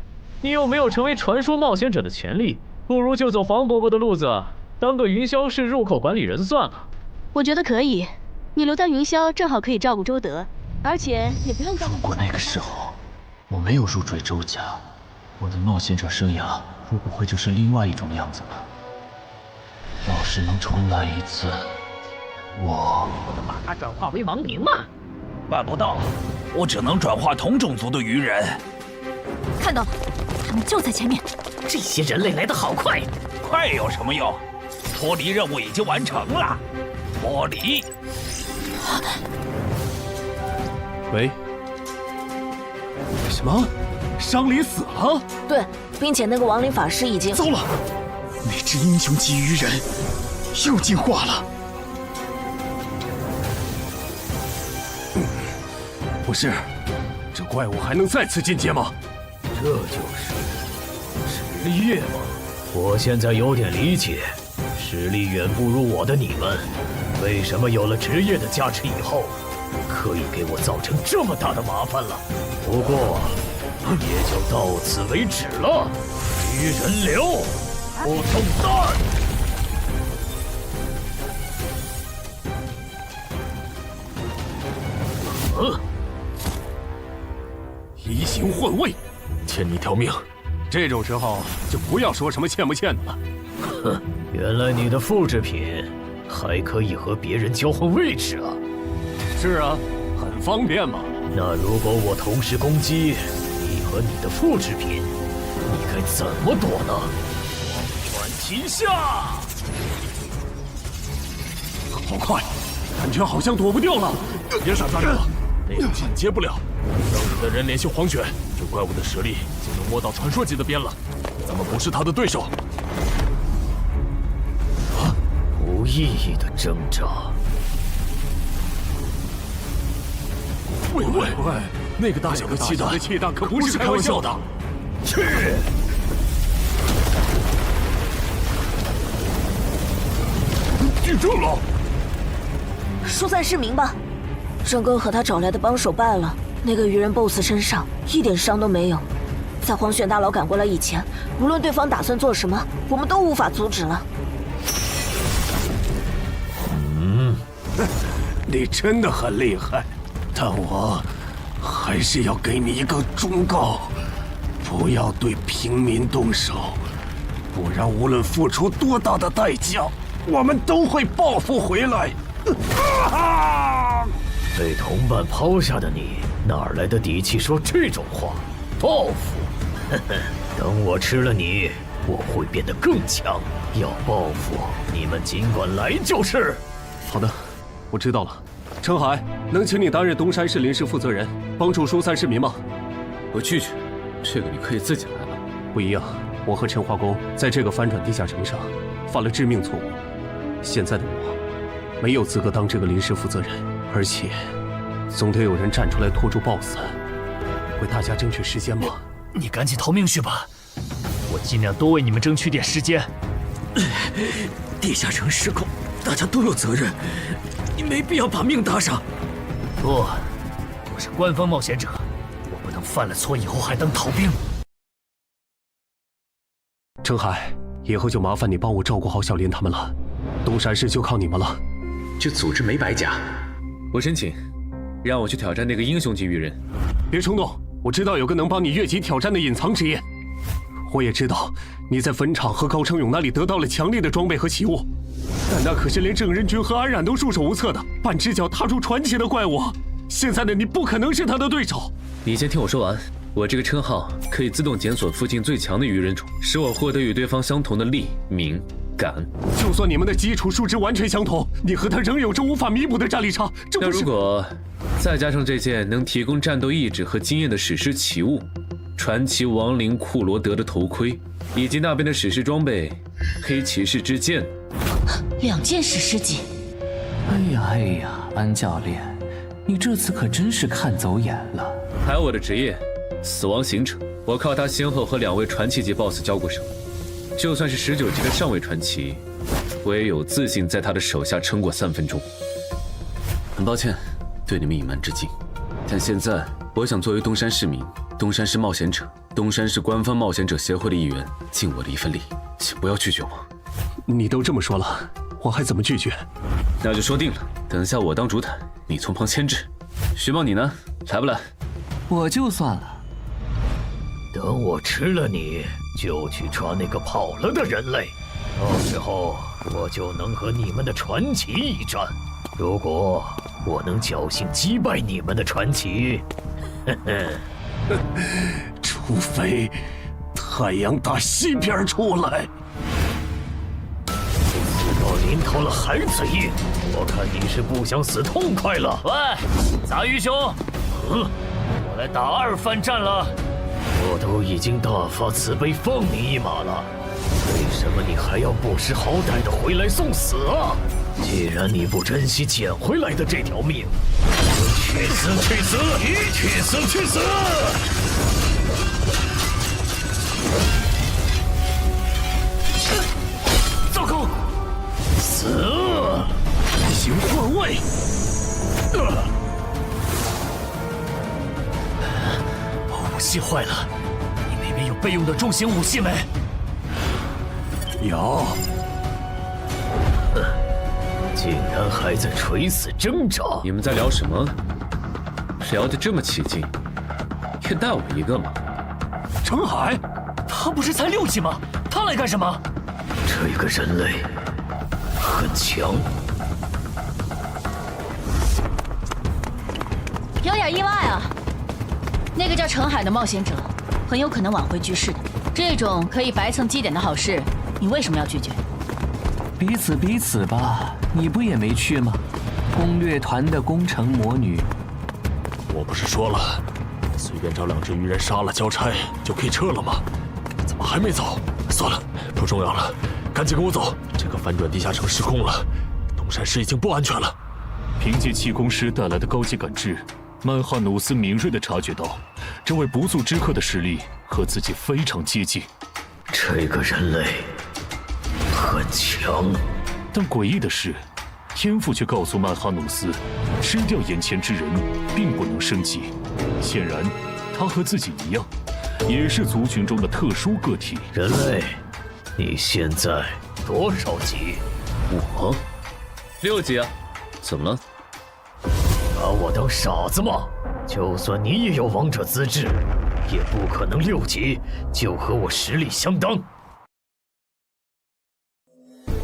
你又没有成为传说冒险者的潜力，不如就走黄伯伯的路子，当个云霄市入口管理人算了。我觉得可以。你留在云霄，正好可以照顾周德，而且也不用照顾。如果那个时候我没有入赘周家，我的冒险者生涯会不会就是另外一种样子呢？要是能重来一次，我把他转化为亡灵吗？办不到，我只能转化同种族的鱼人。看到了，他们就在前面。这些人类来得好快，快有什么用？脱离任务已经完成了。脱离。喂？什么？伤离死了？对，并且那个亡灵法师已经……糟了，那只英雄级鱼人又进化了。不是，这怪物还能再次进阶吗？这就是实业吗？我现在有点理解，实力远不如我的你们，为什么有了职业的加持以后，可以给我造成这么大的麻烦了。不过，也就到此为止了。鱼人流，不中弹。移形换位，欠你条命。这种时候就不要说什么欠不欠的了。哼，原来你的复制品还可以和别人交换位置啊！是啊，很方便嘛。那如果我同时攻击你和你的复制品，你该怎么躲呢？王传齐下！好快，感觉好像躲不掉了。别傻站着了，那个进阶不了。让你的人联系黄泉，这怪物的实力就能摸到传说级的边了。咱们不是他的对手。无意义的挣扎。喂，那个大小的气弹可不是开玩笑的。去！地震了！疏散市民吧。郑哥和他找来的帮手败了，那个鱼人 BOSS 身上一点伤都没有。在黄玄大佬赶过来以前，无论对方打算做什么，我们都无法阻止了。你真的很厉害，但我还是要给你一个忠告：不要对平民动手，不然无论付出多大的代价，我们都会报复回来。被同伴抛下的你，哪来的底气说这种话？报复？呵呵，等我吃了你，我会变得更强。要报复，你们尽管来就是。好的，我知道了。陈海，能请你担任东山市临时负责人，帮助疏散市民吗？我拒绝，这个你可以自己来了。不一样，我和陈化工在这个翻转地下城上犯了致命错误，现在的我没有资格当这个临时负责人。而且，总得有人站出来拖住 BOSS， 为大家争取时间吧。你赶紧逃命去吧，我尽量多为你们争取点时间。地下城失控，大家都有责任，你没必要把命搭上。不，我是官方冒险者，我不能犯了错以后还当逃兵。陈海，以后就麻烦你帮我照顾好小林他们了，东山市就靠你们了。这组织没白假。我申请，让我去挑战那个英雄级鱼人。别冲动，我知道有个能帮你越级挑战的隐藏职业。我也知道你在坟场和高成勇那里得到了强力的装备和奇物，但那可是连郑仁君和安冉都束手无策的，半只脚踏入传奇的怪物。现在的你不可能是他的对手。你先听我说完。我这个称号可以自动检索附近最强的鱼人种，使我获得与对方相同的力、敏、感。就算你们的基础数值完全相同，你和他仍有着无法弥补的战力差。这不是……那如果再加上这件能提供战斗意志和经验的史诗奇物——传奇亡灵库罗德的头盔，以及那边的史诗装备——黑骑士之剑，2件史诗级。哎呀，安教练，你这次可真是看走眼了。还有我的职业。死亡行者，我靠他先后和2位传奇级 BOSS 交过手，就算是19级的上位传奇，我也有自信在他的手下撑过3分钟。很抱歉，对你们隐瞒至今，但现在我想作为东山市民、东山市冒险者、东山市官方冒险者协会的一员，尽我的一份力，请不要拒绝我。你都这么说了，我还怎么拒绝？那就说定了，等下我当主坦，你从旁牵制。徐梦你呢？来不来？我就算了。等我吃了你，就去抓那个跑了的人类，到时候我就能和你们的传奇一战。如果我能侥幸击败你们的传奇，除非太阳打西边出来。死到临头了还嘴硬，我看你是不想死痛快了。喂，杂鱼兄，我来打2番战了。我都已经大发慈悲放你一马了，为什么你还要不识好歹的回来送死啊？既然你不珍惜捡回来的这条命，去死去死，去死去死！糟糕，死！行换位。武器坏了，你那边有备用的重型武器没？有。竟然还在垂死挣扎！你们在聊什么？聊得这么起劲，也带我一个嘛。程海，他不是才6级吗？他来干什么？这个人类很强。有点意外啊。那个叫程海的冒险者，很有可能挽回局势的。这种可以白蹭基点的好事，你为什么要拒绝？彼此彼此吧，你不也没去吗？攻略团的攻城魔女，我不是说了，随便找2只鱼人杀了交差就可以撤了吗？怎么还没走？算了，不重要了，赶紧跟我走。这个翻转地下城失控了，东山市已经不安全了。凭借气功师带来的高级感知，曼哈努斯敏锐地察觉到，这位不速之客的实力和自己非常接近。这个人类很强，但诡异的是，天赋却告诉曼哈努斯，吃掉眼前之人并不能升级。显然，他和自己一样，也是族群中的特殊个体。人类，你现在多少级？我6级啊，怎么了？把我当傻子吗？就算你也有王者资质，也不可能6级就和我实力相当。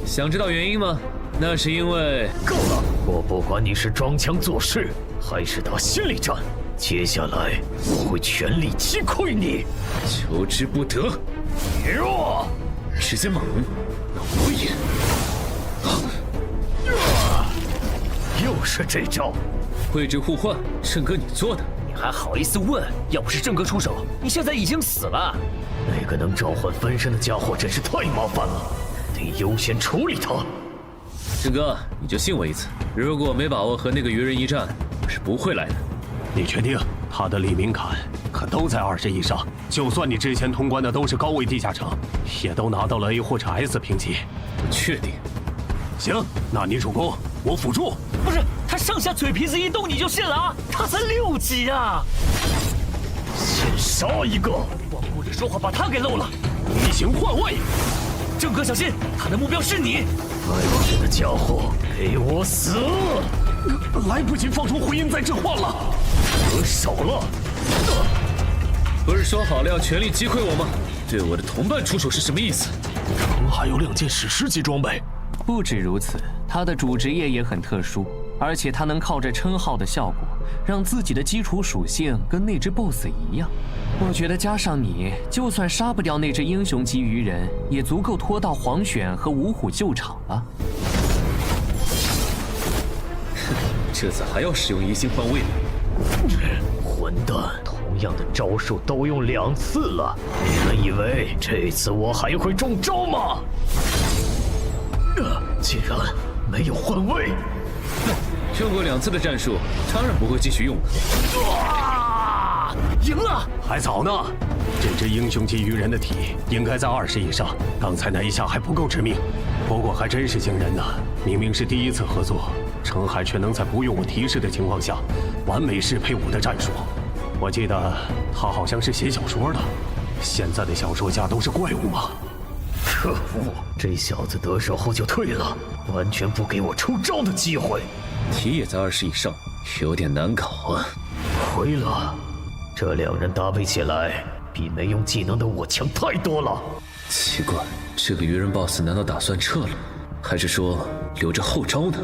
想知道原因吗？那是因为……够了！我不管你是装腔作势，还是打心理战，接下来我会全力击溃你。求之不得！你弱，时间猛，那我也……又是这招！位置互换，郑哥你做的，你还好意思问？要不是郑哥出手，你现在已经死了。那个能召唤分身的家伙真是太麻烦了，得优先处理他。郑哥，你就信我一次，如果没把握和那个鱼人一战，我是不会来的。你确定？他的黎明坎可都在20以上，就算你之前通关的都是高位地下城，也都拿到了 A 或者 S 评级。我确定。行，那你主攻，我辅助。不是，他上下嘴皮子一动你就信了啊？他才6级啊！先杀一个！光顾着说话把他给漏了。移形换位！郑哥小心，他的目标是你。外面的家伙，给我死！来不及放出回音再置换了，得手了。不是说好了要全力击溃我吗？对我的同伴出手是什么意思？程海有2件史诗级装备。不止如此，他的主职业也很特殊，而且他能靠着称号的效果，让自己的基础属性跟那只 BOSS 一样。我觉得加上你，就算杀不掉那只英雄级鱼人，也足够拖到黄选和五虎救场了。这次还要使用移形换位？混蛋！同样的招数都用2次了，你们以为这次我还会中招吗？竟然没有换位！用过2次的战术，当然不会继续用了。赢了！还早呢。这只英雄级鱼人的体应该在20以上，刚才那一下还不够致命。不过还真是惊人呢，明明是第1次合作，程海却能在不用我提示的情况下，完美适配我的战术。我记得他好像是写小说的，现在的小说家都是怪物吗？可恶，这小子得手后就退了，完全不给我出招的机会。体也在20以上，有点难搞啊。亏了，这两人搭配起来比没用技能的我强太多了。奇怪，这个鱼人 BOSS 难道打算撤了，还是说留着后招呢？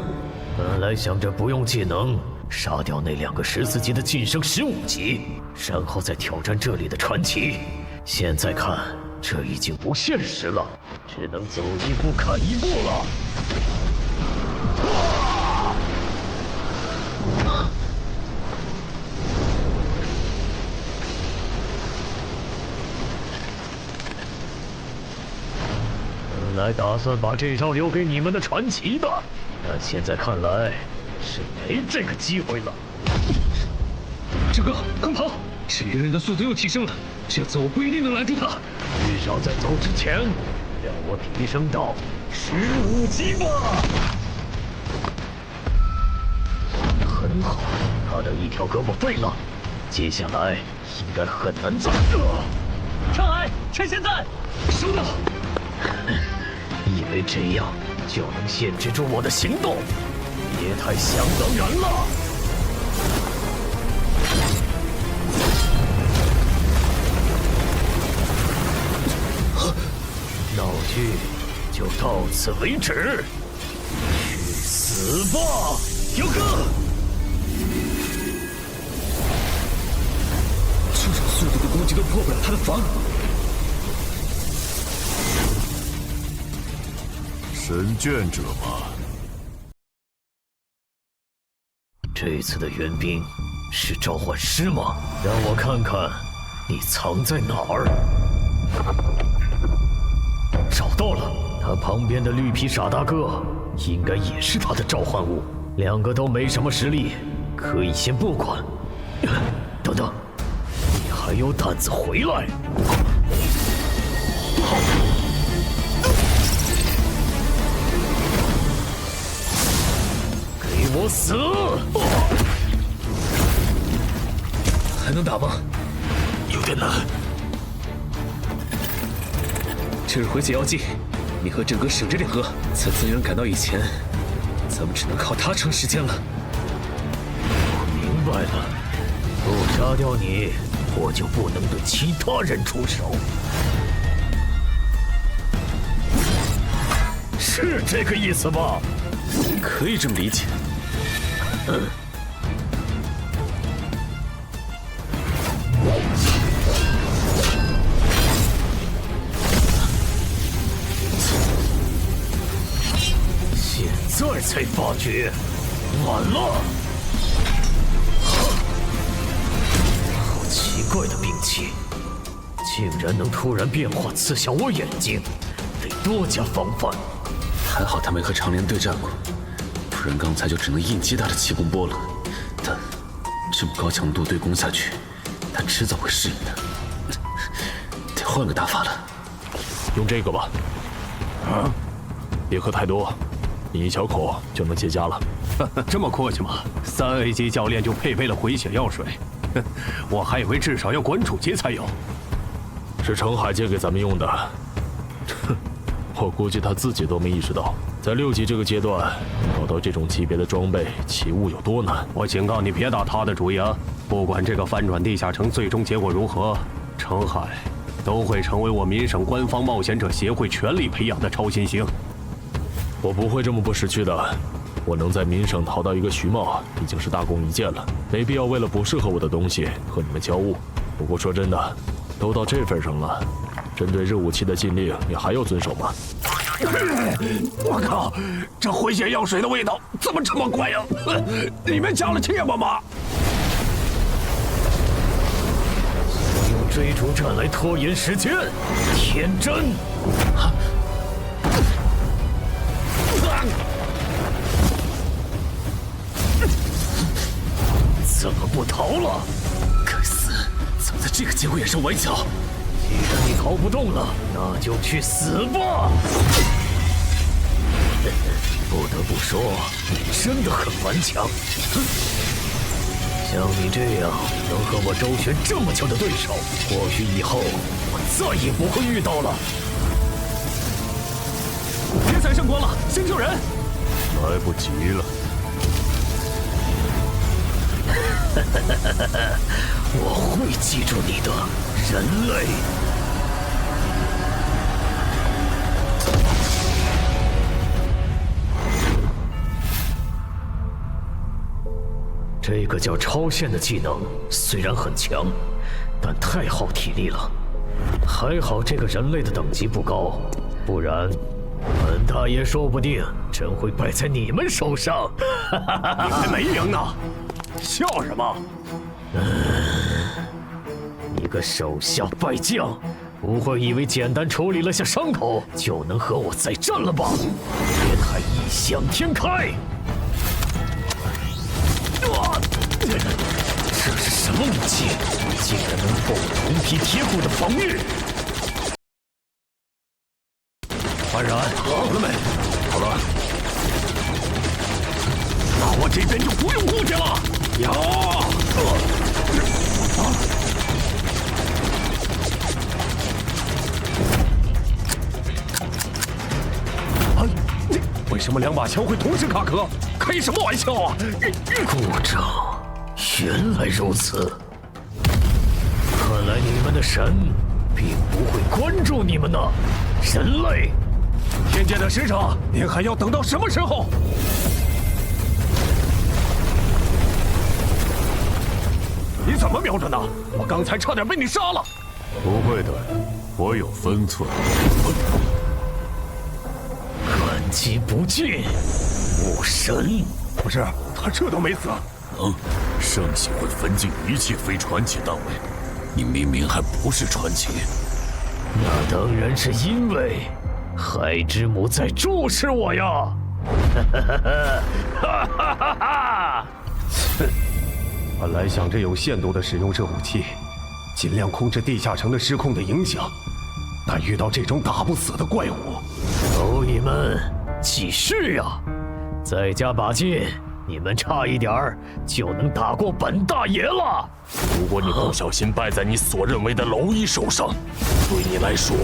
本来想着不用技能杀掉那2个14级的晋升15级，然后再挑战这里的传奇。现在看，这已经不现实了，只能走一步看一步了。本来打算把这招留给你们的传奇的，但现在看来是没这个机会了。志哥，快跑！这鱼人的速度又提升了，这次我不一定能拦住他。至少在走之前，让我提升到15级吧。很好，他的一条胳膊废了，接下来应该很难再。上海，趁现在！收到。以为这样就能限制住我的行动，别太想当然了。闹剧就到此为止，去死吧，彪哥！这种速度的攻击都破不了他的防。神眷者吗？这次的援兵是召唤师吗？让我看看你藏在哪儿。找到了，他旁边的绿皮傻大个应该也是他的召唤物。2个都没什么实力，可以先不管。等等，你还有胆子回来？给我死！还能打吗？有点难。这是回血药剂，你和郑哥省着点喝。在增援赶到以前，咱们只能靠他撑时间了。我明白了，不杀掉你，我就不能对其他人出手。是这个意思吧？可以这么理解。现在才发觉，晚了。好奇怪的兵器，竟然能突然变化刺向我眼睛，得多加防范。还好他没和长莲对战过，不然刚才就只能硬接他的气功波了。但这么高强度对攻下去，他迟早会适应的。得换个打法了。用这个吧。啊，别喝太多，你一小口就能结痂了。这么阔气吗？3A 级教练就配备了回血药水，我还以为至少要馆主级才有。是程海借给咱们用的。我估计他自己都没意识到，在6级这个阶段，找到这种级别的装备奇物有多难。我警告你别打他的主意啊！不管这个翻转地下城最终结果如何，程海都会成为我民省官方冒险者协会全力培养的超新星。我不会这么不识趣的。我能在民省淘到一个徐茂，已经是大功一件了，没必要为了不适合我的东西和你们交恶。不过说真的，都到这份上了，针对热武器的禁令，你还要遵守吗？我靠，这回血药水的味道怎么这么怪呀？里面加了芥末吗？用追逐战来拖延时间，天真！怎么不逃了？该死！怎么在这个节骨眼上崴脚？既然你逃不动了，那就去死吧！不得不说，你真的很顽强。像你这样能和我周旋这么久的对手，或许以后我再也不会遇到了。先救人！来不及了。我会记住你的，人类。这个叫超限的技能虽然很强，但太耗体力了。还好这个人类的等级不高，不然本大爷说不定真会败在你们手上。你还没赢呢，笑什么？一个手下败将，不会以为简单处理了下伤口就能和我再战了吧？别太异想天开！这是什么武器？竟然能破我铜皮铁骨的防御！安然，好了没？好了。那我这边就不用顾忌了。为什么2把枪会同时卡壳？开什么玩笑啊！故障，原来如此。看来你们的神并不会关注你们呢，人类。天界的使者，您还要等到什么时候？你怎么瞄着呢？我刚才差点被你杀了。不会的，我有分寸。感激不尽，武神。不是，他这都没死。圣系会分尽一切非传奇单位，你明明还不是传奇。那当然是因为海之母在注视我呀！哈哈哈哈！本来想着有限度的使用这武器，尽量控制地下城的失控的影响，但遇到这种打不死的怪物，蝼蚁们继续呀！再加把劲，你们差一点儿就能打过本大爷了。如果你不小心败在你所认为的蝼蚁手上，对你来说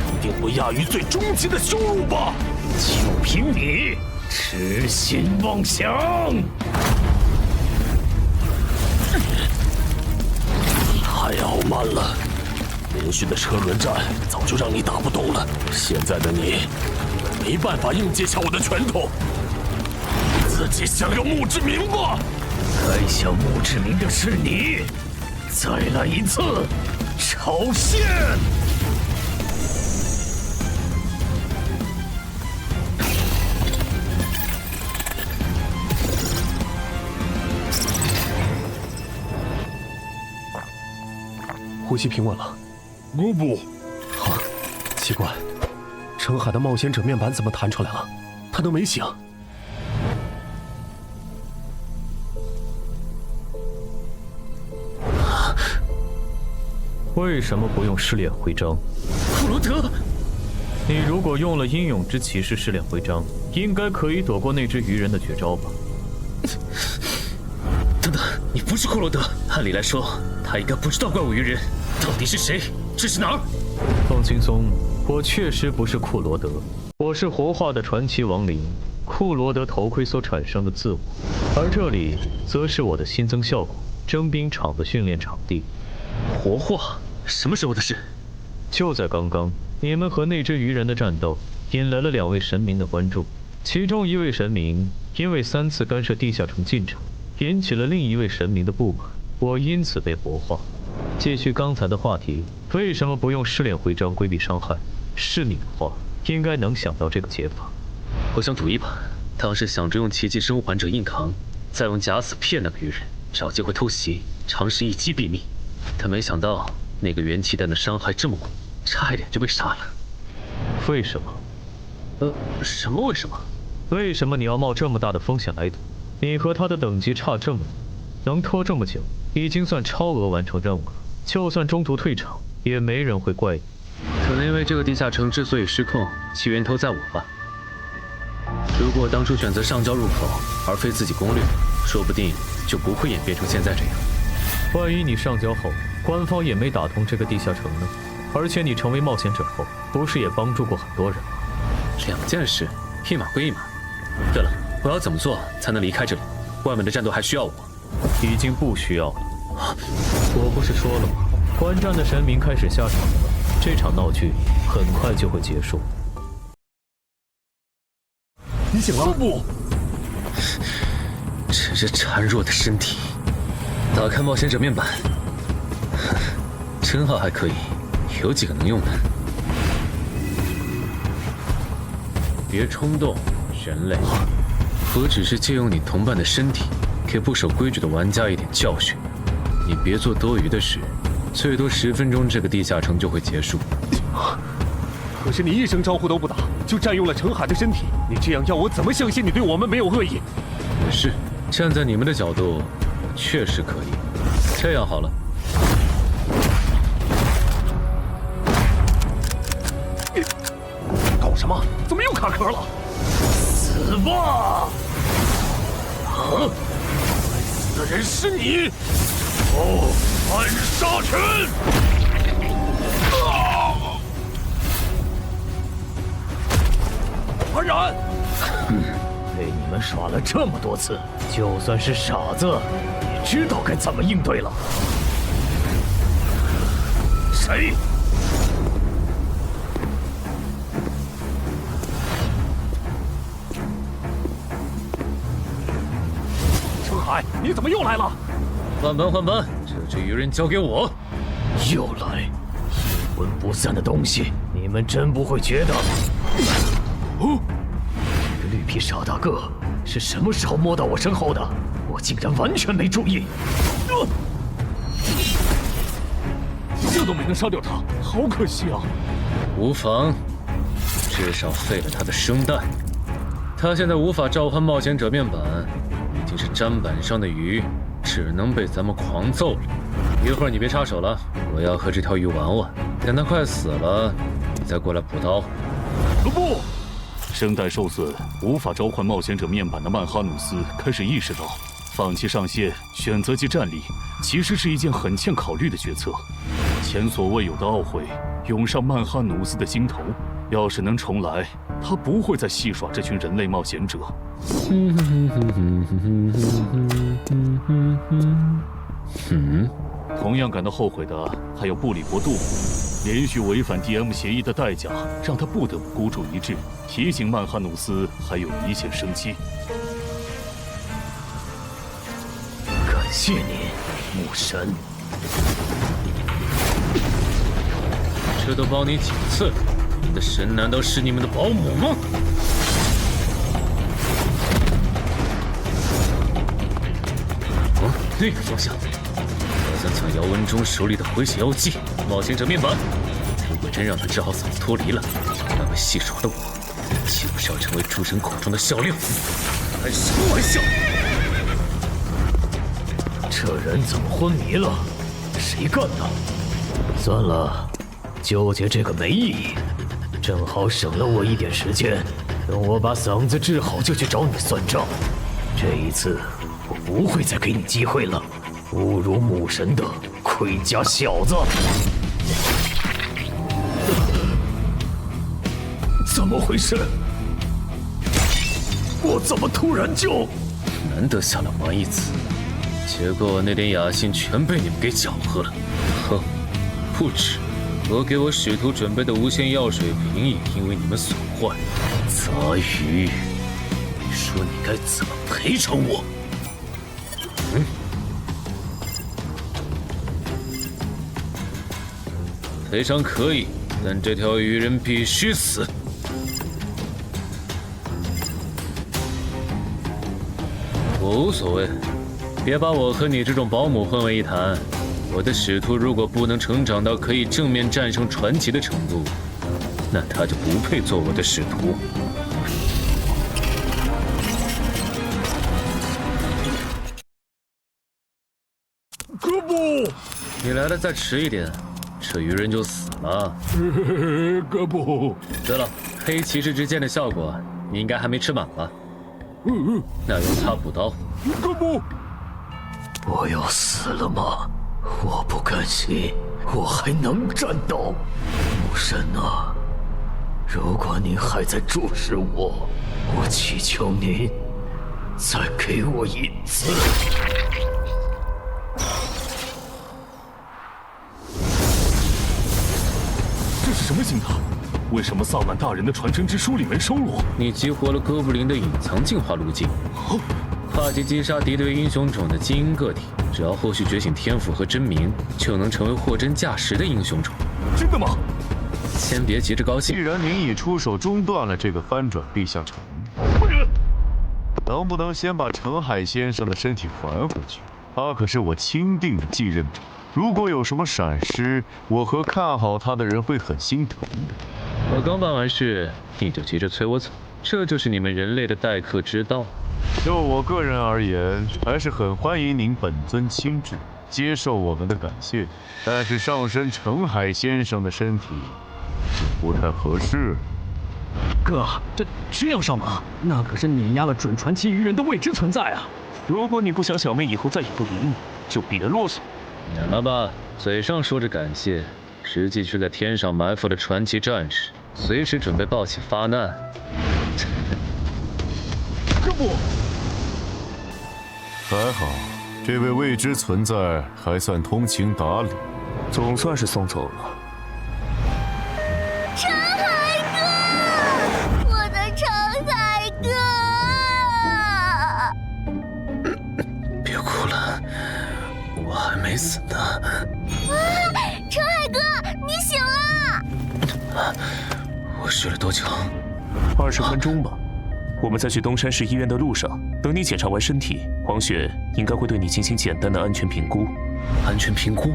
一定不亚于最终极的羞辱吧？就凭你痴心妄想！太傲慢了，连续的车轮战早就让你打不动了，现在的你没办法硬接下我的拳头。自己享有墓志铭吧！该享墓志铭的是你！再来一次，超限！呼吸平稳了。不，奇怪，澄海的冒险者面板怎么弹出来了？他都没醒。为什么不用试炼徽章？库罗德，你如果用了英勇之骑士试炼徽章，应该可以躲过那只鱼人的绝招吧？等等，你不是库罗德，按理来说他应该不知道怪物鱼人到底是谁，这是哪儿？放轻松，我确实不是库罗德，我是活化的传奇亡灵库罗德头盔所产生的自我，而这里则是我的新增效果征兵场的训练场地。活化？什么时候的事？就在刚刚，你们和那只鱼人的战斗引来了2位神明的关注，其中一位神明因为3次干涉地下城进程，引起了另一位神明的不满，我因此被活化。继续刚才的话题，为什么不用试炼徽章规避伤害？是你的话，应该能想到这个解法。我想赌一把，当时想着用奇迹生还者硬扛，再用假死骗那个鱼人，找机会偷袭，尝试一击毙命。但没想到那个元气弹的伤害这么猛，差一点就被杀了。为什么？什么为什么？为什么你要冒这么大的风险来赌？你和他的等级差这么多，能拖这么久，已经算超额完成任务了。就算中途退场，也没人会怪你。可能因为这个地下城之所以失控，其源头在我吧。如果当初选择上交入口，而非自己攻略，说不定就不会演变成现在这样。万一你上交后，官方也没打通这个地下城呢？而且你成为冒险者后，不是也帮助过很多人吗？2件事，一码归一码。对了，我要怎么做才能离开这里？外面的战斗还需要我？已经不需要了。我不是说了吗？观战的神明开始下场了，这场闹剧很快就会结束。你醒了？不，只是孱弱的身体。打开冒险者面板，称号还可以，有几个能用的。别冲动，人类。我只是借用你同伴的身体，给不守规矩的玩家一点教训。你别做多余的事，最多10分钟，这个地下城就会结束。可是你一声招呼都不打，就占用了程海的身体，你这样要我怎么相信你对我们没有恶意？也是，站在你们的角度，确实可以。这样好了，搞什么？怎么又卡壳了？死吧！啊！该死的人是你！暗杀拳！安然，被你们耍了这么多次，就算是傻子，也知道该怎么应对了。谁？程海，你怎么又来了？换班，这只鱼人交给我。又来，阴魂不散的东西，你们真不会觉得？哦，这个绿皮傻大个是什么时候摸到我身后的？我竟然完全没注意。这都没能杀掉他，好可惜啊！无妨，至少废了他的生蛋。他现在无法召唤冒险者面板，已经是砧板上的鱼，只能被咱们狂揍了。一会儿你别插手了，我要和这条鱼玩玩。等它快死了，你再过来补刀。不，声带受损，无法召唤冒险者面板的曼哈努斯开始意识到，放弃上线，选择即战力，其实是一件很欠考虑的决策。前所未有的懊悔涌上曼哈努斯的心头。要是能重来，他不会再戏耍这群人类冒险者。同样感到后悔的还有布里伯杜，连续违反 DM 协议的代价让他不得不孤注一掷，提醒曼哈努斯还有一线生机。感谢你，母神。这都帮你几次了，你的神难道是你们的保姆吗？那个方向，好像抢姚文忠手里的回血药剂。冒险者面板，如果真让他治好嗓子脱离了，那么戏耍的我，岂不是要成为诸神口中的笑料？开什么玩笑！这人怎么昏迷了？谁干的？算了，纠结这个没意义，正好省了我一点时间。等我把嗓子治好，就去找你算账。这一次，我不会再给你机会了。侮辱母神的盔甲小子！怎么回事？我怎么突然就……难得下来玩一次，结果那点雅兴全被你们给搅和了。哼，不止，我给我使徒准备的无限药水瓶也因为你们损坏。杂鱼，你说你该怎么赔偿我？赔偿可以，但这条鱼人必须死。我无所谓，别把我和你这种保姆混为一谈。我的使徒如果不能成长到可以正面战胜传奇的程度，那他就不配做我的使徒。哥布，你来的再迟一点，这鱼人就死了。哥布。对了，黑骑士之剑的效果你应该还没吃满吧？那用它补刀。哥布，我要死了吗？我不甘心，我还能战斗。母神啊，如果你还在注视我，我祈求您，再给我一次。这是什么星塔？为什么萨满大人的传承之书里没收录？你激活了哥布林的隐藏进化路径，跨级击杀敌对英雄种的基因个体，只要后续觉醒天赋和真名，就能成为货真价实的英雄种。真的吗？先别急着高兴。既然您已出手中断了这个翻转地下城，能不能先把澄海先生的身体还回去？他可是我钦定的继任者，如果有什么闪失，我和看好他的人会很心疼的。我刚办完事，你就急着催我走，这就是你们人类的待客之道。就我个人而言，还是很欢迎您本尊亲至，接受我们的感谢。但是上身澄海先生的身体就不太合适。哥，这样上马，那可是碾压了准传奇鱼人的未知存在啊！如果你不想小妹以后再也不理你，就别啰嗦。免了吧，嘴上说着感谢，实际却在天上埋伏了传奇战士，随时准备报喜发难。这不，还好，这位未知存在还算通情达理，总算是送走了。澄海哥，我的澄海哥！别哭了，我还没死呢。澄海哥，你醒了！我睡了多久？20分钟吧。我们在去东山市医院的路上，等你检查完身体，黄雪应该会对你进行简单的安全评估。安全评估？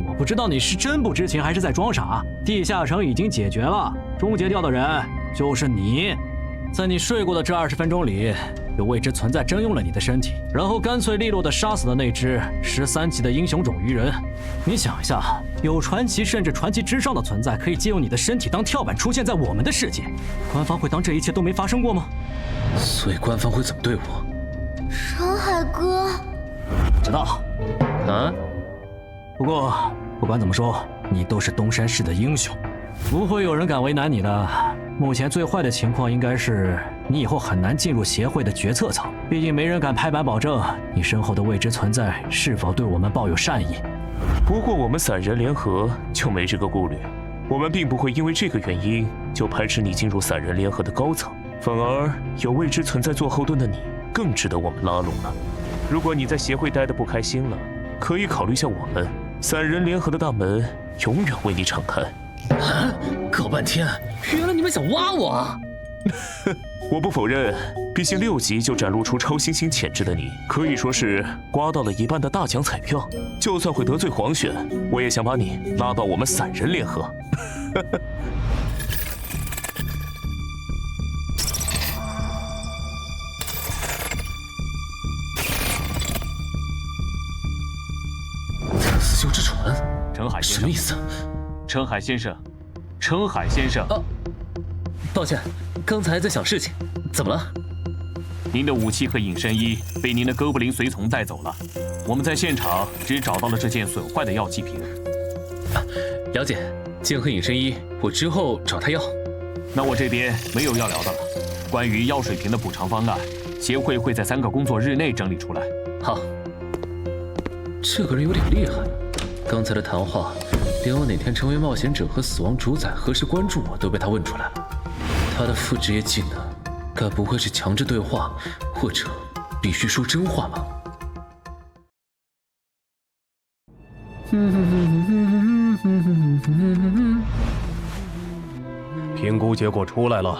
我不知道你是真不知情还是在装傻。地下城已经解决了，终结掉的人就是你。在你睡过的这20分钟里，有未知存在征用了你的身体，然后干脆利落地杀死了那只13级的英雄种鱼人。你想一下，有传奇甚至传奇之上的存在可以借用你的身体当跳板出现在我们的世界，官方会当这一切都没发生过吗？所以官方会怎么对我？澄海哥，知道。啊？不过不管怎么说，你都是东山市的英雄，不会有人敢为难你的。目前最坏的情况应该是你以后很难进入协会的决策层，毕竟没人敢拍板保证你身后的未知存在是否对我们抱有善意。不过我们散人联合就没这个顾虑，我们并不会因为这个原因就排斥你进入散人联合的高层，反而有未知存在做后盾的你更值得我们拉拢了。如果你在协会待得不开心了，可以考虑下我们，散人联合的大门永远为你敞开。啊！搞半天，原来你们想挖我啊！我不否认，毕竟6级就展露出超新星潜质的你，可以说是刮到了一半的大奖彩票。就算会得罪黄选，我也想把你拉到我们散人联合。死囚之船，澄海先生，什么意思？澄海先生，澄海先生。抱歉，刚才在想事情，怎么了？您的武器和隐身衣被您的哥布林随从带走了，我们在现场只找到了这件损坏的药剂瓶。了解，剑和隐身衣，我之后找他要。那我这边没有要聊的了。关于药水瓶的补偿方案，协会会在3个工作日内整理出来。好。这个人有点厉害，刚才的谈话，连我哪天成为冒险者和死亡主宰何时关注我都被他问出来了。他的副职业技能，该不会是强制对话，或者必须说真话吧？评估结果出来了，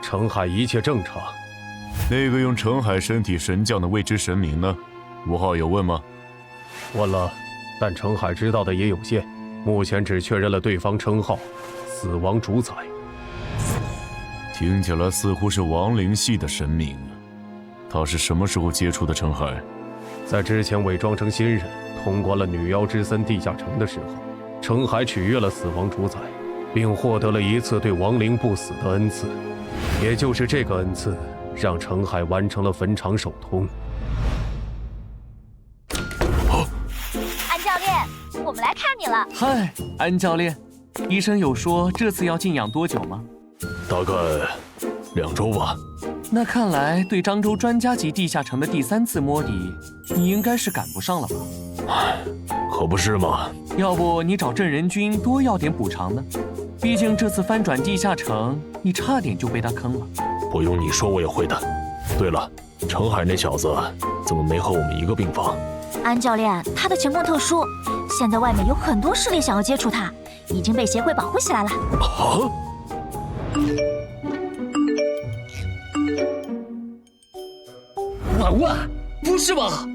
澄海一切正常。那个用澄海身体神将的未知神明呢？5号有问吗？问了，但澄海知道的也有限，目前只确认了对方称号“死亡主宰”。听起来似乎是亡灵系的神明。他是什么时候接触的澄海？在之前伪装成新人，通关了女妖之森地下城的时候，澄海取悦了死亡主宰，并获得了一次对亡灵不死的恩赐。也就是这个恩赐，让澄海完成了坟场首通。安教练，我们来看你了。嗨，安教练，医生有说这次要静养多久吗？大概2周吧。那看来对漳州专家级地下城的第3次摸底，你应该是赶不上了吧？可不是吗？要不你找镇人君多要点补偿呢？毕竟这次翻转地下城，你差点就被他坑了。不用你说，我也会的。对了，程海那小子怎么没和我们一个病房？安教练，他的情况特殊，现在外面有很多势力想要接触他，已经被协会保护起来了。啊！婉婉，不是吧？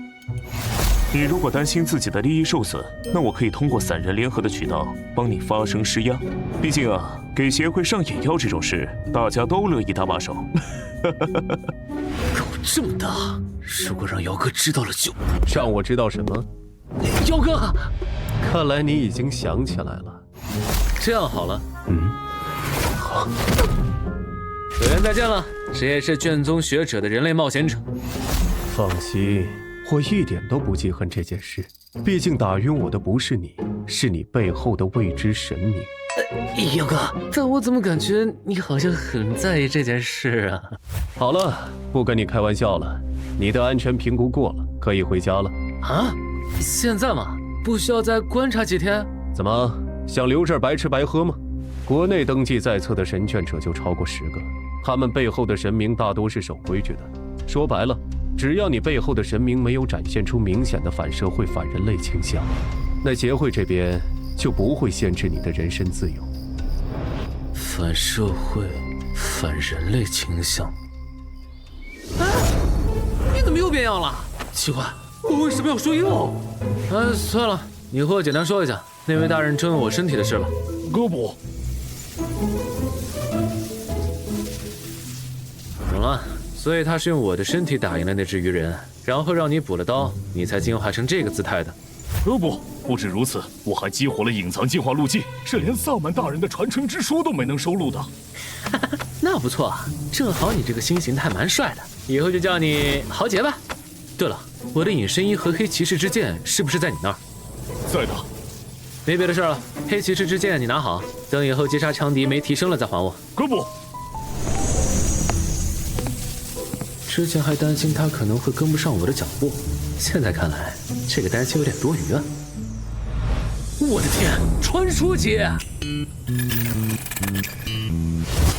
你如果担心自己的利益受损，那我可以通过散人联合的渠道帮你发声施压。毕竟啊，给协会上眼药这种事，大家都乐意搭把手。搞这么大，如果让姚哥知道了就……让我知道什么？姚哥，看来你已经想起来了。这样好了，好，有缘再见了。谁也是卷宗学者的人类冒险者。放心，我一点都不记恨这件事。毕竟打晕我的不是你，是你背后的未知神明。姚哥，但我怎么感觉你好像很在意这件事啊？好了，不跟你开玩笑了，你的安全评估过了，可以回家了。啊？现在吗？不需要再观察几天？怎么想留这儿白吃白喝吗？国内登记在册的神眷者就超过10个，他们背后的神明大多是守规矩的。说白了，只要你背后的神明没有展现出明显的反社会、反人类倾向，那协会这边就不会限制你的人身自由。反社会、反人类倾向？哎，你怎么又变样了？奇怪，我为什么要说又？算了，你和我简单说一下那位大人追问我身体的事吧。胳膊。懂了，所以他是用我的身体打赢了那只鱼人，然后让你补了刀，你才进化成这个姿态的。不止如此，我还激活了隐藏进化路径，是连萨满大人的传承之书都没能收录的。那不错，正好你这个新形态蛮帅的，以后就叫你豪杰吧。对了，我的隐身衣和黑骑士之剑是不是在你那儿？在的。没别的事了，黑骑士之剑你拿好，等以后击杀强敌没提升了再还我。哥不。之前还担心他可能会跟不上我的脚步，现在看来这个担心有点多余啊。我的天，传说级！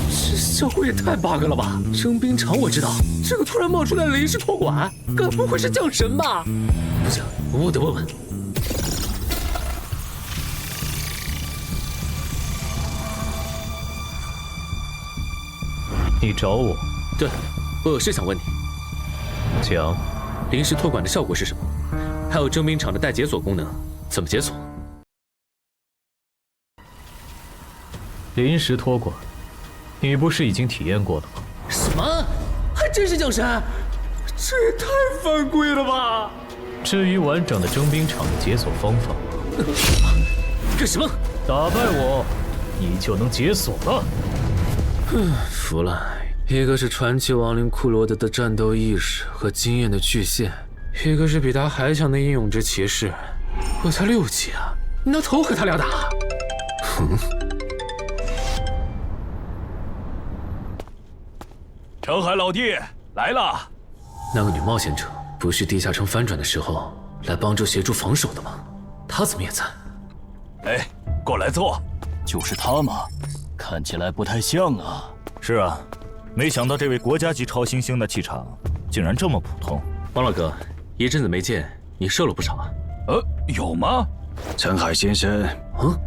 这效果也太 bug 了吧！征兵场我知道，这个突然冒出来的临时托管，该不会是降神吧？不行，我得问问。你找我？对，我有事想问你。讲。临时托管的效果是什么？还有征兵场的待解锁功能，怎么解锁？临时托管，你不是已经体验过了吗？什么？还真是降神？这也太犯规了吧！至于完整的征兵场的解锁方法，干什么？打败我，你就能解锁了。服了。一个是传奇亡灵库罗德的战斗意识和经验的巨献，一个是比他还强的英勇之骑士。我才6级啊，你拿头和他俩打？哼！程海老弟来了。那个女冒险者不是地下城翻转的时候来帮助协助防守的吗？她怎么也在？哎，过来坐。就是他吗？看起来不太像啊。是啊。没想到这位国家级超新星的气场竟然这么普通。王老哥，一阵子没见，你瘦了不少啊。有吗？陈海先生，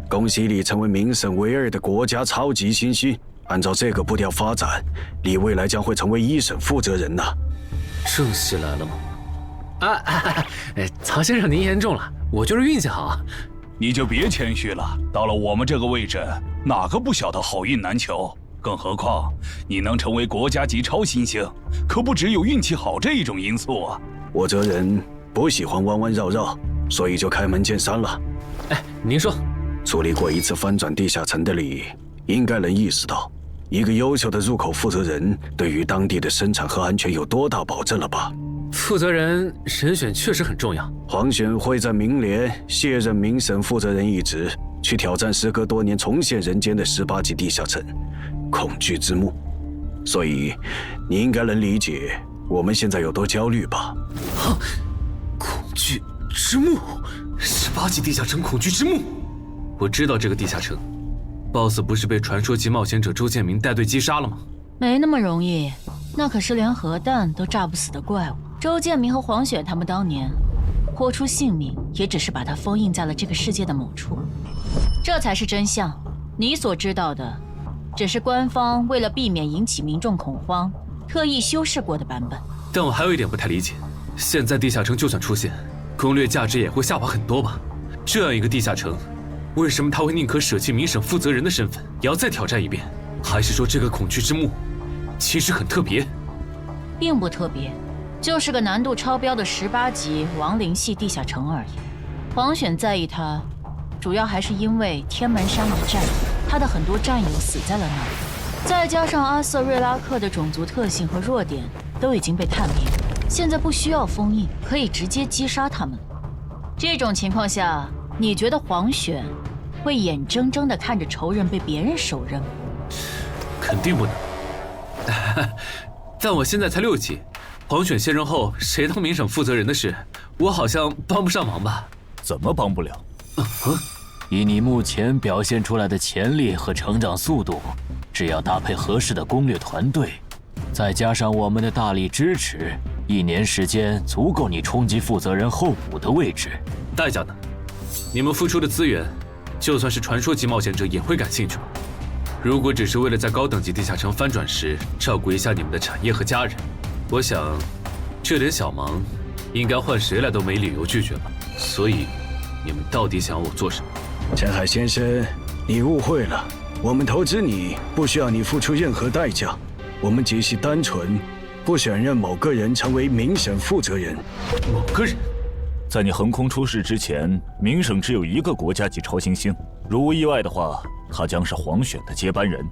恭喜你成为名声唯2的国家超级新星。按照这个步调发展，你未来将会成为1省负责人呐。正戏来了吗？曹先生您言重了，我就是运气好。你就别谦虚了，到了我们这个位置，哪个不晓得好运难求？更何况，你能成为国家级超新星，可不只有运气好这一种因素啊！我这人不喜欢弯弯绕绕，所以就开门见山了。您说，处理过1次翻转地下城的你，应该能意识到，一个优秀的入口负责人对于当地的生产和安全有多大保证了吧？负责人人选确实很重要。黄选会在明年卸任明省负责人一职，去挑战时隔多年重现人间的18级地下城。恐惧之墓，所以你应该能理解我们现在有多焦虑吧？恐惧之墓，18级地下城恐惧之墓。我知道这个地下城 ，BOSS 不是被传说级冒险者周建明带队击杀了吗？没那么容易，那可是连核弹都炸不死的怪物。周建明和黄雪他们当年豁出性命，也只是把它封印在了这个世界的某处。这才是真相。你所知道的，只是官方为了避免引起民众恐慌，特意修饰过的版本。但我还有一点不太理解，现在地下城就算出现，攻略价值也会下滑很多吧？这样一个地下城，为什么他会宁可舍弃明省负责人的身份，也要再挑战一遍？还是说这个恐惧之墓其实很特别？并不特别，就是个难度超标的18级亡灵系地下城而已。黄选在意它，主要还是因为天门山一战，他的很多战友死在了那里，再加上阿瑟瑞拉克的种族特性和弱点都已经被探明，现在不需要封印，可以直接击杀他们。这种情况下，你觉得黄选会眼睁睁地看着仇人被别人手刃吗？肯定不能。但我现在才6级，黄选卸任后，谁当明省负责人的事，我好像帮不上忙吧？怎么帮不了？以你目前表现出来的潜力和成长速度，只要搭配合适的攻略团队，再加上我们的大力支持，1年时间足够你冲击负责人候补的位置。代价呢？你们付出的资源，就算是传说级冒险者也会感兴趣吗？如果只是为了在高等级地下城翻转时照顾一下你们的产业和家人，我想这点小忙，应该换谁来都没理由拒绝吧。所以，你们到底想要我做什么？陈海先生，你误会了，我们投资你不需要你付出任何代价，我们只是单纯不想让某个人成为明省负责人。某个人？在你横空出世之前，明省只有1个国家级超新星，如无意外的话，他将是黄选的接班人。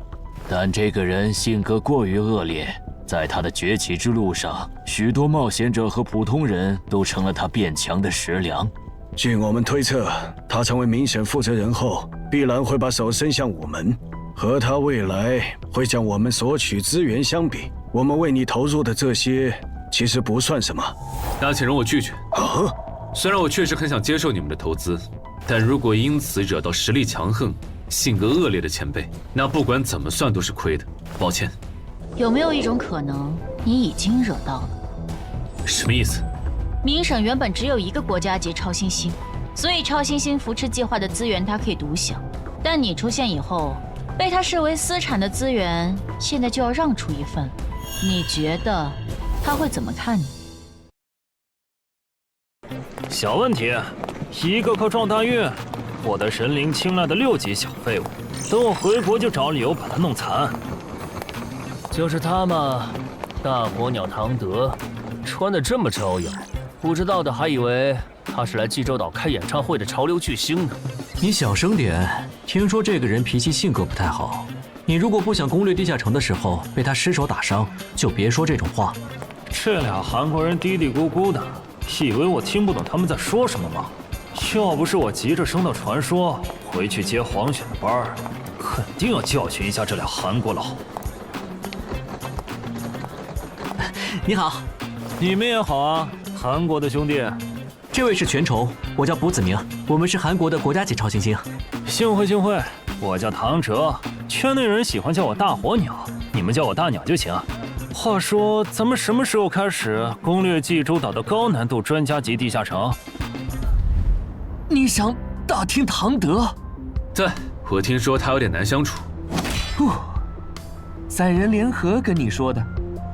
但这个人性格过于恶劣，在他的崛起之路上，许多冒险者和普通人都成了他变强的食粮。据我们推测，他成为明省负责人后，必然会把手伸向我们，和他未来会向我们索取资源相比，我们为你投入的这些其实不算什么。那请容我拒绝。虽然我确实很想接受你们的投资，但如果因此惹到实力强横、性格恶劣的前辈，那不管怎么算都是亏的。抱歉。有没有一种可能，你已经惹到了？什么意思？明省原本只有1个国家级超新星，所以超新星扶持计划的资源它可以独享。但你出现以后，被他视为私产的资源，现在就要让出一份，你觉得他会怎么看你？小问题，1个靠撞大运获得神灵青睐的6级小废物，等我回国就找理由把他弄残。就是他嘛，大火鸟唐德，穿得这么招摇，不知道的还以为他是来济州岛开演唱会的潮流巨星呢。你小声点，听说这个人脾气性格不太好。你如果不想攻略地下城的时候被他失手打伤，就别说这种话。这俩韩国人嘀嘀咕咕的，以为我听不懂他们在说什么吗？要不是我急着升到传说，回去接黄选的班儿，肯定要教训一下这俩韩国佬。你好，你们也好啊，韩国的兄弟。这位是全仇，我叫卜子明，我们是韩国的国家级超新星。幸会幸会，我叫唐哲，圈内人喜欢叫我大火鸟，你们叫我大鸟就行。话说，咱们什么时候开始攻略济州岛的高难度专家级地下城？你想打听唐德？对，我听说他有点难相处。散人联合跟你说的，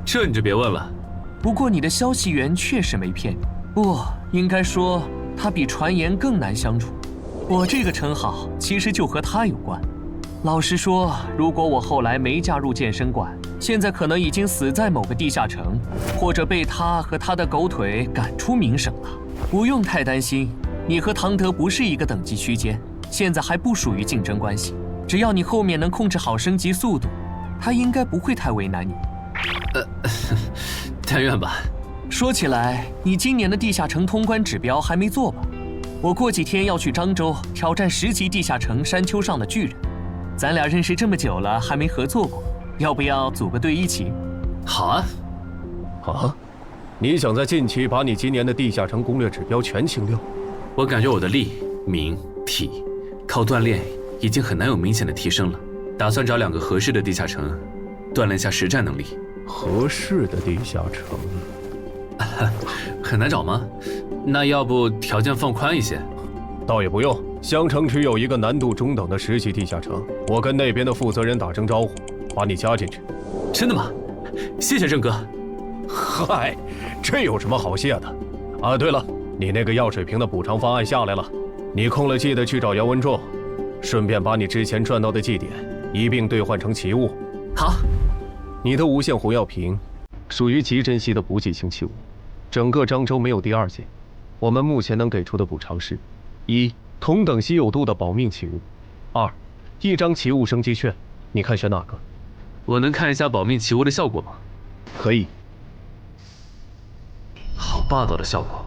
这你就别问了。不过你的消息源确实没骗你，不，应该说他比传言更难相处。我这个称号其实就和他有关。老实说，如果我后来没加入健身馆，现在可能已经死在某个地下城，或者被他和他的狗腿赶出明省了。不用太担心，你和唐德不是一个等级区间，现在还不属于竞争关系。只要你后面能控制好升级速度，他应该不会太为难你。但愿吧。说起来，你今年的地下城通关指标还没做吧？我过几天要去漳州挑战10级地下城山丘上的巨人。咱俩认识这么久了，还没合作过，要不要组个队一起？好啊。啊？你想在近期把你今年的地下城攻略指标全清掉？我感觉我的力、名、体，靠锻炼已经很难有明显的提升了。打算找2个合适的地下城，锻炼下实战能力。合适的地下城，很难找吗？那要不条件放宽一些？倒也不用。襄城区有一个难度中等的10级地下城，我跟那边的负责人打声招呼，把你加进去。真的吗？谢谢郑哥。嗨，这有什么好谢的？啊，对了，你那个药水瓶的补偿方案下来了，你空了记得去找姚文仲，顺便把你之前赚到的祭点一并兑换成奇物。好。你的无限火药瓶属于极珍稀的补给性器物，整个漳州没有第2件。我们目前能给出的补偿是：1. 同等稀有度的保命奇物；2. 1张奇物升级券。你看选哪个？我能看一下保命奇物的效果吗？可以。好霸道的效果，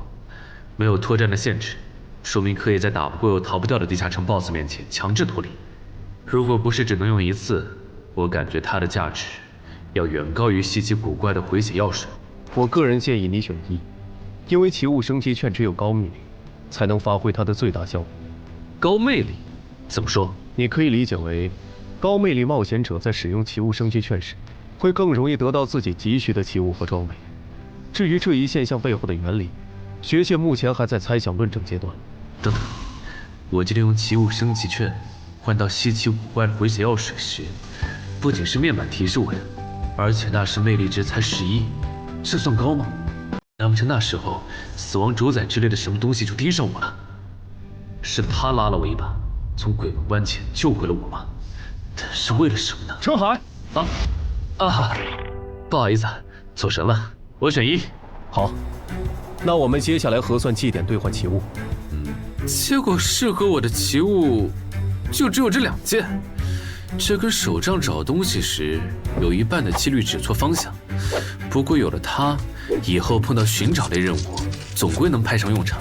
没有脱战的限制，说明可以在打不过又逃不掉的地下城 BOSS 面前强制脱离。如果不是只能用1次，我感觉它的价值要远高于稀奇古怪的回血药水。我个人建议你选1，因为奇物升级券只有高魅力才能发挥它的最大效果。高魅力？怎么说？你可以理解为，高魅力冒险者在使用奇物升级券时，会更容易得到自己急需的奇物和装备。至于这一现象背后的原理，学界目前还在猜想论证阶段。等等，我记得用奇物升级券换到稀奇古怪的回血药水时，不仅是面板提示我呀，而且那时魅力值才11，这算高吗？难不成那时候死亡主宰之类的什么东西就盯上我了？是他拉了我一把，从鬼门关前救回了我吗？但是为了什么呢？陈海，不好意思，走神了。我选1。好，那我们接下来核算祭点兑换奇物。结果适合我的奇物就只有这2件，这跟手杖找东西时有一半的几率指错方向。不过有了它，以后碰到寻找类任务，总归能派上用场，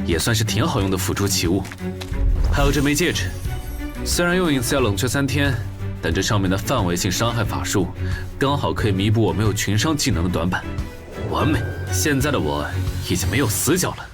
也算是挺好用的辅助奇物。还有这枚戒指，虽然用1次要冷却3天，但这上面的范围性伤害法术刚好可以弥补我没有群伤技能的短板，完美。现在的我已经没有死角了。